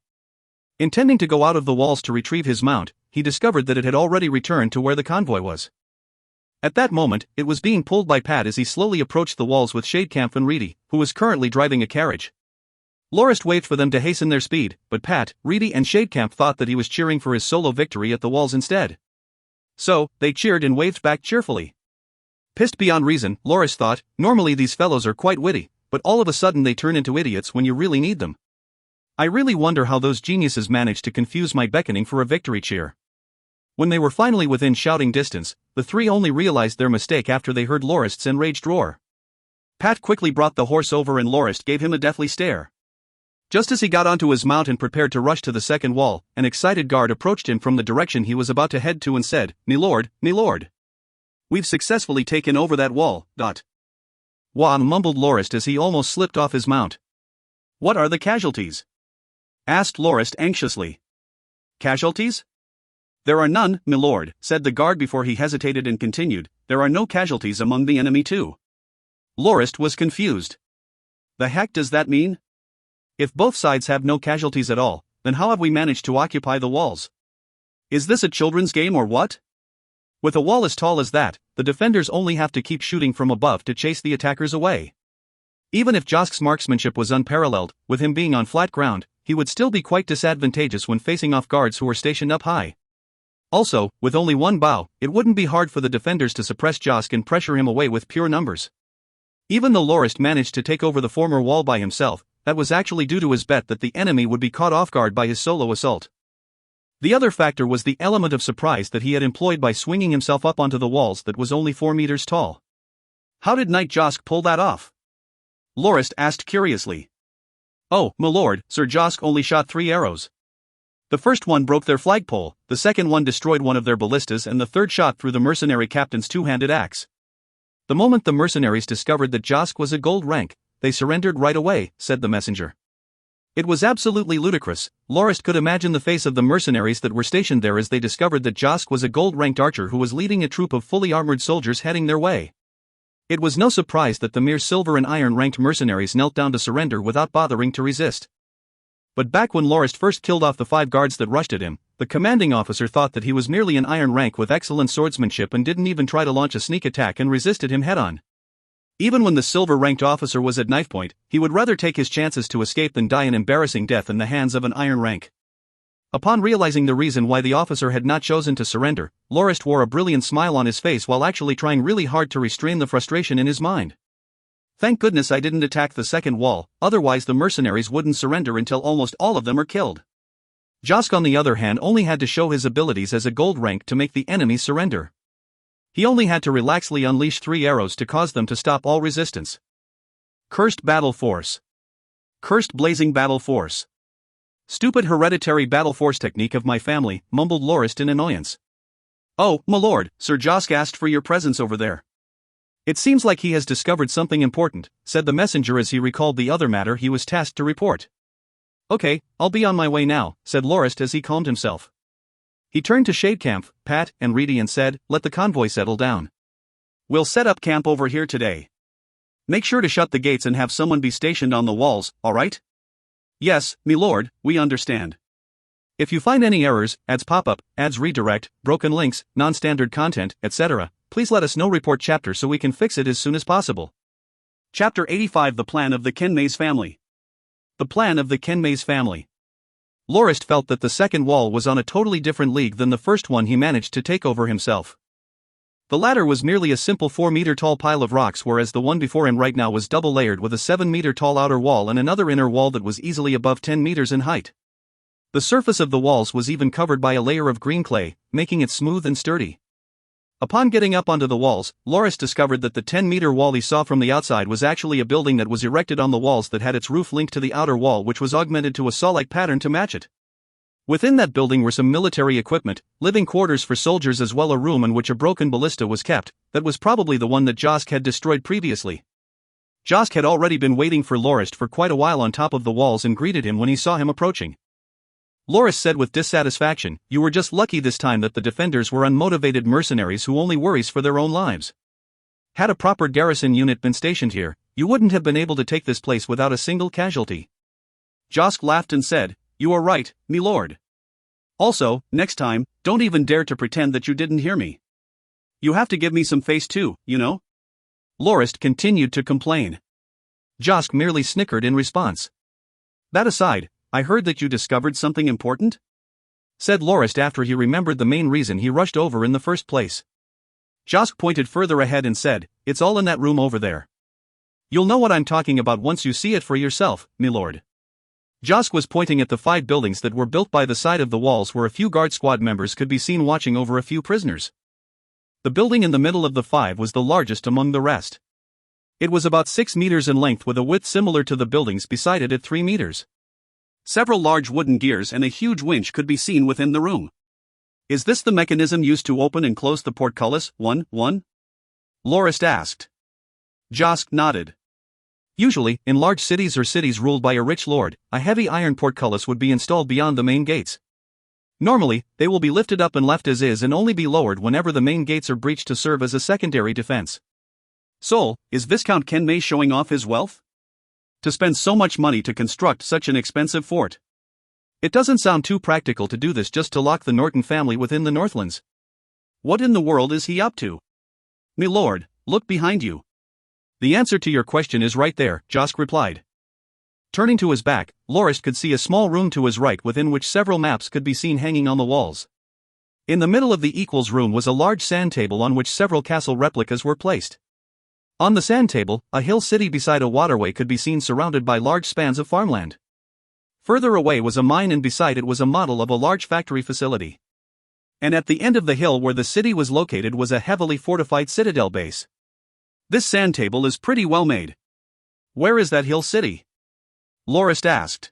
Speaker 1: Intending to go out of the walls to retrieve his mount, he discovered that it had already returned to where the convoy was. At that moment, it was being pulled by Pat as he slowly approached the walls with Shadecamp and Reedy, who was currently driving a carriage. Lorist waved for them to hasten their speed, but Pat, Reedy and Shadecamp thought that he was cheering for his solo victory at the walls instead. So, they cheered and waved back cheerfully. Pissed beyond reason, Lorist thought, normally these fellows are quite witty, but all of a sudden they turn into idiots when you really need them. I really wonder how those geniuses managed to confuse my beckoning for a victory cheer. When they were finally within shouting distance, the three only realized their mistake after they heard Lorist's enraged roar. Pat quickly brought the horse over and Lorist gave him a deathly stare. Just as he got onto his mount and prepared to rush to the second wall, an excited guard approached him from the direction he was about to head to and said, "Me lord, we've successfully taken over that wall." Wah, mumbled Lorist as he almost slipped off his mount. "What are the casualties?" asked Lorist anxiously. "Casualties? There are none, my lord," said the guard before he hesitated and continued, "there are no casualties among the enemy too." Lorist was confused. The heck does that mean? If both sides have no casualties at all, then how have we managed to occupy the walls? Is this a children's game or what? With a wall as tall as that, the defenders only have to keep shooting from above to chase the attackers away. Even if Josk's marksmanship was unparalleled, with him being on flat ground, he would still be quite disadvantageous when facing off guards who were stationed up high. Also, with only one bow, it wouldn't be hard for the defenders to suppress Josk and pressure him away with pure numbers. Even though Lorist managed to take over the former wall by himself, that was actually due to his bet that the enemy would be caught off guard by his solo assault. The other factor was the element of surprise that he had employed by swinging himself up onto the walls that was only 4 meters tall. How did Knight Josk pull that off? Lorist asked curiously. "Oh, my lord, Sir Josk only shot 3 arrows. The first one broke their flagpole, the second one destroyed one of their ballistas and the third shot through the mercenary captain's two-handed axe. The moment the mercenaries discovered that Josk was a gold rank, they surrendered right away," said the messenger. It was absolutely ludicrous. Lorist could imagine the face of the mercenaries that were stationed there as they discovered that Josk was a gold-ranked archer who was leading a troop of fully armored soldiers heading their way. It was no surprise that the mere silver and iron-ranked mercenaries knelt down to surrender without bothering to resist. But back when Lorist first killed off the 5 guards that rushed at him, the commanding officer thought that he was merely an iron rank with excellent swordsmanship and didn't even try to launch a sneak attack and resisted him head-on. Even when the silver-ranked officer was at knife point, he would rather take his chances to escape than die an embarrassing death in the hands of an iron rank. Upon realizing the reason why the officer had not chosen to surrender, Lorist wore a brilliant smile on his face while actually trying really hard to restrain the frustration in his mind. "Thank goodness I didn't attack the second wall, otherwise the mercenaries wouldn't surrender until almost all of them are killed." Josk on the other hand only had to show his abilities as a gold rank to make the enemies surrender. He only had to relaxedly unleash 3 arrows to cause them to stop all resistance. Cursed battle force. Cursed blazing battle force. Stupid hereditary battle force technique of my family, mumbled Lorist in annoyance. "Oh, my lord, Sir Josk asked for your presence over there. It seems like he has discovered something important," said the messenger as he recalled the other matter he was tasked to report. "Okay, I'll be on my way now," said Lorist as he calmed himself. He turned to Shadecamp, Pat, and Reedy and said, "Let the convoy settle down. We'll set up camp over here today. Make sure to shut the gates and have someone be stationed on the walls, alright?" "Yes, me lord, we understand. If you find any errors, ads pop up, ads redirect, broken links, non-standard content, etc., please let us know. Report chapter so we can fix it as soon as possible." Chapter 85: The Plan of the Kenmaze Family. The Plan of the Kenmaze Family. Lorist felt that the second wall was on a totally different league than the first one he managed to take over himself. The latter was merely a simple 4-meter-tall pile of rocks, whereas the one before him right now was double-layered with a 7-meter-tall outer wall and another inner wall that was easily above 10 meters in height. The surface of the walls was even covered by a layer of green clay, making it smooth and sturdy. Upon getting up onto the walls, Lorist discovered that the 10-meter wall he saw from the outside was actually a building that was erected on the walls that had its roof linked to the outer wall, which was augmented to a saw-like pattern to match it. Within that building were some military equipment, living quarters for soldiers, as well as a room in which a broken ballista was kept, that was probably the one that Josk had destroyed previously. Josk had already been waiting for Lorist for quite a while on top of the walls and greeted him when he saw him approaching. Lorist said with dissatisfaction, "You were just lucky this time that the defenders were unmotivated mercenaries who only worries for their own lives. Had a proper garrison unit been stationed here, you wouldn't have been able to take this place without a single casualty." Josk laughed and said, "You are right, me lord. Also, next time, don't even dare to pretend that you didn't hear me. You have to give me some face too, you know." Lorist continued to complain. Josk merely snickered in response. That aside, I heard that you discovered something important? Said Lorist after he remembered the main reason he rushed over in the first place. Josk pointed further ahead and said, "It's all in that room over there. You'll know what I'm talking about once you see it for yourself, milord." Josk was pointing at the 5 buildings that were built by the side of the walls where a few guard squad members could be seen watching over a few prisoners. The building in the middle of the 5 was the largest among the rest. It was about 6 meters in length with a width similar to the buildings beside it at 3 meters. Several large wooden gears and a huge winch could be seen within the room. "Is this the mechanism used to open and close the portcullis, 1-1?" Lorist asked. Josk nodded. Usually, in large cities or cities ruled by a rich lord, a heavy iron portcullis would be installed beyond the main gates. Normally, they will be lifted up and left as is and only be lowered whenever the main gates are breached to serve as a secondary defense. So, is Viscount Kenmay showing off his wealth? To spend so much money to construct such an expensive fort? It doesn't sound too practical to do this just to lock the Norton family within the Northlands. What in the world is he up to? "Milord, look behind you." "The answer to your question is right there," Josk replied. Turning to his back, Lorist could see a small room to his right within which several maps could be seen hanging on the walls. In the middle of the equals room was a large sand table on which several castle replicas were placed. On the sand table, a hill city beside a waterway could be seen surrounded by large spans of farmland. Further away was a mine and beside it was a model of a large factory facility. And at the end of the hill where the city was located was a heavily fortified citadel base. "This sand table is pretty well made. Where is that hill city?" Lorist asked.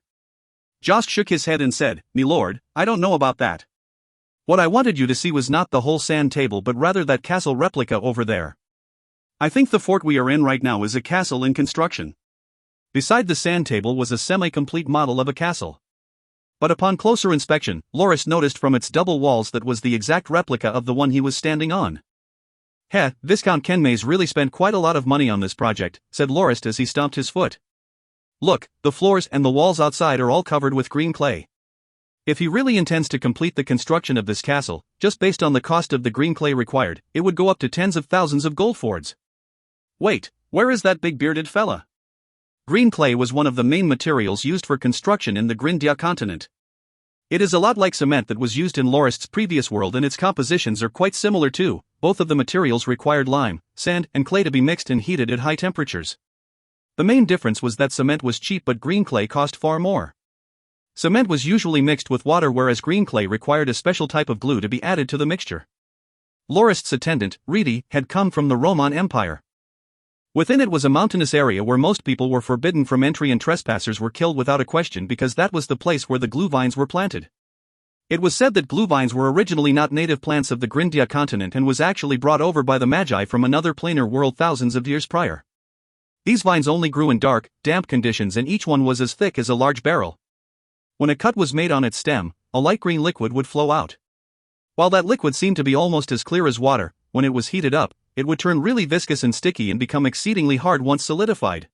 Speaker 1: Josk shook his head and said, "Milord, I don't know about that. What I wanted you to see was not the whole sand table but rather that castle replica over there. I think the fort we are in right now is a castle in construction." Beside the sand table was a semi-complete model of a castle. But upon closer inspection, Lorist noticed from its double walls that was the exact replica of the one he was standing on. Viscount Kenmay's really spent quite a lot of money on this project," said Lorist as he stomped his foot. "Look, the floors and the walls outside are all covered with green clay. If he really intends to complete the construction of this castle, just based on the cost of the green clay required, it would go up to tens of thousands of gold fords. Wait, where is that big bearded fella?" Green clay was one of the main materials used for construction in the Grindia continent. It is a lot like cement that was used in Lorist's previous world and its compositions are quite similar too. Both of the materials required lime, sand, and clay to be mixed and heated at high temperatures. The main difference was that cement was cheap but green clay cost far more. Cement was usually mixed with water whereas green clay required a special type of glue to be added to the mixture. Lorist's attendant, Reedy, had come from the Roman Empire. Within it was a mountainous area where most people were forbidden from entry and trespassers were killed without a question because that was the place where the glue vines were planted. It was said that glue vines were originally not native plants of the Grindia continent and was actually brought over by the Magi from another planar world thousands of years prior. These vines only grew in dark, damp conditions and each one was as thick as a large barrel. When a cut was made on its stem, a light green liquid would flow out. While that liquid seemed to be almost as clear as water, when it was heated up, it would turn really viscous and sticky and become exceedingly hard once solidified.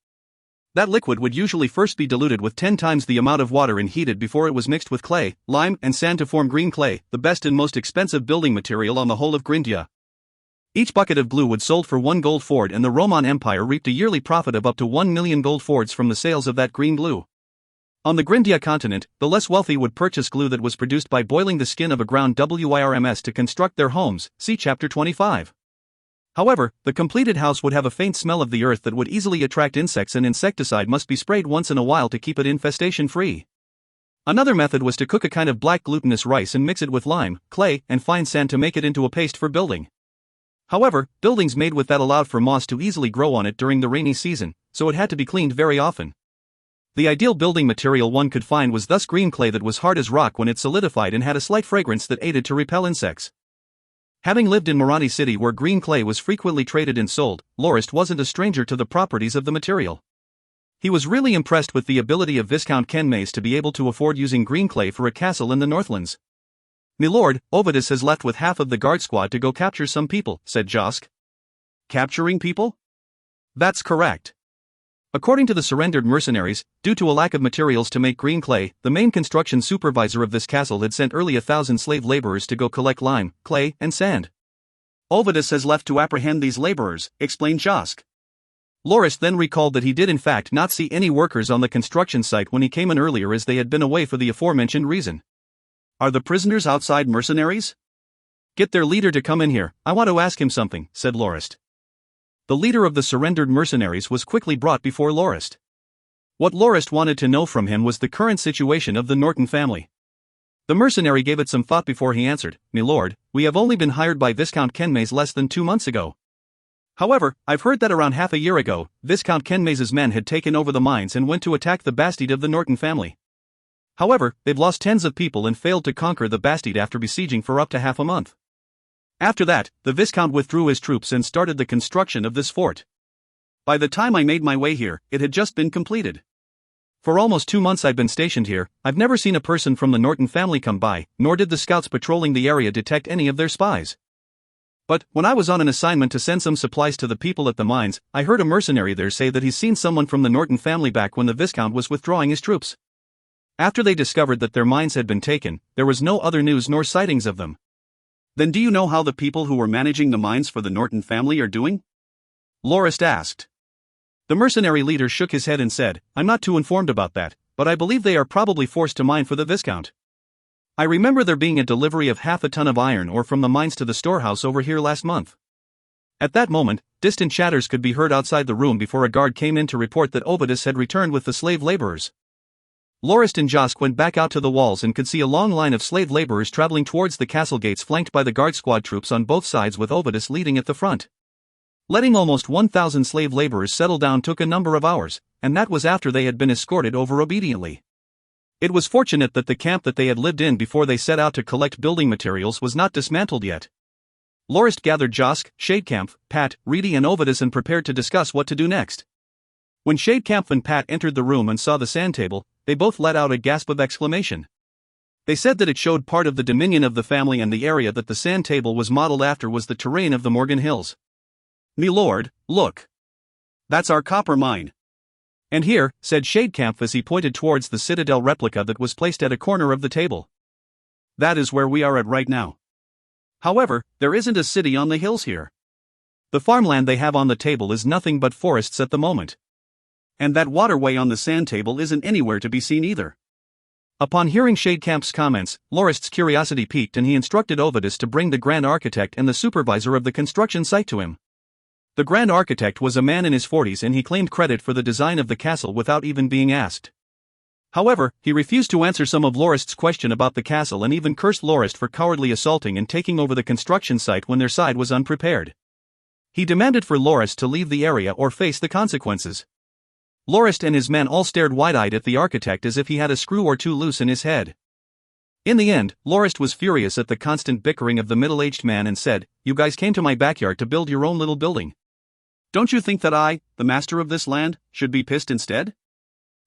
Speaker 1: That liquid would usually first be diluted with 10 times the amount of water and heated before it was mixed with clay, lime, and sand to form green clay, the best and most expensive building material on the whole of Grindia. Each bucket of glue would sold for 1 gold ford and the Roman Empire reaped a yearly profit of up to 1 million gold fords from the sales of that green glue. On the Grindia continent, the less wealthy would purchase glue that was produced by boiling the skin of a ground WIRMS to construct their homes, see chapter 25. However, the completed house would have a faint smell of the earth that would easily attract insects and insecticide must be sprayed once in a while to keep it infestation-free. Another method was to cook a kind of black glutinous rice and mix it with lime, clay, and fine sand to make it into a paste for building. However, buildings made with that allowed for moss to easily grow on it during the rainy season, so it had to be cleaned very often. The ideal building material one could find was thus green clay that was hard as rock when it solidified and had a slight fragrance that aided to repel insects. Having lived in Morani City where green clay was frequently traded and sold, Lorist wasn't a stranger to the properties of the material. He was really impressed with the ability of Viscount Kenmays to be able to afford using green clay for a castle in the Northlands. "Milord, Ovidus has left with half of the guard squad to go capture some people," said Josk. "Capturing people?" "That's correct. According to the surrendered mercenaries, due to a lack of materials to make green clay, the main construction supervisor of this castle had sent early 1,000 slave laborers to go collect lime, clay, and sand. Ovidus has left to apprehend these laborers," explained Josk. Lorist then recalled that he did in fact not see any workers on the construction site when he came in earlier, as they had been away for the aforementioned reason. "Are the prisoners outside mercenaries? Get their leader to come in here, I want to ask him something," said Lorist. The leader of the surrendered mercenaries was quickly brought before Lorist. What Lorist wanted to know from him was the current situation of the Norton family. The mercenary gave it some thought before he answered, "My lord, we have only been hired by Viscount Kenmays less than 2 months ago. However, I've heard that around half a year ago, Viscount Kenmays's men had taken over the mines and went to attack the Bastide of the Norton family. However, they've lost tens of people and failed to conquer the Bastide after besieging for up to half a month. After that, the Viscount withdrew his troops and started the construction of this fort. By the time I made my way here, it had just been completed. For almost 2 months I've been stationed here, I've never seen a person from the Norton family come by, nor did the scouts patrolling the area detect any of their spies. But, when I was on an assignment to send some supplies to the people at the mines, I heard a mercenary there say that he's seen someone from the Norton family back when the Viscount was withdrawing his troops. After they discovered that their mines had been taken, there was no other news nor sightings of them." "Then do you know how the people who were managing the mines for the Norton family are doing?" Lorist asked. The mercenary leader shook his head and said, "I'm not too informed about that, but I believe they are probably forced to mine for the Viscount. I remember there being a delivery of half a ton of iron ore from the mines to the storehouse over here last month." At that moment, distant chatters could be heard outside the room before a guard came in to report that Ovidus had returned with the slave laborers. Lorist and Josk went back out to the walls and could see a long line of slave laborers traveling towards the castle gates, flanked by the guard squad troops on both sides, with Ovidus leading at the front. Letting almost 1,000 slave laborers settle down took a number of hours, and that was after they had been escorted over obediently. It was fortunate that the camp that they had lived in before they set out to collect building materials was not dismantled yet. Lorist gathered Josk, Shadecamp, Pat, Reedy and Ovidus and prepared to discuss what to do next. When Shadecamp and Pat entered the room and saw the sand table, they both let out a gasp of exclamation. They said that it showed part of the dominion of the family, and the area that the sand table was modeled after was the terrain of the Morgan Hills. "Me lord, look. That's our copper mine." "And here," said Shadecamp as he pointed towards the citadel replica that was placed at a corner of the table. "That is where we are at right now. However, there isn't a city on the hills here. The farmland they have on the table is nothing but forests at the moment. And that waterway on the sand table isn't anywhere to be seen either." Upon hearing Shadecamp's comments, Lorist's curiosity piqued and he instructed Ovidus to bring the Grand Architect and the supervisor of the construction site to him. The Grand Architect was a man in his 40s and he claimed credit for the design of the castle without even being asked. However, he refused to answer some of Lorist's question about the castle and even cursed Lorist for cowardly assaulting and taking over the construction site when their side was unprepared. He demanded for Lorist to leave the area or face the consequences. Lorist and his men all stared wide-eyed at the architect as if he had a screw or two loose in his head. In the end, Lorist was furious at the constant bickering of the middle-aged man and said, "You guys came to my backyard to build your own little building. Don't you think that I, the master of this land, should be pissed instead?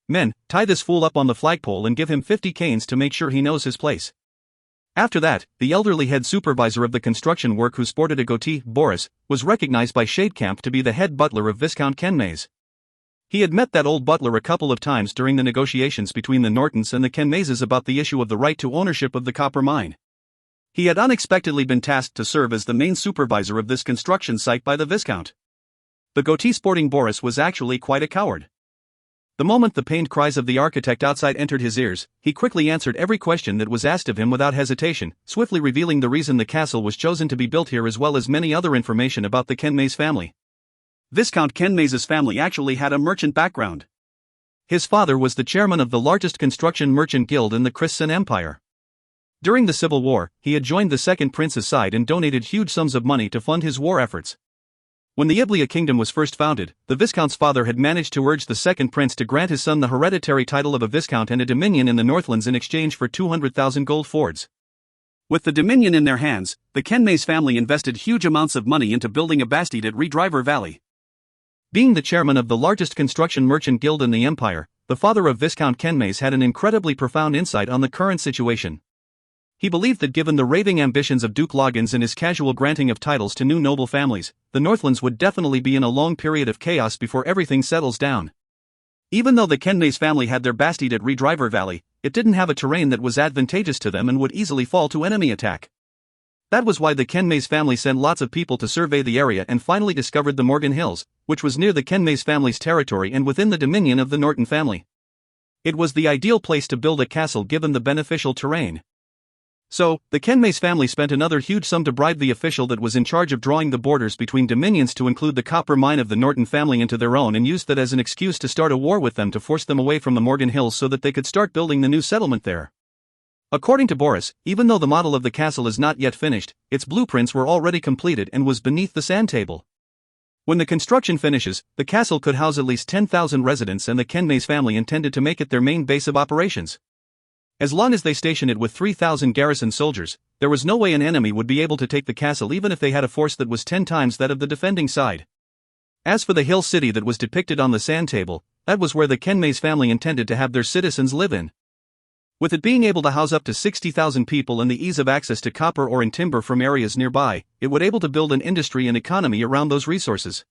Speaker 1: Men, tie this fool up on the flagpole and give him 50 canes to make sure he knows his place." After that, the elderly head supervisor of the construction work, who sported a goatee, Boris, was recognized by Shadecamp to be the head butler of Viscount Kenmays. He had met that old butler a couple of times during the negotiations between the Nortons and the Kenmayses about the issue of the right to ownership of the copper mine. He had unexpectedly been tasked to serve as the main supervisor of this construction site by the Viscount. The goatee-sporting Boris was actually quite a coward. The moment the pained cries of the architect outside entered his ears, he quickly answered every question that was asked of him without hesitation, swiftly revealing the reason the castle was chosen to be built here as well as many other information about the Kenmays family. Viscount Kenmays's family actually had a merchant background. His father was the chairman of the largest construction merchant guild in the Christian Empire. During the Civil War, he had joined the Second Prince's side and donated huge sums of money to fund his war efforts. When the Iblia kingdom was first founded, the Viscount's father had managed to urge the Second Prince to grant his son the hereditary title of a Viscount and a dominion in the Northlands in exchange for 200,000 gold fords. With the dominion in their hands, the Kenmays family invested huge amounts of money into building a bastide at Redriver Valley. Being the chairman of the largest construction merchant guild in the empire, the father of Viscount Kenmays had an incredibly profound insight on the current situation. He believed that given the raving ambitions of Duke Loggins and his casual granting of titles to new noble families, the Northlands would definitely be in a long period of chaos before everything settles down. Even though the Kenmays family had their bastide at Redriver Valley, it didn't have a terrain that was advantageous to them and would easily fall to enemy attack. That was why the Kenmays family sent lots of people to survey the area and finally discovered the Morgan Hills, which was near the Kenmays family's territory and within the dominion of the Norton family. It was the ideal place to build a castle given the beneficial terrain. So, the Kenmays family spent another huge sum to bribe the official that was in charge of drawing the borders between dominions to include the copper mine of the Norton family into their own and used that as an excuse to start a war with them to force them away from the Morgan Hills so that they could start building the new settlement there. According to Boris, even though the model of the castle is not yet finished, its blueprints were already completed and was beneath the sand table. When the construction finishes, the castle could house at least 10,000 residents and the Kenmays family intended to make it their main base of operations. As long as they stationed it with 3,000 garrison soldiers, there was no way an enemy would be able to take the castle even if they had a force that was 10 times that of the defending side. As for the hill city that was depicted on the sand table, that was where the Kenmays family intended to have their citizens live in. With it being able to house up to 60,000 people and the ease of access to copper ore and timber from areas nearby, it would able to build an industry and economy around those resources.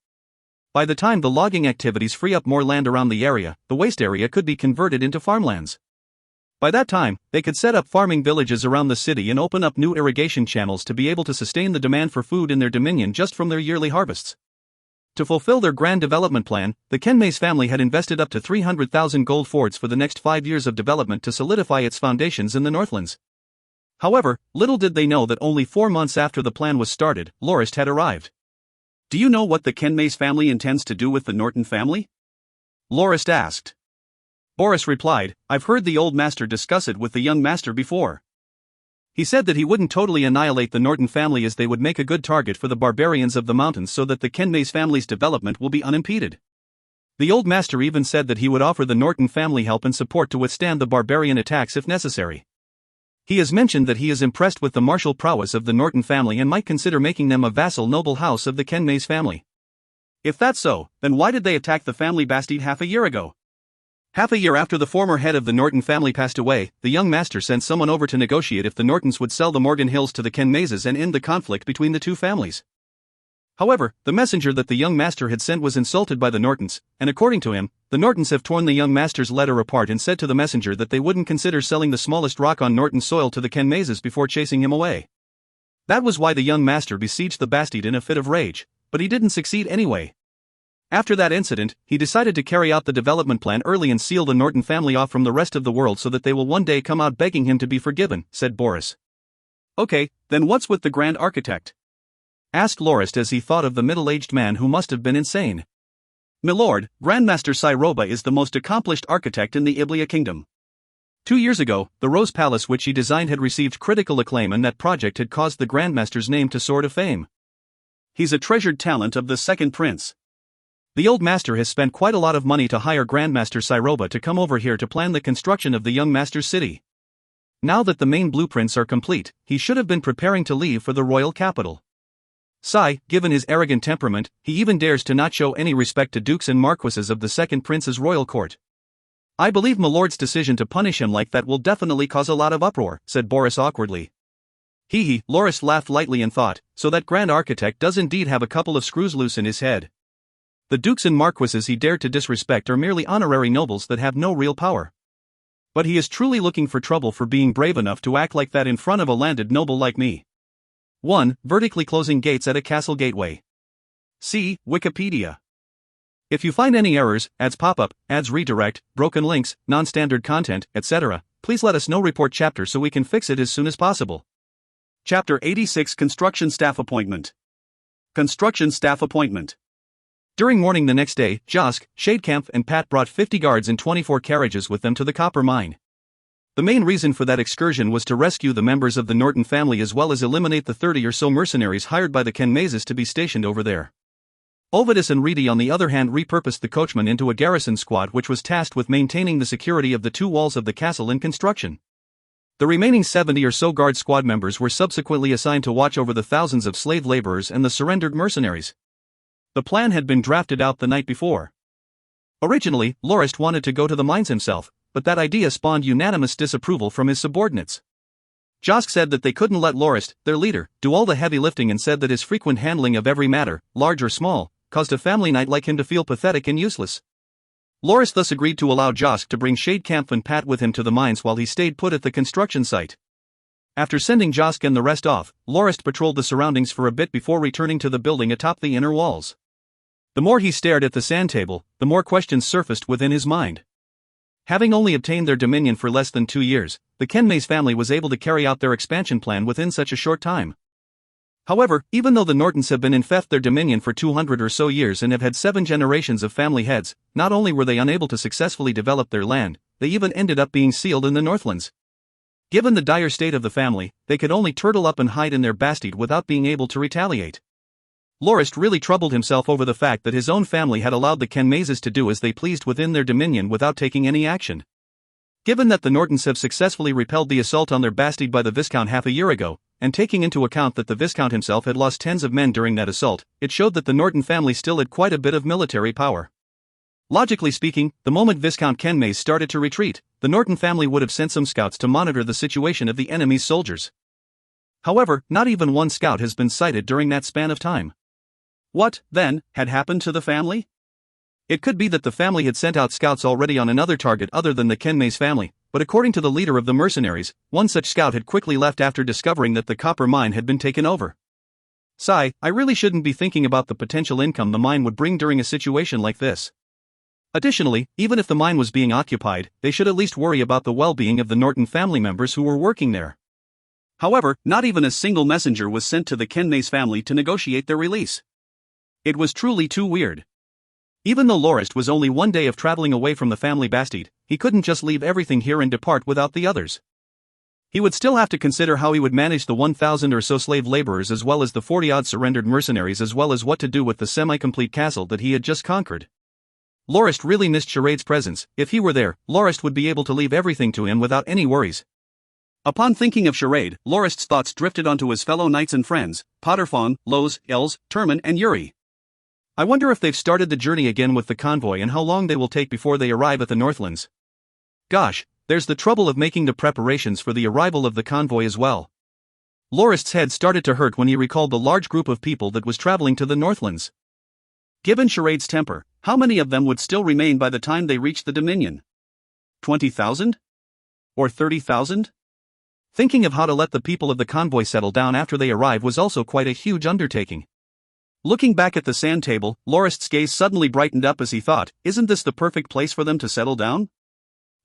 Speaker 1: By the time the logging activities free up more land around the area, the waste area could be converted into farmlands. By that time, they could set up farming villages around the city and open up new irrigation channels to be able to sustain the demand for food in their dominion just from their yearly harvests. To fulfill their grand development plan, the Kenmays family had invested up to 300,000 gold fords for the next 5 years of development to solidify its foundations in the Northlands. However, little did they know that only 4 months after the plan was started, Lorist had arrived. "Do you know what the Kenmays family intends to do with the Norton family?" Lorist asked. Boris replied, "I've heard the old master discuss it with the young master before. He said that he wouldn't totally annihilate the Norton family as they would make a good target for the barbarians of the mountains so that the Kenmays family's development will be unimpeded. The old master even said that he would offer the Norton family help and support to withstand the barbarian attacks if necessary. He has mentioned that he is impressed with the martial prowess of the Norton family and might consider making them a vassal noble house of the Kenmays family. If that's so, then why did they attack the family bastide half a year ago?" Half a year after the former head of the Norton family passed away, the young master sent someone over to negotiate if the Nortons would sell the Morgan Hills to the Kenmayses and end the conflict between the two families. However, the messenger that the young master had sent was insulted by the Nortons, and according to him, the Nortons have torn the young master's letter apart and said to the messenger that they wouldn't consider selling the smallest rock on Norton soil to the Kenmayses before chasing him away. That was why the young master besieged the bastide in a fit of rage, but he didn't succeed anyway. After that incident, he decided to carry out the development plan early and seal the Norton family off from the rest of the world so that they will one day come out begging him to be forgiven, said Boris. "Okay, then what's with the Grand Architect?" asked Lorist as he thought of the middle-aged man who must have been insane. "Milord, Grandmaster Syroba is the most accomplished architect in the Iblia Kingdom. 2 years ago, the Rose Palace which he designed had received critical acclaim and that project had caused the Grandmaster's name to soar to fame. He's a treasured talent of the second prince. The old master has spent quite a lot of money to hire Grandmaster Syroba to come over here to plan the construction of the young master's city. Now that the main blueprints are complete, he should have been preparing to leave for the royal capital. Sai, given his arrogant temperament, he even dares to not show any respect to dukes and marquises of the second prince's royal court. I believe Milord's decision to punish him like that will definitely cause a lot of uproar," said Boris awkwardly. Hee, Lorist laughed lightly and thought, so that Grand Architect does indeed have a couple of screws loose in his head. The dukes and marquises he dared to disrespect are merely honorary nobles that have no real power. But he is truly looking for trouble for being brave enough to act like that in front of a landed noble like me. 1. Vertically closing gates at a castle gateway. See Wikipedia. If you find any errors, ads pop up, ads redirect, broken links, non-standard content, etc., please let us know. Report chapter so we can fix it as soon as possible. Chapter 86 Construction Staff Appointment. Construction Staff Appointment. During morning the next day, Josk, Shadecamp and Pat brought 50 guards and 24 carriages with them to the copper mine. The main reason for that excursion was to rescue the members of the Norton family as well as eliminate the 30 or so mercenaries hired by the Kenmayses to be stationed over there. Ovidus and Reedy on the other hand repurposed the coachman into a garrison squad which was tasked with maintaining the security of the 2 walls of the castle in construction. The remaining 70 or so guard squad members were subsequently assigned to watch over the thousands of slave laborers and the surrendered mercenaries. The plan had been drafted out the night before. Originally, Lorist wanted to go to the mines himself, but that idea spawned unanimous disapproval from his subordinates. Josk said that they couldn't let Lorist, their leader, do all the heavy lifting and said that his frequent handling of every matter, large or small, caused a family knight like him to feel pathetic and useless. Lorist thus agreed to allow Josk to bring Shadecamp and Pat with him to the mines while he stayed put at the construction site. After sending Josk and the rest off, Lorist patrolled the surroundings for a bit before returning to the building atop the inner walls. The more he stared at the sand table, the more questions surfaced within his mind. Having only obtained their dominion for less than 2 years, the Kenmays family was able to carry out their expansion plan within such a short time. However, even though the Nortons have been in theft their dominion for 200 or so years and have had 7 generations of family heads, not only were they unable to successfully develop their land, they even ended up being sealed in the Northlands. Given the dire state of the family, they could only turtle up and hide in their bastide without being able to retaliate. Lorist really troubled himself over the fact that his own family had allowed the Kenmayses to do as they pleased within their dominion without taking any action. Given that the Nortons have successfully repelled the assault on their bastide by the Viscount half a year ago, and taking into account that the Viscount himself had lost tens of men during that assault, it showed that the Norton family still had quite a bit of military power. Logically speaking, the moment Viscount Kenmays started to retreat, the Norton family would have sent some scouts to monitor the situation of the enemy's soldiers. However, not even one scout has been sighted during that span of time. What, then, had happened to the family? It could be that the family had sent out scouts already on another target other than the Kenmays family, but according to the leader of the mercenaries, one such scout had quickly left after discovering that the copper mine had been taken over. Sigh, I really shouldn't be thinking about the potential income the mine would bring during a situation like this. Additionally, even if the mine was being occupied, they should at least worry about the well-being of the Norton family members who were working there. However, not even a single messenger was sent to the Kenmays family to negotiate their release. It was truly too weird. Even though Lorist was only 1 day of traveling away from the family bastide, he couldn't just leave everything here and depart without the others. He would still have to consider how he would manage the 1,000 or so slave laborers as well as the 40-odd surrendered mercenaries as well as what to do with the semi-complete castle that he had just conquered. Lorist really missed Charade's presence. If he were there, Lorist would be able to leave everything to him without any worries. Upon thinking of Charade, Lorist's thoughts drifted onto his fellow knights and friends, Potterfawn, Loz, Els, Turman and Yuri. I wonder if they've started the journey again with the convoy and how long they will take before they arrive at the Northlands. Gosh, there's the trouble of making the preparations for the arrival of the convoy as well. Lorist's head started to hurt when he recalled the large group of people that was traveling to the Northlands. Given Charade's temper, how many of them would still remain by the time they reached the Dominion? 20,000? Or 30,000? Thinking of how to let the people of the convoy settle down after they arrive was also quite a huge undertaking. Looking back at the sand table, Lorist's gaze suddenly brightened up as he thought, isn't this the perfect place for them to settle down?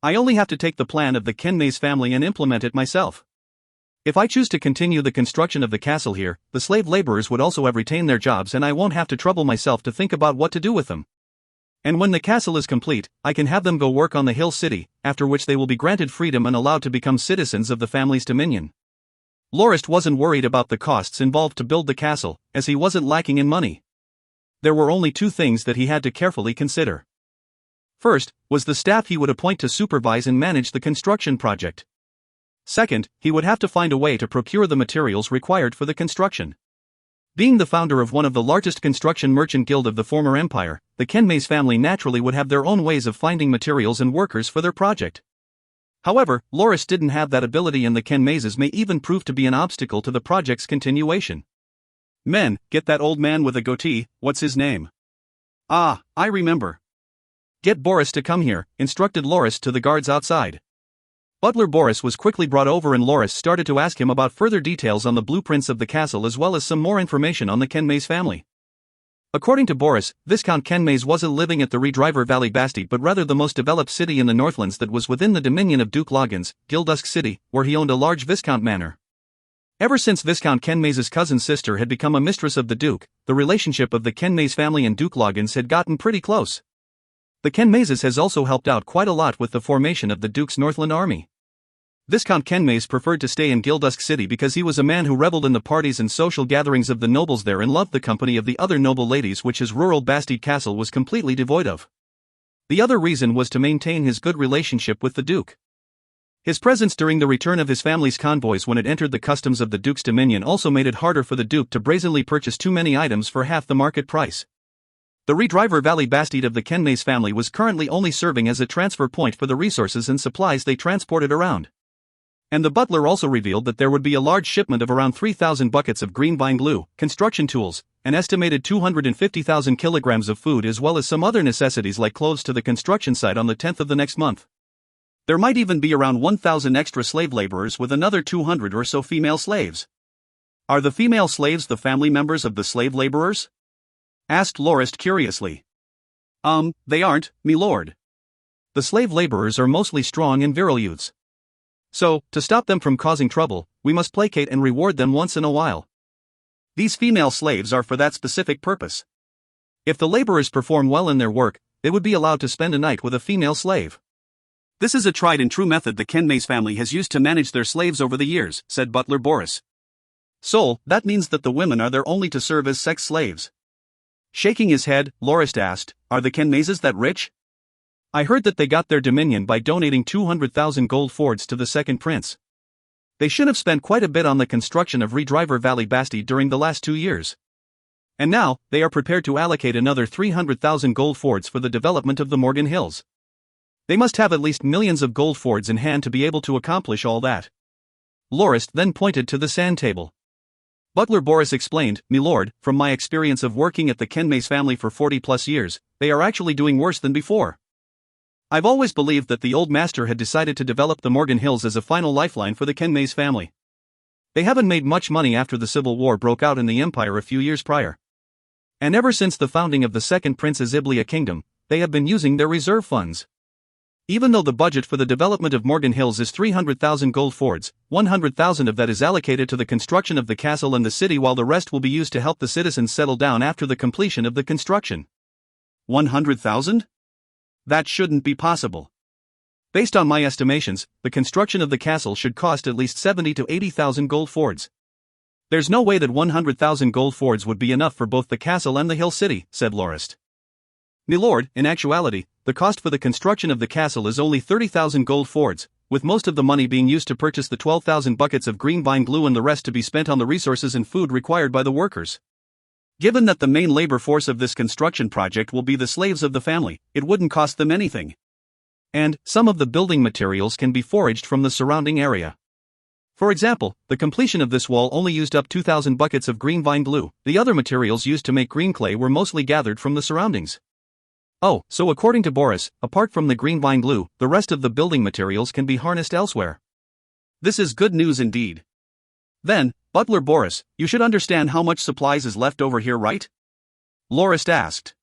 Speaker 1: I only have to take the plan of the Kenmays family and implement it myself. If I choose to continue the construction of the castle here, the slave laborers would also have retained their jobs and I won't have to trouble myself to think about what to do with them. And when the castle is complete, I can have them go work on the hill city, after which they will be granted freedom and allowed to become citizens of the family's dominion. Lorist wasn't worried about the costs involved to build the castle, as he wasn't lacking in money. There were only 2 things that he had to carefully consider. First, was the staff he would appoint to supervise and manage the construction project. Second, he would have to find a way to procure the materials required for the construction. Being the founder of one of the largest construction merchant guild of the former empire, the Kenmays family naturally would have their own ways of finding materials and workers for their project. However, Lorist didn't have that ability and the Kenmayses may even prove to be an obstacle to the project's continuation. Men, get that old man with a goatee, what's his name? Ah, I remember. Get Boris to come here, instructed Lorist to the guards outside. Butler Boris was quickly brought over and Lorist started to ask him about further details on the blueprints of the castle as well as some more information on the Kenmays family. According to Boris, Viscount Kenmays wasn't living at the Redriver Valley Bastide but rather the most developed city in the Northlands that was within the dominion of Duke Loggins, Gildusk City, where he owned a large Viscount manor. Ever since Viscount Kenmays' cousin sister had become a mistress of the Duke, the relationship of the Kenmays family and Duke Loggins had gotten pretty close. The Kenmayses has also helped out quite a lot with the formation of the Duke's Northland army. Viscount Kenmays preferred to stay in Gildusk City because he was a man who reveled in the parties and social gatherings of the nobles there and loved the company of the other noble ladies which his rural Bastide castle was completely devoid of. The other reason was to maintain his good relationship with the Duke. His presence during the return of his family's convoys when it entered the customs of the Duke's dominion also made it harder for the Duke to brazenly purchase too many items for half the market price. The Redriver Valley Bastide of the Kenmays family was currently only serving as a transfer point for the resources and supplies they transported around. And the butler also revealed that there would be a large shipment of around 3,000 buckets of green vine glue, construction tools, an estimated 250,000 kilograms of food as well as some other necessities like clothes to the construction site on the 10th of the next month. There might even be around 1,000 extra slave laborers with another 200 or so female slaves. Are the female slaves the family members of the slave laborers? Asked Lorist curiously. They aren't, me lord. The slave laborers are mostly strong and virile youths. So, to stop them from causing trouble, we must placate and reward them once in a while. These female slaves are for that specific purpose. If the laborers perform well in their work, they would be allowed to spend a night with a female slave. This is a tried and true method the Kenmays family has used to manage their slaves over the years, said butler Boris. So, that means that the women are there only to serve as sex slaves. Shaking his head, Lorist asked, are the Kenmayses that rich? I heard that they got their dominion by donating 200,000 gold fords to the second prince. They should have spent quite a bit on the construction of Redriver Valley Basti during the last 2 years. And now, they are prepared to allocate another 300,000 gold fords for the development of the Morgan Hills. They must have at least millions of gold fords in hand to be able to accomplish all that. Lorist then pointed to the sand table. Butler Boris explained, me lord, from my experience of working at the Kenmays family for 40 plus years, they are actually doing worse than before. I've always believed that the old master had decided to develop the Morgan Hills as a final lifeline for the Kenmays family. They haven't made much money after the Civil War broke out in the Empire a few years prior. And ever since the founding of the second Prince's Iblia kingdom, they have been using their reserve funds. Even though the budget for the development of Morgan Hills is 300,000 gold fords, 100,000 of that is allocated to the construction of the castle and the city, while the rest will be used to help the citizens settle down after the completion of the construction. 100,000? That shouldn't be possible. Based on my estimations, the construction of the castle should cost at least 70 to 80,000 gold fords. There's no way that 100,000 gold fords would be enough for both the castle and the hill city, said Lorist. Me lord, in actuality, the cost for the construction of the castle is only 30,000 gold fords, with most of the money being used to purchase the 12,000 buckets of green vine glue and the rest to be spent on the resources and food required by the workers. Given that the main labor force of this construction project will be the slaves of the family, it wouldn't cost them anything. And, some of the building materials can be foraged from the surrounding area. For example, the completion of this wall only used up 2,000 buckets of green vine glue. The other materials used to make green clay were mostly gathered from the surroundings. Oh, so according to Boris, apart from the green vine glue, the rest of the building materials can be harnessed elsewhere. This is good news indeed. Then, butler Boris, you should understand how much supplies is left over here, right? Lorist asked.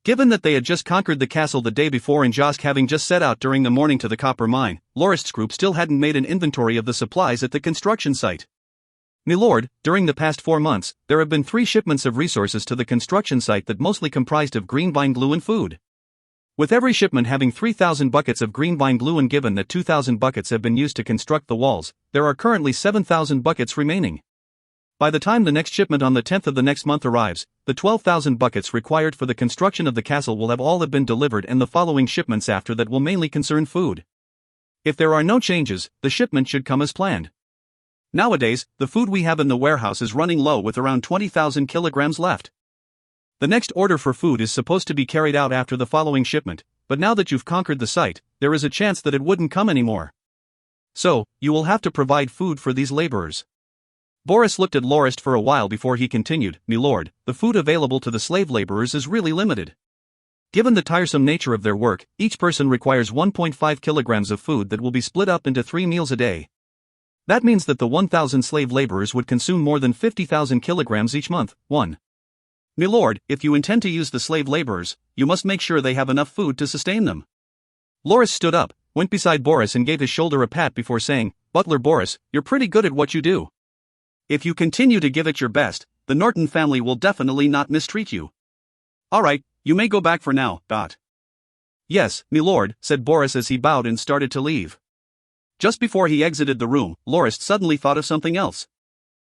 Speaker 1: Given that they had just conquered the castle the day before and Josk having just set out during the morning to the copper mine, Lorist's group still hadn't made an inventory of the supplies at the construction site. Me lord, during the past 4 months, there have been 3 shipments of resources to the construction site that mostly comprised of green vine glue and food. With every shipment having 3,000 buckets of green vine glue, and given that 2,000 buckets have been used to construct the walls, there are currently 7,000 buckets remaining. By the time the next shipment on the 10th of the next month arrives, the 12,000 buckets required for the construction of the castle will have been delivered, and the following shipments after that will mainly concern food. If there are no changes, the shipment should come as planned. Nowadays, the food we have in the warehouse is running low with around 20,000 kilograms left. The next order for food is supposed to be carried out after the following shipment, but now that you've conquered the site, there is a chance that it wouldn't come anymore. So, you will have to provide food for these laborers. Boris looked at Lorist for a while before he continued, me lord, the food available to the slave laborers is really limited. Given the tiresome nature of their work, each person requires 1.5 kilograms of food that will be split up into 3 meals a day. That means that the 1,000 slave laborers would consume more than 50,000 kilograms each month. 1. Me lord, if you intend to use the slave laborers, you must make sure they have enough food to sustain them. Lorist stood up, went beside Boris and gave his shoulder a pat before saying, Butler Boris, you're pretty good at what you do. If you continue to give it your best, the Norton family will definitely not mistreat you. Alright, you may go back for now, Dot. Yes, me lord, said Boris as he bowed and started to leave. Just before he exited the room, Lorist suddenly thought of something else.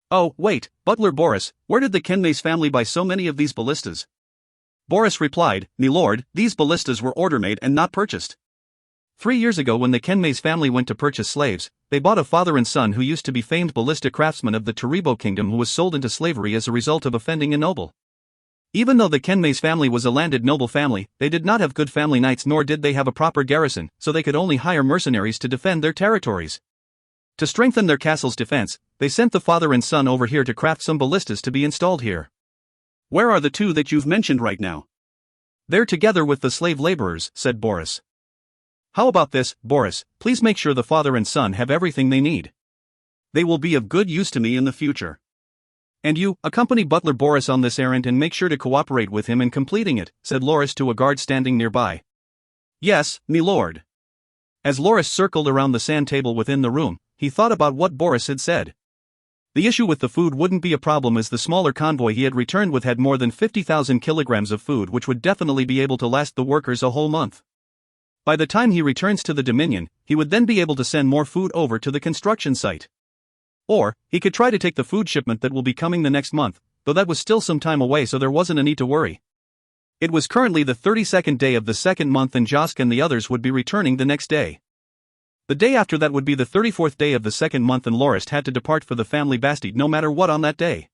Speaker 1: Oh, wait, Butler Boris, where did the Kenmays family buy so many of these ballistas? Boris replied, me lord, these ballistas were order-made and not purchased. 3 years ago, when the Kenmays family went to purchase slaves, they bought a father and son who used to be famed ballista craftsmen of the Taribo kingdom, who was sold into slavery as a result of offending a noble. Even though the Kenmays family was a landed noble family, they did not have good family knights, nor did they have a proper garrison, so they could only hire mercenaries to defend their territories. To strengthen their castle's defense, they sent the father and son over here to craft some ballistas to be installed here. Where are the 2 that you've mentioned right now? They're together with the slave laborers, said Boris. How about this, Boris? Please make sure the father and son have everything they need. They will be of good use to me in the future. And you, accompany butler Boris on this errand and make sure to cooperate with him in completing it, said Lorist to a guard standing nearby. Yes, me lord. As Lorist circled around the sand table within the room, he thought about what Boris had said. The issue with the food wouldn't be a problem as the smaller convoy he had returned with had more than 50,000 kilograms of food, which would definitely be able to last the workers a whole month. By the time he returns to the Dominion, he would then be able to send more food over to the construction site. Or, he could try to take the food shipment that will be coming the next month, though that was still some time away, so there wasn't a need to worry. It was currently the 32nd day of the second month and Josk and the others would be returning the next day. The day after that would be the 34th day of the second month and Lorist had to depart for the family Bastide no matter what on that day.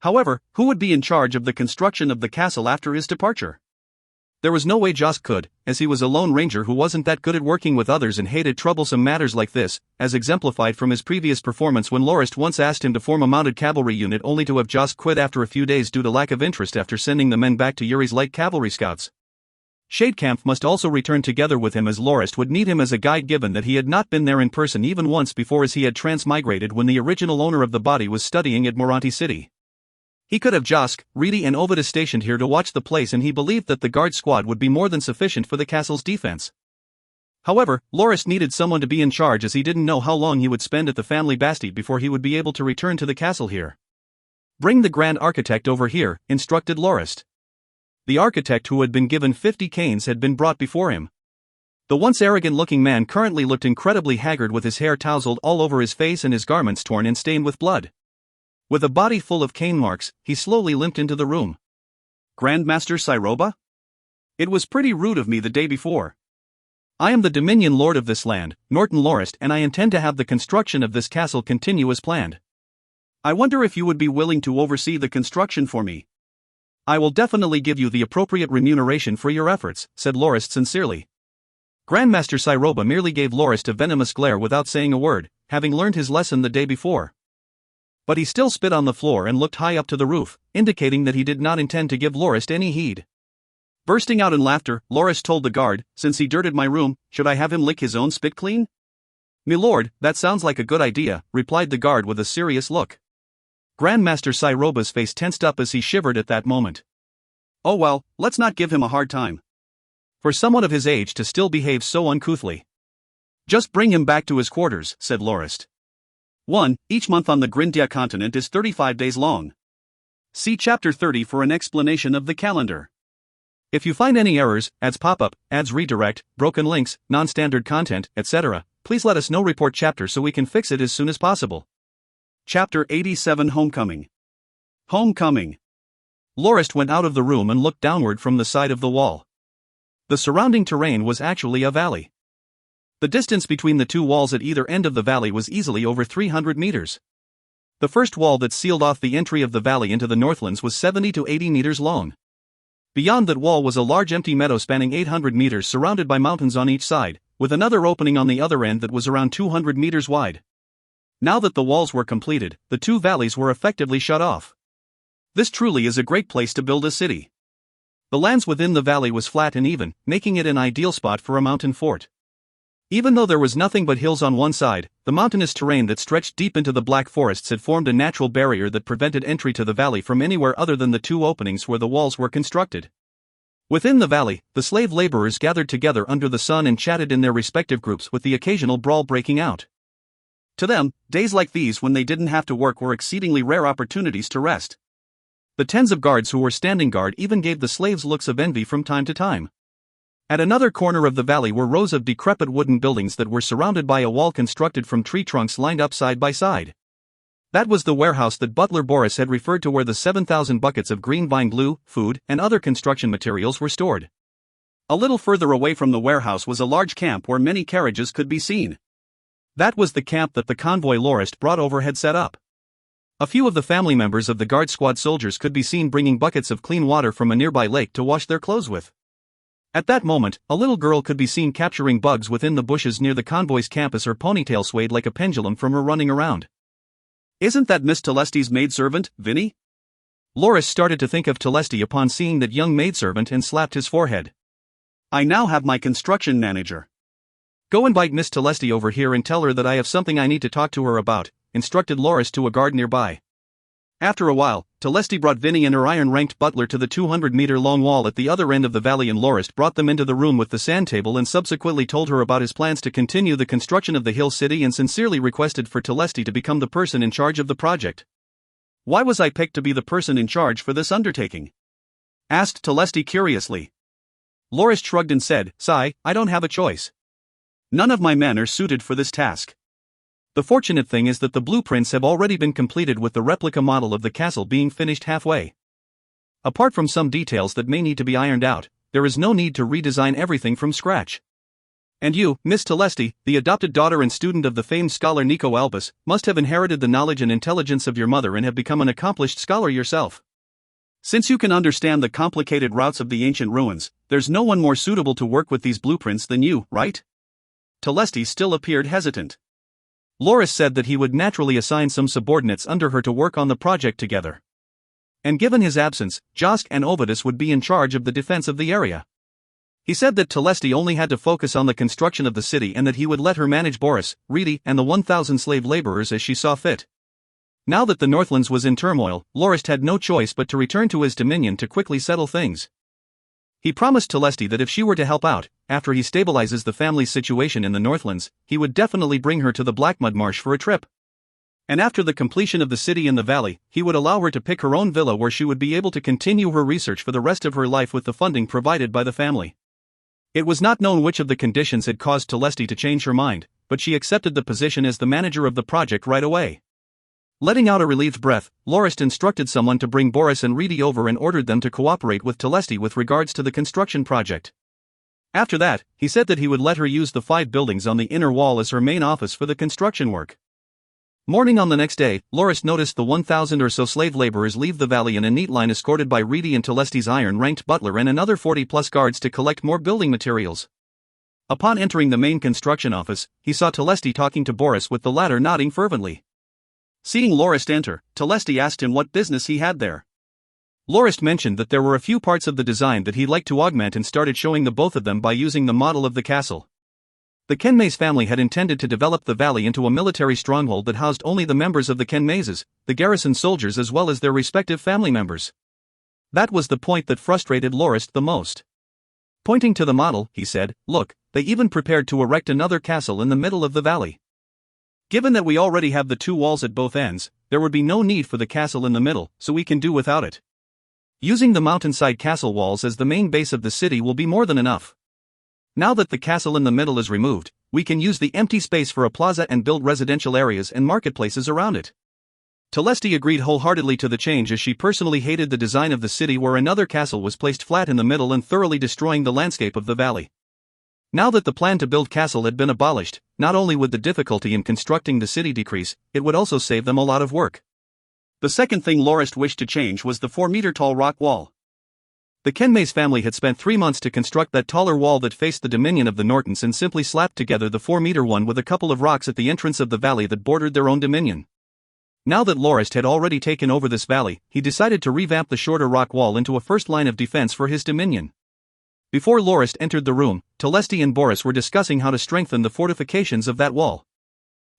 Speaker 1: However, who would be in charge of the construction of the castle after his departure? There was no way Josk could, as he was a lone ranger who wasn't that good at working with others and hated troublesome matters like this, as exemplified from his previous performance when Lorist once asked him to form a mounted cavalry unit only to have Josk quit after a few days due to lack of interest after sending the men back to Yuri's light cavalry scouts. Shadecamp must also return together with him as Lorist would need him as a guide given that he had not been there in person even once before as he had transmigrated when the original owner of the body was studying at Moranti City. He could have Josk, Reedy and Ovidius stationed here to watch the place and he believed that the guard squad would be more than sufficient for the castle's defense. However, Lorist needed someone to be in charge as he didn't know how long he would spend at the family Bastide before he would be able to return to the castle here. Bring the Grand Architect over here, instructed Lorist. The architect who had been given 50 canes had been brought before him. The once arrogant-looking man currently looked incredibly haggard with his hair tousled all over his face and his garments torn and stained with blood. With a body full of cane marks, he slowly limped into the room. Grandmaster Siroba? It was pretty rude of me the day before. I am the Dominion Lord of this land, Norton Lorist, and I intend to have the construction of this castle continue as planned. I wonder if you would be willing to oversee the construction for me. I will definitely give you the appropriate remuneration for your efforts, said Lorist sincerely. Grandmaster Siroba merely gave Lorist a venomous glare without saying a word, having learned his lesson the day before. But he still spit on the floor and looked high up to the roof, indicating that he did not intend to give Lorist any heed. Bursting out in laughter, Lorist told the guard, since he dirted my room, should I have him lick his own spit clean? Milord, that sounds like a good idea, replied the guard with a serious look. Grandmaster Siroba's face tensed up as he shivered at that moment. Oh well, let's not give him a hard time. For someone of his age to still behave so uncouthly. Just bring him back to his quarters, said Lorist. 1. Each month on the Grindia continent is 35 days long. See Chapter 30 for an explanation of the calendar. If you find any errors, ads pop up, ads redirect, broken links, non-standard content, etc., please let us know. Report chapter so we can fix it as soon as possible. Chapter 87 Homecoming. Homecoming. Lorist went out of the room and looked downward from the side of the wall. The surrounding terrain was actually a valley. The distance between the two walls at either end of the valley was easily over 300 meters. The first wall that sealed off the entry of the valley into the Northlands was 70 to 80 meters long. Beyond that wall was a large empty meadow spanning 800 meters surrounded by mountains on each side, with another opening on the other end that was around 200 meters wide. Now that the walls were completed, the two valleys were effectively shut off. This truly is a great place to build a city. The lands within the valley was flat and even, making it an ideal spot for a mountain fort. Even though there was nothing but hills on one side, the mountainous terrain that stretched deep into the black forests had formed a natural barrier that prevented entry to the valley from anywhere other than the two openings where the walls were constructed. Within the valley, the slave laborers gathered together under the sun and chatted in their respective groups with the occasional brawl breaking out. To them, days like these when they didn't have to work were exceedingly rare opportunities to rest. The tens of guards who were standing guard even gave the slaves looks of envy from time to time. At another corner of the valley were rows of decrepit wooden buildings that were surrounded by a wall constructed from tree trunks lined up side by side. That was the warehouse that Butler Boris had referred to where the 7,000 buckets of green vine glue, food, and other construction materials were stored. A little further away from the warehouse was a large camp where many carriages could be seen. That was the camp that the convoy Lorist brought over had set up. A few of the family members of the guard squad soldiers could be seen bringing buckets of clean water from a nearby lake to wash their clothes with. At that moment, a little girl could be seen capturing bugs within the bushes near the convoy's campus, her ponytail swayed like a pendulum from her running around. Isn't that Miss Telesti's maidservant, Vinny? Lorist started to think of Telesti upon seeing that young maidservant and slapped his forehead. I now have my construction manager. Go invite Miss Telesti over here and tell her that I have something I need to talk to her about, instructed Lorist to a guard nearby. After a while, Telesti brought Vinny and her iron-ranked butler to the 200-meter-long wall at the other end of the valley, and Lorist brought them into the room with the sand table and subsequently told her about his plans to continue the construction of the Hill City and sincerely requested for Telesti to become the person in charge of the project. Why was I picked to be the person in charge for this undertaking? Asked Telesti curiously. Lorist shrugged and said, "Sigh, I don't have a choice. None of my men are suited for this task. The fortunate thing is that the blueprints have already been completed, with the replica model of the castle being finished halfway. Apart from some details that may need to be ironed out, there is no need to redesign everything from scratch. And you, Miss Telesti, the adopted daughter and student of the famed scholar Nico Albus, must have inherited the knowledge and intelligence of your mother and have become an accomplished scholar yourself. Since you can understand the complicated routes of the ancient ruins, there's no one more suitable to work with these blueprints than you, right?" Telesti still appeared hesitant. Lorist said that he would naturally assign some subordinates under her to work on the project together. And given his absence, Josk and Ovidus would be in charge of the defense of the area. He said that Telesti only had to focus on the construction of the city and that he would let her manage Boris, Reedy, and the 1,000 slave laborers as she saw fit. Now that the Northlands was in turmoil, Lorist had no choice but to return to his dominion to quickly settle things. He promised Telesti that if she were to help out, after he stabilizes the family's situation in the Northlands, he would definitely bring her to the Blackmud Marsh for a trip. And after the completion of the city in the valley, he would allow her to pick her own villa where she would be able to continue her research for the rest of her life with the funding provided by the family. It was not known which of the conditions had caused Telesti to change her mind, but she accepted the position as the manager of the project right away. Letting out a relieved breath, Lorist instructed someone to bring Boris and Reedy over and ordered them to cooperate with Telesti with regards to the construction project. After that, he said that he would let her use the 5 buildings on the inner wall as her main office for the construction work. Morning on the next day, Lorist noticed the 1,000 or so slave laborers leave the valley in a neat line, escorted by Reedy and Telesti's iron-ranked butler and another 40-plus guards to collect more building materials. Upon entering the main construction office, he saw Telesti talking to Boris, with the latter nodding fervently. Seeing Lorist enter, Telesti asked him what business he had there. Lorist mentioned that there were a few parts of the design that he'd like to augment and started showing the both of them by using the model of the castle. The Kenmays family had intended to develop the valley into a military stronghold that housed only the members of the Kenmayses, the garrison soldiers, as well as their respective family members. That was the point that frustrated Lorist the most. Pointing to the model, he said, "Look, they even prepared to erect another castle in the middle of the valley. Given that we already have the 2 walls at both ends, there would be no need for the castle in the middle, so we can do without it. Using the mountainside castle walls as the main base of the city will be more than enough. Now that the castle in the middle is removed, we can use the empty space for a plaza and build residential areas and marketplaces around it." Telesti agreed wholeheartedly to the change, as she personally hated the design of the city where another castle was placed flat in the middle and thoroughly destroying the landscape of the valley. Now that the plan to build castle had been abolished, not only would the difficulty in constructing the city decrease, it would also save them a lot of work. The second thing Lorist wished to change was the 4-meter-tall rock wall. The Kenmays family had spent 3 months to construct that taller wall that faced the dominion of the Nortons and simply slapped together the 4-meter one with a couple of rocks at the entrance of the valley that bordered their own dominion. Now that Lorist had already taken over this valley, he decided to revamp the shorter rock wall into a first line of defense for his dominion. Before Lorist entered the room, Telesti and Boris were discussing how to strengthen the fortifications of that wall.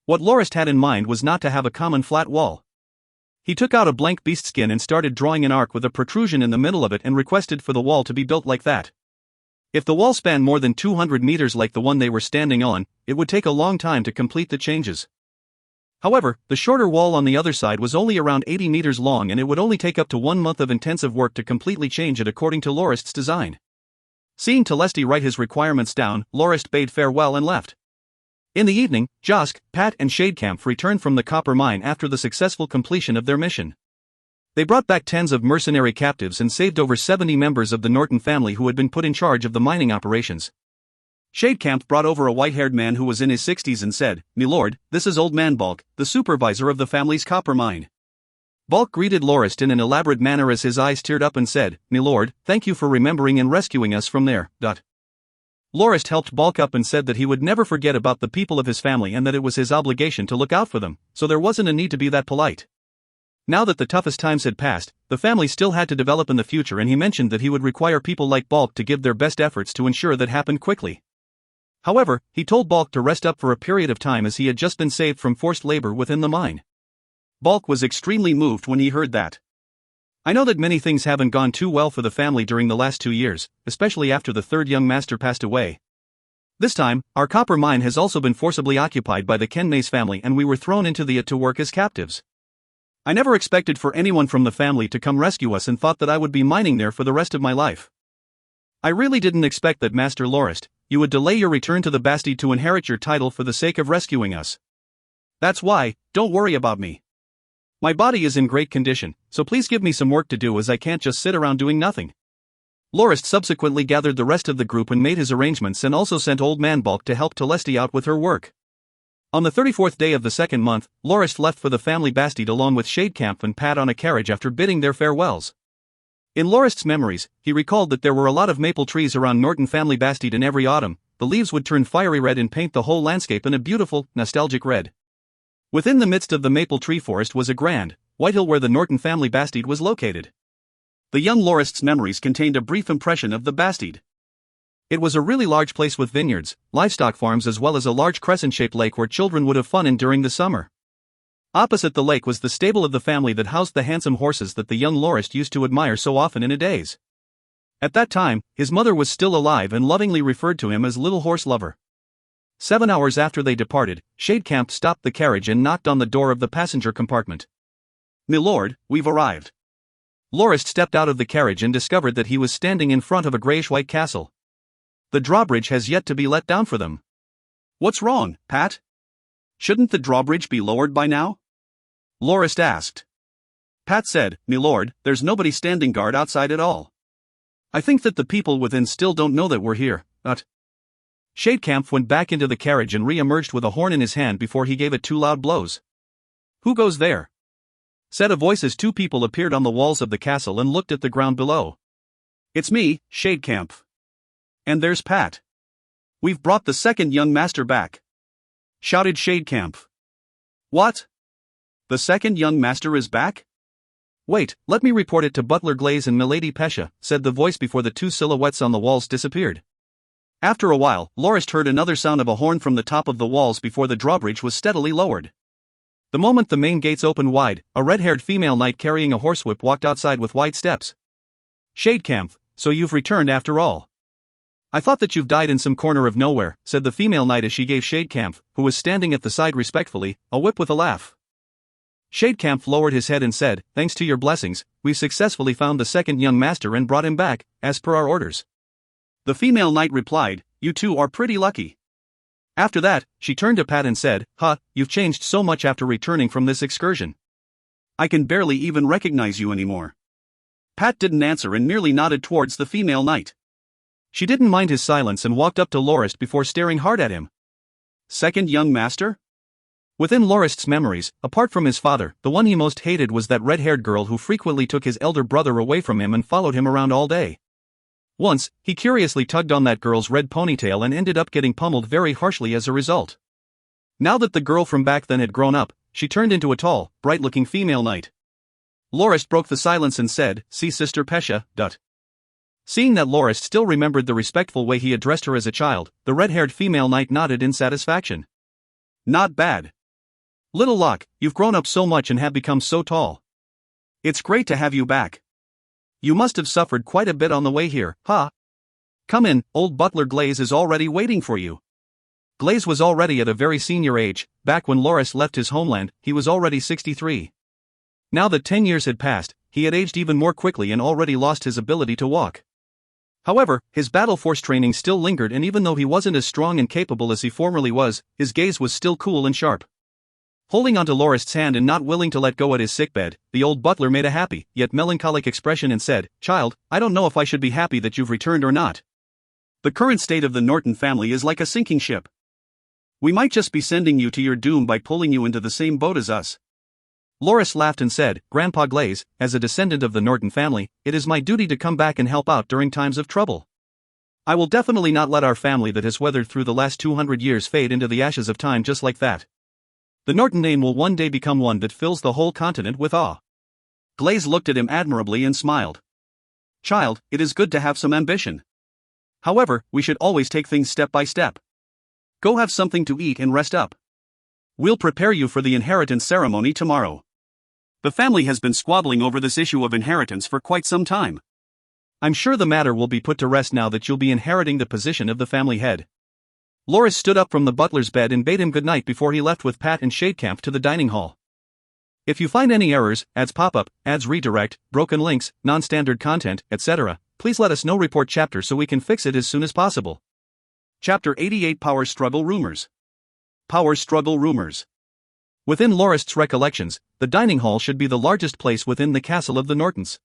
Speaker 1: What Lorist had in mind was not to have a common flat wall. He took out a blank beast skin and started drawing an arc with a protrusion in the middle of it and requested for the wall to be built like that. If the wall spanned more than 200 meters like the one they were standing on, it would take a long time to complete the changes. However, the shorter wall on the other side was only around 80 meters long, and it would only take up to 1 month of intensive work to completely change it according to Lorist's design. Seeing Telesti write his requirements down, Lorist bade farewell and left. In the evening, Josk, Pat and Shadecamp returned from the copper mine after the successful completion of their mission. They brought back tens of mercenary captives and saved over 70 members of the Norton family who had been put in charge of the mining operations. Shadecamp brought over a white-haired man who was in his 60s and said, "Milord, this is Old Man Bulk, the supervisor of the family's copper mine." Bulk greeted Lorist in an elaborate manner as his eyes teared up and said, "Milord, thank you for remembering and rescuing us from there." Lorist helped Bulk up and said that he would never forget about the people of his family and that it was his obligation to look out for them, so there wasn't a need to be that polite. Now that the toughest times had passed, the family still had to develop in the future, and he mentioned that he would require people like Bulk to give their best efforts to ensure that happened quickly. However, he told Balk to rest up for a period of time as he had just been saved from forced labor within the mine. Balk was extremely moved when he heard that. I know that many things haven't gone too well for the family during the last 2 years, especially after the third young master passed away. This time, our copper mine has also been forcibly occupied by the Kenmace family and we were thrown into it to work as captives. I never expected for anyone from the family to come rescue us and thought that I would be mining there for the rest of my life. I really didn't expect that, Master Lorist, you would delay your return to the Bastide to inherit your title for the sake of rescuing us. That's why, don't worry about me. My body is in great condition, so please give me some work to do as I can't just sit around doing nothing. Lorist subsequently gathered the rest of the group and made his arrangements and also sent Old Man Balk to help Telesti out with her work. On the 34th day of the second month, Lorist left for the family Bastide along with Shadecamp and Pat on a carriage after bidding their farewells. In Lorist's memories, he recalled that there were a lot of maple trees around Norton family Bastide and every autumn, the leaves would turn fiery red and paint the whole landscape in a beautiful, nostalgic red. Within the midst of the maple tree forest was a grand, white hill where the Norton family Bastide was located. The young Lorist's memories contained a brief impression of the Bastide. It was a really large place with vineyards, livestock farms as well as a large crescent-shaped lake where children would have fun in during the summer. Opposite the lake was the stable of the family that housed the handsome horses that the young Lorist used to admire so often in a daze. At that time, his mother was still alive and lovingly referred to him as Little Horse Lover. 7 hours after they departed, Shadecamp stopped the carriage and knocked on the door of the passenger compartment. "Milord, we've arrived." Lorist stepped out of the carriage and discovered that he was standing in front of a grayish-white castle. The drawbridge has yet to be let down for them. "What's wrong, Pat? Shouldn't the drawbridge be lowered by now?" Lorist asked. Pat said, "Milord, there's nobody standing guard outside at all. I think that the people within still don't know that we're here, but..." Shadecamp went back into the carriage and re-emerged with a horn in his hand before he gave it 2 loud blows. "Who goes there?" said a voice as 2 people appeared on the walls of the castle and looked at the ground below. "It's me, Shadecamp. And there's Pat. We've brought the second young master back," shouted Shadecamp. "What? The second young master is back? Wait, let me report it to Butler Glaze and Milady Pesha," said the voice before the 2 silhouettes on the walls disappeared. After a while, Lorist heard another sound of a horn from the top of the walls before the drawbridge was steadily lowered. The moment the main gates opened wide, a red-haired female knight carrying a horsewhip walked outside with wide steps. "Shadecamp, so you've returned after all. I thought that you've died in some corner of nowhere," said the female knight as she gave Shadecamp, who was standing at the side respectfully, a whip with a laugh. Shadecamp lowered his head and said, "Thanks to your blessings, we've successfully found the second young master and brought him back, as per our orders." The female knight replied, "You two are pretty lucky." After that, she turned to Pat and said, You've changed so much after returning from this excursion. I can barely even recognize you anymore." Pat didn't answer and merely nodded towards the female knight. She didn't mind his silence and walked up to Lorist before staring hard at him. "Second young master?" Within Lorist's memories, apart from his father, the one he most hated was that red-haired girl who frequently took his elder brother away from him and followed him around all day. Once, he curiously tugged on that girl's red ponytail and ended up getting pummeled very harshly as a result. Now that the girl from back then had grown up, she turned into a tall, bright-looking female knight. Lorist broke the silence and said, "See Sister Pesha, dut." Seeing that Lorist still remembered the respectful way he addressed her as a child, the red-haired female knight nodded in satisfaction. "Not bad. Little Locke, you've grown up so much and have become so tall. It's great to have you back. You must have suffered quite a bit on the way here, huh? Come in, old Butler Glaze is already waiting for you." Glaze was already at a very senior age. Back when Lorist left his homeland, he was already 63. Now that 10 years had passed, he had aged even more quickly and already lost his ability to walk. However, his battle force training still lingered, and even though he wasn't as strong and capable as he formerly was, his gaze was still cool and sharp. Holding onto Lorist's hand and not willing to let go at his sickbed, the old butler made a happy, yet melancholic expression and said, "Child, I don't know if I should be happy that you've returned or not. The current state of the Norton family is like a sinking ship. We might just be sending you to your doom by pulling you into the same boat as us." Lorist laughed and said, "Grandpa Glaze, as a descendant of the Norton family, it is my duty to come back and help out during times of trouble. I will definitely not let our family that has weathered through the last 200 years fade into the ashes of time just like that. The Norton name will one day become one that fills the whole continent with awe." Glaze looked at him admirably and smiled. "Child, it is good to have some ambition. However, we should always take things step by step. Go have something to eat and rest up. We'll prepare you for the inheritance ceremony tomorrow. The family has been squabbling over this issue of inheritance for quite some time. I'm sure the matter will be put to rest now that you'll be inheriting the position of the family head. Lorist stood up from the butler's bed and bade him good night before he left with Pat and Shadecamp to the dining hall. If you find any errors, ads pop-up, ads redirect, broken links, non-standard content, etc., please let us know. Report chapter so we can fix it as soon as possible. Chapter 88 Power Struggle Rumors. Power Struggle Rumors. Within Lorist's recollections, the dining hall should be the largest place within the castle of the Nortons.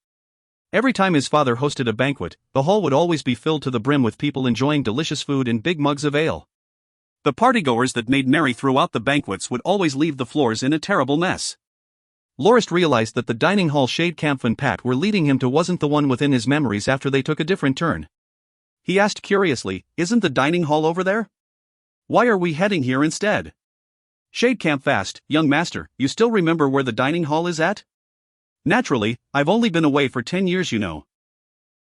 Speaker 1: Every time his father hosted a banquet, the hall would always be filled to the brim with people enjoying delicious food and big mugs of ale. The partygoers that made merry throughout the banquets would always leave the floors in a terrible mess. Lorist realized that the dining hall Shadecamp and Pat were leading him to wasn't the one within his memories after they took a different turn. He asked curiously, "Isn't the dining hall over there? Why are we heading here instead?" Shadecamp asked, "Young master, you still remember where the dining hall is at?" "Naturally, I've only been away for 10 years, you know."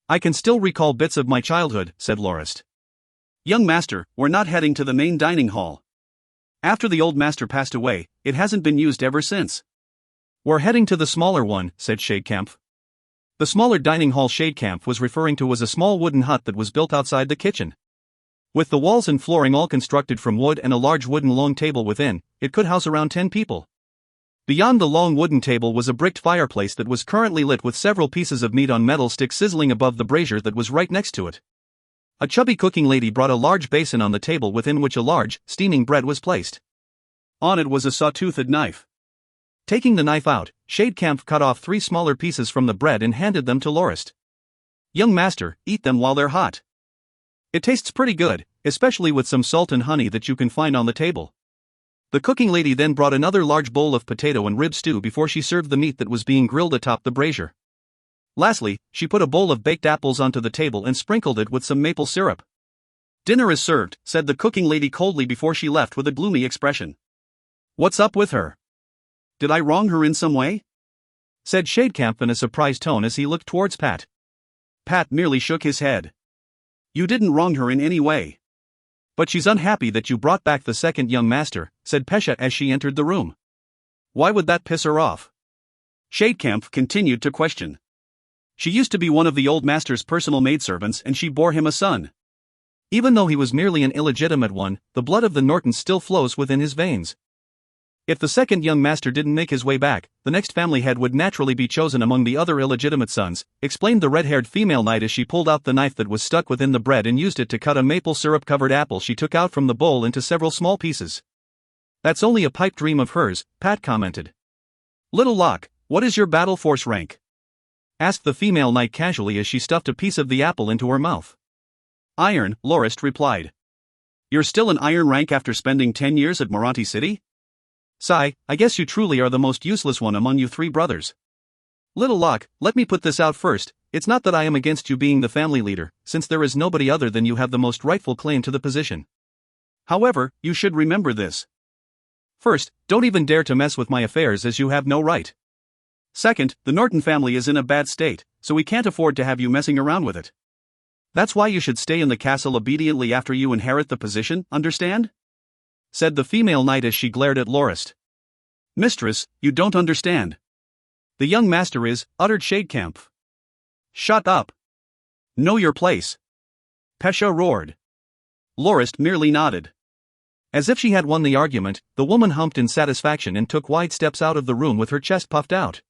Speaker 1: "I can still recall bits of my childhood," said Lorist. "Young master, we're not heading to the main dining hall. After the old master passed away, it hasn't been used ever since. We're heading to the smaller one," said Shadecamp. The smaller dining hall Shadecamp was referring to was a small wooden hut that was built outside the kitchen. With the walls and flooring all constructed from wood and a large wooden long table within, it could house around 10 people. Beyond the long wooden table was a bricked fireplace that was currently lit with several pieces of meat on metal sticks sizzling above the brazier that was right next to it. A chubby cooking lady brought a large basin on the table within which a large, steaming bread was placed. On it was a saw-toothed knife. Taking the knife out, Shadecamp cut off 3 smaller pieces from the bread and handed them to Lorist. "Young master, eat them while they're hot. It tastes pretty good, especially with some salt and honey that you can find on the table." The cooking lady then brought another large bowl of potato and rib stew before she served the meat that was being grilled atop the brazier. Lastly, she put a bowl of baked apples onto the table and sprinkled it with some maple syrup. "Dinner is served," said the cooking lady coldly before she left with a gloomy expression. "What's up with her? Did I wrong her in some way?" said Shadecamp in a surprised tone as he looked towards Pat. Pat merely shook his head. "You didn't wrong her in any way. But she's unhappy that you brought back the second young master," said Pesha as she entered the room. "Why would that piss her off?" Shadecamp continued to question. "She used to be one of the old master's personal maidservants and she bore him a son. Even though he was merely an illegitimate one, the blood of the Nortons still flows within his veins. If the second young master didn't make his way back, the next family head would naturally be chosen among the other illegitimate sons," explained the red-haired female knight as she pulled out the knife that was stuck within the bread and used it to cut a maple syrup-covered apple she took out from the bowl into several small pieces. "That's only a pipe dream of hers," Pat commented. "Little Locke, what is your battle force rank?" asked the female knight casually as she stuffed a piece of the apple into her mouth. "Iron," Lorist replied. "You're still an iron rank after spending 10 years at Moranti City? Sigh, I guess you truly are the most useless one among you 3 brothers. Little Locke, let me put this out first, it's not that I am against you being the family leader, since there is nobody other than you have the most rightful claim to the position. However, you should remember this. First, don't even dare to mess with my affairs as you have no right. Second, the Norton family is in a bad state, so we can't afford to have you messing around with it. That's why you should stay in the castle obediently after you inherit the position, understand?" said the female knight as she glared at Lorist. "Mistress, you don't understand. The young master is," uttered Shadecamp. "Shut up. Know your place," Pesha roared. Lorist merely nodded. As if she had won the argument, the woman humped in satisfaction and took wide steps out of the room with her chest puffed out.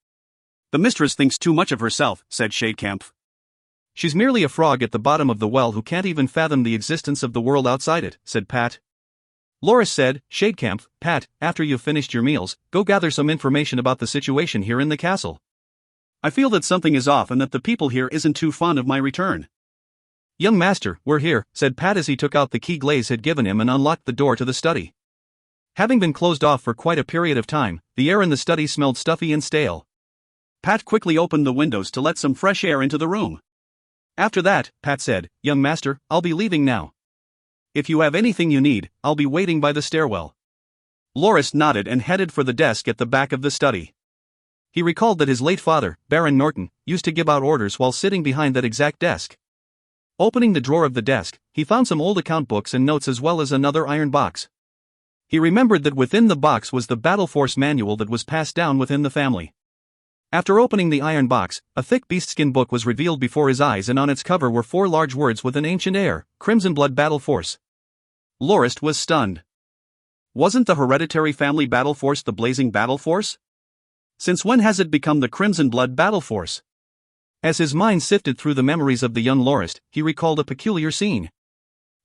Speaker 1: "The mistress thinks too much of herself," said Shadecamp. "She's merely a frog at the bottom of the well who can't even fathom the existence of the world outside it," said Pat. Lorist said, "Shadecamp, Pat, after you've finished your meals, go gather some information about the situation here in the castle. I feel that something is off and that the people here isn't too fond of my return." "Young master, we're here," said Pat as he took out the key Glaze had given him and unlocked the door to the study. Having been closed off for quite a period of time, the air in the study smelled stuffy and stale. Pat quickly opened the windows to let some fresh air into the room. After that, Pat said, "Young master, I'll be leaving now. If you have anything you need, I'll be waiting by the stairwell." Lorist nodded and headed for the desk at the back of the study. He recalled that his late father, Baron Norton, used to give out orders while sitting behind that exact desk. Opening the drawer of the desk, he found some old account books and notes as well as another iron box. He remembered that within the box was the battle force manual that was passed down within the family. After opening the iron box, a thick beastskin book was revealed before his eyes, and on its cover were 4 large words with an ancient air: Crimson Blood Battle Force. Lorist was stunned. Wasn't the hereditary family battle force the blazing battle force? Since when has it become the Crimson Blood Battle Force? As his mind sifted through the memories of the young Lorist, he recalled a peculiar scene.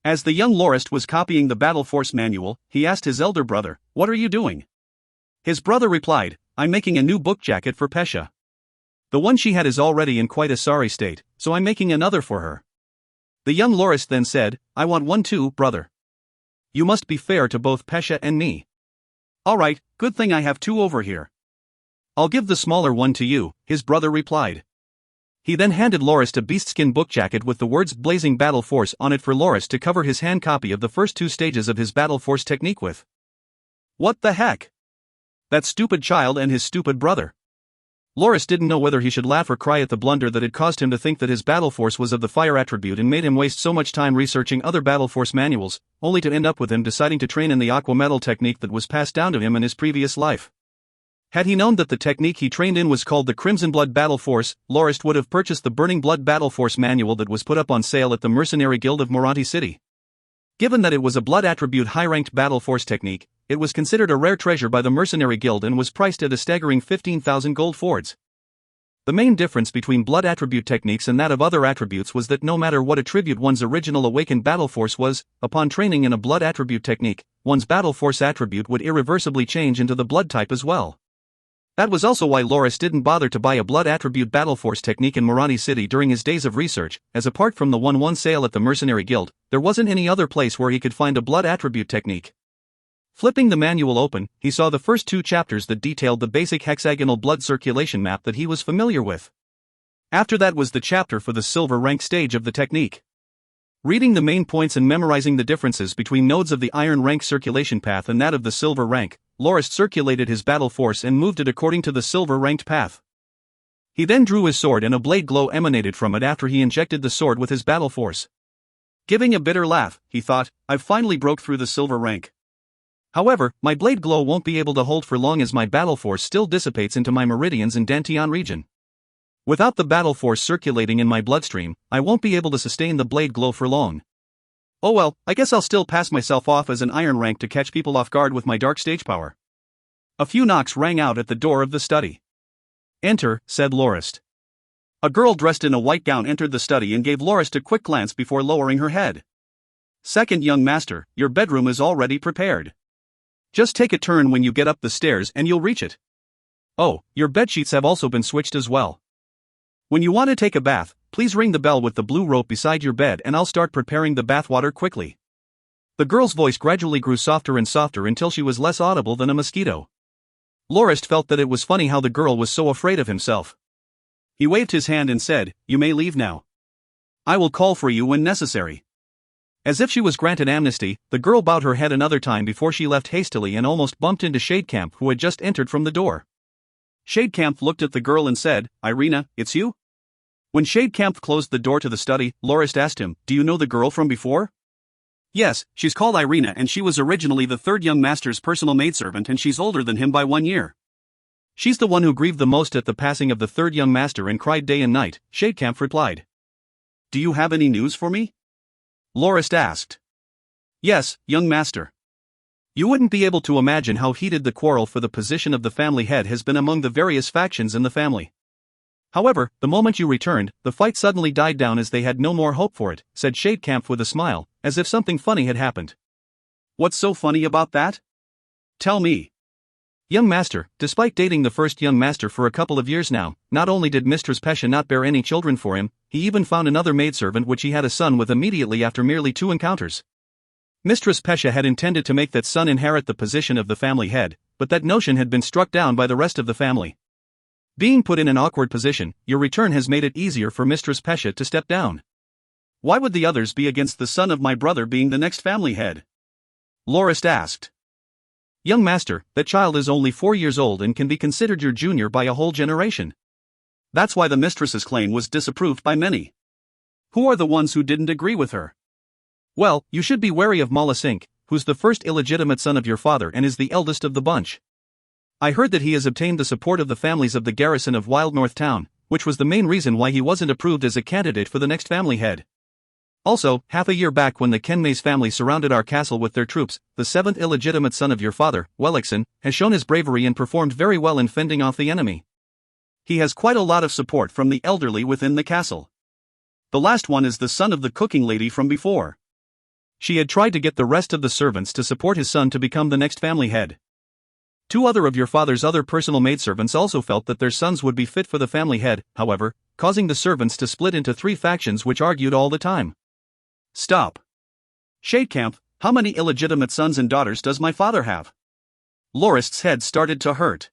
Speaker 1: As the young Lorist was copying the battle force manual, he asked his elder brother, "What are you doing?" His brother replied, "I'm making a new book jacket for Pesha. The one she had is already in quite a sorry state, so I'm making another for her." The young Lorist then said, "I want one too, brother. You must be fair to both Pesha and me." "Alright, good thing I have 2 over here." "I'll give the smaller one to you," his brother replied. He then handed Lorist a beastskin book jacket with the words Blazing Battle Force on it for Lorist to cover his hand copy of the first 2 stages of his battle force technique with. What the heck? That stupid child and his stupid brother. Lorist didn't know whether he should laugh or cry at the blunder that had caused him to think that his battle force was of the fire attribute and made him waste so much time researching other battle force manuals, only to end up with him deciding to train in the aqua metal technique that was passed down to him in his previous life. Had he known that the technique he trained in was called the Crimson Blood Battle Force, Lorist would have purchased the Burning Blood Battle Force manual that was put up on sale at the Mercenary Guild of Moranti City. Given that it was a blood attribute high-ranked battle force technique, it was considered a rare treasure by the Mercenary Guild and was priced at a staggering 15,000 gold fords. The main difference between blood attribute techniques and that of other attributes was that no matter what attribute one's original awakened battle force was, upon training in a blood attribute technique, one's battle force attribute would irreversibly change into the blood type as well. That was also why Lorist didn't bother to buy a blood attribute battle force technique in Moranti City during his days of research, as apart from the 1-1 sale at the Mercenary Guild, there wasn't any other place where he could find a blood attribute technique. Flipping the manual open, he saw the first 2 chapters that detailed the basic hexagonal blood circulation map that he was familiar with. After that was the chapter for the silver rank stage of the technique. Reading the main points and memorizing the differences between nodes of the iron rank circulation path and that of the silver rank, Lorist circulated his battle force and moved it according to the silver ranked path. He then drew his sword and a blade glow emanated from it after he injected the sword with his battle force. Giving a bitter laugh, he thought, "I've finally broke through the silver rank. However, my blade glow won't be able to hold for long as my battle force still dissipates into my meridians in Dantian region. Without the battle force circulating in my bloodstream, I won't be able to sustain the blade glow for long. Oh well, I guess I'll still pass myself off as an iron rank to catch people off guard with my dark stage power." A few knocks rang out at the door of the study. "Enter," said Lorist. A girl dressed in a white gown entered the study and gave Lorist a quick glance before lowering her head. "Second young master, your bedroom is already prepared. Just take a turn when you get up the stairs and you'll reach it. Oh, your bedsheets have also been switched as well. When you want to take a bath, please ring the bell with the blue rope beside your bed and I'll start preparing the bathwater quickly." The girl's voice gradually grew softer and softer until she was less audible than a mosquito. Lorist felt that it was funny how the girl was so afraid of himself. He waved his hand and said, "You may leave now. I will call for you when necessary." As if she was granted amnesty, the girl bowed her head another time before she left hastily and almost bumped into Shadecamp, who had just entered from the door. Shadecamp looked at the girl and said, "Irina, it's you?" When Shadecamp closed the door to the study, Lorist asked him, "Do you know the girl from before?" "Yes, she's called Irina and she was originally the 3rd young master's personal maidservant and she's older than him by 1 year. She's the one who grieved the most at the passing of the 3rd young master and cried day and night," Shadecamp replied. "Do you have any news for me?" Lorist asked. "Yes, young master. You wouldn't be able to imagine how heated the quarrel for the position of the family head has been among the various factions in the family. However, the moment you returned, the fight suddenly died down as they had no more hope for it," said Shadecamp with a smile, as if something funny had happened. "What's so funny about that? Tell me." "Young master, despite dating the 1st young master for a couple of years now, not only did Mistress Pesha not bear any children for him, he even found another maidservant which he had a son with immediately after merely 2 encounters. Mistress Pesha had intended to make that son inherit the position of the family head, but that notion had been struck down by the rest of the family. Being put in an awkward position, your return has made it easier for Mistress Pesha to step down. Why would the others be against the son of my brother being the next family head?" Lorist asked. "Young master, that child is only 4 years old and can be considered your junior by a whole generation. That's why the mistress's claim was disapproved by many. Who are the ones who didn't agree with her? Well, you should be wary of Molly, who's the first illegitimate son of your father and is the eldest of the bunch. I heard that he has obtained the support of the families of the garrison of Wild North Town, which was the main reason why he wasn't approved as a candidate for the next family head. Also, half a year back when the Kenmays family surrounded our castle with their troops, the seventh illegitimate son of your father, Wellickson, has shown his bravery and performed very well in fending off the enemy. He has quite a lot of support from the elderly within the castle. The last one is the son of the cooking lady from before. She had tried to get the rest of the servants to support his son to become the next family head. 2 other of your father's other personal maidservants also felt that their sons would be fit for the family head, however, causing the servants to split into 3 factions which argued all the time. Stop. Shadecamp, how many illegitimate sons and daughters does my father have? Lorist's head started to hurt.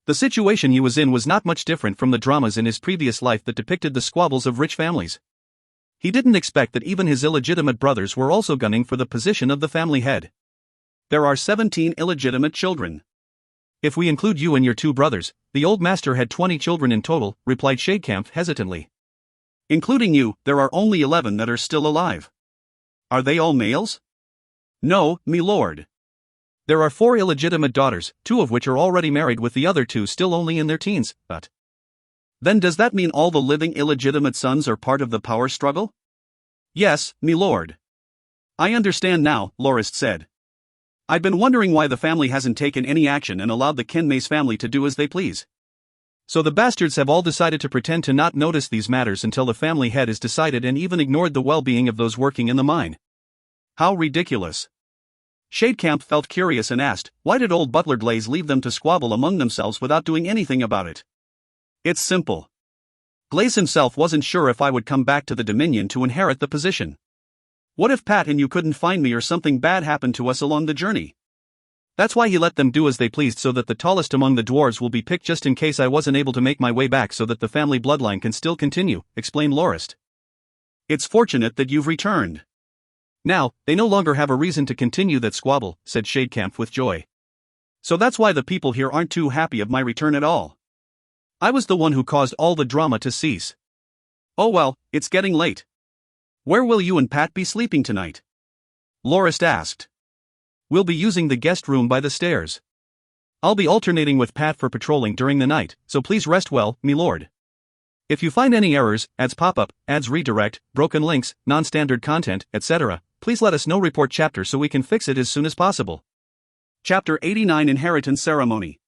Speaker 1: The situation he was in was not much different from the dramas in his previous life that depicted the squabbles of rich families. He didn't expect that even his illegitimate brothers were also gunning for the position of the family head. There are 17 illegitimate children. If we include you and your 2 brothers, the old master had 20 children in total, replied Shadecamp hesitantly. Including you, there are only 11 that are still alive. Are they all males? No, me lord. There are 4 illegitimate daughters, 2 of which are already married with the other 2 still only in their teens, but... Then does that mean all the living illegitimate sons are part of the power struggle? Yes, me lord. I understand now, Lorist said. I've been wondering why the family hasn't taken any action and allowed the Kenmays family to do as they please. So the bastards have all decided to pretend to not notice these matters until the family head is decided and even ignored the well-being of those working in the mine. How ridiculous. Shadecamp felt curious and asked, why did old Butler Glaze leave them to squabble among themselves without doing anything about it? It's simple. Glaze himself wasn't sure if I would come back to the Dominion to inherit the position. What if Pat and you couldn't find me or something bad happened to us along the journey? That's why he let them do as they pleased so that the tallest among the dwarves will be picked just in case I wasn't able to make my way back so that the family bloodline can still continue, explained Lorist. It's fortunate that you've returned. Now, they no longer have a reason to continue that squabble, said Shadecamp with joy. So that's why the people here aren't too happy of my return at all. I was the one who caused all the drama to cease. Oh well, it's getting late. Where will you and Pat be sleeping tonight? Lorist asked. We'll be using the guest room by the stairs. I'll be alternating with Pat for patrolling during the night, so please rest well, me lord. If you find any errors, ads pop up, ads redirect, broken links, non-standard content, etc., please let us know. Report chapter so we can fix it as soon as possible. Chapter 89 Inheritance Ceremony.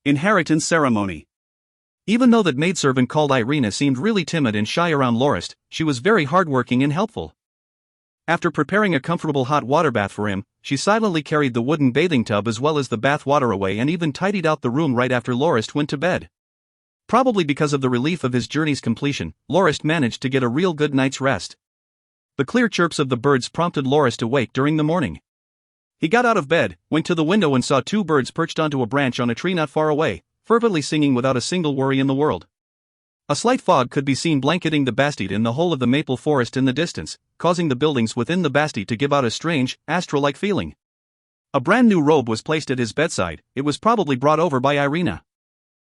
Speaker 1: Inheritance Ceremony. Even though that maidservant called Irina seemed really timid and shy around Lorist, she was very hardworking and helpful. After preparing a comfortable hot water bath for him, she silently carried the wooden bathing tub as well as the bath water away and even tidied out the room right after Lorist went to bed. Probably because of the relief of his journey's completion, Lorist managed to get a real good night's rest. The clear chirps of the birds prompted Lorist to wake during the morning. He got out of bed, went to the window and saw 2 birds perched onto a branch on a tree not far away, fervently singing without a single worry in the world. A slight fog could be seen blanketing the bastide in the whole of the maple forest in the distance, causing the buildings within the bastide to give out a strange, astral-like feeling. A brand new robe was placed at his bedside. It was probably brought over by Irina.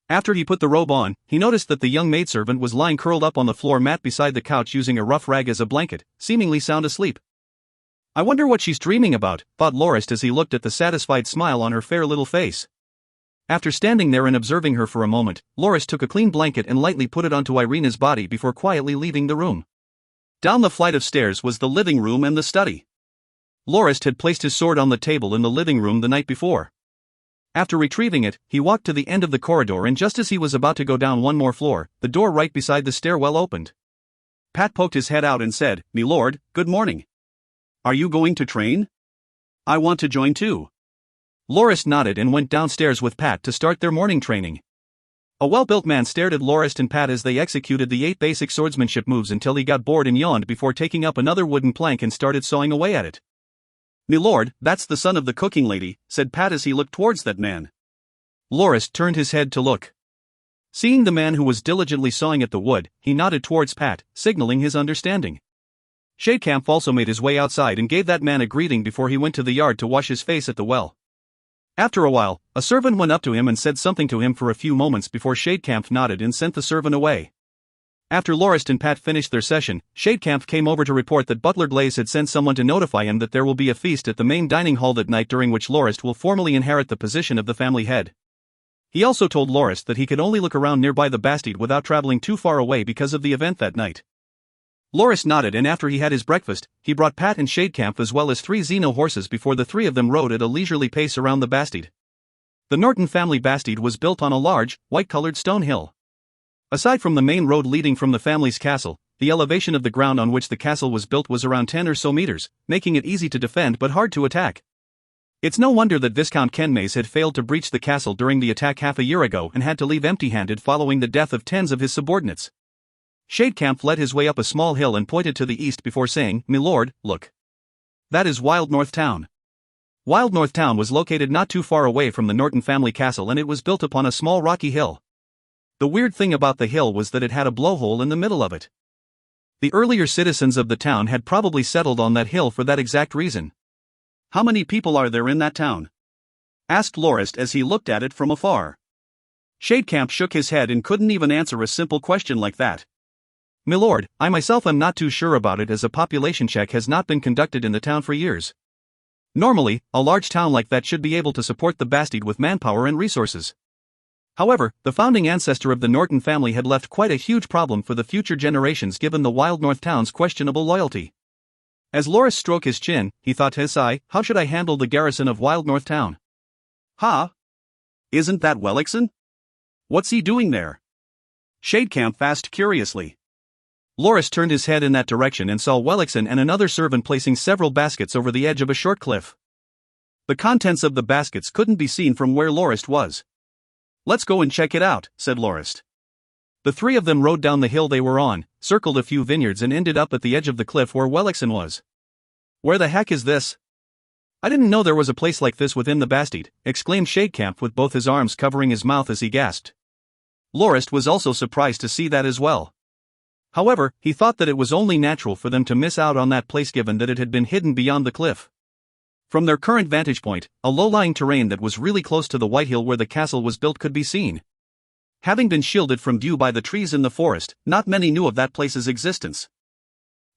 Speaker 1: After he put the robe on, he noticed that the young maidservant was lying curled up on the floor mat beside the couch using a rough rag as a blanket, seemingly sound asleep. I wonder what she's dreaming about, thought Lorist as he looked at the satisfied smile on her fair little face. After standing there and observing her for a moment, Lorist took a clean blanket and lightly put it onto Irina's body before quietly leaving the room. Down the flight of stairs was the living room and the study. Lorist had placed his sword on the table in the living room the night before. After retrieving it, he walked to the end of the corridor and just as he was about to go down one more floor, the door right beside the stairwell opened. Pat poked his head out and said, "Me lord, good morning. Are you going to train? I want to join too." Lorist nodded and went downstairs with Pat to start their morning training. A well-built man stared at Lorist and Pat as they executed the 8 basic swordsmanship moves until he got bored and yawned before taking up another wooden plank and started sawing away at it. "Me lord, that's the son of the cooking lady," said Pat as he looked towards that man. Lorist turned his head to look. Seeing the man who was diligently sawing at the wood, he nodded towards Pat, signaling his understanding. Shadecamp also made his way outside and gave that man a greeting before he went to the yard to wash his face at the well. After a while, a servant went up to him and said something to him for a few moments before Shadecamp nodded and sent the servant away. After Lorist and Pat finished their session, Shadecamp came over to report that Butler Glaze had sent someone to notify him that there will be a feast at the main dining hall that night, during which Lorist will formally inherit the position of the family head. He also told Lorist that he could only look around nearby the Bastide without traveling too far away because of the event that night. Lorist nodded, and after he had his breakfast, he brought Pat and Shadecamp as well as 3 Xeno horses before the 3 of them rode at a leisurely pace around the Bastide. The Norton family Bastide was built on a large, white-colored stone hill. Aside from the main road leading from the family's castle, the elevation of the ground on which the castle was built was around 10 or so meters, making it easy to defend but hard to attack. It's no wonder that Viscount Kenmays had failed to breach the castle during the attack half a year ago and had to leave empty-handed following the death of 10 of his subordinates. Shadecamp led his way up a small hill and pointed to the east before saying, "Milord, look. That is Wild North Town." Wild North Town was located not too far away from the Norton family castle, and it was built upon a small rocky hill. The weird thing about the hill was that it had a blowhole in the middle of it. The earlier citizens of the town had probably settled on that hill for that exact reason. "How many people are there in that town?" asked Lorist as he looked at it from afar. Shadecamp shook his head and couldn't even answer a simple question like that. "Milord, I myself am not too sure about it, as a population check has not been conducted in the town for years. Normally, a large town like that should be able to support the Bastide with manpower and resources. However, the founding ancestor of the Norton family had left quite a huge problem for the future generations given the Wild North Town's questionable loyalty." As Lorist stroked his chin, he thought to himself, "How should I handle the garrison of Wild North Town? Ha! Isn't that Wellixon? What's he doing there?" Shadecamp asked curiously. Lorist turned his head in that direction and saw Wellixon and another servant placing several baskets over the edge of a short cliff. The contents of the baskets couldn't be seen from where Lorist was. "Let's go and check it out," said Lorist. The 3 of them rode down the hill they were on, circled a few vineyards, and ended up at the edge of the cliff where Wellixon was. "Where the heck is this? I didn't know there was a place like this within the Bastide," exclaimed Shadecamp with both his arms covering his mouth as he gasped. Lorist was also surprised to see that as well. However, he thought that it was only natural for them to miss out on that place given that it had been hidden beyond the cliff. From their current vantage point, a low-lying terrain that was really close to the white hill where the castle was built could be seen. Having been shielded from view by the trees in the forest, not many knew of that place's existence.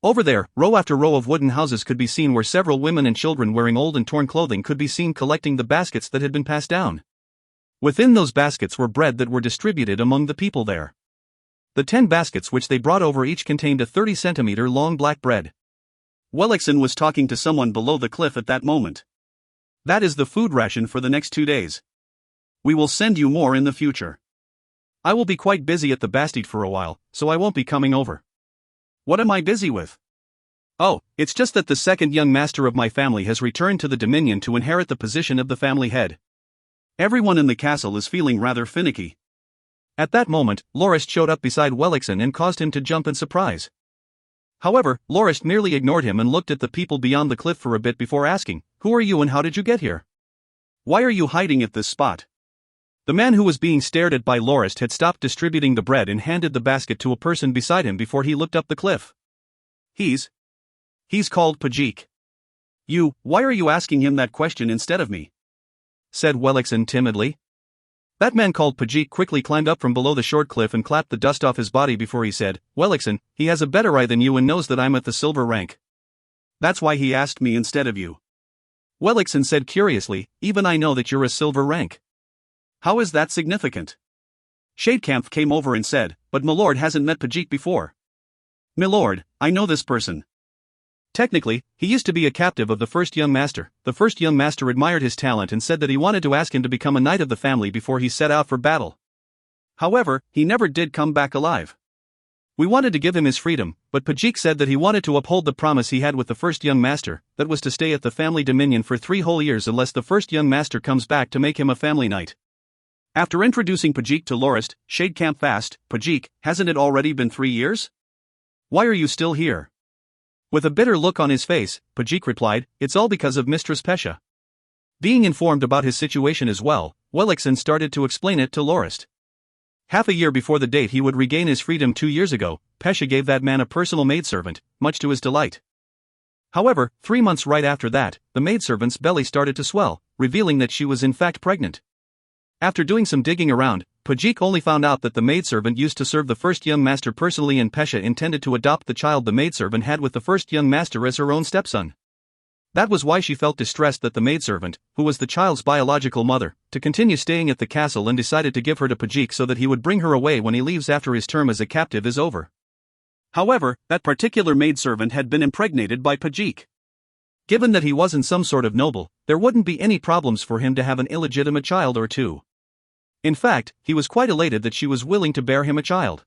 Speaker 1: Over there, row after row of wooden houses could be seen where several women and children wearing old and torn clothing could be seen collecting the baskets that had been passed down. Within those baskets were bread that were distributed among the people there. The 10 baskets which they brought over each contained a 30-centimeter long black bread. Wellixon was talking to someone below the cliff at that moment. "That is the food ration for the next 2 days. We will send you more in the future. I will be quite busy at the Bastide for a while, so I won't be coming over." "What am I busy with?" "Oh, it's just that the second young master of my family has returned to the Dominion to inherit the position of the family head. Everyone in the castle is feeling rather finicky." At that moment, Lorist showed up beside Wellixon and caused him to jump in surprise. However, Lorist merely ignored him and looked at the people beyond the cliff for a bit before asking, "Who are you and how did you get here? Why are you hiding at this spot?" The man who was being stared at by Lorist had stopped distributing the bread and handed the basket to a person beside him before he looked up the cliff. He's called Pajik." Why are you asking him that question instead of me?" said Wellixon timidly. That man called Pajik quickly climbed up from below the short cliff and clapped the dust off his body before he said, "Wellixon, he has a better eye than you and knows that I'm at the silver rank. That's why he asked me instead of you." Wellixon said curiously, "Even I know that you're a silver rank. How is that significant?" Shadecamp came over and said, "But Milord hasn't met Pajik before." "Milord, I know this person. Technically, he used to be a captive of the first young master. The first young master admired his talent and said that he wanted to ask him to become a knight of the family before he set out for battle. However, he never did come back alive. We wanted to give him his freedom, but Pajik said that he wanted to uphold the promise he had with the first young master, that was to stay at the family dominion for 3 whole years unless the first young master comes back to make him a family knight." After introducing Pajik to Lorist, Shadecamp asked, "Pajik, hasn't it already been 3 years? Why are you still here?" With a bitter look on his face, Pajik replied, "It's all because of Mistress Pesha." Being informed about his situation as well, Wellixon started to explain it to Lorist. Half a year before the date he would regain his freedom 2 years ago, Pesha gave that man a personal maidservant, much to his delight. However, 3 months right after that, the maidservant's belly started to swell, revealing that she was in fact pregnant. After doing some digging around, Pajik only found out that the maidservant used to serve the first young master personally, and Pesha intended to adopt the child the maidservant had with the first young master as her own stepson. That was why she felt distressed that the maidservant, who was the child's biological mother, to continue staying at the castle, and decided to give her to Pajik so that he would bring her away when he leaves after his term as a captive is over. However, that particular maidservant had been impregnated by Pajik. Given that he wasn't some sort of noble, there wouldn't be any problems for him to have an illegitimate child or two. In fact, he was quite elated that she was willing to bear him a child.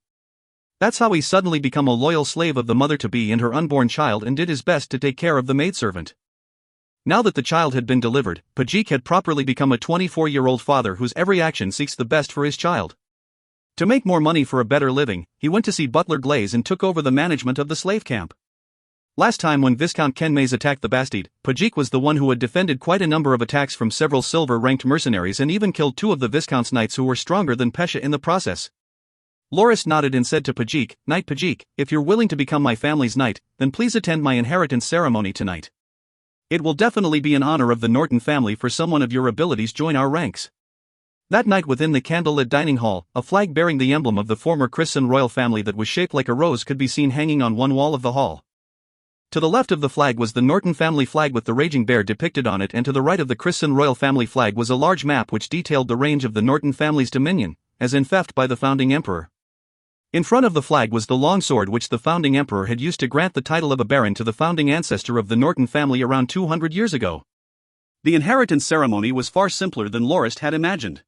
Speaker 1: That's how he suddenly became a loyal slave of the mother-to-be and her unborn child, and did his best to take care of the maidservant. Now that the child had been delivered, Pajik had properly become a 24-year-old father whose every action seeks the best for his child. To make more money for a better living, he went to see Butler Glaze and took over the management of the slave camp. Last time when Viscount Kenmays attacked the Bastide, Pajik was the one who had defended quite a number of attacks from several silver-ranked mercenaries and even killed 2 of the Viscount's knights who were stronger than Pesha in the process. Lorist nodded and said to Pajik, "Knight Pajik, if you're willing to become my family's knight, then please attend my inheritance ceremony tonight. It will definitely be an honor of the Norton family for someone of your abilities join our ranks." That night within the candlelit dining hall, a flag bearing the emblem of the former Christian royal family that was shaped like a rose could be seen hanging on one wall of the hall. To the left of the flag was the Norton family flag with the raging bear depicted on it, and to the right of the Christian royal family flag was a large map which detailed the range of the Norton family's dominion, as in theft by the founding emperor. In front of the flag was the long sword which the founding emperor had used to grant the title of a baron to the founding ancestor of the Norton family around 200 years ago. The inheritance ceremony was far simpler than Lorist had imagined.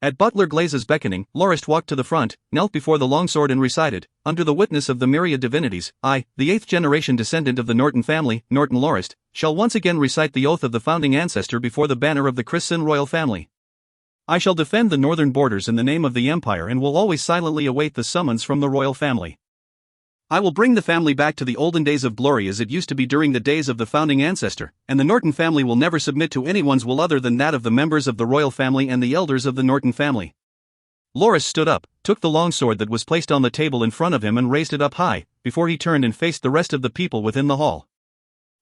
Speaker 1: At Butler Glaze's beckoning, Lorist walked to the front, knelt before the longsword and recited, "Under the witness of the myriad divinities, I, the 8th-generation descendant of the Norton family, Norton Lorist, shall once again recite the oath of the founding ancestor before the banner of the Christian royal family. I shall defend the northern borders in the name of the empire and will always silently await the summons from the royal family. I will bring the family back to the olden days of glory as it used to be during the days of the founding ancestor, and the Norton family will never submit to anyone's will other than that of the members of the royal family and the elders of the Norton family." Lorist stood up, took the long sword that was placed on the table in front of him and raised it up high, before he turned and faced the rest of the people within the hall.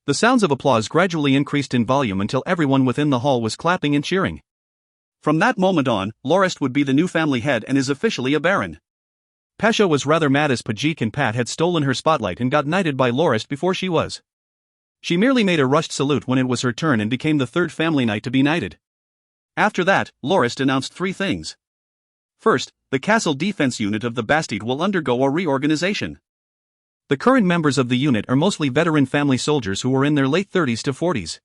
Speaker 1: The sounds of applause gradually increased in volume until everyone within the hall was clapping and cheering. From that moment on, Lorist would be the new family head and is officially a baron. Pesha was rather mad as Pajik and Pat had stolen her spotlight and got knighted by Lorist before she was. She merely made a rushed salute when it was her turn and became the 3rd family knight to be knighted. After that, Lorist announced 3 things. First, the castle defense unit of the Bastide will undergo a reorganization. The current members of the unit are mostly veteran family soldiers who were in their late 30s to 40s.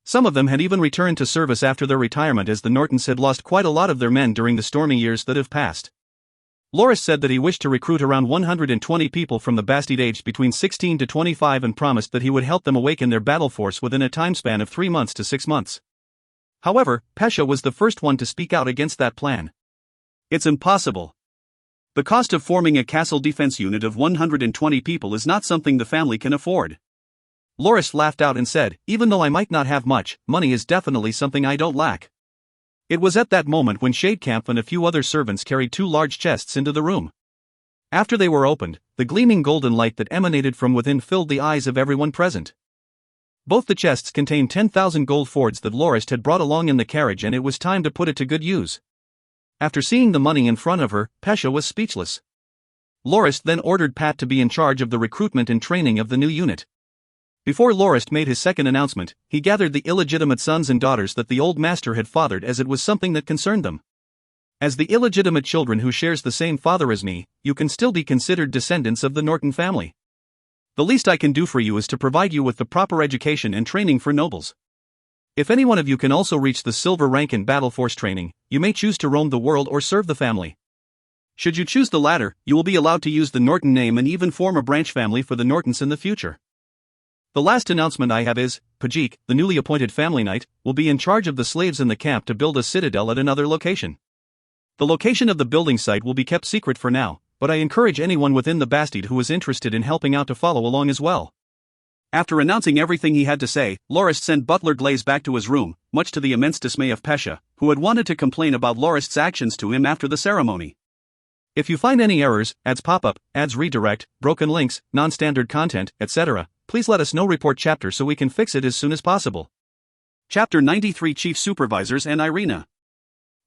Speaker 1: Some of them had even returned to service after their retirement, as the Nortons had lost quite a lot of their men during the stormy years that have passed. Lorist said that he wished to recruit around 120 people from the Bastide aged between 16 to 25 and promised that he would help them awaken their battle force within a time span of 3 months to 6 months. However, Pesha was the first one to speak out against that plan. "It's impossible. The cost of forming a castle defense unit of 120 people is not something the family can afford." Lorist laughed out and said, "Even though I might not have much, money is definitely something I don't lack." It was at that moment when Shadecamp and a few other servants carried 2 large chests into the room. After they were opened, the gleaming golden light that emanated from within filled the eyes of everyone present. Both the chests contained 10,000 gold fords that Lorist had brought along in the carriage, and it was time to put it to good use. After seeing the money in front of her, Pesha was speechless. Lorist then ordered Pat to be in charge of the recruitment and training of the new unit. Before Lorist made his second announcement, he gathered the illegitimate sons and daughters that the old master had fathered, as it was something that concerned them. "As the illegitimate children who shares the same father as me, you can still be considered descendants of the Norton family. The least I can do for you is to provide you with the proper education and training for nobles. If any one of you can also reach the silver rank in battle force training, you may choose to roam the world or serve the family. Should you choose the latter, you will be allowed to use the Norton name and even form a branch family for the Nortons in the future. The last announcement I have is, Pajik, the newly appointed family knight, will be in charge of the slaves in the camp to build a citadel at another location. The location of the building site will be kept secret for now, but I encourage anyone within the Bastide who is interested in helping out to follow along as well." After announcing everything he had to say, Lorist sent Butler Glaze back to his room, much to the immense dismay of Pesha, who had wanted to complain about Lorist's actions to him after the ceremony. If you find any errors, ads pop up, ads redirect, broken links, non-standard content, etc., please let us know. Report chapter so we can fix it as soon as possible. Chapter 93 Chief Supervisors and Irina.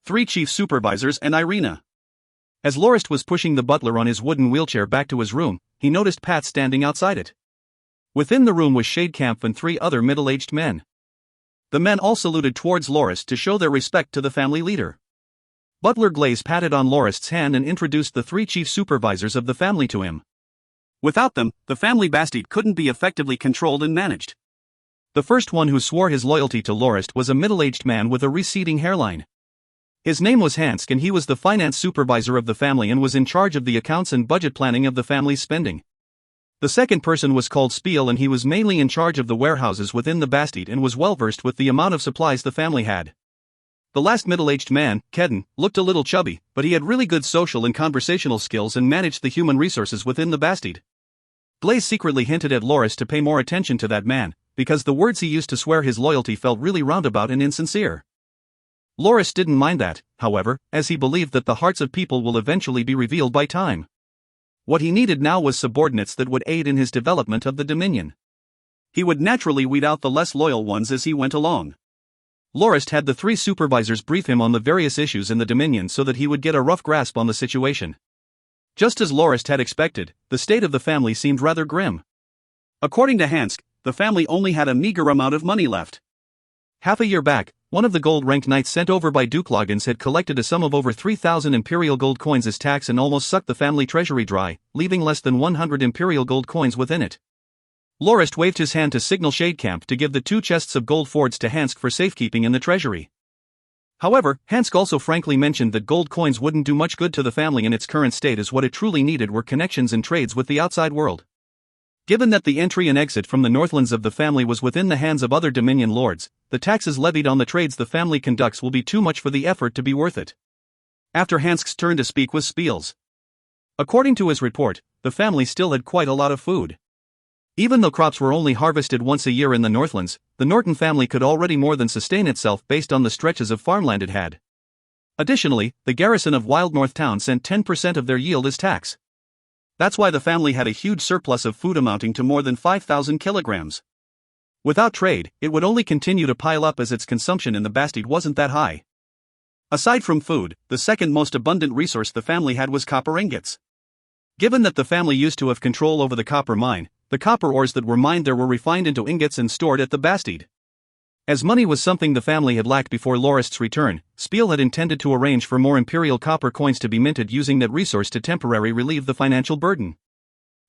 Speaker 1: 3 chief supervisors and Irina. As Lorist was pushing the butler on his wooden wheelchair back to his room, he noticed Pat standing outside it. Within the room was Shadecamp and 3 other middle-aged men. The men all saluted towards Lorist to show their respect to the family leader. Butler Glaze patted on Lorist's hand and introduced the 3 chief supervisors of the family to him. Without them, the family Bastide couldn't be effectively controlled and managed. The first one who swore his loyalty to Lorist was a middle-aged man with a receding hairline. His name was Hansk and he was the finance supervisor of the family and was in charge of the accounts and budget planning of the family's spending. The second person was called Spiel and he was mainly in charge of the warehouses within the Bastide and was well versed with the amount of supplies the family had. The last middle-aged man, Kedden, looked a little chubby, but he had really good social and conversational skills and managed the human resources within the Bastide. Glaze secretly hinted at Lorist to pay more attention to that man, because the words he used to swear his loyalty felt really roundabout and insincere. Lorist didn't mind that, however, as he believed that the hearts of people will eventually be revealed by time. What he needed now was subordinates that would aid in his development of the Dominion. He would naturally weed out the less loyal ones as he went along. Lorist had the 3 supervisors brief him on the various issues in the Dominion so that he would get a rough grasp on the situation. Just as Lorist had expected, the state of the family seemed rather grim. According to Hansk, the family only had a meager amount of money left. Half a year back, one of the gold-ranked knights sent over by Duke Loggins had collected a sum of over 3,000 imperial gold coins as tax and almost sucked the family treasury dry, leaving less than 100 imperial gold coins within it. Lorist waved his hand to signal Shadecamp to give the 2 chests of gold fords to Hansk for safekeeping in the treasury. However, Hansk also frankly mentioned that gold coins wouldn't do much good to the family in its current state as what it truly needed were connections and trades with the outside world. Given that the entry and exit from the Northlands of the family was within the hands of other Dominion lords, the taxes levied on the trades the family conducts will be too much for the effort to be worth it. After Hansk's turn to speak was Spiel's. According to his report, the family still had quite a lot of food. Even though crops were only harvested once a year in the Northlands, the Norton family could already more than sustain itself based on the stretches of farmland it had. Additionally, the garrison of Wild North Town sent 10% of their yield as tax. That's why the family had a huge surplus of food amounting to more than 5,000 kilograms. Without trade, it would only continue to pile up as its consumption in the Bastide wasn't that high. Aside from food, the second most abundant resource the family had was copper ingots. Given that the family used to have control over the copper mine, the copper ores that were mined there were refined into ingots and stored at the Bastide. As money was something the family had lacked before Lorist's return, Spiel had intended to arrange for more imperial copper coins to be minted using that resource to temporarily relieve the financial burden.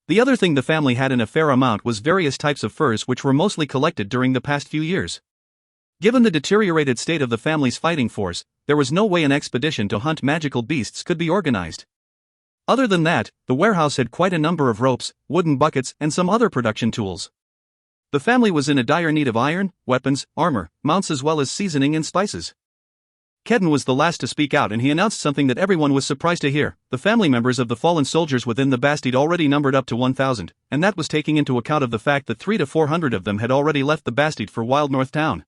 Speaker 1: The other thing the family had in a fair amount was various types of furs which were mostly collected during the past few years. Given the deteriorated state of the family's fighting force, there was no way an expedition to hunt magical beasts could be organized. Other than that, the warehouse had quite a number of ropes, wooden buckets, and some other production tools. The family was in a dire need of iron, weapons, armor, mounts as well as seasoning and spices. Kedden was the last to speak out and he announced something that everyone was surprised to hear. The family members of the fallen soldiers within the Bastide already numbered up to 1,000, and that was taking into account of the fact that 300 to 400 of them had already left the Bastide for Wild North Town.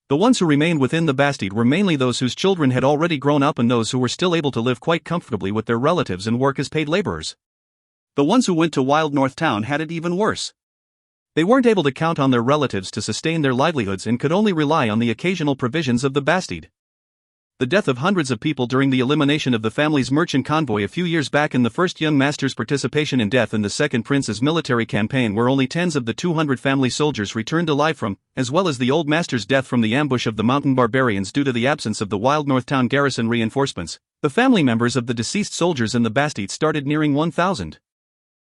Speaker 1: The ones who remained within the Bastide were mainly those whose children had already grown up and those who were still able to live quite comfortably with their relatives and work as paid laborers. The ones who went to Wild North Town had it even worse. They weren't able to count on their relatives to sustain their livelihoods and could only rely on the occasional provisions of the Bastide. The death of hundreds of people during the elimination of the family's merchant convoy a few years back and the first young master's participation in death in the second prince's military campaign where only tens of the 200 family soldiers returned alive from, as well as the old master's death from the ambush of the mountain barbarians due to the absence of the Wild North Town garrison reinforcements, the family members of the deceased soldiers in the Bastide started nearing 1,000.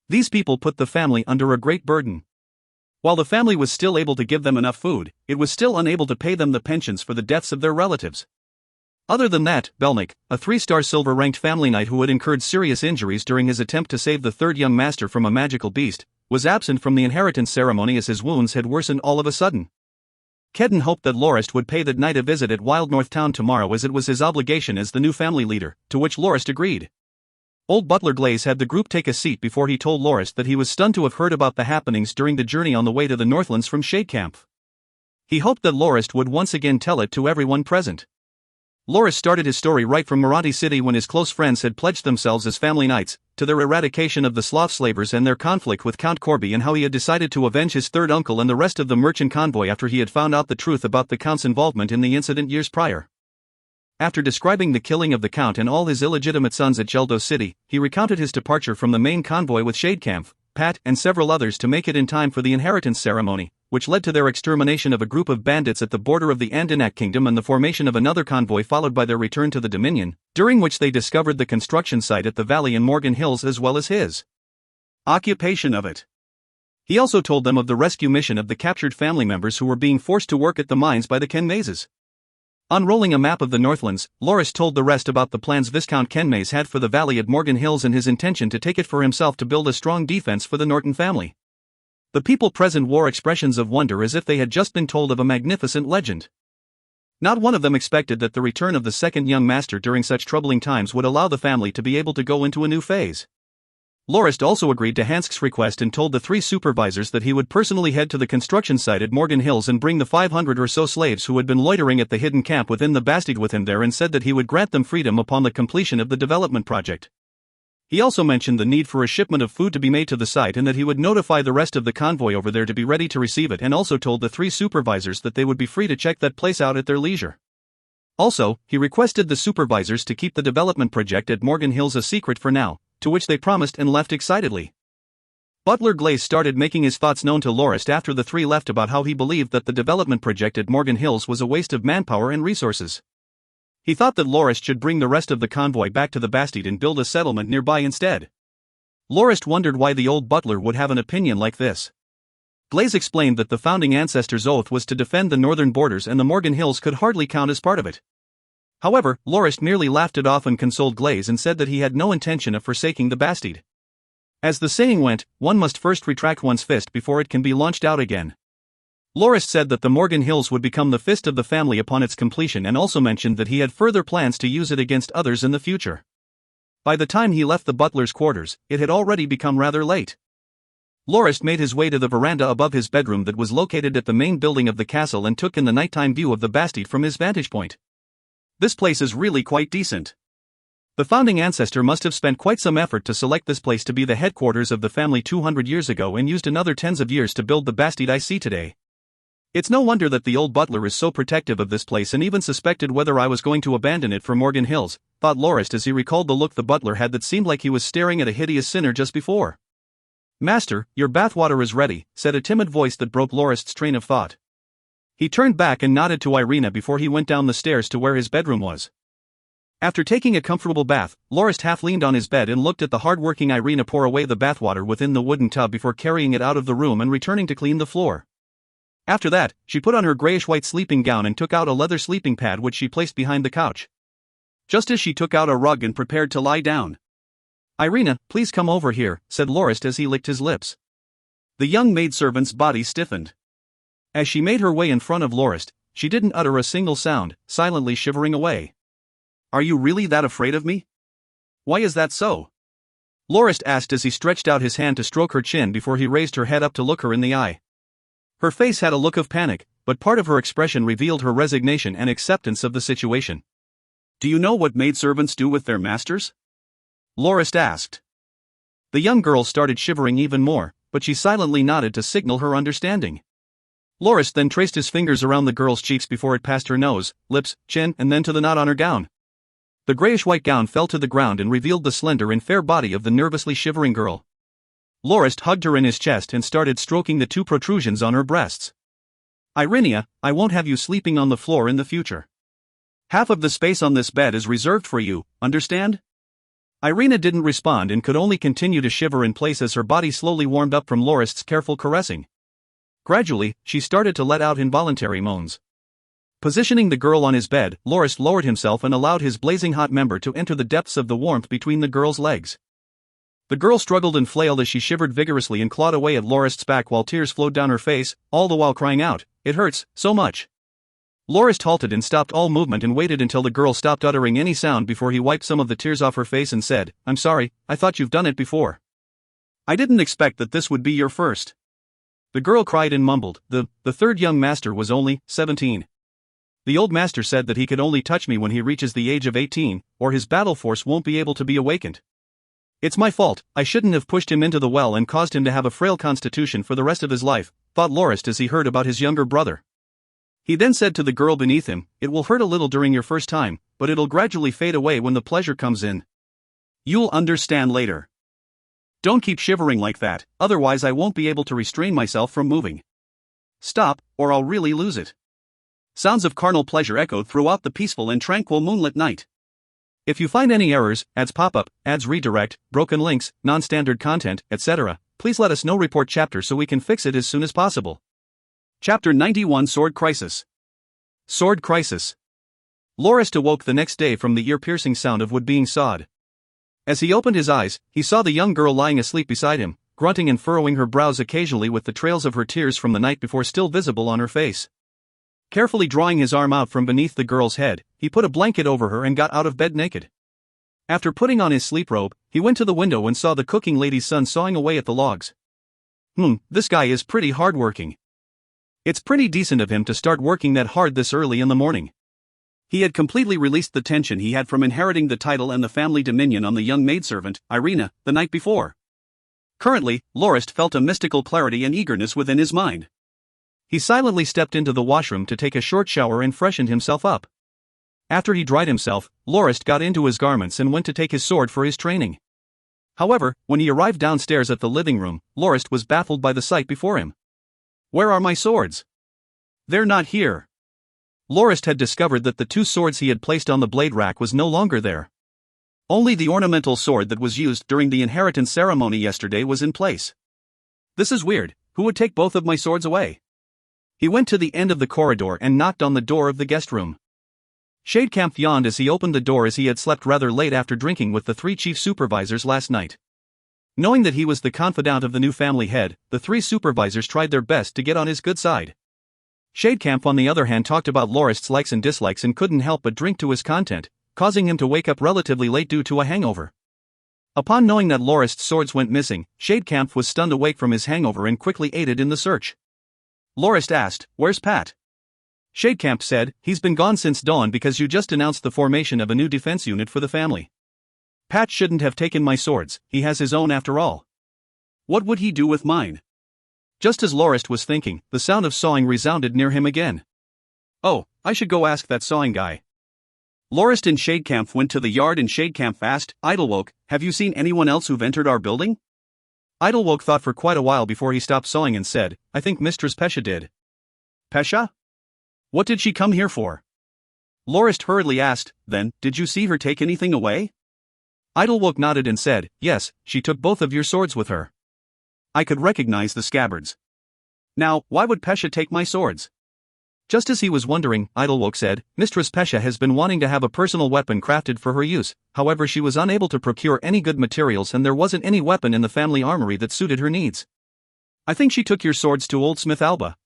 Speaker 1: These people put the family under a great burden. While the family was still able to give them enough food, it was still unable to pay them the pensions for the deaths of their relatives. Other than that, Belnik, a 3-star silver-ranked family knight who had incurred serious injuries during his attempt to save the third young master from a magical beast, was absent from the inheritance ceremony as his wounds had worsened all of a sudden. Kedden hoped that Lorist would pay that knight a visit at Wild North Town tomorrow as it was his obligation as the new family leader, to which Lorist agreed. Old Butler Glaze had the group take a seat before he told Lorist that he was stunned to have heard about the happenings during the journey on the way to the Northlands from Shadecamp. He hoped that Lorist would once again tell it to everyone present. Lorist started his story right from Moranti City when his close friends had pledged themselves as family knights, to their eradication of the sloth slavers and their conflict with Count Corby and how he had decided to avenge his third uncle and the rest of the merchant convoy after he had found out the truth about the Count's involvement in the incident years prior. After describing the killing of the Count and all his illegitimate sons at Geldo City, he recounted his departure from the main convoy with Shadekampf, Pat, and several others to make it in time for the inheritance ceremony, which led to their extermination of a group of bandits at the border of the Andinak Kingdom and the formation of another convoy followed by their return to the Dominion, during which they discovered the construction site at the valley in Morgan Hills as well as his occupation of it. He also told them of the rescue mission of the captured family members who were being forced to work at the mines by the Kenmayes. Unrolling a map of the Northlands, Lorist told the rest about the plans Viscount Kenmays had for the valley at Morgan Hills and his intention to take it for himself to build a strong defense for the Norton family. The people present wore expressions of wonder as if they had just been told of a magnificent legend. Not one of them expected that the return of the second young master during such troubling times would allow the family to be able to go into a new phase. Lorist also agreed to Hansk's request and told the 3 supervisors that he would personally head to the construction site at Morgan Hills and bring the 500 or so slaves who had been loitering at the hidden camp within the Bastide with him there, and said that he would grant them freedom upon the completion of the development project. He also mentioned the need for a shipment of food to be made to the site and that he would notify the rest of the convoy over there to be ready to receive it, and also told the 3 supervisors that they would be free to check that place out at their leisure. Also, he requested the supervisors to keep the development project at Morgan Hills a secret for now, to which they promised and left excitedly. Butler Glaze started making his thoughts known to Lorist after the 3 left about how he believed that the development project at Morgan Hills was a waste of manpower and resources. He thought that Lorist should bring the rest of the convoy back to the Bastide and build a settlement nearby instead. Lorist wondered why the old butler would have an opinion like this. Glaze explained that the founding ancestors' oath was to defend the northern borders and the Morgan Hills could hardly count as part of it. However, Lorist merely laughed it off and consoled Glaze and said that he had no intention of forsaking the Bastide. As the saying went, one must first retract one's fist before it can be launched out again. Lorist said that the Morgan Hills would become the fist of the family upon its completion and also mentioned that he had further plans to use it against others in the future. By the time he left the butler's quarters, it had already become rather late. Lorist made his way to the veranda above his bedroom that was located at the main building of the castle and took in the nighttime view of the Bastide from his vantage point. This place is really quite decent. The founding ancestor must have spent quite some effort to select this place to be the headquarters of the family 200 years ago and used another tens of years to build the Bastide I see today. It's no wonder that the old butler is so protective of this place and even suspected whether I was going to abandon it for Morgan Hills, thought Lorist as he recalled the look the butler had that seemed like he was staring at a hideous sinner just before. "Master, your bathwater is ready," said a timid voice that broke Lorist's train of thought. He turned back and nodded to Irina before he went down the stairs to where his bedroom was. After taking a comfortable bath, Lorist half leaned on his bed and looked at the hard-working Irina pour away the bathwater within the wooden tub before carrying it out of the room and returning to clean the floor. After that, she put on her grayish-white sleeping gown and took out a leather sleeping pad which she placed behind the couch. Just as she took out a rug and prepared to lie down. "Irina, please come over here," said Lorist as he licked his lips. The young maidservant's body stiffened. As she made her way in front of Lorist, she didn't utter a single sound, silently shivering away. "Are you really that afraid of me? Why is that so?" Lorist asked as he stretched out his hand to stroke her chin before he raised her head up to look her in the eye. Her face had a look of panic, but part of her expression revealed her resignation and acceptance of the situation. "Do you know what maidservants do with their masters?" Lorist asked. The young girl started shivering even more, but she silently nodded to signal her understanding. Lorist then traced his fingers around the girl's cheeks before it passed her nose, lips, chin, and then to the knot on her gown. The grayish-white gown fell to the ground and revealed the slender and fair body of the nervously shivering girl. Lorist hugged her in his chest and started stroking the 2 protrusions on her breasts. "Irina, I won't have you sleeping on the floor in the future. Half of the space on this bed is reserved for you, understand?" Irina didn't respond and could only continue to shiver in place as her body slowly warmed up from Lorist's careful caressing. Gradually, she started to let out involuntary moans. Positioning the girl on his bed, Lorist lowered himself and allowed his blazing hot member to enter the depths of the warmth between the girl's legs. The girl struggled and flailed as she shivered vigorously and clawed away at Lorist's back while tears flowed down her face, all the while crying out, "It hurts so much." Lorist halted and stopped all movement and waited until the girl stopped uttering any sound before he wiped some of the tears off her face and said, "I'm sorry, I thought you've done it before. I didn't expect that this would be your first." The girl cried and mumbled, the 3rd young master was only 17. The old master said that he could only touch me when he reaches the age of 18, or his battle force won't be able to be awakened. It's my fault, I shouldn't have pushed him into the well and caused him to have a frail constitution for the rest of his life, thought Lorist as he heard about his younger brother. He then said to the girl beneath him, "It will hurt a little during your first time, but it'll gradually fade away when the pleasure comes in. You'll understand later. Don't keep shivering like that, otherwise I won't be able to restrain myself from moving. Stop, or I'll really lose it." Sounds of carnal pleasure echoed throughout the peaceful and tranquil moonlit night. If you find any errors, ads pop up, ads redirect, broken links, non-standard content, etc., please let us know. Report chapter so we can fix it as soon as possible. Chapter 91 Sword Crisis. Sword Crisis. Lorist awoke the next day from the ear-piercing sound of wood being sawed. As he opened his eyes, he saw the young girl lying asleep beside him, grunting and furrowing her brows occasionally with the trails of her tears from the night before still visible on her face. Carefully drawing his arm out from beneath the girl's head, he put a blanket over her and got out of bed naked. After putting on his sleep robe, he went to the window and saw the cooking lady's son sawing away at the logs. This guy is pretty hardworking. It's pretty decent of him to start working that hard this early in the morning. He had completely released the tension he had from inheriting the title and the family dominion on the young maidservant, Irina, the night before. Currently, Lorist felt a mystical clarity and eagerness within his mind. He silently stepped into the washroom to take a short shower and freshened himself up. After he dried himself, Lorist got into his garments and went to take his sword for his training. However, when he arrived downstairs at the living room, Lorist was baffled by the sight before him. "Where are my swords? They're not here." Lorist had discovered that the two swords he had placed on the blade rack was no longer there. Only the ornamental sword that was used during the inheritance ceremony yesterday was in place. "This is weird. Who would take both of my swords away?" He went to the end of the corridor and knocked on the door of the guest room. Shadecamp yawned as he opened the door, as he had slept rather late after drinking with the three chief supervisors last night. Knowing that he was the confidant of the new family head, the three supervisors tried their best to get on his good side. Shadecamp on the other hand talked about Lorist's likes and dislikes and couldn't help but drink to his content, causing him to wake up relatively late due to a hangover. Upon knowing that Lorist's swords went missing, Shadecamp was stunned awake from his hangover and quickly aided in the search. Lorist asked, "Where's Pat?" Shadecamp said, "He's been gone since dawn because you just announced the formation of a new defense unit for the family. Pat shouldn't have taken my swords, he has his own after all. What would he do with mine?" Just as Lorist was thinking, the sound of sawing resounded near him again. "Oh, I should go ask that sawing guy." Lorist and Shadecamp went to the yard and Shadecamp asked, "Idlewoke, have you seen anyone else who've entered our building?" Idlewoke thought for quite a while before he stopped sawing and said, "I think Mistress Pesha did." "Pesha? What did she come here for?" Lorist hurriedly asked, "Then, did you see her take anything away?" Idlewoke nodded and said, "Yes, she took both of your swords with her. I could recognize the scabbards. Now, why would Pesha take my swords?" Just as he was wondering, Idlewoke said, "Mistress Pesha has been wanting to have a personal weapon crafted for her use, however she was unable to procure any good materials and there wasn't any weapon in the family armory that suited her needs. I think she took your swords to Old Smith Alba."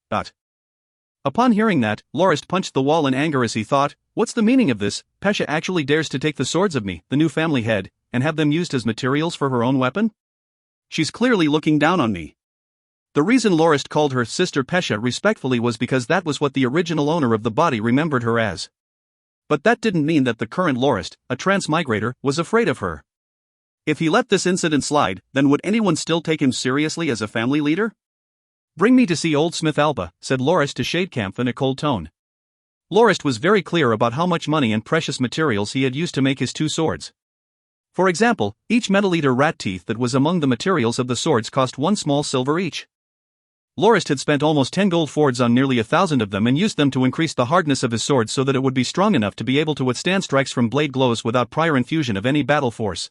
Speaker 1: Upon hearing that, Lorist punched the wall in anger as he thought, "What's the meaning of this? Pesha actually dares to take the swords of me, the new family head, and have them used as materials for her own weapon? She's clearly looking down on me." The reason Lorist called her Sister Pesha respectfully was because that was what the original owner of the body remembered her as. But that didn't mean that the current Lorist, a transmigrator, was afraid of her. If he let this incident slide, then would anyone still take him seriously as a family leader? "Bring me to see Old Smith Alba," said Lorist to Shadecamp in a cold tone. Lorist was very clear about how much money and precious materials he had used to make his two swords. For example, each metal-eater rat teeth that was among the materials of the swords cost 1 small silver each. Lorist had spent almost 10 gold fords on nearly 1,000 of them and used them to increase the hardness of his sword so that it would be strong enough to be able to withstand strikes from blade glows without prior infusion of any battle force.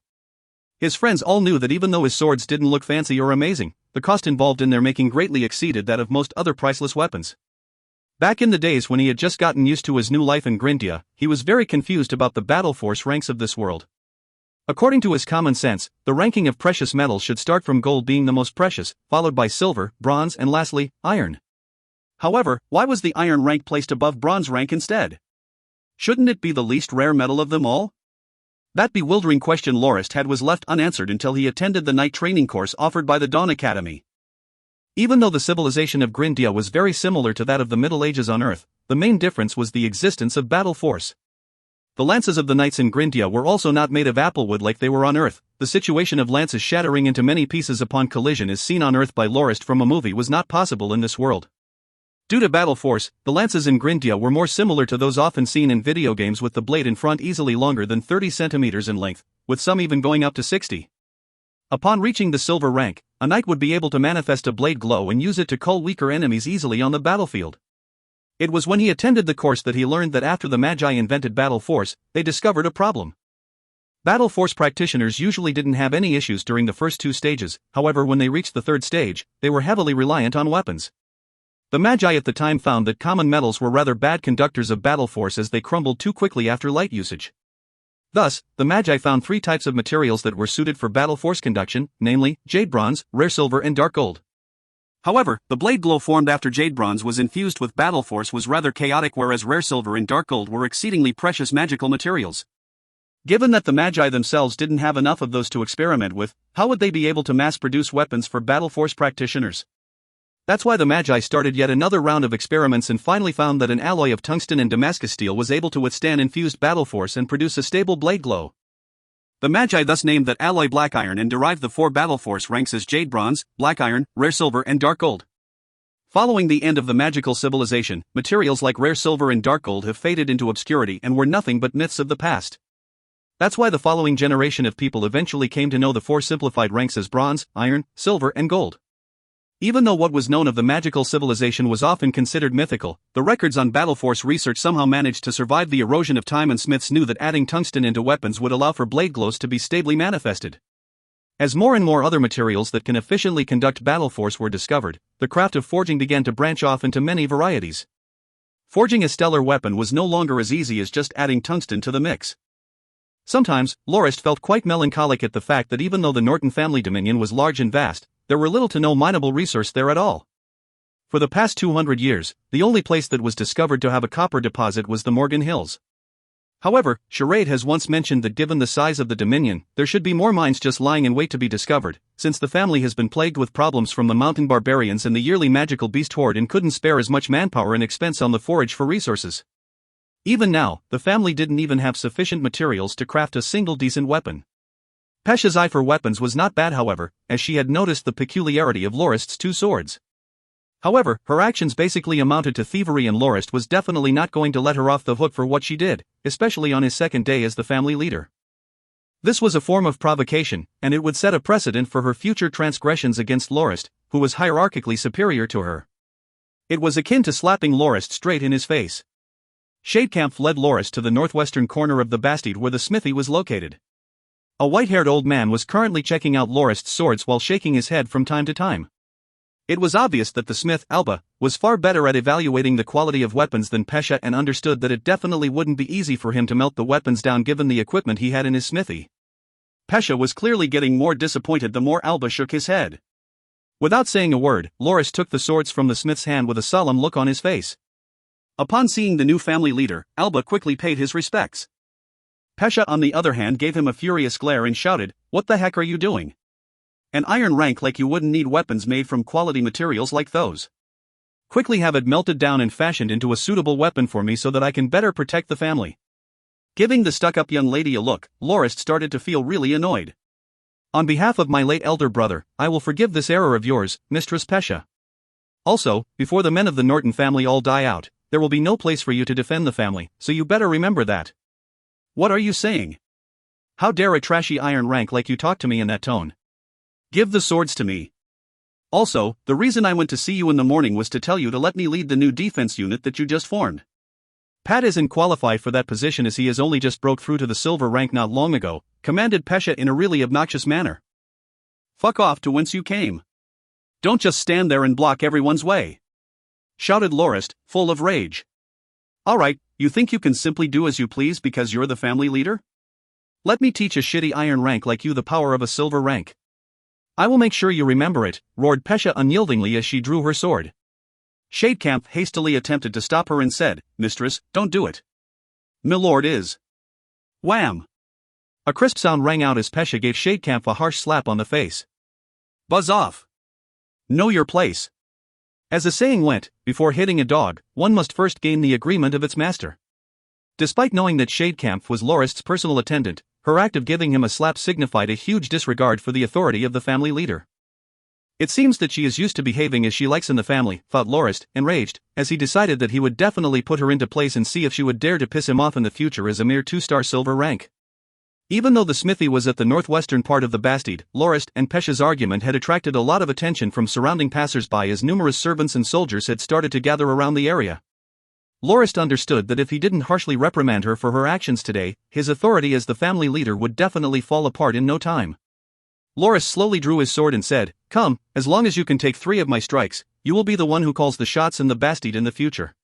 Speaker 1: His friends all knew that even though his swords didn't look fancy or amazing, the cost involved in their making greatly exceeded that of most other priceless weapons. Back in the days when he had just gotten used to his new life in Grindia, he was very confused about the battle force ranks of this world. According to his common sense, the ranking of precious metals should start from gold being the most precious, followed by silver, bronze and lastly, iron. However, why was the iron rank placed above bronze rank instead? Shouldn't it be the least rare metal of them all? That bewildering question Lorist had was left unanswered until he attended the night training course offered by the Dawn Academy. Even though the civilization of Grindia was very similar to that of the Middle Ages on Earth, the main difference was the existence of battle force. The lances of the knights in Grindia were also not made of applewood like they were on Earth. The situation of lances shattering into many pieces upon collision as seen on Earth by Lorist from a movie was not possible in this world. Due to battle force, the lances in Grindia were more similar to those often seen in video games, with the blade in front easily longer than 30 centimeters in length, with some even going up to 60. Upon reaching the silver rank, a knight would be able to manifest a blade glow and use it to cull weaker enemies easily on the battlefield. It was when he attended the course that he learned that after the Magi invented battle force, they discovered a problem. Battle force practitioners usually didn't have any issues during the first two stages, however when they reached the third stage, they were heavily reliant on weapons. The Magi at the time found that common metals were rather bad conductors of battle force as they crumbled too quickly after light usage. Thus, the Magi found three types of materials that were suited for battle force conduction, namely, jade bronze, rare silver and dark gold. However, the blade glow formed after jade bronze was infused with battle force was rather chaotic, whereas rare silver and dark gold were exceedingly precious magical materials. Given that the Magi themselves didn't have enough of those to experiment with, how would they be able to mass-produce weapons for battle force practitioners? That's why the Magi started yet another round of experiments and finally found that an alloy of tungsten and Damascus steel was able to withstand infused battle force and produce a stable blade glow. The Magi thus named that alloy black iron and derived the four battle force ranks as jade bronze, black iron, rare silver and dark gold. Following the end of the magical civilization, materials like rare silver and dark gold have faded into obscurity and were nothing but myths of the past. That's why the following generation of people eventually came to know the four simplified ranks as bronze, iron, silver and gold. Even though what was known of the magical civilization was often considered mythical, the records on battle force research somehow managed to survive the erosion of time, and smiths knew that adding tungsten into weapons would allow for blade glows to be stably manifested. As more and more other materials that can efficiently conduct battle force were discovered, the craft of forging began to branch off into many varieties. Forging a stellar weapon was no longer as easy as just adding tungsten to the mix. Sometimes, Lorist felt quite melancholic at the fact that even though the Norton family dominion was large and vast, there were little to no mineable resource there at all. For the past 200 years, the only place that was discovered to have a copper deposit was the Morgan Hills. However, Charade has once mentioned that given the size of the Dominion, there should be more mines just lying in wait to be discovered, since the family has been plagued with problems from the mountain barbarians and the yearly magical beast horde and couldn't spare as much manpower and expense on the forage for resources. Even now, the family didn't even have sufficient materials to craft a single decent weapon. Pesha's eye for weapons was not bad, however, as she had noticed the peculiarity of Lorist's two swords. However, her actions basically amounted to thievery, and Lorist was definitely not going to let her off the hook for what she did, especially on his second day as the family leader. This was a form of provocation, and it would set a precedent for her future transgressions against Lorist, who was hierarchically superior to her. It was akin to slapping Lorist straight in his face. Shadecamp led Lorist to the northwestern corner of the Bastide where the smithy was located. A white-haired old man was currently checking out Lorist's swords while shaking his head from time to time. It was obvious that the smith, Alba, was far better at evaluating the quality of weapons than Pesha, and understood that it definitely wouldn't be easy for him to melt the weapons down given the equipment he had in his smithy. Pesha was clearly getting more disappointed the more Alba shook his head. Without saying a word, Lorist took the swords from the smith's hand with a solemn look on his face. Upon seeing the new family leader, Alba quickly paid his respects. Pesha on the other hand gave him a furious glare and shouted, "What the heck are you doing? An iron rank like you wouldn't need weapons made from quality materials like those. Quickly have it melted down and fashioned into a suitable weapon for me so that I can better protect the family." Giving the stuck-up young lady a look, Lorist started to feel really annoyed. "On behalf of my late elder brother, I will forgive this error of yours, Mistress Pesha. Also, before the men of the Norton family all die out, there will be no place for you to defend the family, so you better remember that." "What are you saying? How dare a trashy iron rank like you talk to me in that tone? Give the swords to me. Also, the reason I went to see you in the morning was to tell you to let me lead the new defense unit that you just formed. Pat isn't qualified for that position as he has only just broke through to the silver rank not long ago," commanded Pesha in a really obnoxious manner. "Fuck off to whence you came. Don't just stand there and block everyone's way," shouted Lorist, full of rage. "Alright, you think you can simply do as you please because you're the family leader? Let me teach a shitty iron rank like you the power of a silver rank. I will make sure you remember it," roared Pesha unyieldingly as she drew her sword. Shadecamp hastily attempted to stop her and said, "Mistress, don't do it. Milord is." Wham! A crisp sound rang out as Pesha gave Shadecamp a harsh slap on the face. "Buzz off. Know your place. As the saying went, before hitting a dog, one must first gain the agreement of its master." Despite knowing that Shadecamp was Lorist's personal attendant, her act of giving him a slap signified a huge disregard for the authority of the family leader. It seems that she is used to behaving as she likes in the family, thought Lorist, enraged, as he decided that he would definitely put her into place and see if she would dare to piss him off in the future as a mere 2-star silver rank. Even though the smithy was at the northwestern part of the Bastide, Lorist and Pesha's argument had attracted a lot of attention from surrounding passers-by as numerous servants and soldiers had started to gather around the area. Lorist understood that if he didn't harshly reprimand her for her actions today, his authority as the family leader would definitely fall apart in no time. Lorist slowly drew his sword and said, "Come, as long as you can take 3 of my strikes, you will be the one who calls the shots in the Bastide in the future."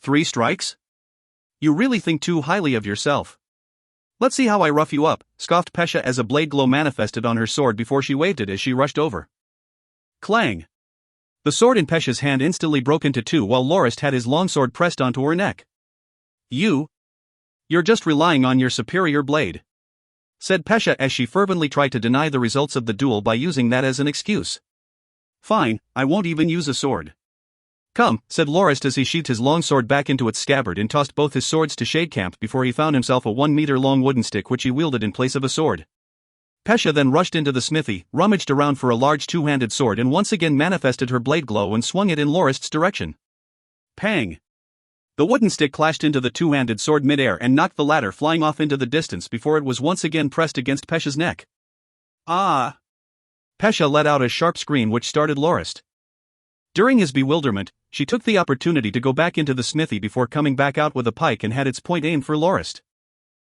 Speaker 1: 3 strikes? You really think too highly of yourself. Let's see how I rough you up, scoffed Pesha as a blade glow manifested on her sword before she waved it as she rushed over. Clang! The sword in Pesha's hand instantly broke into 2 while Lorist had his longsword pressed onto her neck. You're just relying on your superior blade," said Pesha as she fervently tried to deny the results of the duel by using that as an excuse. "Fine, I won't even use a sword." "Come," said Lorist as he sheathed his longsword back into its scabbard and tossed both his swords to Shadecamp before he found himself a 1-meter-long wooden stick which he wielded in place of a sword. Pesha then rushed into the smithy, rummaged around for a large 2-handed sword and once again manifested her blade glow and swung it in Lorist's direction. Pang! The wooden stick clashed into the 2-handed sword mid-air and knocked the latter flying off into the distance before it was once again pressed against Pesha's neck. Ah! Pesha let out a sharp scream which startled Lorist. During his bewilderment, she took the opportunity to go back into the smithy before coming back out with a pike and had its point aimed for Lorist.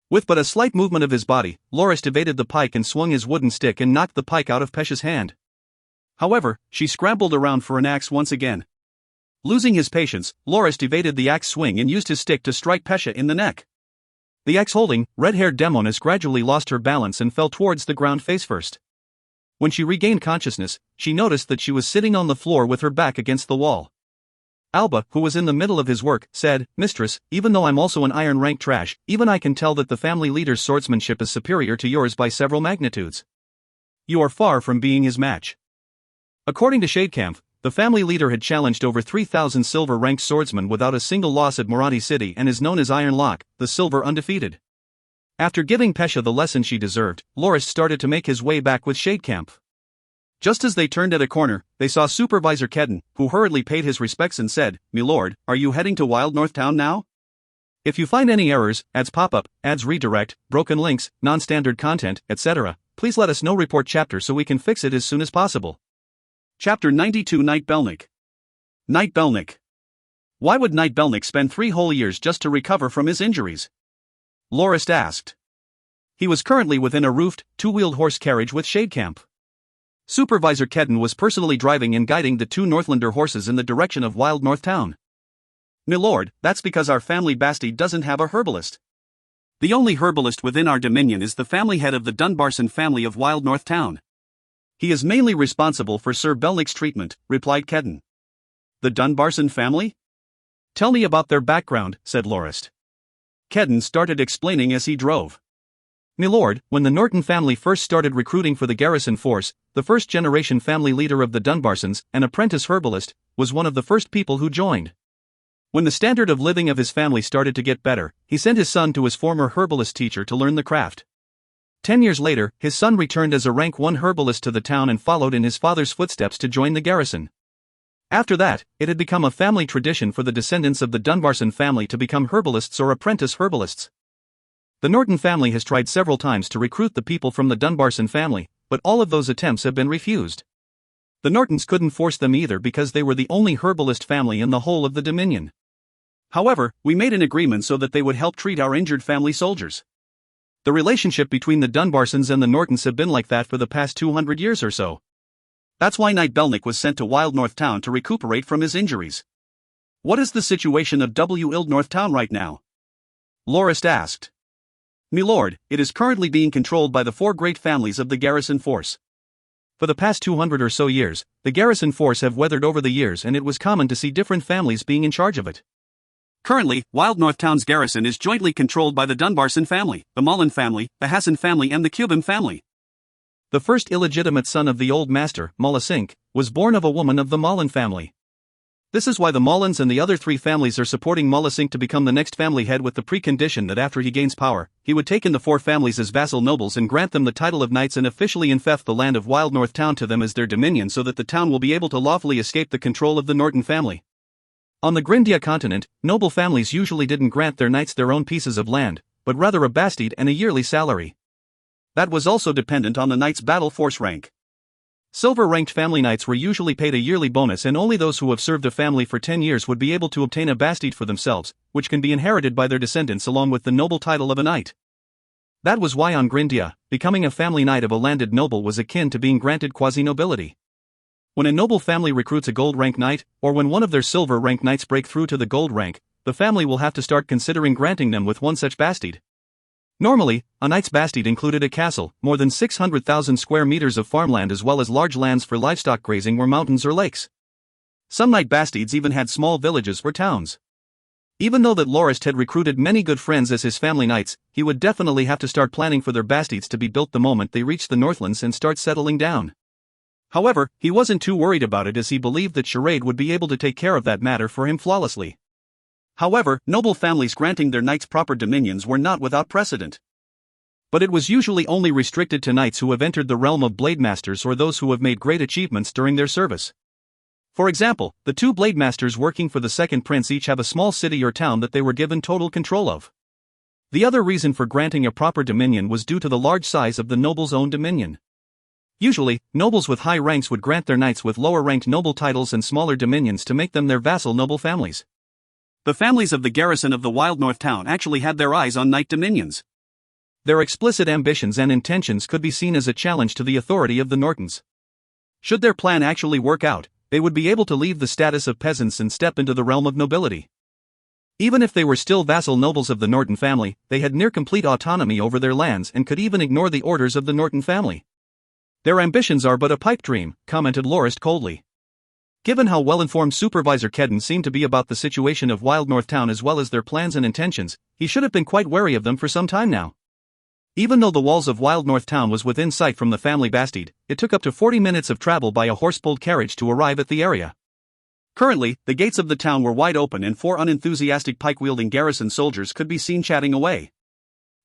Speaker 1: With but a slight movement of his body, Lorist evaded the pike and swung his wooden stick and knocked the pike out of Pesha's hand. However, she scrambled around for an axe once again. Losing his patience, Lorist evaded the axe swing and used his stick to strike Pesha in the neck. The axe-holding, red-haired demoness gradually lost her balance and fell towards the ground face first. When she regained consciousness, she noticed that she was sitting on the floor with her back against the wall. Alba, who was in the middle of his work, said, "Mistress, even though I'm also an iron rank trash, even I can tell that the family leader's swordsmanship is superior to yours by several magnitudes. You are far from being his match." According to Shadecamp, the family leader had challenged over 3,000 silver-ranked swordsmen without a single loss at Morati City and is known as Iron Lock, the silver undefeated. After giving Pesha the lesson she deserved, Lorist started to make his way back with Shadecamp. Just as they turned at a corner, they saw Supervisor Kedden, who hurriedly paid his respects and said, "Milord, are you heading to Wild North Town now? If you find any errors, ads pop-up, ads redirect, broken links, non-standard content, etc., please let us know. Report chapter so we can fix it as soon as possible." Chapter 92 Knight Belnick. Knight Belnick. Why would Knight Belnick spend 3 whole years just to recover from his injuries? Lorist asked. He was currently within a roofed, 2-wheeled horse carriage with Shadecamp. Supervisor Kedden was personally driving and guiding the 2 Northlander horses in the direction of Wild North Town. "Milord, that's because our family Bastide doesn't have a herbalist. The only herbalist within our dominion is the family head of the Dunbarson family of Wild North Town. He is mainly responsible for Sir Belnick's treatment," replied Kedden. "The Dunbarson family? Tell me about their background," said Lorist. Kedden started explaining as he drove. "Milord, when the Norton family first started recruiting for the garrison force, the first-generation family leader of the Dunbarsons, an apprentice herbalist, was one of the first people who joined. When the standard of living of his family started to get better, he sent his son to his former herbalist teacher to learn the craft. 10 years later, his son returned as a rank 1 herbalist to the town and followed in his father's footsteps to join the garrison. After that, it had become a family tradition for the descendants of the Dunbarson family to become herbalists or apprentice herbalists. The Norton family has tried several times to recruit the people from the Dunbarson family, but all of those attempts have been refused. The Nortons couldn't force them either because they were the only herbalist family in the whole of the Dominion. However, we made an agreement so that they would help treat our injured family soldiers. The relationship between the Dunbarsons and the Nortons have been like that for the past 200 years or so. That's why Knight Belnick was sent to Wild North Town to recuperate from his injuries." "What is the situation of Wild North Town right now?" Lorist asked. "Milord, it is currently being controlled by the 4 great families of the garrison force. For the past 200 or so years, the garrison force have weathered over the years and it was common to see different families being in charge of it. Currently, Wild North Town's garrison is jointly controlled by the Dunbarson family, the Mullen family, the Hassan family and the Cuban family. The first illegitimate son of the old master, Mulla Sink, was born of a woman of the Mullen family. This is why the Mullins and the other three families are supporting Mullesink to become the next family head with the precondition that after he gains power, he would take in the four families as vassal nobles and grant them the title of knights and officially infect the land of Wild North Town to them as their dominion so that the town will be able to lawfully escape the control of the Norton family. On the Grindia continent, noble families usually didn't grant their knights their own pieces of land, but rather a bastide and a yearly salary. That was also dependent on the knight's battle force rank. Silver-ranked family knights were usually paid a yearly bonus, and only those who have served a family for 10 years would be able to obtain a bastide for themselves, which can be inherited by their descendants along with the noble title of a knight. That was why on Grindia, becoming a family knight of a landed noble was akin to being granted quasi-nobility. When a noble family recruits a gold-rank knight, or when one of their silver-rank knights break through to the gold rank, the family will have to start considering granting them with one such bastide. Normally, a knight's bastide included a castle, more than 600,000 square meters of farmland as well as large lands for livestock grazing or mountains or lakes. Some knight bastides even had small villages or towns. Even though that Lorist had recruited many good friends as his family knights, he would definitely have to start planning for their bastides to be built the moment they reached the Northlands and start settling down. However, he wasn't too worried about it as he believed that Charade would be able to take care of that matter for him flawlessly. However, noble families granting their knights proper dominions were not without precedent. But it was usually only restricted to knights who have entered the realm of blade masters or those who have made great achievements during their service. For example, the two blade masters working for the second prince each have a small city or town that they were given total control of. The other reason for granting a proper dominion was due to the large size of the noble's own dominion. Usually, nobles with high ranks would grant their knights with lower-ranked noble titles and smaller dominions to make them their vassal noble families. The families of the garrison of the Wild North Town actually had their eyes on knight dominions. Their explicit ambitions and intentions could be seen as a challenge to the authority of the Nortons. Should their plan actually work out, they would be able to leave the status of peasants and step into the realm of nobility. Even if they were still vassal nobles of the Norton family, they had near complete autonomy over their lands and could even ignore the orders of the Norton family. Their ambitions are but a pipe dream, commented Lorist coldly. Given how well-informed Supervisor Kedden seemed to be about the situation of Wild North Town as well as their plans and intentions, he should have been quite wary of them for some time now. Even though the walls of Wild North Town was within sight from the family bastide, it took up to 40 minutes of travel by a horse-pulled carriage to arrive at the area. Currently, the gates of the town were wide open and four unenthusiastic pike-wielding garrison soldiers could be seen chatting away.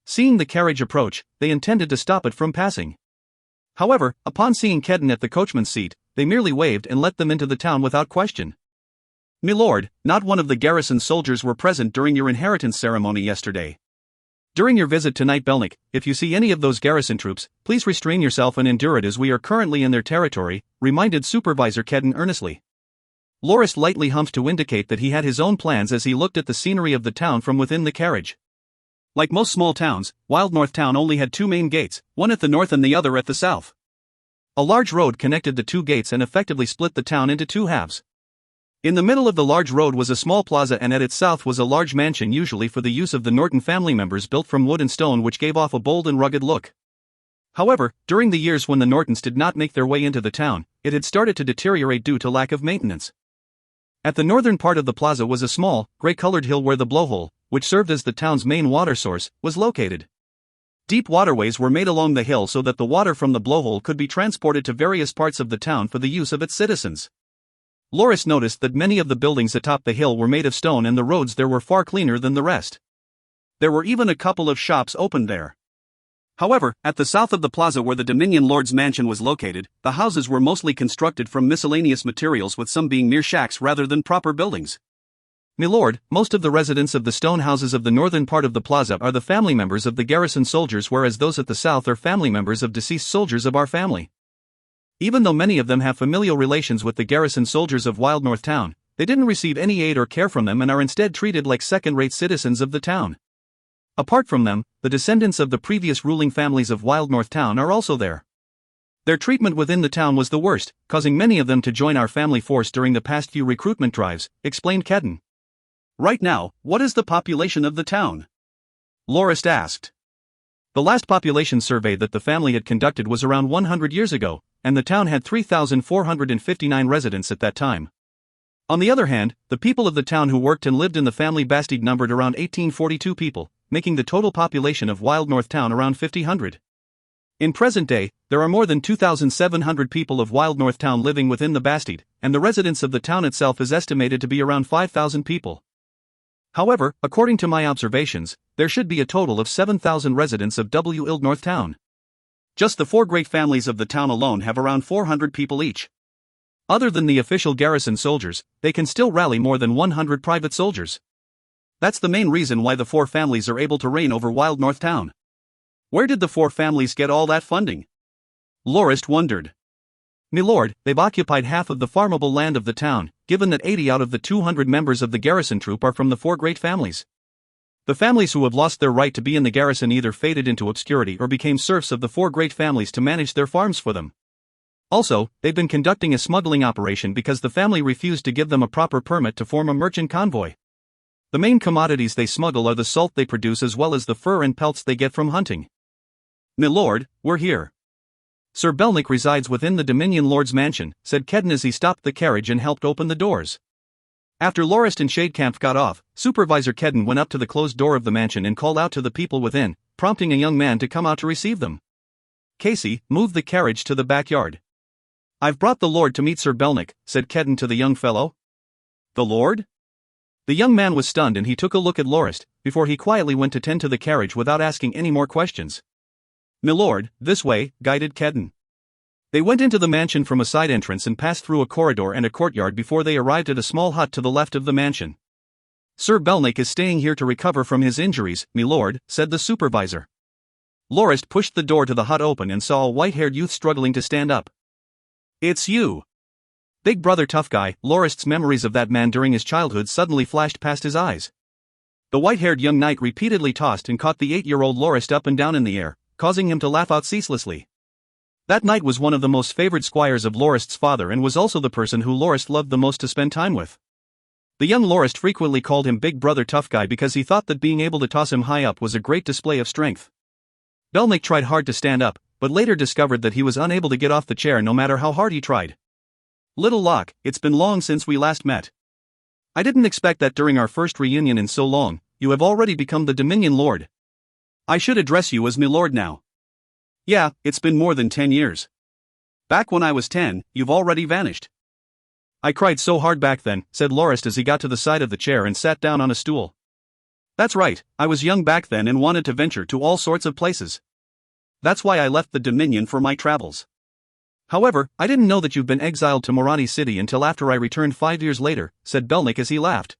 Speaker 1: Seeing the carriage approach, they intended to stop it from passing. However, upon seeing Kedden at the coachman's seat, they merely waved and let them into the town without question. "Milord, not one of the garrison soldiers were present during your inheritance ceremony yesterday. During your visit to Knight Belnick, if you see any of those garrison troops, please restrain yourself and endure it as we are currently in their territory," reminded Supervisor Kedden earnestly. Lorist lightly humped to indicate that he had his own plans as he looked at the scenery of the town from within the carriage. Like most small towns, Wild North Town only had two main gates, one at the north and the other at the south. A large road connected the two gates and effectively split the town into two halves. In the middle of the large road was a small plaza, and at its south was a large mansion usually for the use of the Norton family members built from wood and stone, which gave off a bold and rugged look. However, during the years when the Nortons did not make their way into the town, it had started to deteriorate due to lack of maintenance. At the northern part of the plaza was a small, gray-colored hill where the blowhole, which served as the town's main water source, was located. Deep waterways were made along the hill so that the water from the blowhole could be transported to various parts of the town for the use of its citizens. Lorist noticed that many of the buildings atop the hill were made of stone and the roads there were far cleaner than the rest. There were even a couple of shops opened there. However, at the south of the plaza where the Dominion Lord's mansion was located, the houses were mostly constructed from miscellaneous materials, with some being mere shacks rather than proper buildings. "Milord, most of the residents of the stone houses of the northern part of the plaza are the family members of the garrison soldiers, whereas those at the south are family members of deceased soldiers of our family. Even though many of them have familial relations with the garrison soldiers of Wild North Town, they didn't receive any aid or care from them and are instead treated like second-rate citizens of the town. Apart from them, the descendants of the previous ruling families of Wild North Town are also there. Their treatment within the town was the worst, causing many of them to join our family force during the past few recruitment drives," explained Kedden. "Right now, what is the population of the town?" Lorist asked. The last population survey that the family had conducted was around 100 years ago, and the town had 3,459 residents at that time. On the other hand, the people of the town who worked and lived in the family bastide numbered around 1,842 people, making the total population of Wild North Town around 5,000. In present day, there are more than 2,700 people of Wild North Town living within the Bastide, and the residents of the town itself is estimated to be around 5,000 people. However, according to my observations, there should be a total of 7,000 residents of Wild North Town. Just the 4 great families of the town alone have around 400 people each. Other than the official garrison soldiers, they can still rally more than 100 private soldiers. That's the main reason why the 4 families are able to reign over Wild North Town. Where did the 4 families get all that funding? Lorist wondered. Milord, they've occupied half of the farmable land of the town, given that 80 out of the 200 members of the garrison troop are from the 4 great families. The families who have lost their right to be in the garrison either faded into obscurity or became serfs of the 4 great families to manage their farms for them. Also, they've been conducting a smuggling operation because the family refused to give them a proper permit to form a merchant convoy. The main commodities they smuggle are the salt they produce as well as the fur and pelts they get from hunting. Milord, we're here. Sir Belnick resides within the Dominion Lord's mansion, said Kedden as he stopped the carriage and helped open the doors. After Lorist and Shadecamp got off, Supervisor Kedden went up to the closed door of the mansion and called out to the people within, prompting a young man to come out to receive them. Casey, move the carriage to the backyard. I've brought the Lord to meet Sir Belnick, said Kedden to the young fellow. The Lord? The young man was stunned and he took a look at Lorist, before he quietly went to tend to the carriage without asking any more questions. Milord, this way, guided Kedden. They went into the mansion from a side entrance and passed through a corridor and a courtyard before they arrived at a small hut to the left of the mansion. Sir Belnick is staying here to recover from his injuries, milord, said the supervisor. Lorist pushed the door to the hut open and saw a white-haired youth struggling to stand up. It's you. Big Brother Tough Guy. Lorist's memories of that man during his childhood suddenly flashed past his eyes. The white-haired young knight repeatedly tossed and caught the 8-year-old Lorist up and down in the air, causing him to laugh out ceaselessly. That knight was one of the most favored squires of Lorist's father and was also the person who Lorist loved the most to spend time with. The young Lorist frequently called him Big Brother Tough Guy because he thought that being able to toss him high up was a great display of strength. Belnick tried hard to stand up, but later discovered that he was unable to get off the chair no matter how hard he tried. Little Locke, it's been long since we last met. I didn't expect that during our first reunion in so long, you have already become the Dominion Lord. I should address you as milord now. Yeah, it's been more than 10 years. Back when I was 10, you've already vanished. I cried so hard back then, said Lorist as he got to the side of the chair and sat down on a stool. That's right, I was young back then and wanted to venture to all sorts of places. That's why I left the Dominion for my travels. However, I didn't know that you've been exiled to Morani City until after I returned 5 years later, said Belnick as he laughed.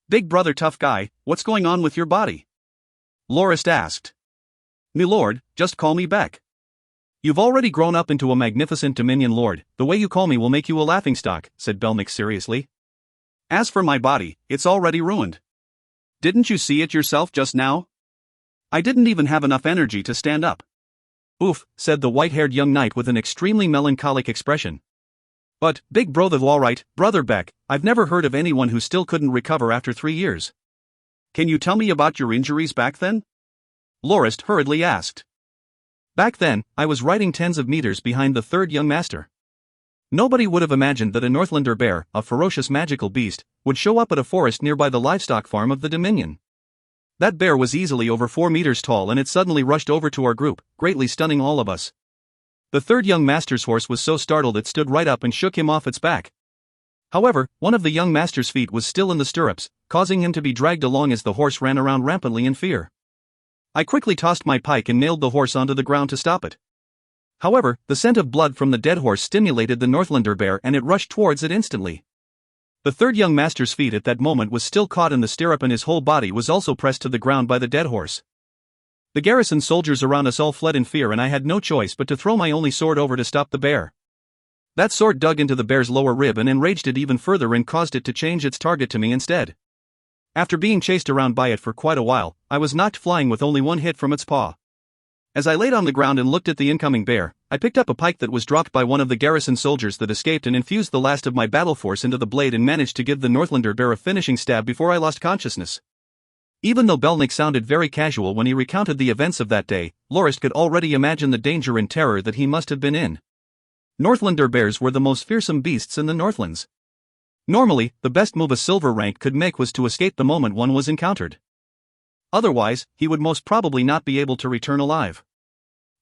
Speaker 1: Big Brother Tough Guy, what's going on with your body? Lorist asked. Milord, just call me Beck. You've already grown up into a magnificent Dominion Lord, the way you call me will make you a laughingstock, said Belnick seriously. As for my body, it's already ruined. Didn't you see it yourself just now? I didn't even have enough energy to stand up. Oof, said the white-haired young knight with an extremely melancholic expression. But, Big Brother, all right, Brother Beck, I've never heard of anyone who still couldn't recover after 3 years. Can you tell me about your injuries back then? Lorist hurriedly asked. Back then, I was riding tens of meters behind the 3rd young master. Nobody would have imagined that a Northlander bear, a ferocious magical beast, would show up at a forest nearby the livestock farm of the Dominion. That bear was easily over 4 meters tall and it suddenly rushed over to our group, greatly stunning all of us. The 3rd young master's horse was so startled it stood right up and shook him off its back. However, one of the young master's feet was still in the stirrups, causing him to be dragged along as the horse ran around rampantly in fear. I quickly tossed my pike and nailed the horse onto the ground to stop it. However, the scent of blood from the dead horse stimulated the Northlander bear and it rushed towards it instantly. The 3rd young master's feet at that moment was still caught in the stirrup and his whole body was also pressed to the ground by the dead horse. The garrison soldiers around us all fled in fear and I had no choice but to throw my only sword over to stop the bear. That sword dug into the bear's lower rib and enraged it even further and caused it to change its target to me instead. After being chased around by it for quite a while, I was knocked flying with only one hit from its paw. As I laid on the ground and looked at the incoming bear, I picked up a pike that was dropped by one of the garrison soldiers that escaped and infused the last of my battle force into the blade and managed to give the Northlander bear a finishing stab before I lost consciousness. Even though Belnick sounded very casual when he recounted the events of that day, Lorist could already imagine the danger and terror that he must have been in. Northlander bears were the most fearsome beasts in the Northlands. Normally, the best move a silver rank could make was to escape the moment one was encountered. Otherwise, he would most probably not be able to return alive.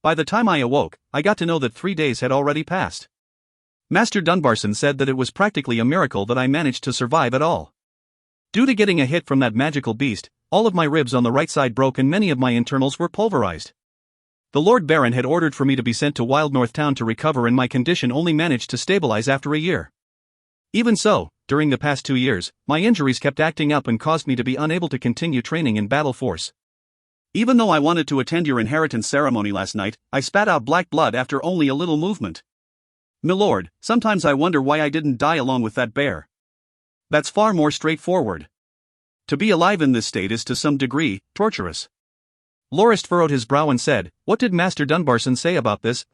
Speaker 1: By the time I awoke, I got to know that 3 days had already passed. Master Dunbarson said that it was practically a miracle that I managed to survive at all. Due to getting a hit from that magical beast, all of my ribs on the right side broke and many of my internals were pulverized. The Lord Baron had ordered for me to be sent to Wild North Town to recover, and my condition only managed to stabilize after a year. Even so, during the past 2 years, my injuries kept acting up and caused me to be unable to continue training in battle force. Even though I wanted to attend your inheritance ceremony last night, I spat out black blood after only a little movement. Milord, sometimes I wonder why I didn't die along with that bear. That's far more straightforward. To be alive in this state is to some degree torturous. Lorist furrowed his brow and said, "What did Master Dunbarson say about this?"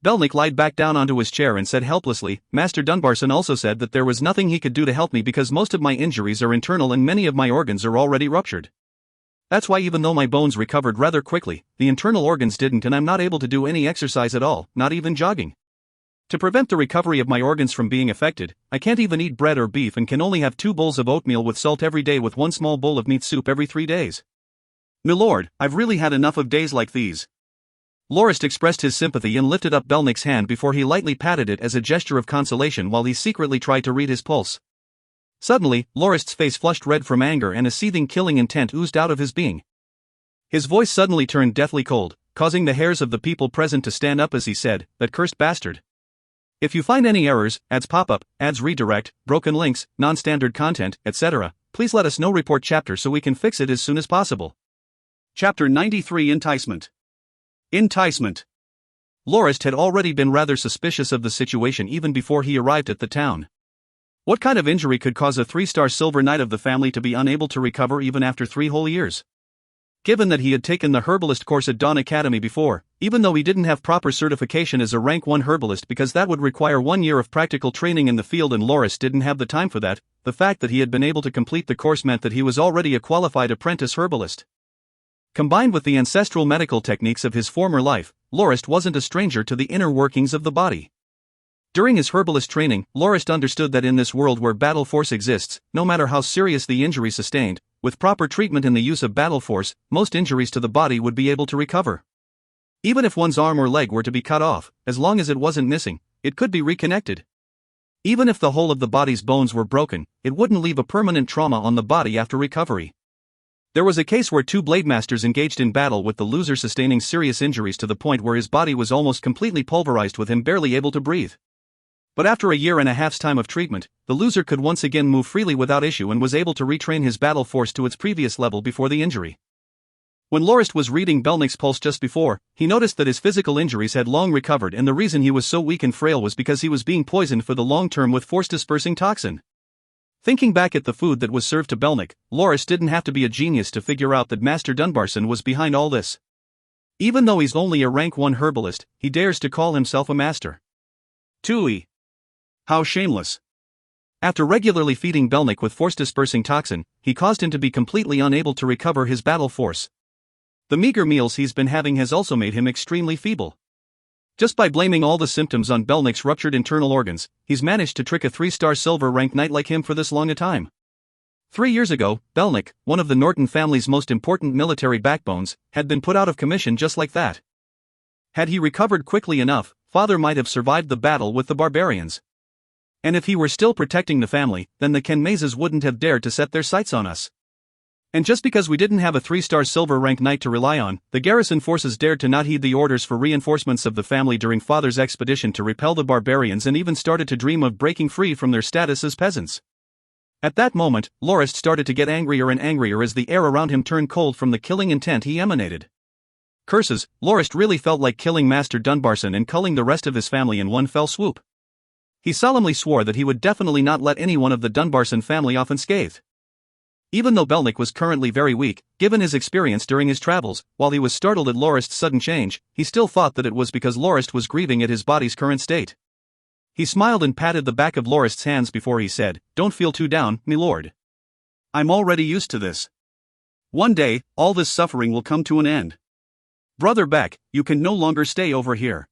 Speaker 1: Belnick lied back down onto his chair and said helplessly, "Master Dunbarson also said that there was nothing he could do to help me because most of my injuries are internal and many of my organs are already ruptured. That's why even though my bones recovered rather quickly, the internal organs didn't, and I'm not able to do any exercise at all, not even jogging. To prevent the recovery of my organs from being affected, I can't even eat bread or beef and can only have 2 bowls of oatmeal with salt every day with 1 small bowl of meat soup every 3 days. Milord, I've really had enough of days like these." Lorist expressed his sympathy and lifted up Belnick's hand before he lightly patted it as a gesture of consolation while he secretly tried to read his pulse. Suddenly, Lorist's face flushed red from anger and a seething killing intent oozed out of his being. His voice suddenly turned deathly cold, causing the hairs of the people present to stand up as he said, "That cursed bastard. If you find any errors, ads pop up, ads redirect, broken links, non-standard content, etc., please let us know. Report chapter so we can fix it as soon as possible." Chapter 93 Enticement. Enticement. Lorist had already been rather suspicious of the situation even before he arrived at the town. What kind of injury could cause a 3-star silver knight of the family to be unable to recover even after 3 whole years? Given that he had taken the herbalist course at Dawn Academy before, even though he didn't have proper certification as a rank 1 herbalist because that would require 1 year of practical training in the field and Lorist didn't have the time for that, the fact that he had been able to complete the course meant that he was already a qualified apprentice herbalist. Combined with the ancestral medical techniques of his former life, Lorist wasn't a stranger to the inner workings of the body. During his herbalist training, Lorist understood that in this world where battle force exists, no matter how serious the injury sustained, with proper treatment and the use of battle force, most injuries to the body would be able to recover. Even if one's arm or leg were to be cut off, as long as it wasn't missing, it could be reconnected. Even if the whole of the body's bones were broken, it wouldn't leave a permanent trauma on the body after recovery. There was a case where 2 blade masters engaged in battle with the loser sustaining serious injuries to the point where his body was almost completely pulverized with him barely able to breathe. But after a year and a half's time of treatment, the loser could once again move freely without issue and was able to retrain his battle force to its previous level before the injury. When Lorist was reading Belnick's pulse just before, he noticed that his physical injuries had long recovered, and the reason he was so weak and frail was because he was being poisoned for the long term with force-dispersing toxin. Thinking back at the food that was served to Belnick, Lorist didn't have to be a genius to figure out that Master Dunbarson was behind all this. Even though he's only a rank 1 herbalist, he dares to call himself a master. Tui. How shameless. After regularly feeding Belnick with force-dispersing toxin, he caused him to be completely unable to recover his battle force. The meager meals he's been having has also made him extremely feeble. Just by blaming all the symptoms on Belnick's ruptured internal organs, he's managed to trick a 3-star silver rank knight like him for this long a time. 3 years ago, Belnick, one of the Norton family's most important military backbones, had been put out of commission just like that. Had he recovered quickly enough, father might have survived the battle with the barbarians. And if he were still protecting the family, then the Kenmazes wouldn't have dared to set their sights on us. And just because we didn't have a 3-star silver rank knight to rely on, the garrison forces dared to not heed the orders for reinforcements of the family during father's expedition to repel the barbarians and even started to dream of breaking free from their status as peasants. At that moment, Lorist started to get angrier and angrier as the air around him turned cold from the killing intent he emanated. Curses, Lorist really felt like killing Master Dunbarson and culling the rest of his family in one fell swoop. He solemnly swore that he would definitely not let any one of the Dunbarson family off unscathed. Even though Belnick was currently very weak, given his experience during his travels, while he was startled at Lorist's sudden change, he still thought that it was because Lorist was grieving at his body's current state. He smiled and patted the back of Lorist's hands before he said, "Don't feel too down, me lord. I'm already used to this. One day, all this suffering will come to an end. Brother Beck, you can no longer stay over here.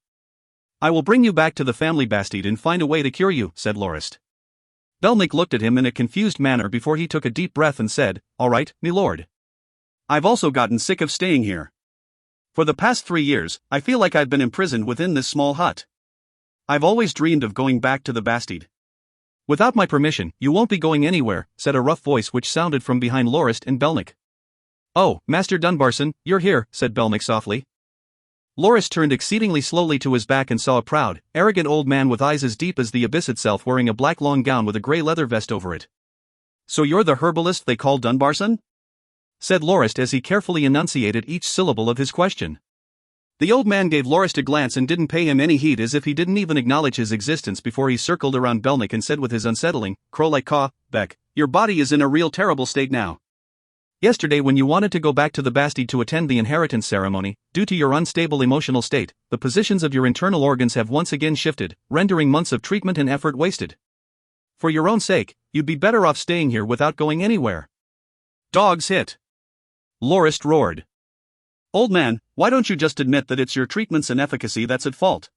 Speaker 1: I will bring you back to the family bastide and find a way to cure you," said Lorist. Belnick looked at him in a confused manner before he took a deep breath and said, "All right, me lord. I've also gotten sick of staying here. For the past 3 years, I feel like I've been imprisoned within this small hut. I've always dreamed of going back to the Bastide. Without my permission, you won't be going anywhere, said a rough voice which sounded from behind Lorist and Belnick. Oh, Master Dunbarson, you're here, said Belnick softly. Lorist turned exceedingly slowly to his back and saw a proud, arrogant old man with eyes as deep as the abyss itself wearing a black long gown with a grey leather vest over it. So you're the herbalist they call Dunbarson? Said Lorist as he carefully enunciated each syllable of his question. The old man gave Lorist a glance and didn't pay him any heed, as if he didn't even acknowledge his existence, before he circled around Belnick and said with his unsettling, crow-like caw, Beck, your body is in a real terrible state now. Yesterday when you wanted to go back to the Bastide to attend the inheritance ceremony, due to your unstable emotional state, the positions of your internal organs have once again shifted, rendering months of treatment and effort wasted. For your own sake, you'd be better off staying here without going anywhere. Dogs hit. Lorist roared. Old man, why don't you just admit that it's your treatment's inefficacy that's at fault?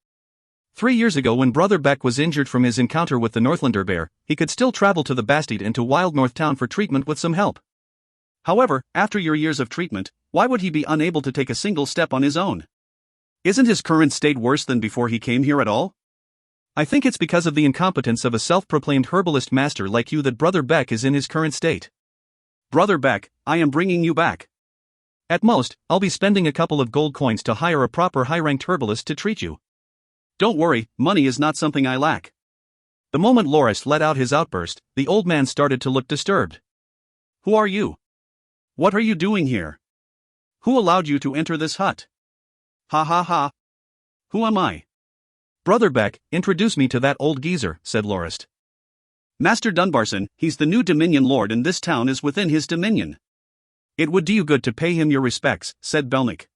Speaker 1: 3 years ago when Brother Beck was injured from his encounter with the Northlander bear, he could still travel to the Bastide and to Wild North Town for treatment with some help. However, after your years of treatment, why would he be unable to take a single step on his own? Isn't his current state worse than before he came here at all? I think it's because of the incompetence of a self-proclaimed herbalist master like you that Brother Beck is in his current state. Brother Beck, I am bringing you back. At most, I'll be spending a couple of gold coins to hire a proper high-ranked herbalist to treat you. Don't worry, money is not something I lack. The moment Lorist let out his outburst, the old man started to look disturbed. Who are you? What are you doing here? Who allowed you to enter this hut? Ha ha ha. Who am I? Brother Beck, introduce me to that old geezer, said Lorist. Master Dunbarson, he's the new Dominion Lord and this town is within his dominion. It would do you good to pay him your respects, said Belnick.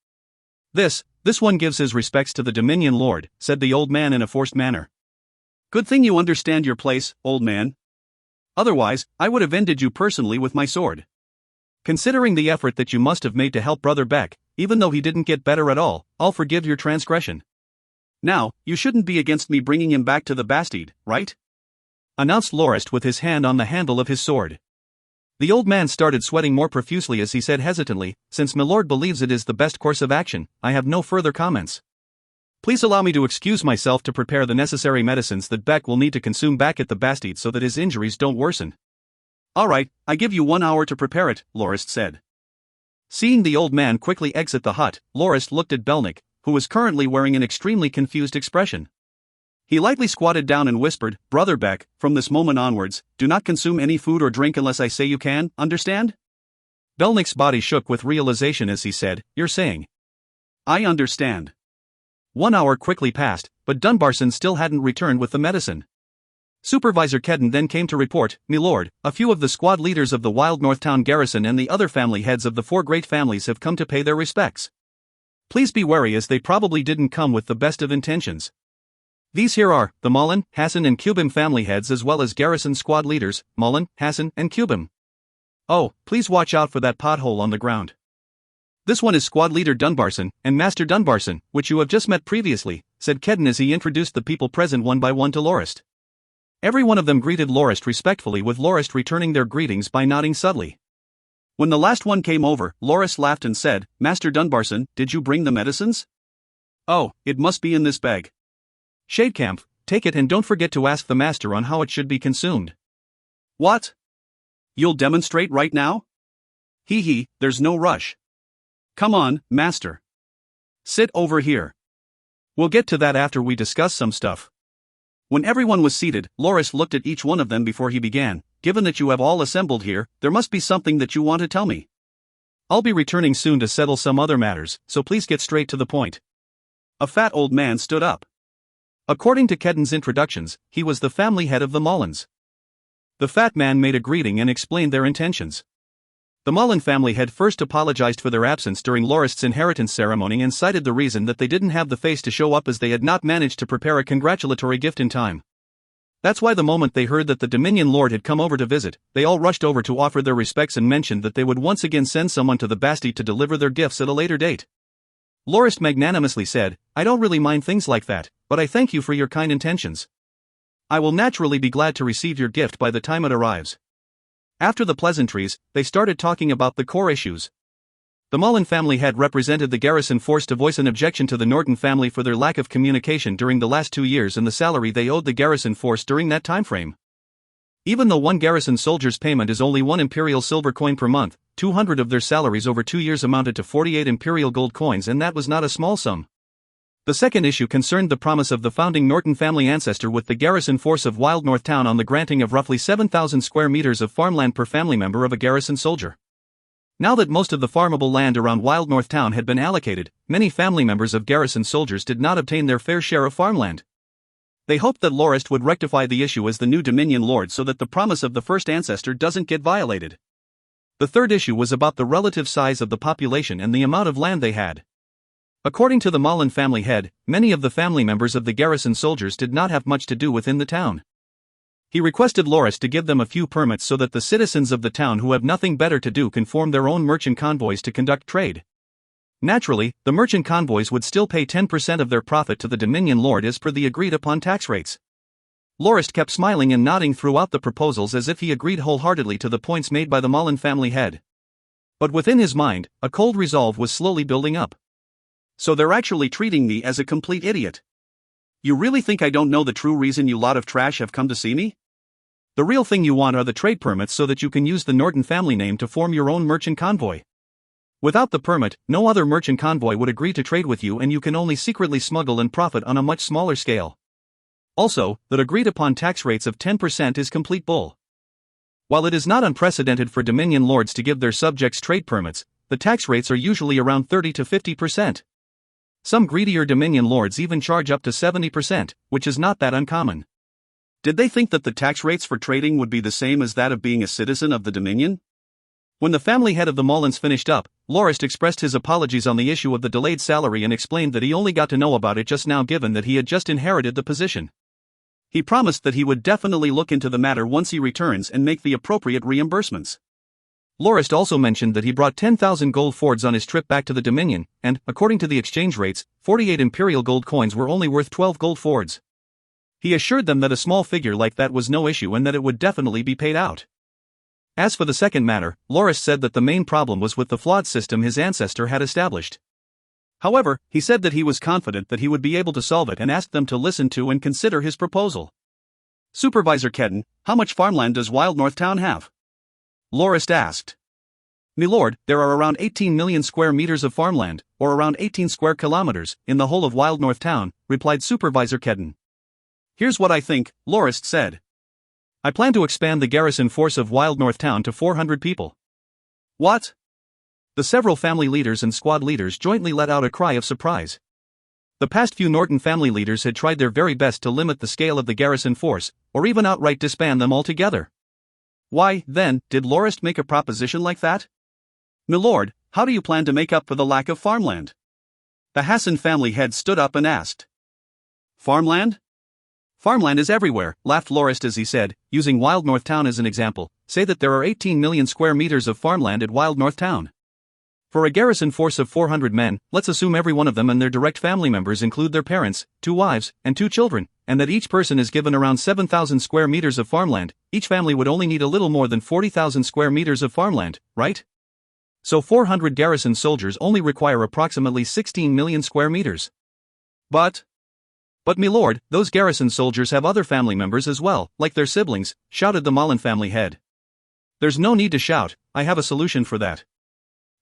Speaker 1: This one gives his respects to the Dominion Lord, said the old man in a forced manner. Good thing you understand your place, old man. Otherwise, I would have ended you personally with my sword. Considering the effort that you must have made to help Brother Beck, even though he didn't get better at all, I'll forgive your transgression. Now, you shouldn't be against me bringing him back to the Bastide, right? Announced Lorist with his hand on the handle of his sword. The old man started sweating more profusely as he said hesitantly, since my lord believes it is the best course of action, I have no further comments. Please allow me to excuse myself to prepare the necessary medicines that Beck will need to consume back at the Bastide so that his injuries don't worsen. All right, I give you 1 hour to prepare it, Lorist said. Seeing the old man quickly exit the hut, Lorist looked at Belnick, who was currently wearing an extremely confused expression. He lightly squatted down and whispered, Brother Beck, from this moment onwards, do not consume any food or drink unless I say you can, understand? Belnick's body shook with realization as he said, You're saying. I understand. 1 hour quickly passed, but Dunbarson still hadn't returned with the medicine. Supervisor Kedden then came to report, Milord, a few of the squad leaders of the Wild North Town garrison and the other family heads of the 4 great families have come to pay their respects. Please be wary as they probably didn't come with the best of intentions. These here are, the Mullen, Hassan and Cubim family heads as well as garrison squad leaders, Mullen, Hassan and Cubim. Oh, please watch out for that pothole on the ground. This one is squad leader Dunbarson, and Master Dunbarson, which you have just met previously, said Kedden as he introduced the people present one by one to Lorist. Every one of them greeted Lorist respectfully, with Lorist returning their greetings by nodding subtly. When the last one came over, Lorist laughed and said, Master Dunbarson, did you bring the medicines? Oh, it must be in this bag. Shadecamp, take it and don't forget to ask the master on how it should be consumed. What? You'll demonstrate right now? Hee, there's no rush. Come on, master. Sit over here. We'll get to that after we discuss some stuff. When everyone was seated, Lorist looked at each one of them before he began, Given that you have all assembled here, there must be something that you want to tell me. I'll be returning soon to settle some other matters, so please get straight to the point. A fat old man stood up. According to Kedden's introductions, he was the family head of the Mullins. The fat man made a greeting and explained their intentions. The Mullen family had first apologized for their absence during Lorist's inheritance ceremony and cited the reason that they didn't have the face to show up as they had not managed to prepare a congratulatory gift in time. That's why the moment they heard that the Dominion Lord had come over to visit, they all rushed over to offer their respects and mentioned that they would once again send someone to the Bastide to deliver their gifts at a later date. Lorist magnanimously said, I don't really mind things like that, but I thank you for your kind intentions. I will naturally be glad to receive your gift by the time it arrives. After the pleasantries, they started talking about the core issues. The Mullen family head represented the garrison force to voice an objection to the Norton family for their lack of communication during the last 2 years and the salary they owed the garrison force during that timeframe. Even though one garrison soldier's payment is only 1 imperial silver coin per month, 200 of their salaries over 2 years amounted to 48 imperial gold coins, and that was not a small sum. The second issue concerned the promise of the founding Norton family ancestor with the garrison force of Wild North Town on the granting of roughly 7,000 square meters of farmland per family member of a garrison soldier. Now that most of the farmable land around Wild North Town had been allocated, many family members of garrison soldiers did not obtain their fair share of farmland. They hoped that Lorist would rectify the issue as the new Dominion Lord so that the promise of the first ancestor doesn't get violated. The third issue was about the relative size of the population and the amount of land they had. According to the Mullen family head, many of the family members of the garrison soldiers did not have much to do within the town. He requested Lorist to give them a few permits so that the citizens of the town who have nothing better to do can form their own merchant convoys to conduct trade. Naturally, the merchant convoys would still pay 10% of their profit to the Dominion Lord as per the agreed-upon tax rates. Lorist kept smiling and nodding throughout the proposals as if he agreed wholeheartedly to the points made by the Mullen family head. But within his mind, a cold resolve was slowly building up. So they're actually treating me as a complete idiot. You really think I don't know the true reason you lot of trash have come to see me? The real thing you want are the trade permits so that you can use the Norton family name to form your own merchant convoy. Without the permit, no other merchant convoy would agree to trade with you, and you can only secretly smuggle and profit on a much smaller scale. Also, the agreed-upon tax rates of 10% is complete bull. While it is not unprecedented for Dominion Lords to give their subjects trade permits, the tax rates are usually around 30 to 50%. Some greedier Dominion Lords even charge up to 70%, which is not that uncommon. Did they think that the tax rates for trading would be the same as that of being a citizen of the Dominion? When the family head of the Mullens finished up, Lorist expressed his apologies on the issue of the delayed salary and explained that he only got to know about it just now given that he had just inherited the position. He promised that he would definitely look into the matter once he returns and make the appropriate reimbursements. Lorist also mentioned that he brought 10,000 gold fords on his trip back to the Dominion, and, according to the exchange rates, 48 imperial gold coins were only worth 12 gold fords. He assured them that a small figure like that was no issue and that it would definitely be paid out. As for the second matter, Lorist said that the main problem was with the flawed system his ancestor had established. However, he said that he was confident that he would be able to solve it and asked them to listen to and consider his proposal. Supervisor Kedden, how much farmland does Wild North Town have? Lorist asked. Milord, there are around 18 million square meters of farmland, or around 18 square kilometers, in the whole of Wild North Town, replied Supervisor Kedden. Here's what I think, Lorist said. I plan to expand the garrison force of Wild North Town to 400 people. What? The several family leaders and squad leaders jointly let out a cry of surprise. The past few Norton family leaders had tried their very best to limit the scale of the garrison force, or even outright disband them altogether. Why, then, did Lorist make a proposition like that? Milord, how do you plan to make up for the lack of farmland? The Hassan family head stood up and asked. Farmland? Farmland is everywhere, laughed Lorist as he said, using Wild North Town as an example, say that there are 18 million square meters of farmland at Wild North Town. For a garrison force of 400 men, let's assume every one of them and their direct family members include their parents, 2 wives, and 2 children, and that each person is given around 7,000 square meters of farmland. Each family would only need a little more than 40,000 square meters of farmland, right? So 400 garrison soldiers only require approximately 16 million square meters. But milord, those garrison soldiers have other family members as well, like their siblings, shouted the Mullen family head. There's no need to shout, I have a solution for that.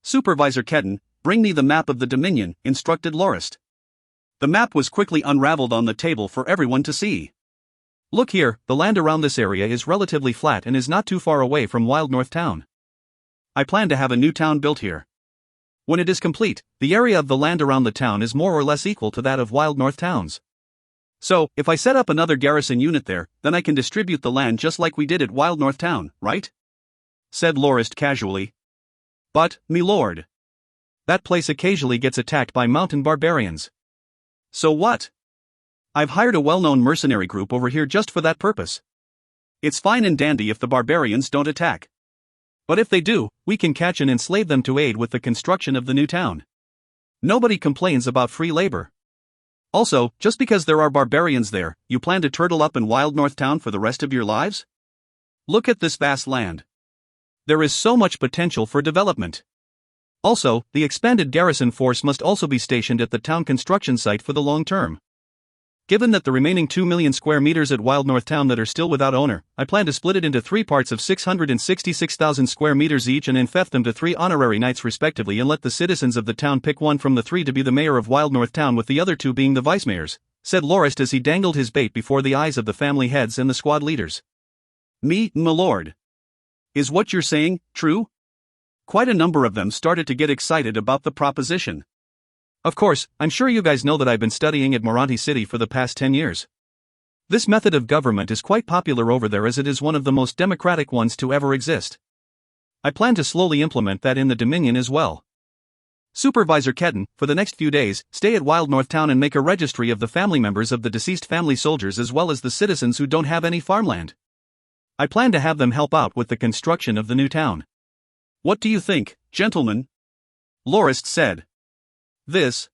Speaker 1: Supervisor Kedden, bring me the map of the Dominion, instructed Lorist. The map was quickly unraveled on the table for everyone to see. Look here, the land around this area is relatively flat and is not too far away from Wild North Town. I plan to have a new town built here. When it is complete, the area of the land around the town is more or less equal to that of Wild North Town's. So, if I set up another garrison unit there, then I can distribute the land just like we did at Wild North Town, right? Said Lorist casually. But, milord, that place occasionally gets attacked by mountain barbarians. So what? I've hired a well-known mercenary group over here just for that purpose. It's fine and dandy if the barbarians don't attack. But if they do, we can catch and enslave them to aid with the construction of the new town. Nobody complains about free labor. Also, just because there are barbarians there, you plan to turtle up in Wild North Town for the rest of your lives? Look at this vast land. There is so much potential for development. Also, the expanded garrison force must also be stationed at the town construction site for the long term. Given that the remaining 2 million square meters at Wild North Town that are still without owner, I plan to split it into 3 parts of 666,000 square meters each and infect them to 3 honorary knights respectively, and let the citizens of the town pick one from the 3 to be the mayor of Wild North Town, with the other 2 being the vice mayors, said Lorist as he dangled his bait before the eyes of the family heads and the squad leaders. My lord. Is what you're saying true? Quite a number of them started to get excited about the proposition. Of course, I'm sure you guys know that I've been studying at Moranti City for the past 10 years. This method of government is quite popular over there, as it is one of the most democratic ones to ever exist. I plan to slowly implement that in the Dominion as well. Supervisor Kedden, for the next few days, stay at Wild North Town and make a registry of the family members of the deceased family soldiers as well as the citizens who don't have any farmland. I plan to have them help out with the construction of the new town. What do you think, gentlemen? Lorist said. This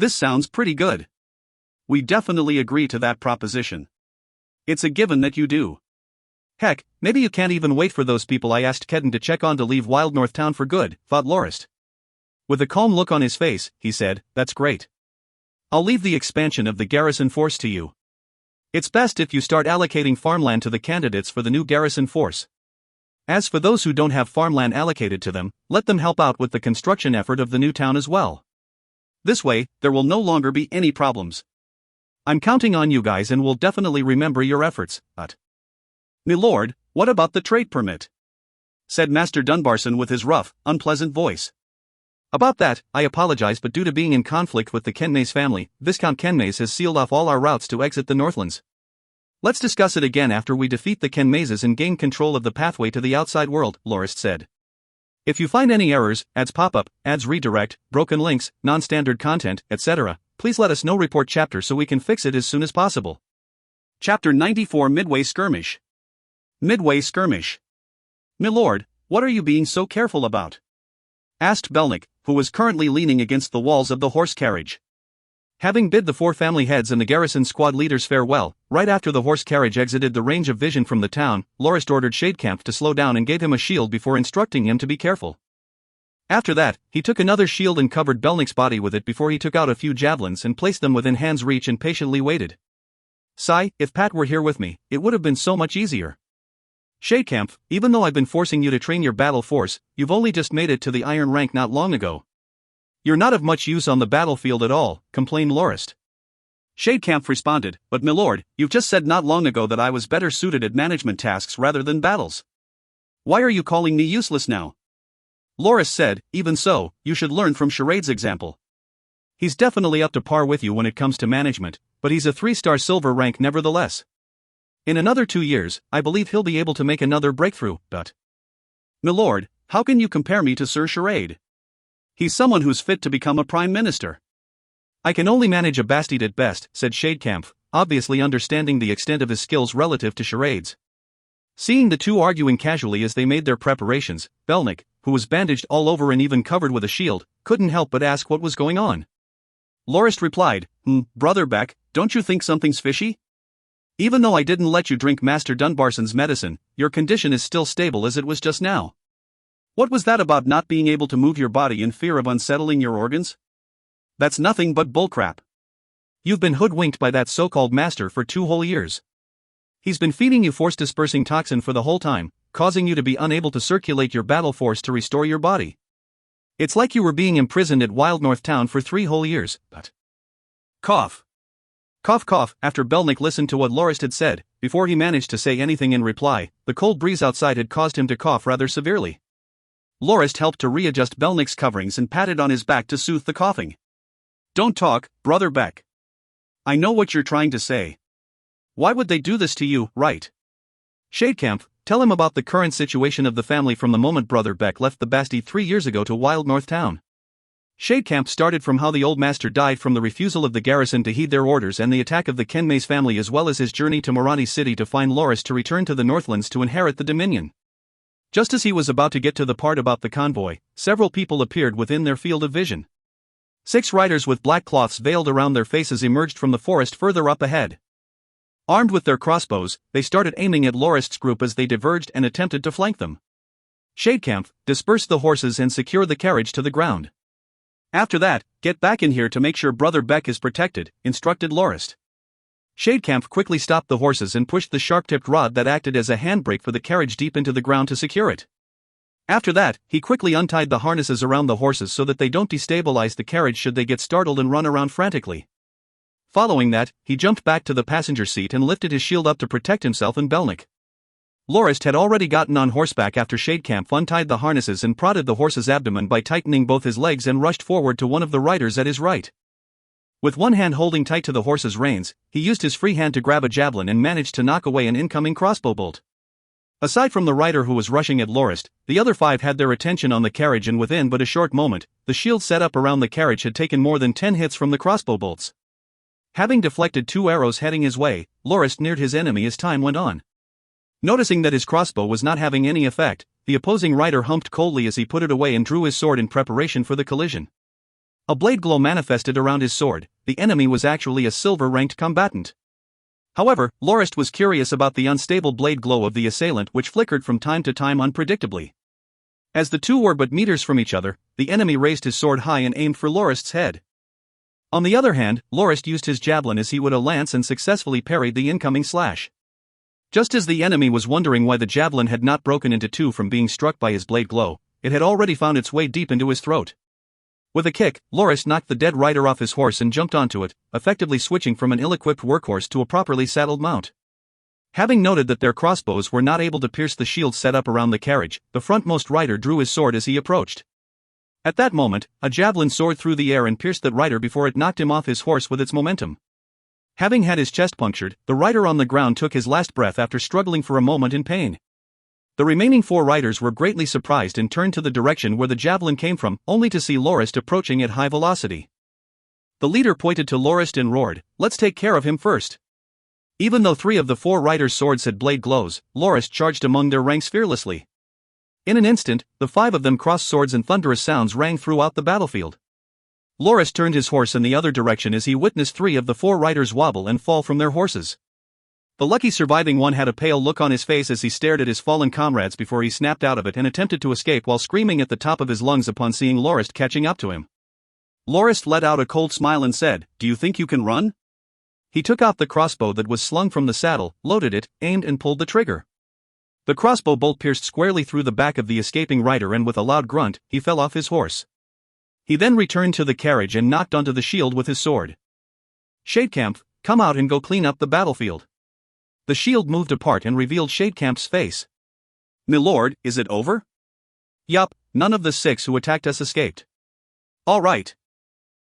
Speaker 1: sounds pretty good. We definitely agree to that proposition. It's a given that you do. Heck, maybe you can't even wait for those people I asked Kedden to check on to leave Wild North Town for good, thought Lorist. With a calm look on his face, he said, that's great. I'll leave the expansion of the garrison force to you. It's best if you start allocating farmland to the candidates for the new garrison force. As for those who don't have farmland allocated to them, let them help out with the construction effort of the new town as well. This way, there will no longer be any problems. I'm counting on you guys and will definitely remember your efforts, but... My lord, what about the trade permit? Said Master Dunbarson with his rough, unpleasant voice. About that, I apologize, but due to being in conflict with the Kenmays family, Viscount Kenmays has sealed off all our routes to exit the Northlands. Let's discuss it again after we defeat the Kenmayses and gain control of the pathway to the outside world, Lorist said. If you find any errors, ads pop up, ads redirect, broken links, non-standard content, etc., please let us know. Report chapter so we can fix it as soon as possible. Chapter 94, Midway Skirmish. Midway Skirmish. My lord, what are you being so careful about? Asked Belnick, who was currently leaning against the walls of the horse carriage. Having bid the 4 family heads and the garrison squad leaders farewell, right after the horse carriage exited the range of vision from the town, Lorist ordered Shadecamp to slow down and gave him a shield before instructing him to be careful. After that, he took another shield and covered Belnick's body with it before he took out a few javelins and placed them within hand's reach and patiently waited. Sigh, if Pat were here with me, it would have been so much easier. Shadecamp, even though I've been forcing you to train your battle force, you've only just made it to the iron rank not long ago. You're not of much use on the battlefield at all, complained Lorist. Shadecamp responded, but my lord, you've just said not long ago that I was better suited at management tasks rather than battles. Why are you calling me useless now? Lorist said, even so, you should learn from Charade's example. He's definitely up to par with you when it comes to management, but he's a 3-star silver rank nevertheless. In another 2 years, I believe he'll be able to make another breakthrough, but... My lord, how can you compare me to Sir Charade? He's someone who's fit to become a prime minister. I can only manage a bastard at best, said Shadecamp, obviously understanding the extent of his skills relative to Charade's. Seeing the two arguing casually as they made their preparations, Belnick, who was bandaged all over and even covered with a shield, couldn't help but ask what was going on. Lorist replied, Brother Beck, don't you think something's fishy? Even though I didn't let you drink Master Dunbarson's medicine, your condition is still stable as it was just now. What was that about not being able to move your body in fear of unsettling your organs? That's nothing but bullcrap. You've been hoodwinked by that so-called master for 2 whole years. He's been feeding you force-dispersing toxin for the whole time, causing you to be unable to circulate your battle force to restore your body. It's like you were being imprisoned at Wild North Town for 3 whole years, but... Cough. Cough cough. After Belnick listened to what Lorist had said, before he managed to say anything in reply, the cold breeze outside had caused him to cough rather severely. Lorist helped to readjust Belnick's coverings and patted on his back to soothe the coughing. Don't talk, Brother Beck. I know what you're trying to say. Why would they do this to you, right? Shadecamp, tell him about the current situation of the family from the moment Brother Beck left the Bastille 3 years ago to Wild North Town. Shadecamp started from how the old master died from the refusal of the garrison to heed their orders and the attack of the Kenmays family, as well as his journey to Moranti City to find Lorist to return to the Northlands to inherit the Dominion. Just as he was about to get to the part about the convoy, several people appeared within their field of vision. 6 riders with black cloths veiled around their faces emerged from the forest further up ahead. Armed with their crossbows, they started aiming at Lorist's group as they diverged and attempted to flank them. Shadecamp, disperse the horses and secure the carriage to the ground. After that, get back in here to make sure Brother Beck is protected, instructed Lorist. Shadecamp quickly stopped the horses and pushed the sharp-tipped rod that acted as a handbrake for the carriage deep into the ground to secure it. After that, he quickly untied the harnesses around the horses so that they don't destabilize the carriage should they get startled and run around frantically. Following that, he jumped back to the passenger seat and lifted his shield up to protect himself and Belnick. Lorist had already gotten on horseback after Shadecamp untied the harnesses and prodded the horse's abdomen by tightening both his legs and rushed forward to one of the riders at his right. With one hand holding tight to the horse's reins, he used his free hand to grab a javelin and managed to knock away an incoming crossbow bolt. Aside from the rider who was rushing at Lorist, the other 5 had their attention on the carriage, and within but a short moment, the shield set up around the carriage had taken more than 10 hits from the crossbow bolts. Having deflected 2 arrows heading his way, Lorist neared his enemy as time went on. Noticing that his crossbow was not having any effect, the opposing rider humped coldly as he put it away and drew his sword in preparation for the collision. A blade glow manifested around his sword. The enemy was actually a silver-ranked combatant. However, Lorist was curious about the unstable blade glow of the assailant, which flickered from time to time unpredictably. As the two were but meters from each other, the enemy raised his sword high and aimed for Lorist's head. On the other hand, Lorist used his javelin as he would a lance and successfully parried the incoming slash. Just as the enemy was wondering why the javelin had not broken into 2 from being struck by his blade glow, it had already found its way deep into his throat. With a kick, Lorist knocked the dead rider off his horse and jumped onto it, effectively switching from an ill-equipped workhorse to a properly saddled mount. Having noted that their crossbows were not able to pierce the shield set up around the carriage, the frontmost rider drew his sword as he approached. At that moment, a javelin soared through the air and pierced that rider before it knocked him off his horse with its momentum. Having had his chest punctured, the rider on the ground took his last breath after struggling for a moment in pain. The remaining 4 riders were greatly surprised and turned to the direction where the javelin came from, only to see Lorist approaching at high velocity. The leader pointed to Lorist and roared, "Let's take care of him first." Even though 3 of the 4 riders' swords had blade glows, Lorist charged among their ranks fearlessly. In an instant, the 5 of them crossed swords and thunderous sounds rang throughout the battlefield. Lorist turned his horse in the other direction as he witnessed 3 of the 4 riders wobble and fall from their horses. The lucky surviving one had a pale look on his face as he stared at his fallen comrades before he snapped out of it and attempted to escape while screaming at the top of his lungs upon seeing Lorist catching up to him. Lorist let out a cold smile and said, "Do you think you can run?" He took out the crossbow that was slung from the saddle, loaded it, aimed and pulled the trigger. The crossbow bolt pierced squarely through the back of the escaping rider and with a loud grunt, he fell off his horse. He then returned to the carriage and knocked onto the shield with his sword. "Shadecamp, come out and go clean up the battlefield." The shield moved apart and revealed Shadecamp's face. "Milord, is it over?" "Yup, none of the 6 who attacked us escaped." "All right.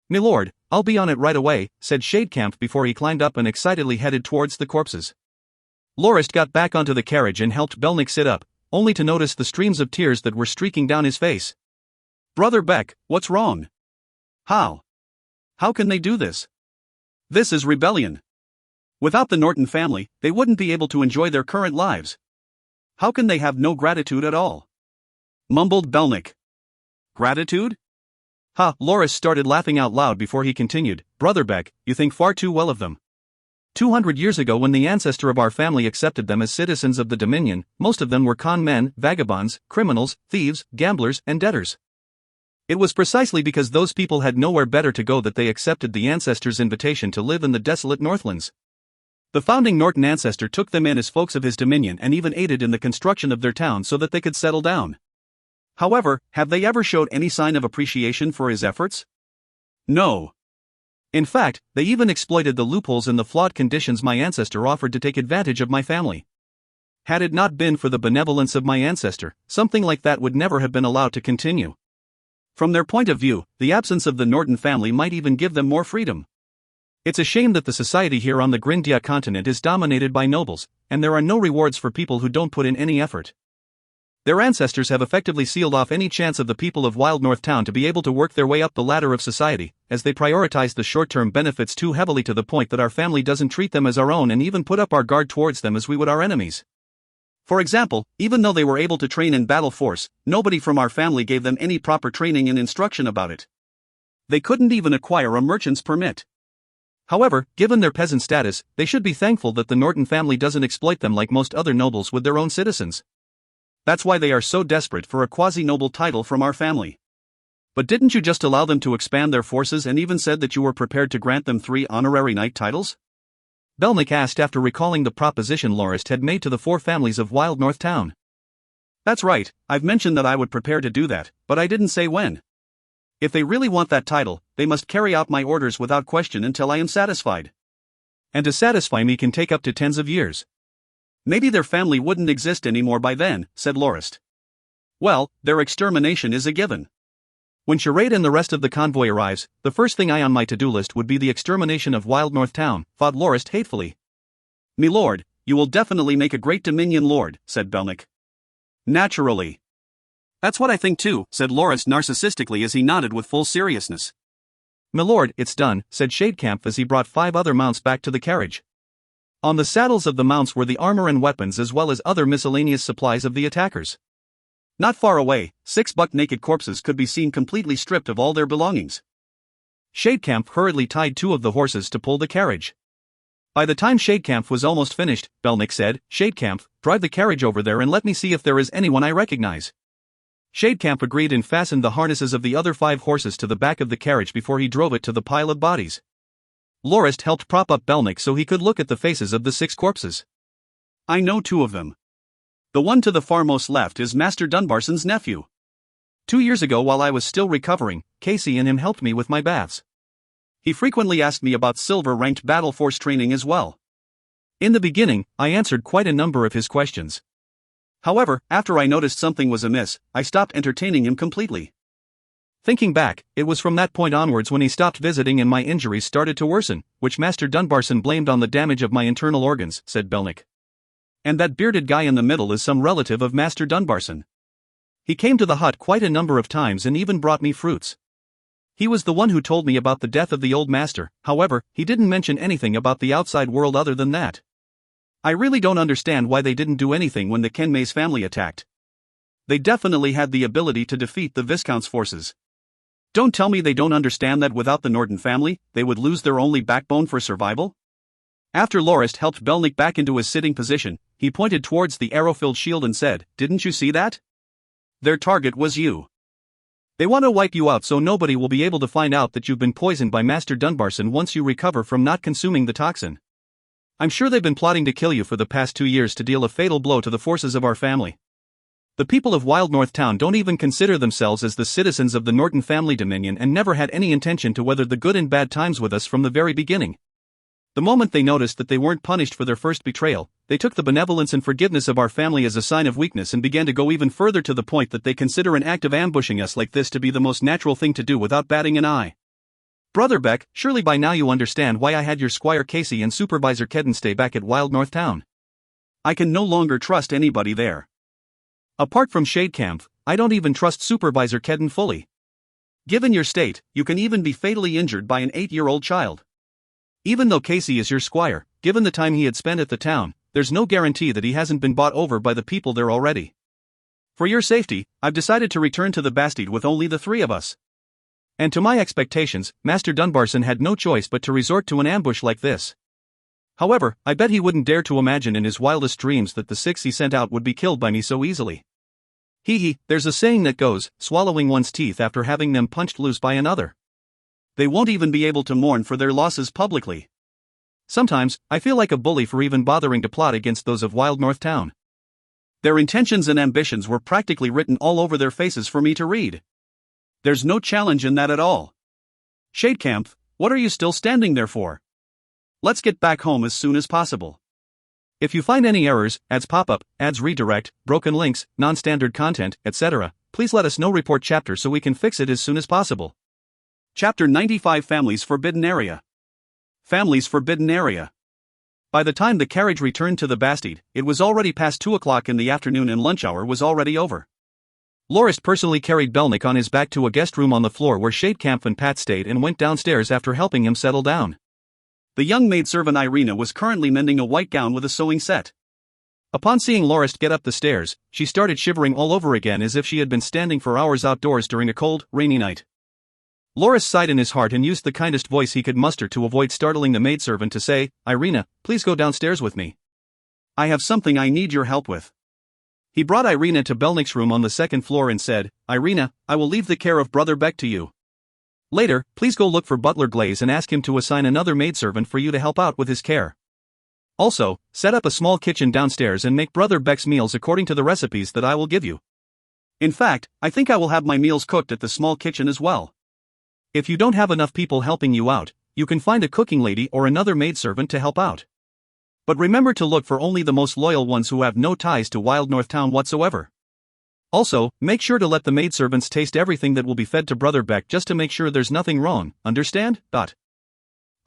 Speaker 1: Milord, I'll be on it right away," said Shadecamp before he climbed up and excitedly headed towards the corpses. Lorist got back onto the carriage and helped Belnick sit up, only to notice the streams of tears that were streaking down his face. "Brother Beck, what's wrong? How can they do this? This is rebellion. Without the Norton family, they wouldn't be able to enjoy their current lives. How can they have no gratitude at all?" mumbled Belnick. "Gratitude?" Lorist started laughing out loud before he continued, "Brother Beck, you think far too well of them. 200 years ago, when the ancestor of our family accepted them as citizens of the Dominion, most of them were con men, vagabonds, criminals, thieves, gamblers, and debtors. It was precisely because those people had nowhere better to go that they accepted the ancestors' invitation to live in the desolate Northlands. The founding Norton ancestor took them in as folks of his dominion and even aided in the construction of their town so that they could settle down. However, have they ever showed any sign of appreciation for his efforts? No. In fact, they even exploited the loopholes in the flawed conditions my ancestor offered to take advantage of my family. Had it not been for the benevolence of my ancestor, something like that would never have been allowed to continue. From their point of view, the absence of the Norton family might even give them more freedom. It's a shame that the society here on the Grindia continent is dominated by nobles, and there are no rewards for people who don't put in any effort. Their ancestors have effectively sealed off any chance of the people of Wild North Town to be able to work their way up the ladder of society, as they prioritize the short-term benefits too heavily to the point that our family doesn't treat them as our own and even put up our guard towards them as we would our enemies. For example, even though they were able to train in battle force, nobody from our family gave them any proper training and instruction about it. They couldn't even acquire a merchant's permit. However, given their peasant status, they should be thankful that the Norton family doesn't exploit them like most other nobles with their own citizens. That's why they are so desperate for a quasi-noble title from our family. But didn't you just allow them to expand their forces and even said that you were prepared to grant them 3 honorary knight titles? Belnick asked after recalling the proposition Lorist had made to the 4 families of Wild North Town. That's right, I've mentioned that I would prepare to do that, but I didn't say when. If they really want that title, they must carry out my orders without question until I am satisfied. And to satisfy me can take up to tens of years. Maybe their family wouldn't exist anymore by then, said Lorist. Well, their extermination is a given. When Charade and the rest of the convoy arrives, the first thing on my to-do list would be the extermination of Wild North Town, thought Lorist hatefully. Me lord, you will definitely make a great Dominion lord, said Belnick. Naturally. That's what I think too, said Lorist narcissistically as he nodded with full seriousness. My lord, it's done, said Shadecamp as he brought 5 other mounts back to the carriage. On the saddles of the mounts were the armor and weapons as well as other miscellaneous supplies of the attackers. Not far away, 6 buck-naked corpses could be seen completely stripped of all their belongings. Shadecamp hurriedly tied 2 of the horses to pull the carriage. By the time Shadecamp was almost finished, Belnick said, Shadecamp, drive the carriage over there and let me see if there is anyone I recognize. Shadecamp agreed and fastened the harnesses of the other 5 horses to the back of the carriage before he drove it to the pile of bodies. Lorist helped prop up Belnick so he could look at the faces of the 6 corpses. I know 2 of them. The one to the farmost left is Master Dunbarson's nephew. 2 years ago while I was still recovering, Casey and him helped me with my baths. He frequently asked me about silver-ranked battle force training as well. In the beginning, I answered quite a number of his questions. However, after I noticed something was amiss, I stopped entertaining him completely. Thinking back, it was from that point onwards when he stopped visiting and my injuries started to worsen, which Master Dunbarson blamed on the damage of my internal organs, said Belnick. And that bearded guy in the middle is some relative of Master Dunbarson. He came to the hut quite a number of times and even brought me fruits. He was the one who told me about the death of the old master, however, he didn't mention anything about the outside world other than that. I really don't understand why they didn't do anything when the Kenmay's family attacked. They definitely had the ability to defeat the Viscount's forces. Don't tell me they don't understand that without the Norton family, they would lose their only backbone for survival? After Lorist helped Belnick back into his sitting position, he pointed towards the arrow-filled shield and said, Didn't you see that? Their target was you. They want to wipe you out so nobody will be able to find out that you've been poisoned by Master Dunbarson once you recover from not consuming the toxin. I'm sure they've been plotting to kill you for the past 2 years to deal a fatal blow to the forces of our family. The people of Wild North Town don't even consider themselves as the citizens of the Norton family dominion and never had any intention to weather the good and bad times with us from the very beginning. The moment they noticed that they weren't punished for their first betrayal, they took the benevolence and forgiveness of our family as a sign of weakness and began to go even further to the point that they consider an act of ambushing us like this to be the most natural thing to do without batting an eye. Brother Beck, surely by now you understand why I had your Squire Casey and Supervisor Kedden stay back at Wild North Town. I can no longer trust anybody there. Apart from Shadecamp, I don't even trust Supervisor Kedden fully. Given your state, you can even be fatally injured by an 8-year-old child. Even though Casey is your squire, given the time he had spent at the town, there's no guarantee that he hasn't been bought over by the people there already. For your safety, I've decided to return to the Bastide with only the 3 of us. And to my expectations, Master Dunbarson had no choice but to resort to an ambush like this. However, I bet he wouldn't dare to imagine in his wildest dreams that the 6 he sent out would be killed by me so easily. There's a saying that goes, swallowing one's teeth after having them punched loose by another. They won't even be able to mourn for their losses publicly. Sometimes, I feel like a bully for even bothering to plot against those of Wild North Town. Their intentions and ambitions were practically written all over their faces for me to read. There's no challenge in that at all. Shadecamp, what are you still standing there for? Let's get back home as soon as possible. If you find any errors, ads pop up, ads redirect, broken links, non-standard content, etc., please let us know. Report chapter so we can fix it as soon as possible. Chapter 95 Families Forbidden Area. Families Forbidden Area. By the time the carriage returned to the Bastide, it was already past 2 o'clock in the afternoon and lunch hour was already over. Lorist personally carried Belnick on his back to a guest room on the floor where Shadecamp and Pat stayed and went downstairs after helping him settle down. The young maidservant Irina was currently mending a white gown with a sewing set. Upon seeing Lorist get up the stairs, she started shivering all over again as if she had been standing for hours outdoors during a cold, rainy night. Lorist sighed in his heart and used the kindest voice he could muster to avoid startling the maidservant to say, Irina, please go downstairs with me. I have something I need your help with. He brought Irina to Belnik's room on the second floor and said, "Irina, I will leave the care of Brother Beck to you. Later, please go look for Butler Glaze and ask him to assign another maidservant for you to help out with his care. Also, set up a small kitchen downstairs and make Brother Beck's meals according to the recipes that I will give you. In fact, I think I will have my meals cooked at the small kitchen as well. If you don't have enough people helping you out, you can find a cooking lady or another maidservant to help out. But remember to look for only the most loyal ones who have no ties to Wild North Town whatsoever. Also, make sure to let the maidservants taste everything that will be fed to Brother Beck just to make sure there's nothing wrong, understand?"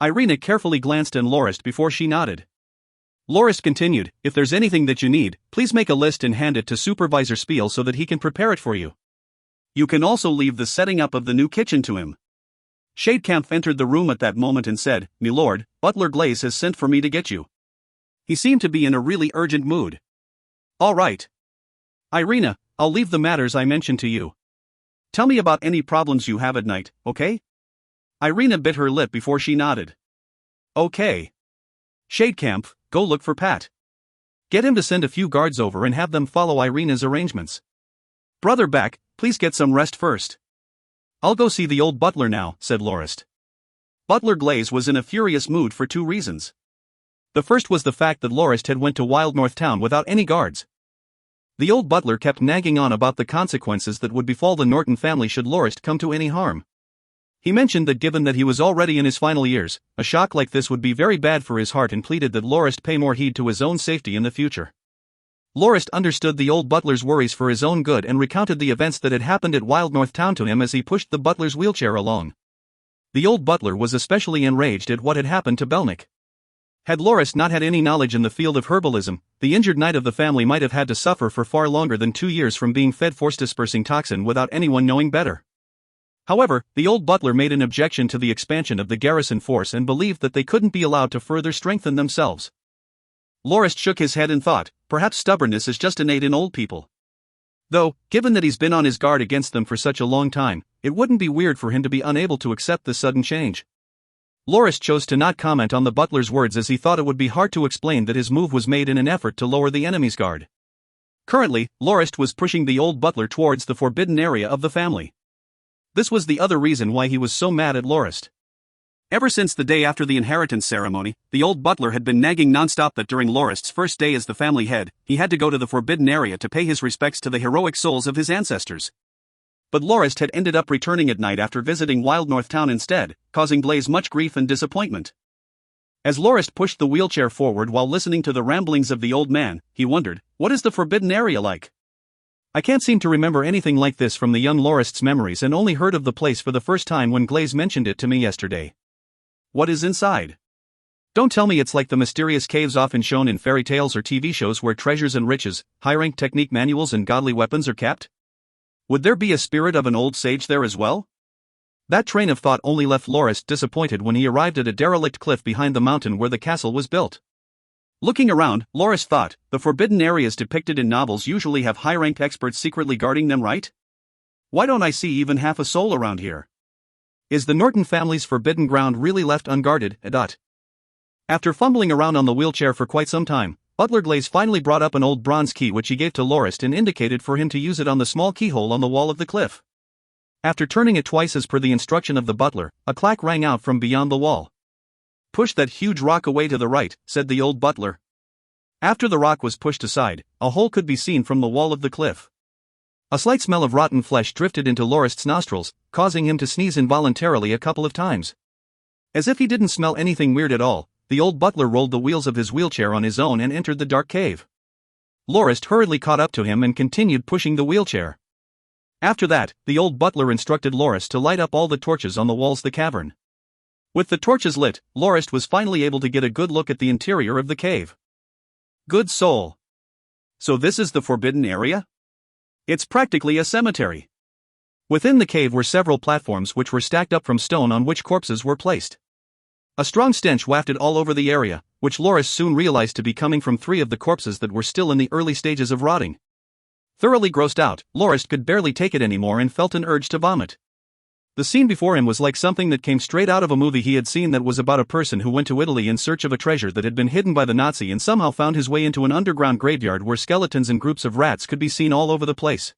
Speaker 1: Irina carefully glanced at Lorist before she nodded. Lorist continued, "If there's anything that you need, please make a list and hand it to Supervisor Spiel so that he can prepare it for you. You can also leave the setting up of the new kitchen to him." Shadecamp entered the room at that moment and said, "Milord, Butler Glaze has sent for me to get you. He seemed to be in a really urgent mood." "All right. Irina, I'll leave the matters I mentioned to you. Tell me about any problems you have at night, okay?" Irina bit her lip before she nodded. "Okay. Shadecamp, go look for Pat. Get him to send a few guards over and have them follow Irina's arrangements. Brother Beck, please get some rest first." "I'll go see the old butler now," said Lorist. Butler Glaze was in a furious mood for two reasons. The first was the fact that Lorist had went to Wild North Town without any guards. The old butler kept nagging on about the consequences that would befall the Norton family should Lorist come to any harm. He mentioned that given that he was already in his final years, a shock like this would be very bad for his heart and pleaded that Lorist pay more heed to his own safety in the future. Lorist understood the old butler's worries for his own good and recounted the events that had happened at Wild North Town to him as he pushed the butler's wheelchair along. The old butler was especially enraged at what had happened to Belnik. Had Lorist not had any knowledge in the field of herbalism, the injured knight of the family might have had to suffer for far longer than 2 years from being fed force-dispersing toxin without anyone knowing better. However, the old butler made an objection to the expansion of the garrison force and believed that they couldn't be allowed to further strengthen themselves. Lorist shook his head and thought, perhaps stubbornness is just innate in old people. Though, given that he's been on his guard against them for such a long time, it wouldn't be weird for him to be unable to accept this sudden change. Lorist chose to not comment on the butler's words as he thought it would be hard to explain that his move was made in an effort to lower the enemy's guard. Currently, Lorist was pushing the old butler towards the forbidden area of the family. This was the other reason why he was so mad at Lorist. Ever since the day after the inheritance ceremony, the old butler had been nagging nonstop that during Lorist's first day as the family head, he had to go to the forbidden area to pay his respects to the heroic souls of his ancestors. But Lorist had ended up returning at night after visiting Wild North Town instead, causing Glaze much grief and disappointment. As Lorist pushed the wheelchair forward while listening to the ramblings of the old man, he wondered, what is the forbidden area like? I can't seem to remember anything like this from the young Lorist's memories and only heard of the place for the first time when Glaze mentioned it to me yesterday. What is inside? Don't tell me it's like the mysterious caves often shown in fairy tales or TV shows where treasures and riches, high-rank technique manuals and godly weapons are kept? Would there be a spirit of an old sage there as well? That train of thought only left Lorist disappointed when he arrived at a derelict cliff behind the mountain where the castle was built. Looking around, Lorist thought, the forbidden areas depicted in novels usually have high-ranked experts secretly guarding them, right? Why don't I see even half a soul around here? Is the Norton family's forbidden ground really left unguarded? After fumbling around on the wheelchair for quite some time, Butler Glaze finally brought up an old bronze key which he gave to Lorist and indicated for him to use it on the small keyhole on the wall of the cliff. After turning it twice as per the instruction of the butler, a clack rang out from beyond the wall. "Push that huge rock away to the right," said the old butler. After the rock was pushed aside, a hole could be seen from the wall of the cliff. A slight smell of rotten flesh drifted into Lorist's nostrils, causing him to sneeze involuntarily a couple of times. As if he didn't smell anything weird at all, the old butler rolled the wheels of his wheelchair on his own and entered the dark cave. Lorist hurriedly caught up to him and continued pushing the wheelchair. After that, the old butler instructed Lorist to light up all the torches on the walls of the cavern. With the torches lit, Lorist was finally able to get a good look at the interior of the cave. Good soul. So this is the forbidden area? It's practically a cemetery. Within the cave were several platforms which were stacked up from stone on which corpses were placed. A strong stench wafted all over the area, which Lorist soon realized to be coming from 3 of the corpses that were still in the early stages of rotting. Thoroughly grossed out, Lorist could barely take it anymore and felt an urge to vomit. The scene before him was like something that came straight out of a movie he had seen that was about a person who went to Italy in search of a treasure that had been hidden by the Nazi and somehow found his way into an underground graveyard where skeletons and groups of rats could be seen all over the place.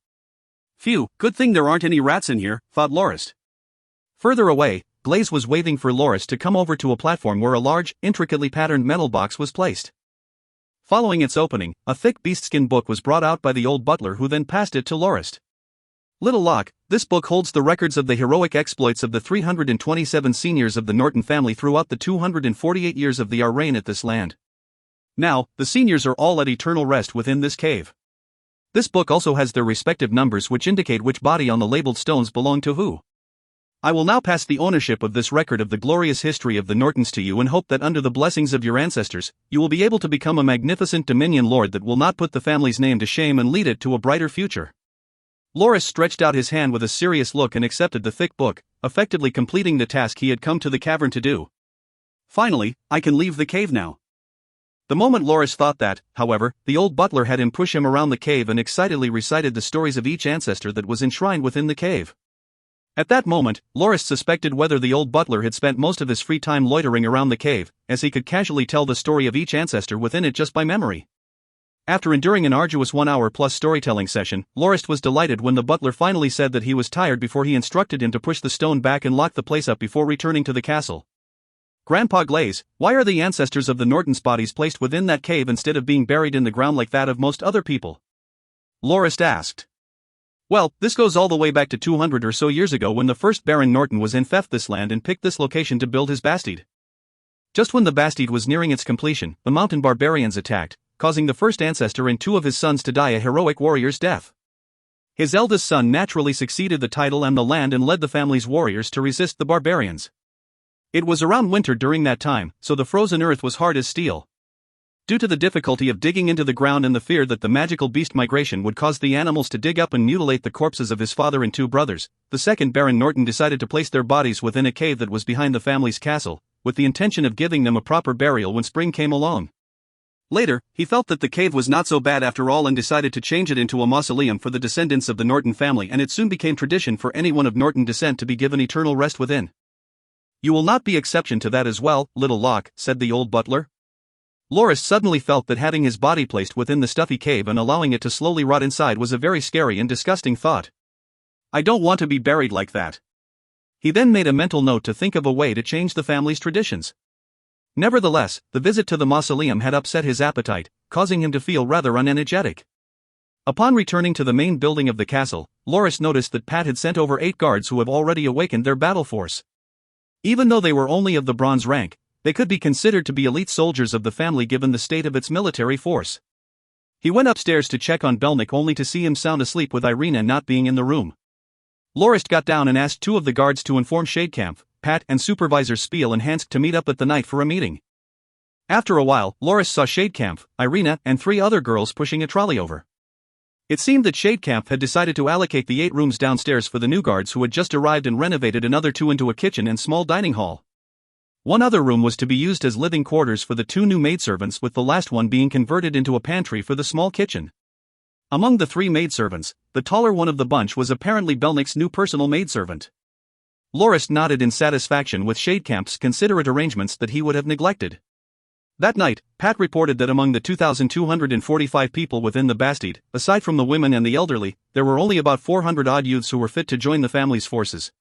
Speaker 1: Phew, good thing there aren't any rats in here, thought Lorist. Further away, Blaze was waving for Lorist to come over to a platform where a large, intricately patterned metal box was placed. Following its opening, a thick beastskin book was brought out by the old butler who then passed it to Lorist. Little Locke, this book holds the records of the heroic exploits of the 327 seniors of the Norton family throughout the 248 years of our reign at this land. Now, the seniors are all at eternal rest within this cave. This book also has their respective numbers which indicate which body on the labeled stones belong to who. I will now pass the ownership of this record of the glorious history of the Nortons to you and hope that under the blessings of your ancestors, you will be able to become a magnificent Dominion Lord that will not put the family's name to shame and lead it to a brighter future. Lorist stretched out his hand with a serious look and accepted the thick book, effectively completing the task he had come to the cavern to do. Finally, I can leave the cave now. The moment Lorist thought that, however, the old butler had him push him around the cave and excitedly recited the stories of each ancestor that was enshrined within the cave. At that moment, Lorist suspected whether the old butler had spent most of his free time loitering around the cave, as he could casually tell the story of each ancestor within it just by memory. After enduring an arduous 1-hour-plus storytelling session, Lorist was delighted when the butler finally said that he was tired before he instructed him to push the stone back and lock the place up before returning to the castle. Grandpa Glaze, why are the ancestors of the Nortons' bodies placed within that cave instead of being buried in the ground like that of most other people? Lorist asked. Well, this goes all the way back to 200 or so years ago when the first Baron Norton was in this land and picked this location to build his bastide. Just when the bastide was nearing its completion, the mountain barbarians attacked, causing the first ancestor and 2 of his sons to die a heroic warrior's death. His eldest son naturally succeeded the title and the land and led the family's warriors to resist the barbarians. It was around winter during that time, so the frozen earth was hard as steel. Due to the difficulty of digging into the ground and the fear that the magical beast migration would cause the animals to dig up and mutilate the corpses of his father and 2 brothers, the second Baron Norton decided to place their bodies within a cave that was behind the family's castle, with the intention of giving them a proper burial when spring came along. Later, he felt that the cave was not so bad after all and decided to change it into a mausoleum for the descendants of the Norton family, and it soon became tradition for anyone of Norton descent to be given eternal rest within. You will not be exception to that as well, little Locke, said the old butler. Lorist suddenly felt that having his body placed within the stuffy cave and allowing it to slowly rot inside was a very scary and disgusting thought. I don't want to be buried like that. He then made a mental note to think of a way to change the family's traditions. Nevertheless, the visit to the mausoleum had upset his appetite, causing him to feel rather unenergetic. Upon returning to the main building of the castle, Lorist noticed that Pat had sent over 8 guards who have already awakened their battle force. Even though they were only of the bronze rank, they could be considered to be elite soldiers of the family given the state of its military force. He went upstairs to check on Belnick only to see him sound asleep with Irina not being in the room. Lorist got down and asked 2 of the guards to inform Shadecamp, Pat and Supervisor Spiel and Hansk to meet up at the night for a meeting. After a while, Lorist saw Shadecamp, Irina and 3 other girls pushing a trolley over. It seemed that Shadecamp had decided to allocate the 8 rooms downstairs for the new guards who had just arrived and renovated another 2 into a kitchen and small dining hall. One other room was to be used as living quarters for the 2 new maidservants, with the last one being converted into a pantry for the small kitchen. Among the 3 maidservants, the taller one of the bunch was apparently Belnick's new personal maidservant. Lorist nodded in satisfaction with Shadecamp's considerate arrangements that he would have neglected. That night, Pat reported that among the 2,245 people within the bastide, aside from the women and the elderly, there were only about 400-odd youths who were fit to join the family's forces.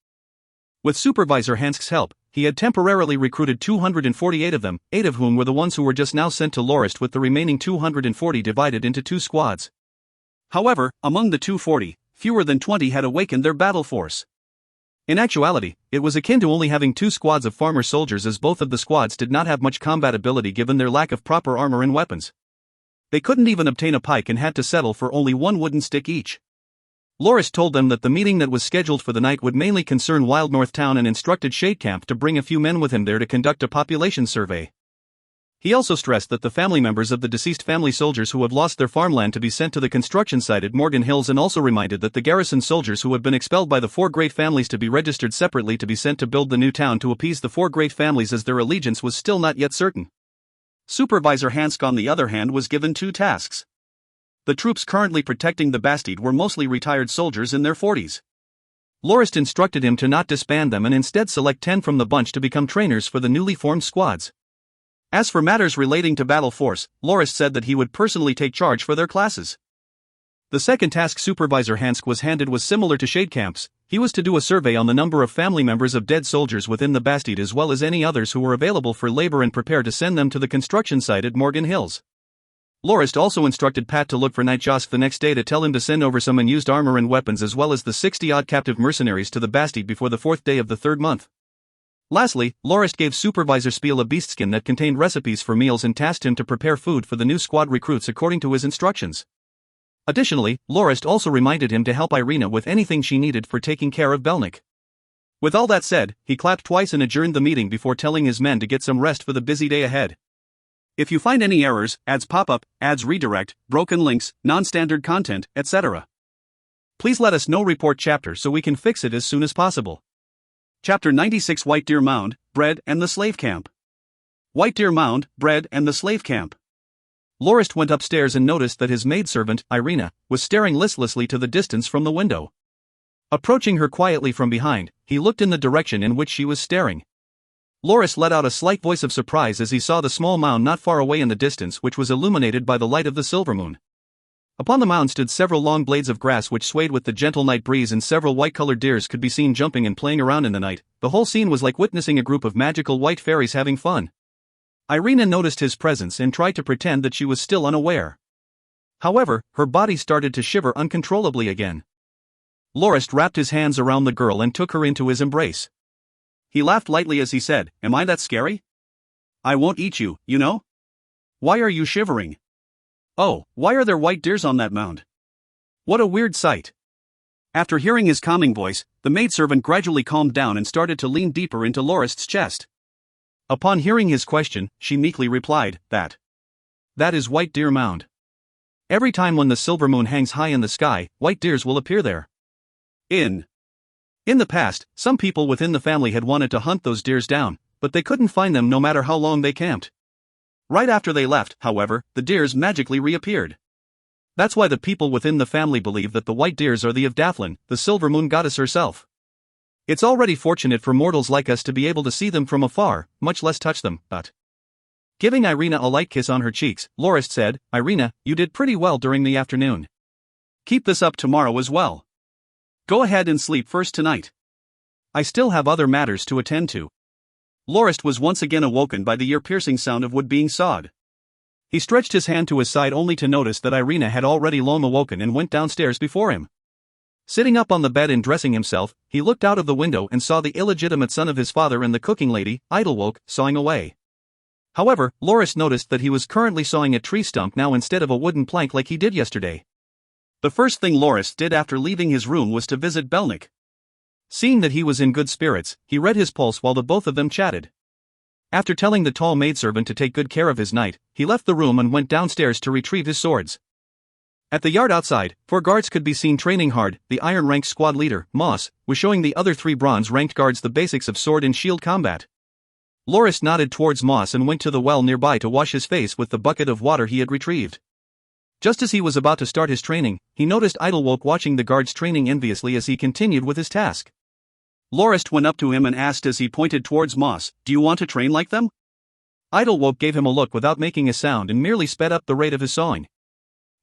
Speaker 1: With Supervisor Hansk's help, he had temporarily recruited 248 of them, 8 of whom were the ones who were just now sent to Lorist, with the remaining 240 divided into 2 squads. However, among the 240, fewer than 20 had awakened their battle force. In actuality, it was akin to only having 2 squads of farmer soldiers, as both of the squads did not have much combat ability given their lack of proper armor and weapons. They couldn't even obtain a pike and had to settle for only 1 wooden stick each. Lorist told them that the meeting that was scheduled for the night would mainly concern Wild North Town and instructed Shadecamp to bring a few men with him there to conduct a population survey. He also stressed that the family members of the deceased family soldiers who have lost their farmland to be sent to the construction site at Morgan Hills, and also reminded that the garrison soldiers who had been expelled by the 4 great families to be registered separately to be sent to build the new town to appease the 4 great families, as their allegiance was still not yet certain. Supervisor Hansk, on the other hand, was given 2 tasks. The troops currently protecting the bastide were mostly retired soldiers in their 40s. Lorist instructed him to not disband them and instead select 10 from the bunch to become trainers for the newly formed squads. As for matters relating to battle force, Lorist said that he would personally take charge for their classes. The second task Supervisor Hansk was handed was similar to Shadecamp's. He was to do a survey on the number of family members of dead soldiers within the Bastide as well as any others who were available for labor and prepare to send them to the construction site at Morgan Hills. Lorist also instructed Pat to look for Nightjosk the next day to tell him to send over some unused armor and weapons as well as the 60-odd captive mercenaries to the Bastide before the 4th day of the 3rd month. Lastly, Lorist gave Supervisor Spiel a beastskin that contained recipes for meals and tasked him to prepare food for the new squad recruits according to his instructions. Additionally, Lorist also reminded him to help Irina with anything she needed for taking care of Belnik. With all that said, he clapped twice and adjourned the meeting before telling his men to get some rest for the busy day ahead. If you find any errors, ads pop up, ads redirect, broken links, non-standard content, etc., please let us know. Report chapter so we can fix it as soon as possible. Chapter 96 White Deer Mound, Bread and the Slave Camp. White Deer Mound, Bread and the Slave Camp. Lorist went upstairs and noticed that his maidservant, Irina, was staring listlessly to the distance from the window. Approaching her quietly from behind, he looked in the direction in which she was staring. Lorist let out a slight voice of surprise as he saw the small mound not far away in the distance which was illuminated by the light of the silver moon. Upon the mound stood several long blades of grass which swayed with the gentle night breeze and several white-colored deers could be seen jumping and playing around in the night. The whole scene was like witnessing a group of magical white fairies having fun. Irina noticed his presence and tried to pretend that she was still unaware. However, her body started to shiver uncontrollably again. Lorist wrapped his hands around the girl and took her into his embrace. He laughed lightly as he said, "Am I that scary? I won't eat you, you know? Why are you shivering? Oh, why are there white deers on that mound? What a weird sight." After hearing his calming voice, the maidservant gradually calmed down and started to lean deeper into Lorist's chest. Upon hearing his question, she meekly replied, That is White Deer Mound. Every time when the silver moon hangs high in the sky, white deers will appear there. In the past, some people within the family had wanted to hunt those deers down, but they couldn't find them no matter how long they camped. Right after they left, however, the deers magically reappeared. That's why the people within the family believe that the white deers are the of Daphlin, the silver moon goddess herself. It's already fortunate for mortals like us to be able to see them from afar, much less touch them, but... Giving Irina a light kiss on her cheeks, Lorist said, "Irina, you did pretty well during the afternoon. Keep this up tomorrow as well. Go ahead and sleep first tonight. I still have other matters to attend to." Lorist was once again awoken by the ear-piercing sound of wood being sawed. He stretched his hand to his side only to notice that Irina had already long awoken and went downstairs before him. Sitting up on the bed and dressing himself, he looked out of the window and saw the illegitimate son of his father and the cooking lady, Idlewoke, sawing away. However, Lorist noticed that he was currently sawing a tree stump now instead of a wooden plank like he did yesterday. The first thing Lorist did after leaving his room was to visit Belnik. Seeing that he was in good spirits, he read his pulse while the both of them chatted. After telling the tall maidservant to take good care of his knight, he left the room and went downstairs to retrieve his swords. At the yard outside, 4 guards could be seen training hard. The iron-ranked squad leader, Moss, was showing the other 3 bronze-ranked guards the basics of sword and shield combat. Lorist nodded towards Moss and went to the well nearby to wash his face with the bucket of water he had retrieved. Just as he was about to start his training, he noticed Idlewoke watching the guards training enviously as he continued with his task. Lorist went up to him and asked as he pointed towards Moss, "Do you want to train like them?" Idlewoke gave him a look without making a sound and merely sped up the rate of his sawing.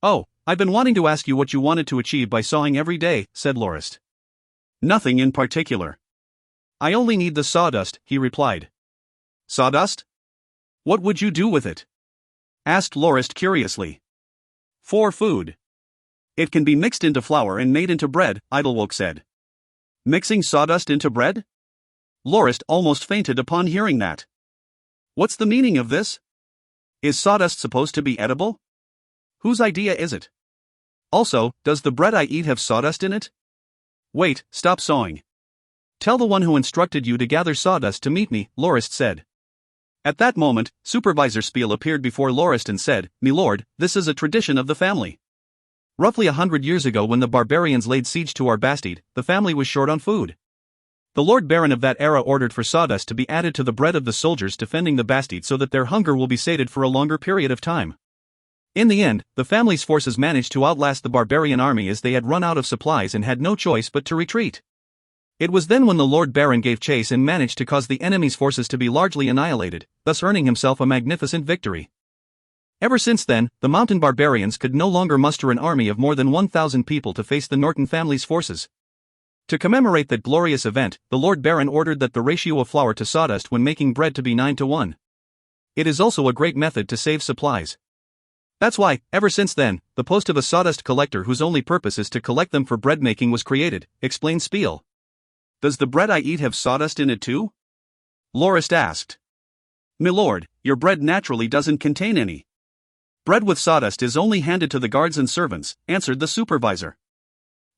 Speaker 1: "Oh, I've been wanting to ask you what you wanted to achieve by sawing every day," said Lorist. "Nothing in particular. I only need the sawdust," he replied. "Sawdust? What would you do with it?" asked Lorist curiously. "For food. It can be mixed into flour and made into bread," Idlewoke said. "Mixing sawdust into bread?" Lorist almost fainted upon hearing that. "What's the meaning of this? Is sawdust supposed to be edible? Whose idea is it? Also, does the bread I eat have sawdust in it? Wait, stop sawing. Tell the one who instructed you to gather sawdust to meet me," Lorist said. At that moment, Supervisor Spiel appeared before Lorist and said, "Milord, this is a tradition of the family. Roughly 100 years ago when the barbarians laid siege to our Bastide, the family was short on food. The Lord Baron of that era ordered for sawdust to be added to the bread of the soldiers defending the Bastide so that their hunger will be sated for a longer period of time. In the end, the family's forces managed to outlast the barbarian army as they had run out of supplies and had no choice but to retreat. It was then when the Lord Baron gave chase and managed to cause the enemy's forces to be largely annihilated, thus earning himself a magnificent victory. Ever since then, the mountain barbarians could no longer muster an army of more than 1,000 people to face the Norton family's forces. To commemorate that glorious event, the Lord Baron ordered that the ratio of flour to sawdust when making bread to be 9:1. It is also a great method to save supplies. That's why, ever since then, the post of a sawdust collector whose only purpose is to collect them for bread making was created, explained Spiel. Does the bread I eat have sawdust in it too? Lorist asked. Milord, your bread naturally doesn't contain any. Bread with sawdust is only handed to the guards and servants, answered the supervisor.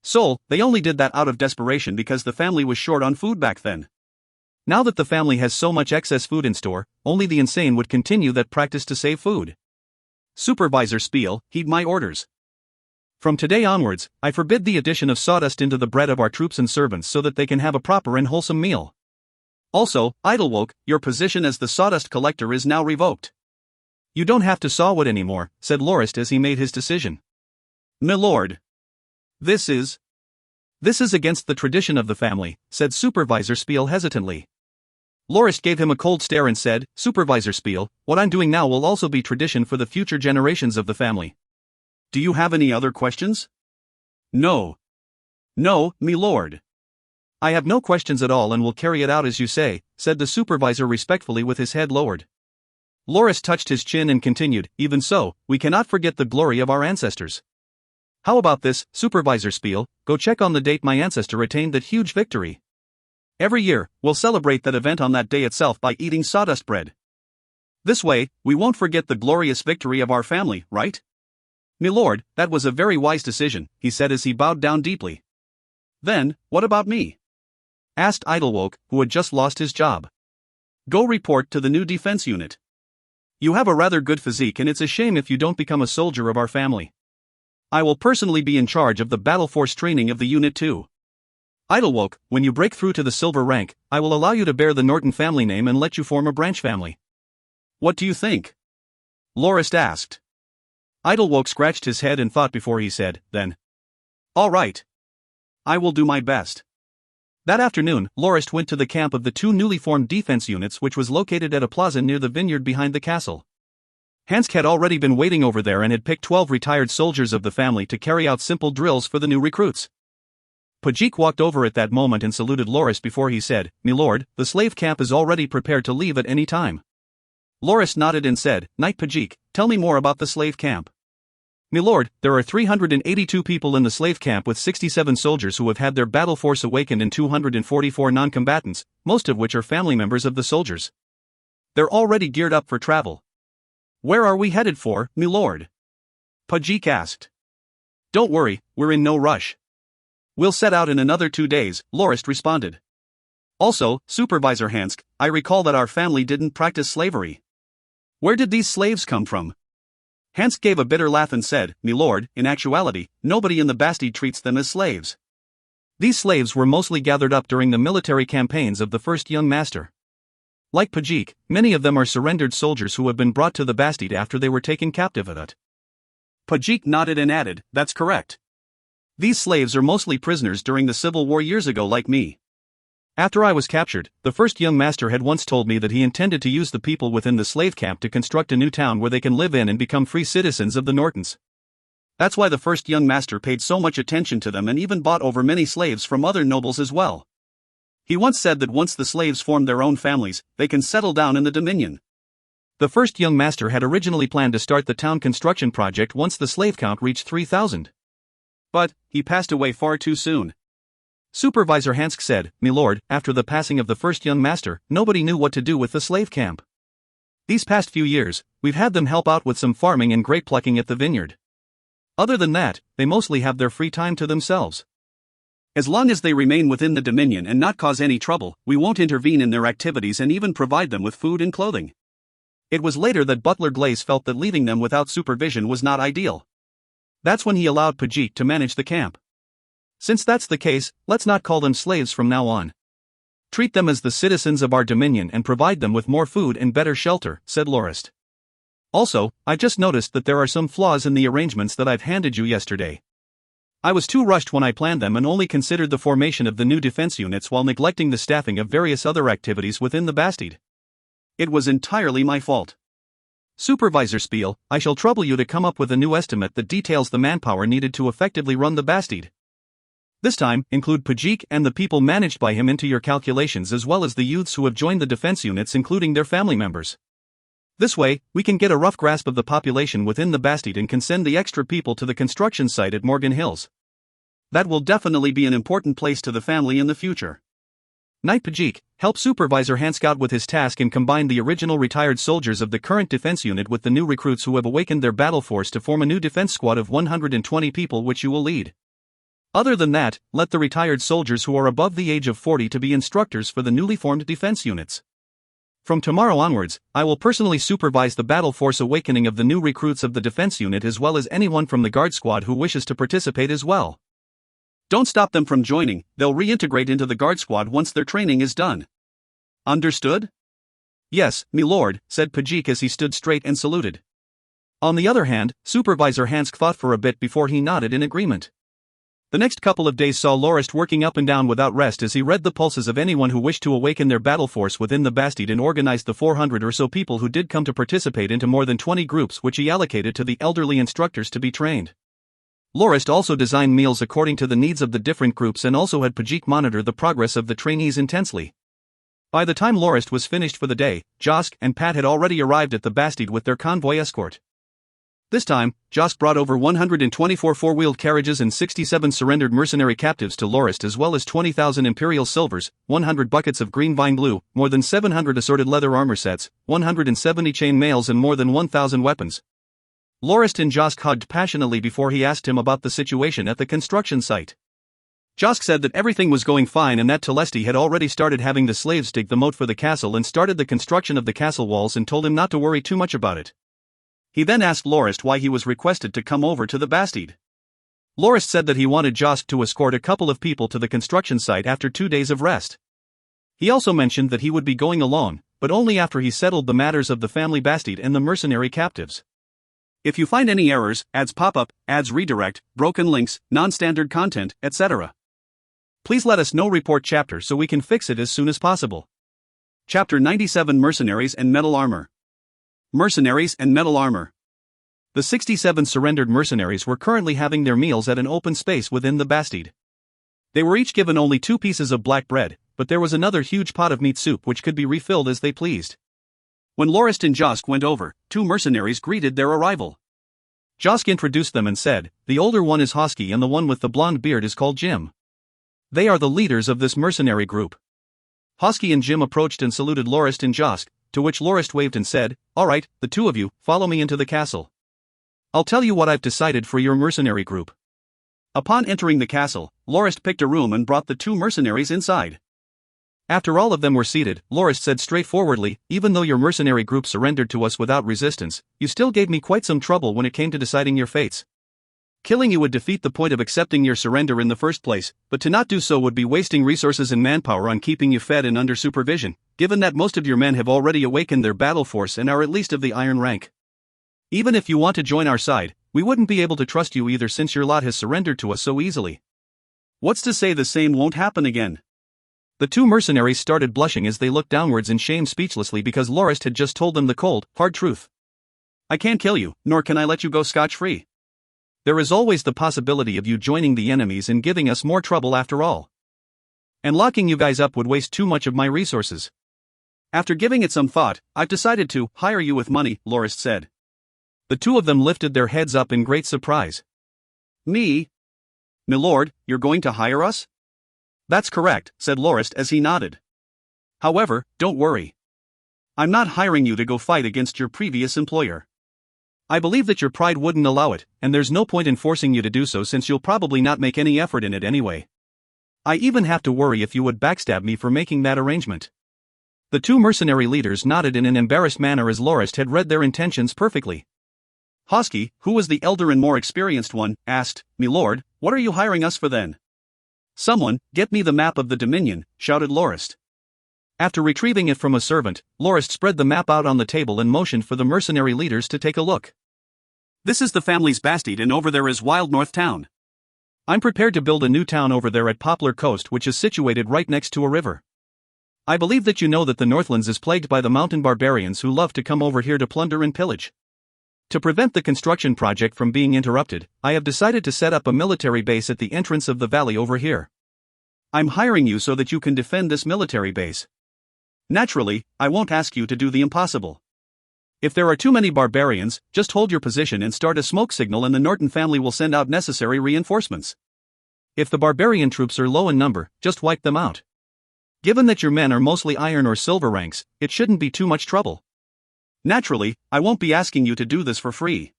Speaker 1: So, they only did that out of desperation because the family was short on food back then. Now that the family has so much excess food in store, only the insane would continue that practice to save food. Supervisor Spiel, heed my orders. From today onwards, I forbid the addition of sawdust into the bread of our troops and servants so that they can have a proper and wholesome meal. Also, Idlewoke, your position as the sawdust collector is now revoked. You don't have to saw wood anymore, said Lorist as he made his decision. Milord. This is against the tradition of the family, said Supervisor Spiel hesitantly. Lorist gave him a cold stare and said, Supervisor Spiel, what I'm doing now will also be tradition for the future generations of the family. Do you have any other questions? No. No, milord. I have no questions at all and will carry it out as you say, said the supervisor respectfully with his head lowered. Lorist touched his chin and continued, even so, we cannot forget the glory of our ancestors. How about this, Supervisor Spiel, go check on the date my ancestor attained that huge victory. Every year, we'll celebrate that event on that day itself by eating sawdust bread. This way, we won't forget the glorious victory of our family, right? Milord, that was a very wise decision, he said as he bowed down deeply. Then, what about me? Asked Idlewoke, who had just lost his job. Go report to the new defense unit. You have a rather good physique and it's a shame if you don't become a soldier of our family. I will personally be in charge of the battle force training of the unit too. Idlewoke, when you break through to the silver rank, I will allow you to bear the Norton family name and let you form a branch family. What do you think? Lorist asked. Idlewoke scratched his head and thought before he said, then. All right. I will do my best. That afternoon, Lorist went to the camp of the two newly formed defense units which was located at a plaza near the vineyard behind the castle. Hansk had already been waiting over there and had picked 12 retired soldiers of the family to carry out simple drills for the new recruits. Pajik walked over at that moment and saluted Lorist before he said, Milord, the slave camp is already prepared to leave at any time. Lorist nodded and said, Knight Pajik, tell me more about the slave camp. Milord, there are 382 people in the slave camp with 67 soldiers who have had their battle force awakened and 244 non-combatants, most of which are family members of the soldiers. They're already geared up for travel. Where are we headed for, milord? Pajik asked. Don't worry, we're in no rush. We'll set out in another 2 days, Lorist responded. Also, Supervisor Hansk, I recall that our family didn't practice slavery. Where did these slaves come from? Hansk gave a bitter laugh and said, Milord, in actuality, nobody in the Bastide treats them as slaves. These slaves were mostly gathered up during the military campaigns of the first young master. Like Pajik, many of them are surrendered soldiers who have been brought to the Bastide after they were taken captive at it. Pajik nodded and added, that's correct. These slaves are mostly prisoners during the Civil War years ago like me. After I was captured, the first young master had once told me that he intended to use the people within the slave camp to construct a new town where they can live in and become free citizens of the Nortons. That's why the first young master paid so much attention to them and even bought over many slaves from other nobles as well. He once said that once the slaves form their own families, they can settle down in the Dominion. The first young master had originally planned to start the town construction project once the slave count reached 3,000. But, he passed away far too soon. Supervisor Hansk said, Milord, after the passing of the first young master, nobody knew what to do with the slave camp. These past few years, we've had them help out with some farming and grape plucking at the vineyard. Other than that, they mostly have their free time to themselves. As long as they remain within the Dominion and not cause any trouble, we won't intervene in their activities and even provide them with food and clothing. It was later that Butler Glaze felt that leaving them without supervision was not ideal. That's when he allowed Pajik to manage the camp. Since that's the case, let's not call them slaves from now on. Treat them as the citizens of our dominion and provide them with more food and better shelter, said Lorist. Also, I just noticed that there are some flaws in the arrangements that I've handed you yesterday. I was too rushed when I planned them and only considered the formation of the new defense units while neglecting the staffing of various other activities within the Bastide. It was entirely my fault. Supervisor Spiel, I shall trouble you to come up with a new estimate that details the manpower needed to effectively run the Bastide. This time, include Pajik and the people managed by him into your calculations as well as the youths who have joined the defense units including their family members. This way, we can get a rough grasp of the population within the Bastide and can send the extra people to the construction site at Morgan Hills. That will definitely be an important place to the family in the future. Knight Pajik, help Supervisor Hanscout with his task and combine the original retired soldiers of the current defense unit with the new recruits who have awakened their battle force to form a new defense squad of 120 people which you will lead. Other than that, let the retired soldiers who are above the age of 40 to be instructors for the newly formed defense units. From tomorrow onwards, I will personally supervise the battle force awakening of the new recruits of the defense unit as well as anyone from the guard squad who wishes to participate as well. Don't stop them from joining, they'll reintegrate into the guard squad once their training is done. Understood? Yes, my lord, said Pajik as he stood straight and saluted. On the other hand, Supervisor Hansk thought for a bit before he nodded in agreement. The next couple of days saw Lorist working up and down without rest as he read the pulses of anyone who wished to awaken their battle force within the Bastide and organized the 400 or so people who did come to participate into more than 20 groups which he allocated to the elderly instructors to be trained. Lorist also designed meals according to the needs of the different groups and also had Pajik monitor the progress of the trainees intensely. By the time Lorist was finished for the day, Josk and Pat had already arrived at the Bastide with their convoy escort. This time, Josk brought over 124 four-wheeled carriages and 67 surrendered mercenary captives to Lorist as well as 20,000 imperial silvers, 100 buckets of green vine blue, more than 700 assorted leather armor sets, 170 chain mails and more than 1,000 weapons. Lorist and Josk hugged passionately before he asked him about the situation at the construction site. Josk said that everything was going fine and that Telesti had already started having the slaves dig the moat for the castle and started the construction of the castle walls and told him not to worry too much about it. He then asked Lorist why he was requested to come over to the Bastide. Lorist said that he wanted Josk to escort a couple of people to the construction site after 2 days of rest. He also mentioned that he would be going along, but only after he settled the matters of the family Bastide and the mercenary captives. If you find any errors, ads pop up, ads redirect, broken links, non-standard content, etc., please let us know. Report chapter so we can fix it as soon as possible. Chapter 97 Mercenaries and Metal Armor. Mercenaries and metal armor. The 67 surrendered mercenaries were currently having their meals at an open space within the Bastide. They were each given only 2 pieces of black bread, but there was another huge pot of meat soup which could be refilled as they pleased. When Lorist and Josk went over, 2 mercenaries greeted their arrival. Josk introduced them and said, "The older one is Hosky and the one with the blonde beard is called Jim. They are the leaders of this mercenary group." Hosky and Jim approached and saluted Lorist and Josk, to which Lorist waved and said, "All right, the 2 of you, follow me into the castle. I'll tell you what I've decided for your mercenary group." Upon entering the castle, Lorist picked a room and brought the 2 mercenaries inside. After all of them were seated, Lorist said straightforwardly, "Even though your mercenary group surrendered to us without resistance, you still gave me quite some trouble when it came to deciding your fates. Killing you would defeat the point of accepting your surrender in the first place, but to not do so would be wasting resources and manpower on keeping you fed and under supervision, given that most of your men have already awakened their battle force and are at least of the iron rank. Even if you want to join our side, we wouldn't be able to trust you either since your lot has surrendered to us so easily. What's to say the same won't happen again?" The 2 mercenaries started blushing as they looked downwards in shame speechlessly because Lorist had just told them the cold, hard truth. "I can't kill you, nor can I let you go scotch-free. There is always the possibility of you joining the enemies and giving us more trouble after all. And locking you guys up would waste too much of my resources. After giving it some thought, I've decided to hire you with money," Lorist said. The 2 of them lifted their heads up in great surprise. "Me? Milord, you're going to hire us?" "That's correct," said Lorist as he nodded. "However, don't worry. I'm not hiring you to go fight against your previous employer. I believe that your pride wouldn't allow it, and there's no point in forcing you to do so since you'll probably not make any effort in it anyway. I even have to worry if you would backstab me for making that arrangement." The 2 mercenary leaders nodded in an embarrassed manner as Lorist had read their intentions perfectly. Hosky, who was the elder and more experienced one, asked, "My lord, what are you hiring us for then?" "Someone, get me the map of the Dominion," shouted Lorist. After retrieving it from a servant, Lorist spread the map out on the table and motioned for the mercenary leaders to take a look. "This is the family's Bastide and over there is Wild North Town. I'm prepared to build a new town over there at Poplar Coast, which is situated right next to a river. I believe that you know that the Northlands is plagued by the mountain barbarians who love to come over here to plunder and pillage. To prevent the construction project from being interrupted, I have decided to set up a military base at the entrance of the valley over here. I'm hiring you so that you can defend this military base. Naturally, I won't ask you to do the impossible. If there are too many barbarians, just hold your position and start a smoke signal and the Norton family will send out necessary reinforcements. If the barbarian troops are low in number, just wipe them out. Given that your men are mostly iron or silver ranks, it shouldn't be too much trouble. Naturally, I won't be asking you to do this for free.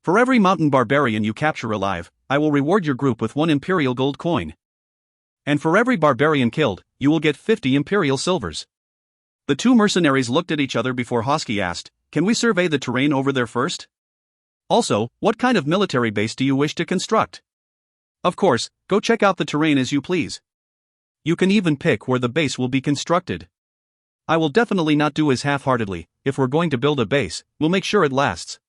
Speaker 1: For every mountain barbarian you capture alive, I will reward your group with 1 imperial gold coin. And for every barbarian killed, you will get 50 imperial silvers. The two mercenaries looked at each other before Hosky asked, "Can we survey the terrain over there first? Also, what kind of military base do you wish to construct?" "Of course, go check out the terrain as you please. You can even pick where the base will be constructed. I will definitely not do as half-heartedly. If we're going to build a base, we'll make sure it lasts.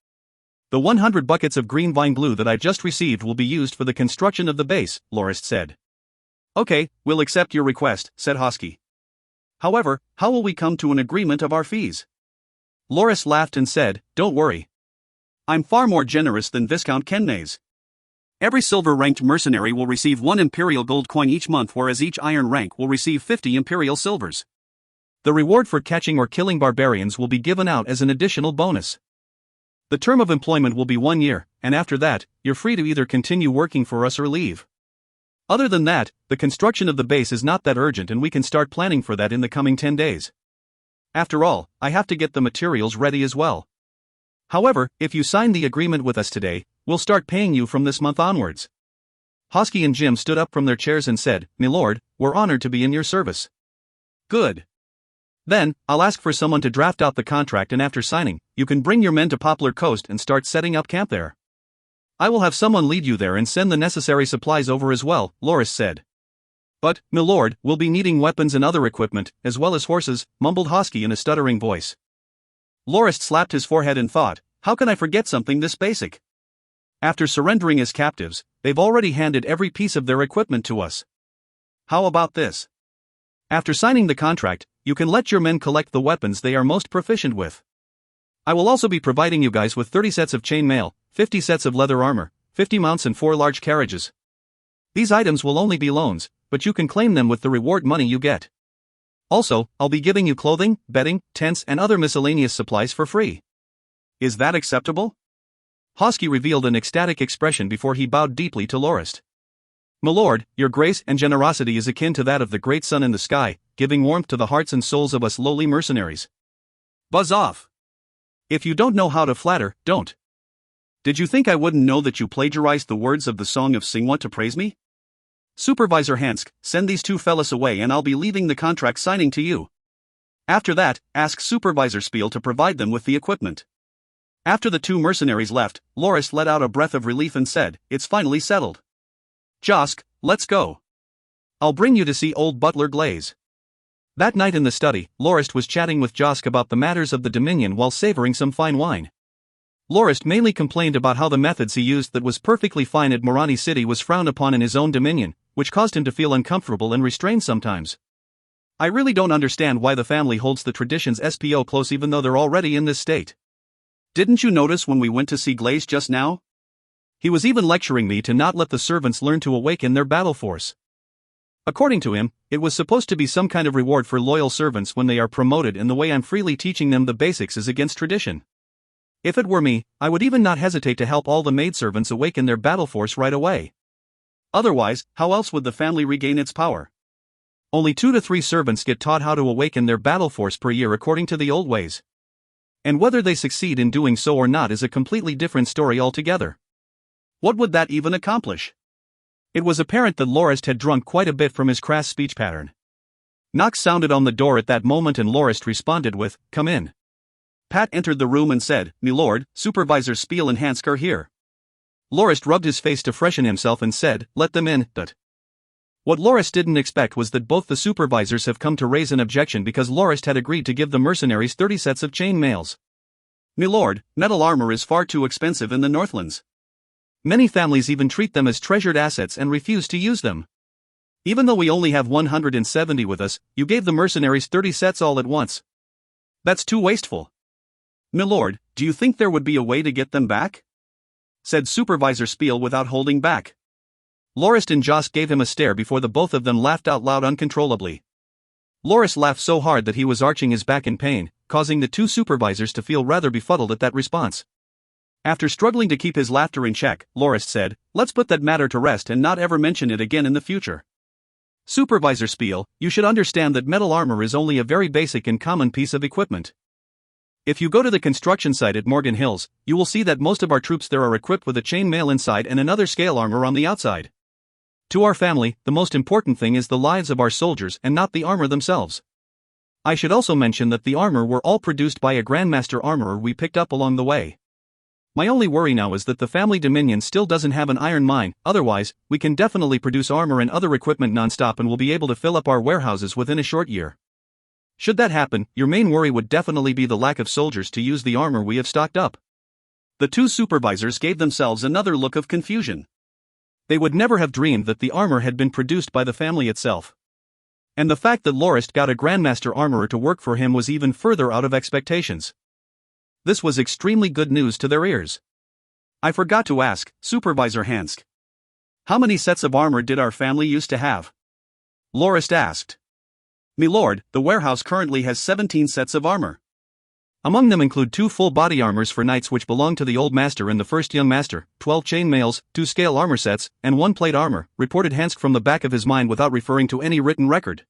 Speaker 1: The 100 buckets of green vine glue that I just received will be used for the construction of the base," Lorist said. "Okay, we'll accept your request," said Hosky. "However, how will we come to an agreement of our fees?" Lorist laughed and said, "Don't worry. I'm far more generous than Viscount Kenmays. Every silver-ranked mercenary will receive 1 imperial gold coin each month, whereas each iron rank will receive 50 imperial silvers. The reward for catching or killing barbarians will be given out as an additional bonus. The term of employment will be 1 year, and after that, you're free to either continue working for us or leave. Other than that, the construction of the base is not that urgent and we can start planning for that in the coming 10 days. After all, I have to get the materials ready as well. However, if you sign the agreement with us today, we'll start paying you from this month onwards." Hosky and Jim stood up from their chairs and said, "My lord, we're honored to be in your service." "Good. Then, I'll ask for someone to draft out the contract, and after signing, you can bring your men to Poplar Coast and start setting up camp there. I will have someone lead you there and send the necessary supplies over as well," Lorist said. "But, my lord, we'll be needing weapons and other equipment, as well as horses," mumbled Hosky in a stuttering voice. Lorist slapped his forehead and thought, "How can I forget something this basic? After surrendering as captives, they've already handed every piece of their equipment to us. How about this? After signing the contract, you can let your men collect the weapons they are most proficient with. I will also be providing you guys with 30 sets of chain mail, 50 sets of leather armor, 50 mounts and 4 large carriages. These items will only be loans, but you can claim them with the reward money you get. Also, I'll be giving you clothing, bedding, tents and other miscellaneous supplies for free. Is that acceptable?" Hosky revealed an ecstatic expression before he bowed deeply to Lorist. "My lord, your grace and generosity is akin to that of the great sun in the sky, giving warmth to the hearts and souls of us lowly mercenaries." "Buzz off. If you don't know how to flatter, don't. Did you think I wouldn't know that you plagiarized the words of the Song of Singwa to praise me? Supervisor Hansk, send these two fellas away and I'll be leaving the contract signing to you. After that, ask Supervisor Spiel to provide them with the equipment." After the two mercenaries left, Lorist let out a breath of relief and said, "It's finally settled. Josk, let's go. I'll bring you to see old Butler Glaze." That night in the study, Lorist was chatting with Josk about the matters of the Dominion while savoring some fine wine. Lorist mainly complained about how the methods he used that was perfectly fine at Morani City was frowned upon in his own Dominion, which caused him to feel uncomfortable and restrained sometimes. "I really don't understand why the family holds the traditions SPO close even though they're already in this state. Didn't you notice when we went to see Glaze just now? He was even lecturing me to not let the servants learn to awaken their battle force. According to him, it was supposed to be some kind of reward for loyal servants when they are promoted, and the way I'm freely teaching them the basics is against tradition. If it were me, I would even not hesitate to help all the maidservants awaken their battle force right away. Otherwise, how else would the family regain its power? Only 2 to 3 servants get taught how to awaken their battle force per year according to the old ways. And whether they succeed in doing so or not is a completely different story altogether. What would that even accomplish?" It was apparent that Lorist had drunk quite a bit from his crass speech pattern. Knocks sounded on the door at that moment and Lorist responded with, "Come in." Pat entered the room and said, "Me lord, Supervisor Spiel and Hansk are here." Lorist rubbed his face to freshen himself and said, "Let them in, but." What Lorist didn't expect was that both the supervisors have come to raise an objection because Lorist had agreed to give the mercenaries 30 sets of chain mails. "Me lord, metal armor is far too expensive in the Northlands. Many families even treat them as treasured assets and refuse to use them. Even though we only have 170 with us, you gave the mercenaries 30 sets all at once. That's too wasteful. Milord, do you think there would be a way to get them back? Said Supervisor Spiel without holding back. Lorist and Josk gave him a stare before the both of them laughed out loud uncontrollably. Lorist laughed so hard that he was arching his back in pain, causing the two supervisors to feel rather befuddled at that response. After struggling to keep his laughter in check, Lorist said, "Let's put that matter to rest and not ever mention it again in the future. Supervisor Spiel, you should understand that metal armor is only a very basic and common piece of equipment. If you go to the construction site at Morgan Hills, you will see that most of our troops there are equipped with a chain mail inside and another scale armor on the outside. To our family, the most important thing is the lives of our soldiers and not the armor themselves. I should also mention that the armor were all produced by a Grandmaster armorer we picked up along the way. My only worry now is that the family Dominion still doesn't have an iron mine, otherwise, we can definitely produce armor and other equipment non-stop and will be able to fill up our warehouses within a short year. Should that happen, your main worry would definitely be the lack of soldiers to use the armor we have stocked up." The two supervisors gave themselves another look of confusion. They would never have dreamed that the armor had been produced by the family itself. And the fact that Lorist got a Grandmaster armorer to work for him was even further out of expectations. This was extremely good news to their ears. "I forgot to ask, Supervisor Hansk. How many sets of armor did our family used to have?" Lorist asked. "Milord, the warehouse currently has 17 sets of armor. Among them include 2 full body armors for knights which belong to the Old Master and the First Young Master, 12 chain mails, 2 scale armor sets, and 1 plate armor," reported Hansk from the back of his mind without referring to any written record.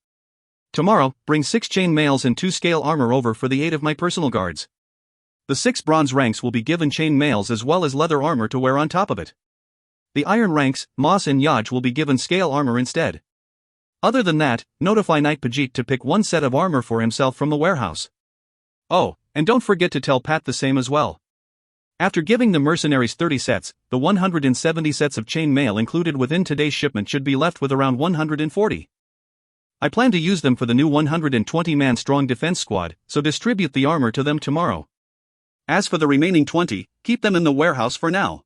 Speaker 1: "Tomorrow, bring 6 chain mails and 2 scale armor over for the 8 of my personal guards. The 6 bronze ranks will be given chain mails as well as leather armor to wear on top of it. The iron ranks, Moss and Yaj will be given scale armor instead. Other than that, notify Knight Pajit to pick 1 set of armor for himself from the warehouse. Oh, and don't forget to tell Pat the same as well." After giving the mercenaries 30 sets, the 170 sets of chain mail included within today's shipment should be left with around 140. "I plan to use them for the new 120-man strong defense squad, so distribute the armor to them tomorrow. As for the remaining 20, keep them in the warehouse for now.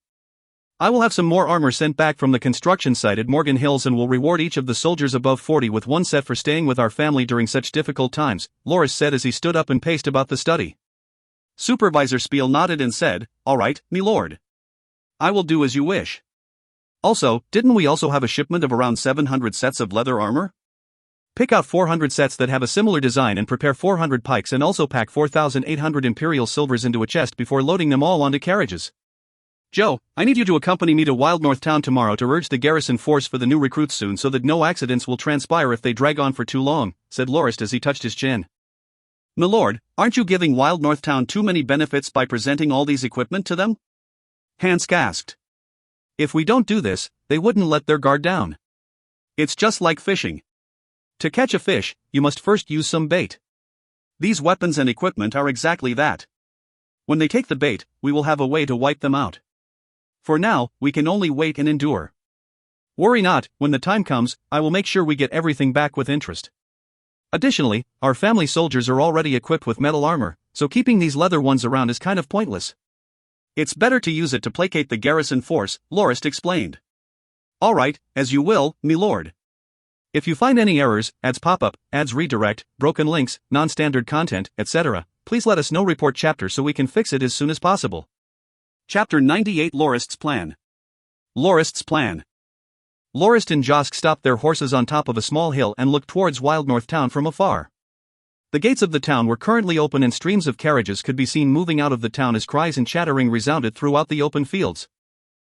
Speaker 1: I will have some more armor sent back from the construction site at Morgan Hills and will reward each of the soldiers above 40 with 1 set for staying with our family during such difficult times," Lorist said as he stood up and paced about the study. Supervisor Spiel nodded and said, "All right, milord. I will do as you wish. Also, didn't we also have a shipment of around 700 sets of leather armor? Pick out 400 sets that have a similar design and prepare 400 pikes and also pack 4,800 imperial silvers into a chest before loading them all onto carriages. Joe, I need you to accompany me to Wild North Town tomorrow to urge the garrison force for the new recruits soon so that no accidents will transpire if they drag on for too long," said Lorist as he touched his chin. "Milord, aren't you giving Wild North Town too many benefits by presenting all these equipment to them?" Hansk asked. "If we don't do this, they wouldn't let their guard down. It's just like fishing. To catch a fish, you must first use some bait. These weapons and equipment are exactly that. When they take the bait, we will have a way to wipe them out. For now, we can only wait and endure. Worry not, when the time comes, I will make sure we get everything back with interest. Additionally, our family soldiers are already equipped with metal armor, so keeping these leather ones around is kind of pointless. It's better to use it to placate the garrison force," Lorist explained. "All right, as you will, milord. If you find any errors, ads pop up, ads redirect, broken links, non-standard content, etc., please let us know. Report chapter so we can fix it as soon as possible." Chapter 98 Lorist's Plan. Lorist's Plan. Lorist and Josk stopped their horses on top of a small hill and looked towards Wild North Town from afar. The gates of the town were currently open and streams of carriages could be seen moving out of the town as cries and chattering resounded throughout the open fields.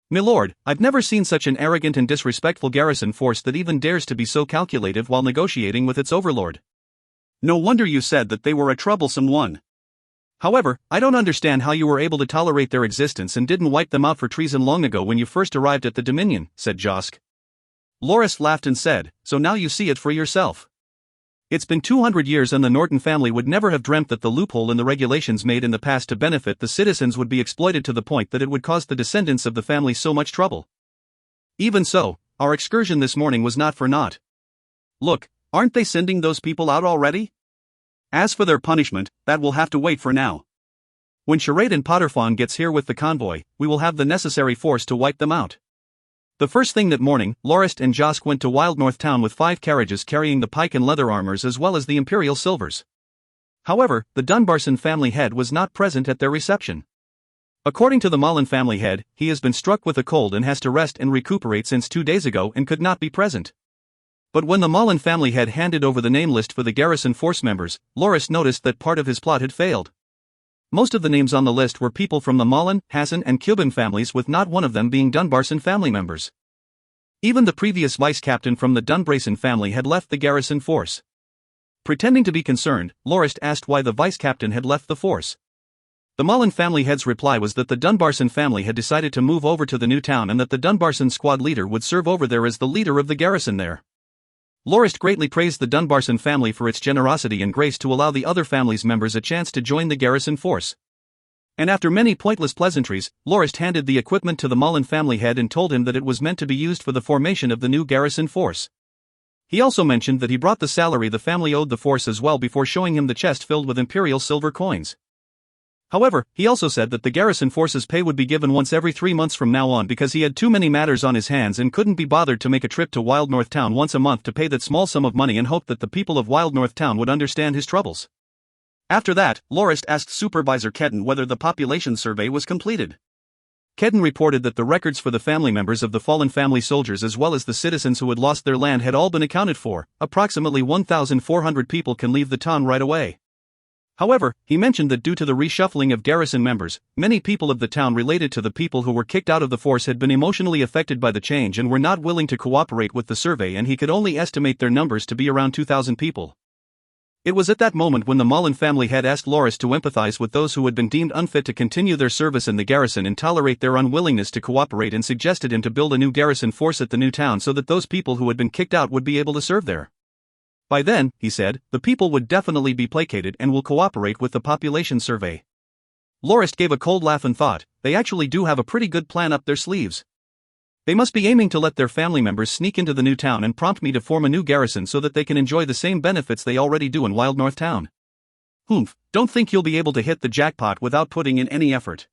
Speaker 1: "Milord, I've never seen such an arrogant and disrespectful garrison force that even dares to be so calculative while negotiating with its overlord. No wonder you said that they were a troublesome one. However, I don't understand how you were able to tolerate their existence and didn't wipe them out for treason long ago when you first arrived at the Dominion," said Josk. Lorist laughed and said, "So now you see it for yourself. It's been 200 years and the Norton family would never have dreamt that the loophole in the regulations made in the past to benefit the citizens would be exploited to the point that it would cause the descendants of the family so much trouble. Even so, our excursion this morning was not for naught. Look, aren't they sending those people out already? As for their punishment, that will have to wait for now. When Charade and Potterfawn gets here with the convoy, we will have the necessary force to wipe them out. The first thing that morning, Lorist and Josk went to Wild North Town with 5 carriages carrying the pike and leather armors as well as the imperial silvers. However, the Dunbarson family head was not present at their reception. According to the Mullen family head, he has been struck with a cold and has to rest and recuperate since 2 days ago and could not be present. But when the Mullen family head handed over the name list for the garrison force members, Lorist noticed that part of his plot had failed. Most of the names on the list were people from the Mullen, Hassan and Cuban families, with not one of them being Dunbarson family members. Even the previous vice-captain from the Dunbrason family had left the garrison force. Pretending to be concerned, Lorist asked why the vice-captain had left the force. The Mullen family head's reply was that the Dunbarson family had decided to move over to the new town and that the Dunbarson squad leader would serve over there as the leader of the garrison there. Lorist greatly praised the Dunbarson family for its generosity and grace to allow the other family's members a chance to join the garrison force. And after many pointless pleasantries, Lorist handed the equipment to the Mullen family head and told him that it was meant to be used for the formation of the new garrison force. He also mentioned that he brought the salary the family owed the force as well before showing him the chest filled with imperial silver coins. However, he also said that the garrison force's pay would be given once every 3 months from now on because he had too many matters on his hands and couldn't be bothered to make a trip to Wild North Town once a month to pay that small sum of money and hoped that the people of Wild North Town would understand his troubles. After that, Lorist asked Supervisor Kedden whether the population survey was completed. Kedden reported that the records for the family members of the fallen family soldiers as well as the citizens who had lost their land had all been accounted for. Approximately 1,400 people can leave the town right away. However, he mentioned that due to the reshuffling of garrison members, many people of the town related to the people who were kicked out of the force had been emotionally affected by the change and were not willing to cooperate with the survey, and he could only estimate their numbers to be around 2,000 people. It was at that moment when the Mullen family had asked Lorist to empathize with those who had been deemed unfit to continue their service in the garrison and tolerate their unwillingness to cooperate, and suggested him to build a new garrison force at the new town so that those people who had been kicked out would be able to serve there. By then, he said, the people would definitely be placated and will cooperate with the population survey. Lorist gave a cold laugh and thought, they actually do have a pretty good plan up their sleeves. They must be aiming to let their family members sneak into the new town and prompt me to form a new garrison so that they can enjoy the same benefits they already do in Wild North Town. Humph, don't think you'll be able to hit the jackpot without putting in any effort.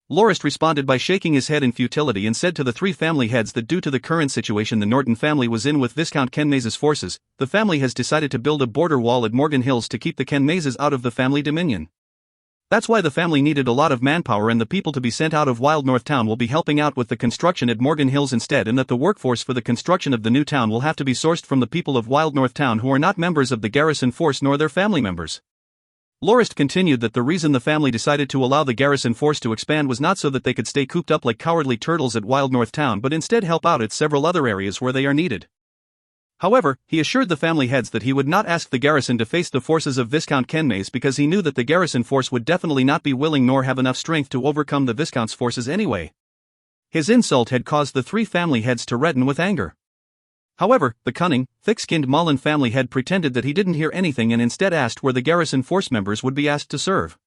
Speaker 1: Lorist responded by shaking his head in futility and said to the 3 family heads that due to the current situation the Norton family was in with Viscount Kenmaze's forces, the family has decided to build a border wall at Morgan Hills to keep the Kenmazes out of the family dominion. That's why the family needed a lot of manpower, and the people to be sent out of Wild North Town will be helping out with the construction at Morgan Hills instead, and that the workforce for the construction of the new town will have to be sourced from the people of Wild North Town who are not members of the garrison force nor their family members. Lorist continued that the reason the family decided to allow the garrison force to expand was not so that they could stay cooped up like cowardly turtles at Wild North Town, but instead help out at several other areas where they are needed. However, he assured the family heads that he would not ask the garrison to face the forces of Viscount Kenmaze because he knew that the garrison force would definitely not be willing nor have enough strength to overcome the Viscount's forces anyway. His insult had caused the 3 family heads to redden with anger. However, the cunning, thick-skinned Mullen family head pretended that he didn't hear anything and instead asked where the garrison force members would be asked to serve.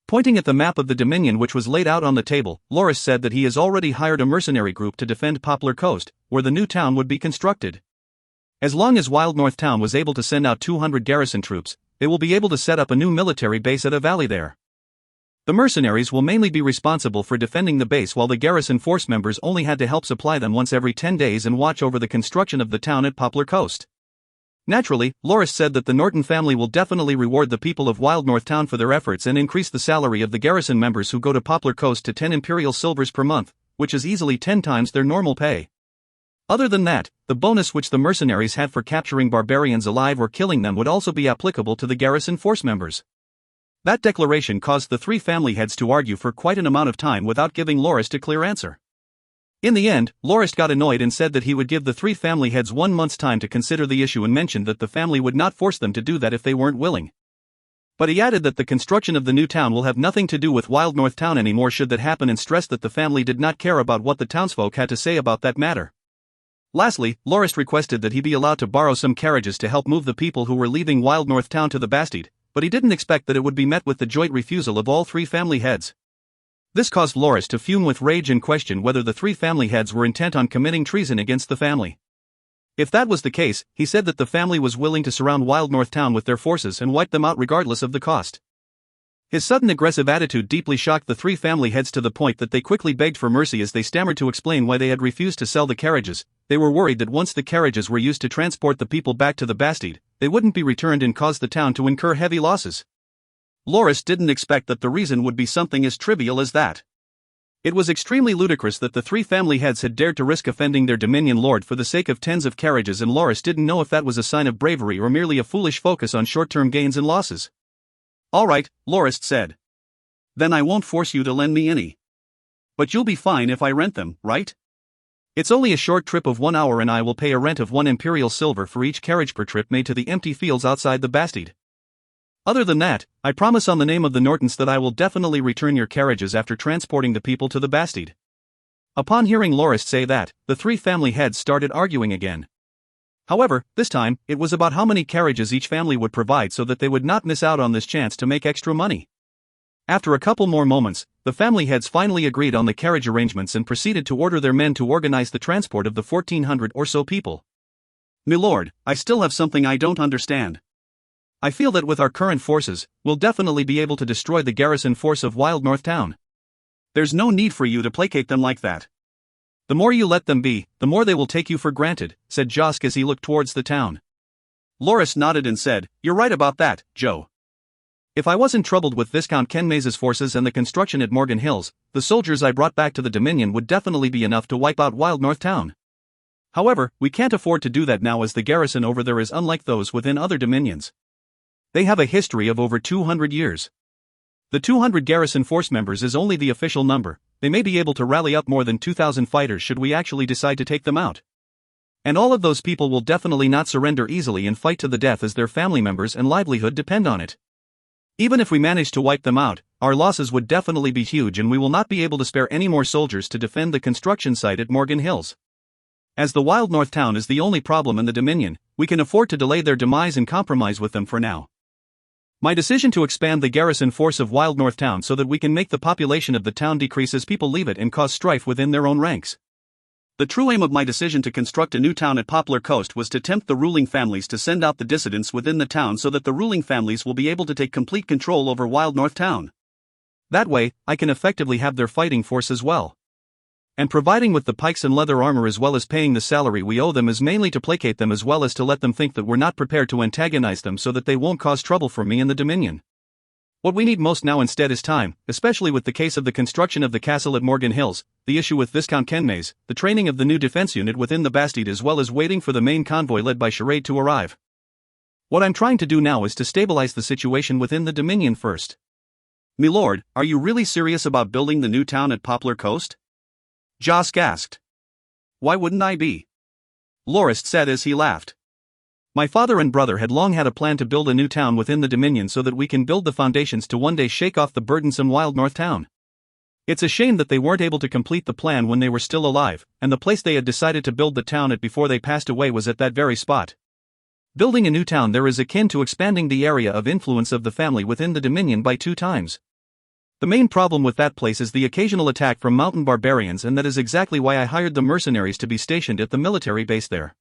Speaker 1: Pointing at the map of the Dominion which was laid out on the table, Lorist said that he has already hired a mercenary group to defend Poplar Coast, where the new town would be constructed. As long as Wild North Town was able to send out 200 garrison troops, they will be able to set up a new military base at a valley there. The mercenaries will mainly be responsible for defending the base, while the garrison force members only had to help supply them once every 10 days and watch over the construction of the town at Poplar Coast. Naturally, Lorist said that the Norton family will definitely reward the people of Wild North Town for their efforts and increase the salary of the garrison members who go to Poplar Coast to 10 imperial silvers per month, which is easily 10 times their normal pay. Other than that, the bonus which the mercenaries had for capturing barbarians alive or killing them would also be applicable to the garrison force members. That declaration caused the 3 family heads to argue for quite an amount of time without giving Lorist a clear answer. In the end, Lorist got annoyed and said that he would give the 3 family heads 1 month's time to consider the issue and mentioned that the family would not force them to do that if they weren't willing. But he added that the construction of the new town will have nothing to do with Wild North Town anymore should that happen, and stressed that the family did not care about what the townsfolk had to say about that matter. Lastly, Lorist requested that he be allowed to borrow some carriages to help move the people who were leaving Wild North Town to the Bastide, but he didn't expect that it would be met with the joint refusal of all 3 family heads. This caused Lorist to fume with rage and question whether the 3 family heads were intent on committing treason against the family. If that was the case, he said that the family was willing to surround Wild North Town with their forces and wipe them out regardless of the cost. His sudden aggressive attitude deeply shocked the three family heads to the point that they quickly begged for mercy as they stammered to explain why they had refused to sell the carriages. They were worried that once the carriages were used to transport the people back to the Bastide, they wouldn't be returned and cause the town to incur heavy losses. Lorist didn't expect that the reason would be something as trivial as that. It was extremely ludicrous that the three family heads had dared to risk offending their Dominion lord for the sake of tens of carriages, and Lorist didn't know if that was a sign of bravery or merely a foolish focus on short-term gains and losses. "All right," Lorist said. "Then I won't force you to lend me any. But you'll be fine if I rent them, right? It's only a short trip of 1 hour and I will pay a rent of 1 imperial silver for each carriage per trip made to the empty fields outside the Bastide. Other than that, I promise on the name of the Nortons that I will definitely return your carriages after transporting the people to the Bastide." Upon hearing Lorist say that, the three family heads started arguing again. However, this time, it was about how many carriages each family would provide so that they would not miss out on this chance to make extra money. After a couple more moments, the family heads finally agreed on the carriage arrangements and proceeded to order their men to organize the transport of the 1,400 or so people. "Milord, I still have something I don't understand. I feel that with our current forces, we'll definitely be able to destroy the garrison force of Wild North Town. There's no need for you to placate them like that. The more you let them be, the more they will take you for granted," said Josk as he looked towards the town. Lorist nodded and said, "You're right about that, Joe. If I wasn't troubled with Viscount Kenmaze's forces and the construction at Morgan Hills, the soldiers I brought back to the Dominion would definitely be enough to wipe out Wild North Town. However, we can't afford to do that now as the garrison over there is unlike those within other dominions. They have a history of over 200 years. The 200 garrison force members is only the official number. They may be able to rally up more than 2,000 fighters should we actually decide to take them out. And all of those people will definitely not surrender easily and fight to the death as their family members and livelihood depend on it. Even if we manage to wipe them out, our losses would definitely be huge and we will not be able to spare any more soldiers to defend the construction site at Morgan Hills. As the Wild North Town is the only problem in the Dominion, we can afford to delay their demise and compromise with them for now. My decision to expand the garrison force of Wild North Town so that we can make the population of the town decrease as people leave it and cause strife within their own ranks. The true aim of my decision to construct a new town at Poplar Coast was to tempt the ruling families to send out the dissidents within the town so that the ruling families will be able to take complete control over Wild North Town. That way, I can effectively have their fighting force as well. And providing with the pikes and leather armor as well as paying the salary we owe them is mainly to placate them as well as to let them think that we're not prepared to antagonize them so that they won't cause trouble for me in the Dominion. What we need most now instead is time, especially with the case of the construction of the castle at Morgan Hills, the issue with Viscount Kenmaze, the training of the new defense unit within the Bastide as well as waiting for the main convoy led by Charade to arrive. What I'm trying to do now is to stabilize the situation within the Dominion first." "Milord, are you really serious about building the new town at Poplar Coast?" Josk asked. "Why wouldn't I be?" Lorist said as he laughed. "My father and brother had long had a plan to build a new town within the Dominion so that we can build the foundations to one day shake off the burdensome Wild North Town. It's a shame that they weren't able to complete the plan when they were still alive, and the place they had decided to build the town at before they passed away was at that very spot. Building a new town there is akin to expanding the area of influence of the family within the Dominion by 2 times. The main problem with that place is the occasional attack from mountain barbarians, and that is exactly why I hired the mercenaries to be stationed at the military base there.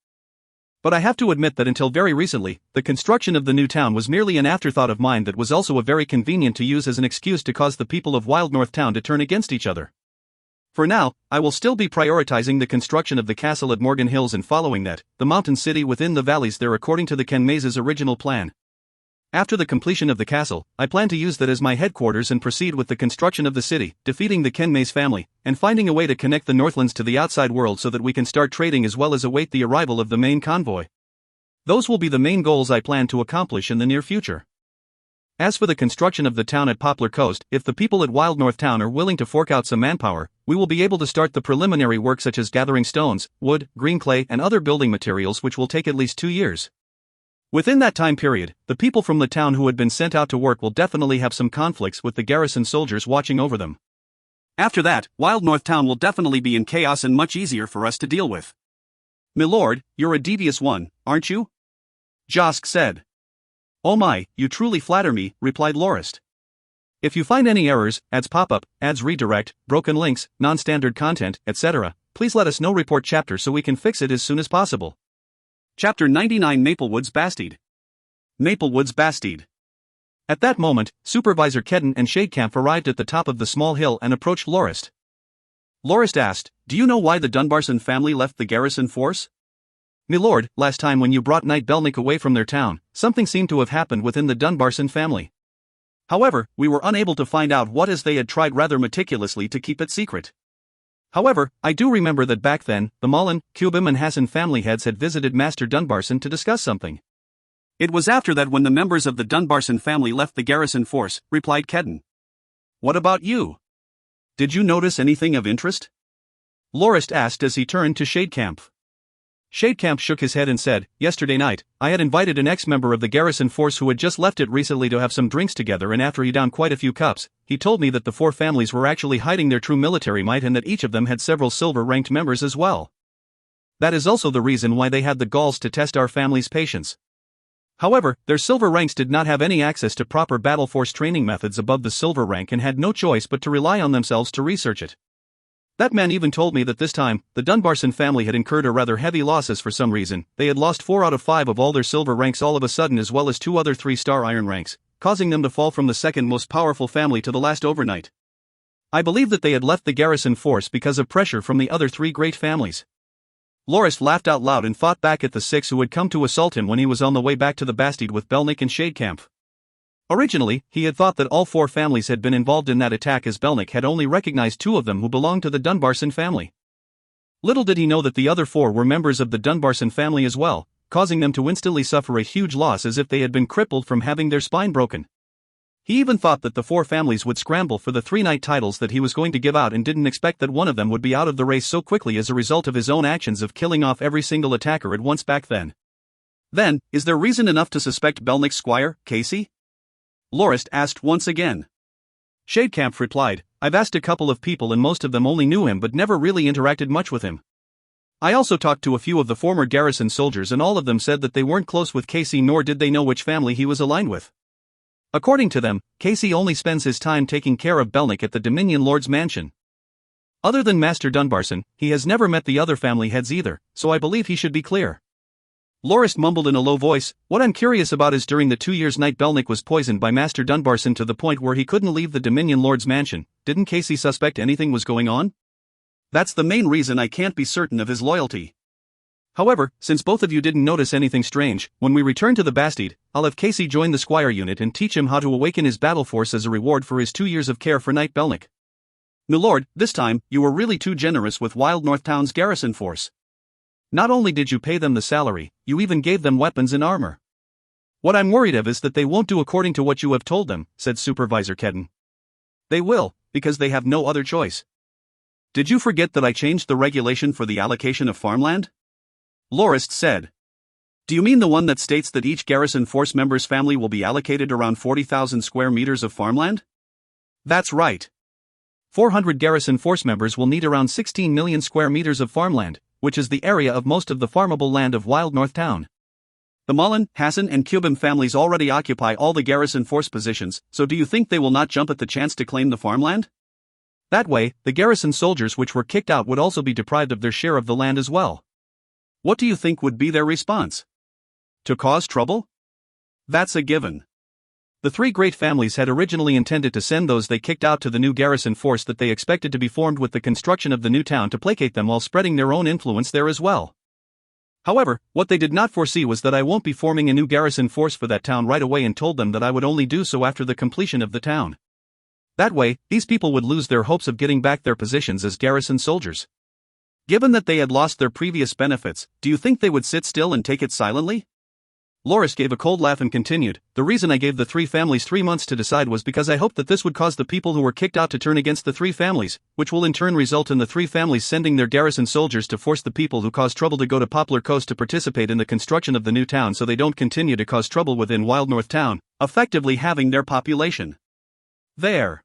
Speaker 1: But I have to admit that until very recently, the construction of the new town was merely an afterthought of mine that was also a very convenient to use as an excuse to cause the people of Wild North Town to turn against each other. For now, I will still be prioritizing the construction of the castle at Morgan Hills and following that, the mountain city within the valleys there according to the Kenmaze's original plan. After the completion of the castle, I plan to use that as my headquarters and proceed with the construction of the city, defeating the Kenmaze family, and finding a way to connect the Northlands to the outside world so that we can start trading as well as await the arrival of the main convoy. Those will be the main goals I plan to accomplish in the near future. As for the construction of the town at Poplar Coast, if the people at Wild North Town are willing to fork out some manpower, we will be able to start the preliminary work such as gathering stones, wood, green clay, and other building materials which will take at least 2 years. Within that time period, the people from the town who had been sent out to work will definitely have some conflicts with the garrison soldiers watching over them. After that, Wild North Town will definitely be in chaos and much easier for us to deal with. "Milord, you're a devious one, aren't you?" Josk said. "Oh my, you truly flatter me," replied Lorist. "If you find any errors, ads pop-up, ads redirect, broken links, non-standard content, etc., please let us know. Report chapter so we can fix it as soon as possible." Chapter 99 Maplewoods Bastide. Maplewoods Bastide. At that moment, Supervisor Kedden and Shadecamp arrived at the top of the small hill and approached Lorist. Lorist asked, "Do you know why the Dunbarson family left the garrison force?" "Milord, last time when you brought Knight Belnick away from their town, something seemed to have happened within the Dunbarson family. However, we were unable to find out what, as they had tried rather meticulously to keep it secret. However, I do remember that back then, the Mullen, Cubham and Hassan family heads had visited Master Dunbarson to discuss something." "It was after that when the members of the Dunbarson family left the garrison force," replied Kedden. "What about you? Did you notice anything of interest?" Lorist asked as he turned to Shadecamp. Shadecamp shook his head and said, "Yesterday night, I had invited an ex-member of the garrison force who had just left it recently to have some drinks together, and after he downed quite a few cups, he told me that the four families were actually hiding their true military might and that each of them had several silver-ranked members as well. That is also the reason why they had the galls to test our family's patience. However, their silver ranks did not have any access to proper battle force training methods above the silver rank and had no choice but to rely on themselves to research it. That man even told me that this time, the Dunbarson family had incurred a rather heavy losses for some reason. They had lost 4 out of 5 of all their silver ranks all of a sudden, as well as 2 other 3-star iron ranks, causing them to fall from the second most powerful family to the last overnight. I believe that they had left the garrison force because of pressure from the other 3 great families." Lorist laughed out loud and fought back at the 6 who had come to assault him when he was on the way back to the Bastide with Belnick and Shadecamp. Originally, he had thought that all 4 families had been involved in that attack, as Belnick had only recognized 2 of them who belonged to the Dunbarson family. Little did he know that the other 4 were members of the Dunbarson family as well, causing them to instantly suffer a huge loss as if they had been crippled from having their spine broken. He even thought that the 4 families would scramble for the 3 knight titles that he was going to give out, and didn't expect that one of them would be out of the race so quickly as a result of his own actions of killing off every single attacker at once back then. "Then, is there reason enough to suspect Belnick's squire, Casey?" Lorist asked once again. Shadecamp replied, "I've asked a couple of people and most of them only knew him but never really interacted much with him. I also talked to a few of the former garrison soldiers and all of them said that they weren't close with Casey, nor did they know which family he was aligned with. According to them, Casey only spends his time taking care of Belnick at the Dominion Lord's mansion. Other than Master Dunbarson, he has never met the other family heads either, so I believe he should be clear." Lorist mumbled in a low voice, "What I'm curious about is during the 2 years Knight Belnick was poisoned by Master Dunbarson to the point where he couldn't leave the Dominion Lord's mansion, didn't Casey suspect anything was going on? That's the main reason I can't be certain of his loyalty. However, since both of you didn't notice anything strange, when we return to the Bastide, I'll have Casey join the Squire unit and teach him how to awaken his battle force as a reward for his 2 years of care for Knight Belnick. Milord, this time, you were really too generous with Wild North Town's garrison force. Not only did you pay them the salary, you even gave them weapons and armor. What I'm worried of is that they won't do according to what you have told them," said Supervisor Kedden. "They will, because they have no other choice. Did you forget that I changed the regulation for the allocation of farmland?" Lorist said. "Do you mean the one that states that each garrison force member's family will be allocated around 40,000 square meters of farmland?" "That's right. 400 garrison force members will need around 16 million square meters of farmland, which is the area of most of the farmable land of Wild North Town. The Mullen, Hassan and Cubham families already occupy all the garrison force positions, so do you think they will not jump at the chance to claim the farmland? That way, the garrison soldiers which were kicked out would also be deprived of their share of the land as well. What do you think would be their response? To cause trouble? That's a given." The 3 great families had originally intended to send those they kicked out to the new garrison force that they expected to be formed with the construction of the new town to placate them while spreading their own influence there as well. However, what they did not foresee was that I won't be forming a new garrison force for that town right away, and told them that I would only do so after the completion of the town. That way, these people would lose their hopes of getting back their positions as garrison soldiers. Given that they had lost their previous benefits, do you think they would sit still and take it silently?" Lorist gave a cold laugh and continued, "The reason I gave the 3 families 3 months to decide was because I hoped that this would cause the people who were kicked out to turn against the 3 families, which will in turn result in the 3 families sending their garrison soldiers to force the people who caused trouble to go to Poplar Coast to participate in the construction of the new town so they don't continue to cause trouble within Wild North Town, effectively having their population there.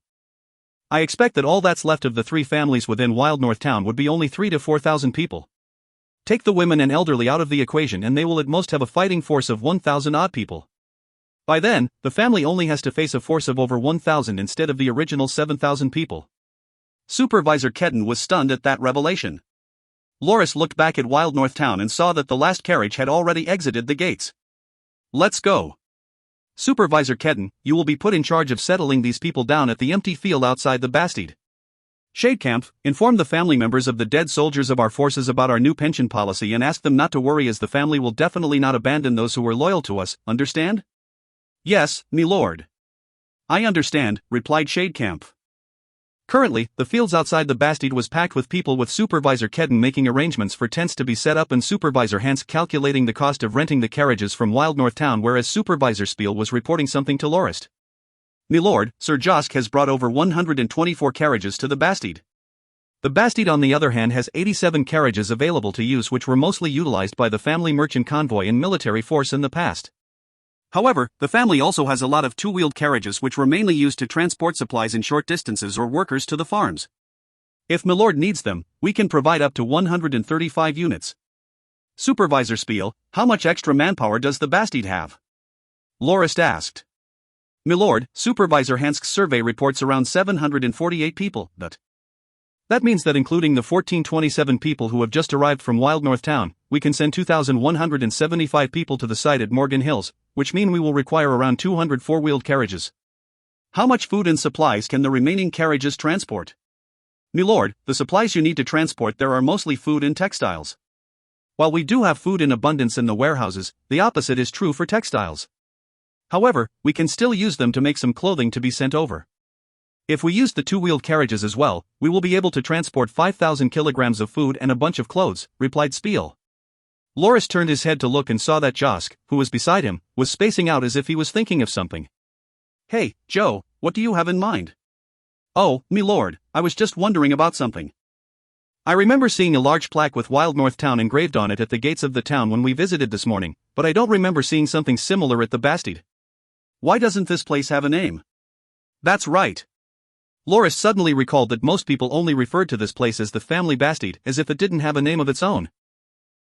Speaker 1: I expect that all that's left of the 3 families within Wild North Town would be only 3 to 4,000 people. Take the women and elderly out of the equation and they will at most have a fighting force of 1,000 odd people. By then, the family only has to face a force of over 1,000 instead of the original 7,000 people." Supervisor Kedden was stunned at that revelation. Lorist looked back at Wild North Town and saw that the last carriage had already exited the gates. "Let's go." Supervisor Kedden, you will be put in charge of settling these people down at the empty field outside the Bastide. Shadecamp, inform the family members of the dead soldiers of our forces about our new pension policy and ask them not to worry, as the family will definitely not abandon those who were loyal to us, understand? Yes, me lord. I understand, replied Shadecamp. Currently, the fields outside the Bastide was packed with people, with Supervisor Kedden making arrangements for tents to be set up and Supervisor Hansk calculating the cost of renting the carriages from Wild North Town, whereas Supervisor Spiel was reporting something to Lorist. Milord, Sir Josk has brought over 124 carriages to the Bastide. The Bastide, on the other hand, has 87 carriages available to use, which were mostly utilized by the family merchant convoy and military force in the past. However, the family also has a lot of two-wheeled carriages which were mainly used to transport supplies in short distances or workers to the farms. If Milord needs them, we can provide up to 135 units. Supervisor Spiel, how much extra manpower does the Bastide have? Lorist asked. Milord, Supervisor Hansk's survey reports around 748 people, but that means that including the 1427 people who have just arrived from Wild North Town, we can send 2,175 people to the site at Morgan Hills, which mean we will require around 200 four-wheeled carriages. How much food and supplies can the remaining carriages transport? Milord, the supplies you need to transport there are mostly food and textiles. While we do have food in abundance in the warehouses, the opposite is true for textiles. However, we can still use them to make some clothing to be sent over. If we use the two-wheeled carriages as well, we will be able to transport 5,000 kilograms of food and a bunch of clothes, replied Spiel. Lorist turned his head to look and saw that Josk, who was beside him, was spacing out as if he was thinking of something. Hey, Joe, what do you have in mind? Oh, me lord, I was just wondering about something. I remember seeing a large plaque with Wild North Town engraved on it at the gates of the town when we visited this morning, but I don't remember seeing something similar at the Bastide. Why doesn't this place have a name? That's right. Lorist suddenly recalled that most people only referred to this place as the family Bastide, as if it didn't have a name of its own.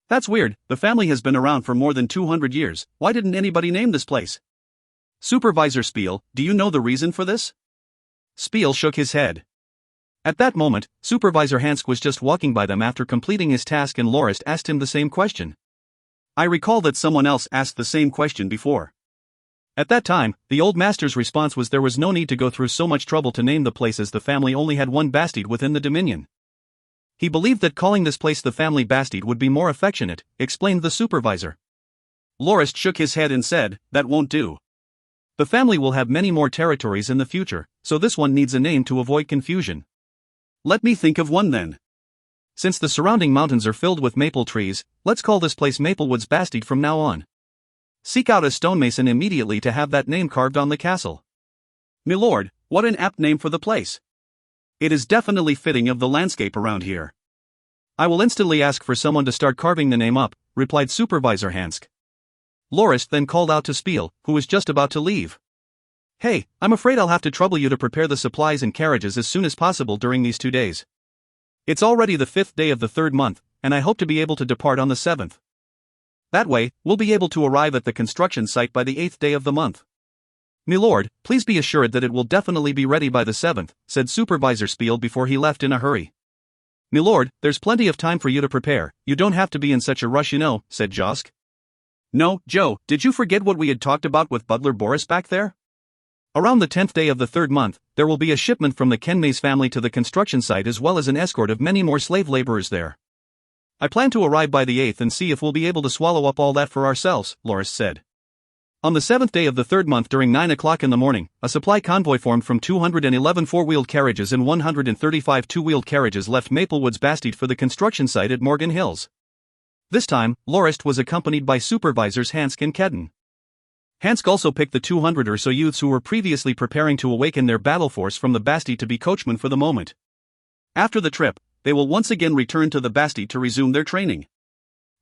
Speaker 1: That's weird, the family has been around for more than 200 years, why didn't anybody name this place? Supervisor Spiel, do you know the reason for this? Spiel shook his head. At that moment, Supervisor Hansk was just walking by them after completing his task, and Lorist asked him the same question. I recall that someone else asked the same question before. At that time, the old master's response was there was no need to go through so much trouble to name the place, as the family only had one Bastide within the Dominion. He believed that calling this place the family Bastide would be more affectionate, explained the supervisor. Lorist shook his head and said, that won't do. The family will have many more territories in the future, so this one needs a name to avoid confusion. Let me think of one then. Since the surrounding mountains are filled with maple trees, let's call this place Maplewoods Bastide from now on. Seek out a stonemason immediately to have that name carved on the castle. Milord, what an apt name for the place. It is definitely fitting of the landscape around here. I will instantly ask for someone to start carving the name up, replied Supervisor Hansk. Lorist then called out to Spiel, who was just about to leave. Hey, I'm afraid I'll have to trouble you to prepare the supplies and carriages as soon as possible during these 2 days. It's already the 5th day of the 3rd month, and I hope to be able to depart on the 7th. That way, we'll be able to arrive at the construction site by the 8th day of the month. Milord, please be assured that it will definitely be ready by the 7th, said Supervisor Spiel before he left in a hurry. Milord, there's plenty of time for you to prepare, you don't have to be in such a rush, you know, said Josk. No, Joe, did you forget what we had talked about with Butler Boris back there? Around the 10th day of the 3rd month, there will be a shipment from the Kenmays family to the construction site, as well as an escort of many more slave laborers there. I plan to arrive by the 8th and see if we'll be able to swallow up all that for ourselves, Lorist said. On the 7th day of the 3rd month during 9 o'clock in the morning, a supply convoy formed from 211 four-wheeled carriages and 135 two-wheeled carriages left Maplewoods Bastide for the construction site at Morgan Hills. This time, Lorist was accompanied by Supervisors Hansk and Kedden. Hansk also picked the 200 or so youths who were previously preparing to awaken their battle force from the Bastide to be coachmen for the moment. After the trip, they will once again return to the Bastide to resume their training.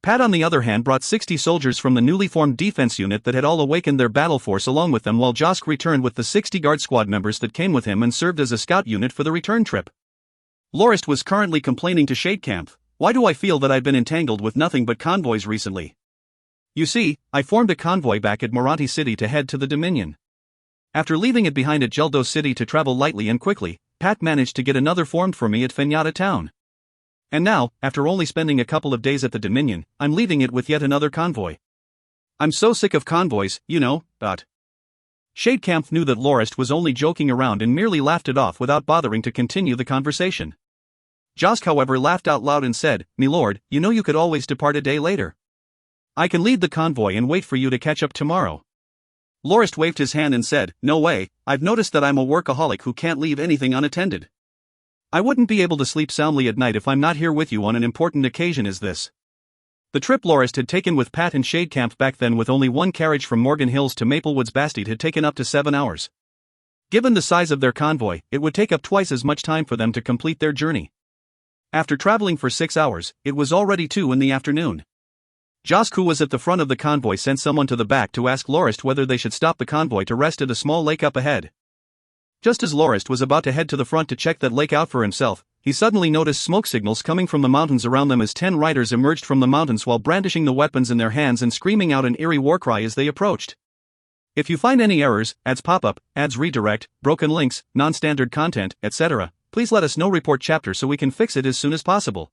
Speaker 1: Pat, on the other hand, brought 60 soldiers from the newly formed defense unit that had all awakened their battle force along with them, while Josk returned with the 60 guard squad members that came with him and served as a scout unit for the return trip. Lorist was currently complaining to Shadecamp, "Why do I feel that I've been entangled with nothing but convoys recently? You see, I formed a convoy back at Moranti City to head to the Dominion. After leaving it behind at Geldo City to travel lightly and quickly, Pat managed to get another formed for me at Fenyatta Town. And now, after only spending a couple of days at the Dominion, I'm leaving it with yet another convoy. I'm so sick of convoys, you know, but Shadecamp knew that Lorist was only joking around and merely laughed it off without bothering to continue the conversation. Josk, however, laughed out loud and said, "Milord, you know you could always depart a day later. I can lead the convoy and wait for you to catch up tomorrow." Lorist waved his hand and said, "No way, I've noticed that I'm a workaholic who can't leave anything unattended. I wouldn't be able to sleep soundly at night if I'm not here with you on an important occasion as this." The trip Lorist had taken with Pat and Shadecamp back then with only one carriage from Morgan Hills to Maplewood's Bastide had taken up to 7 hours. Given the size of their convoy, it would take up twice as much time for them to complete their journey. After traveling for 6 hours, it was already 2 in the afternoon. Josk, who was at the front of the convoy, sent someone to the back to ask Lorist whether they should stop the convoy to rest at a small lake up ahead. Just as Lorist was about to head to the front to check that lake out for himself, he suddenly noticed smoke signals coming from the mountains around them as 10 riders emerged from the mountains while brandishing the weapons in their hands and screaming out an eerie war cry as they approached. If you find any errors, ads pop up, ads redirect, broken links, non-standard content, etc., please let us know. Report chapter so we can fix it as soon as possible.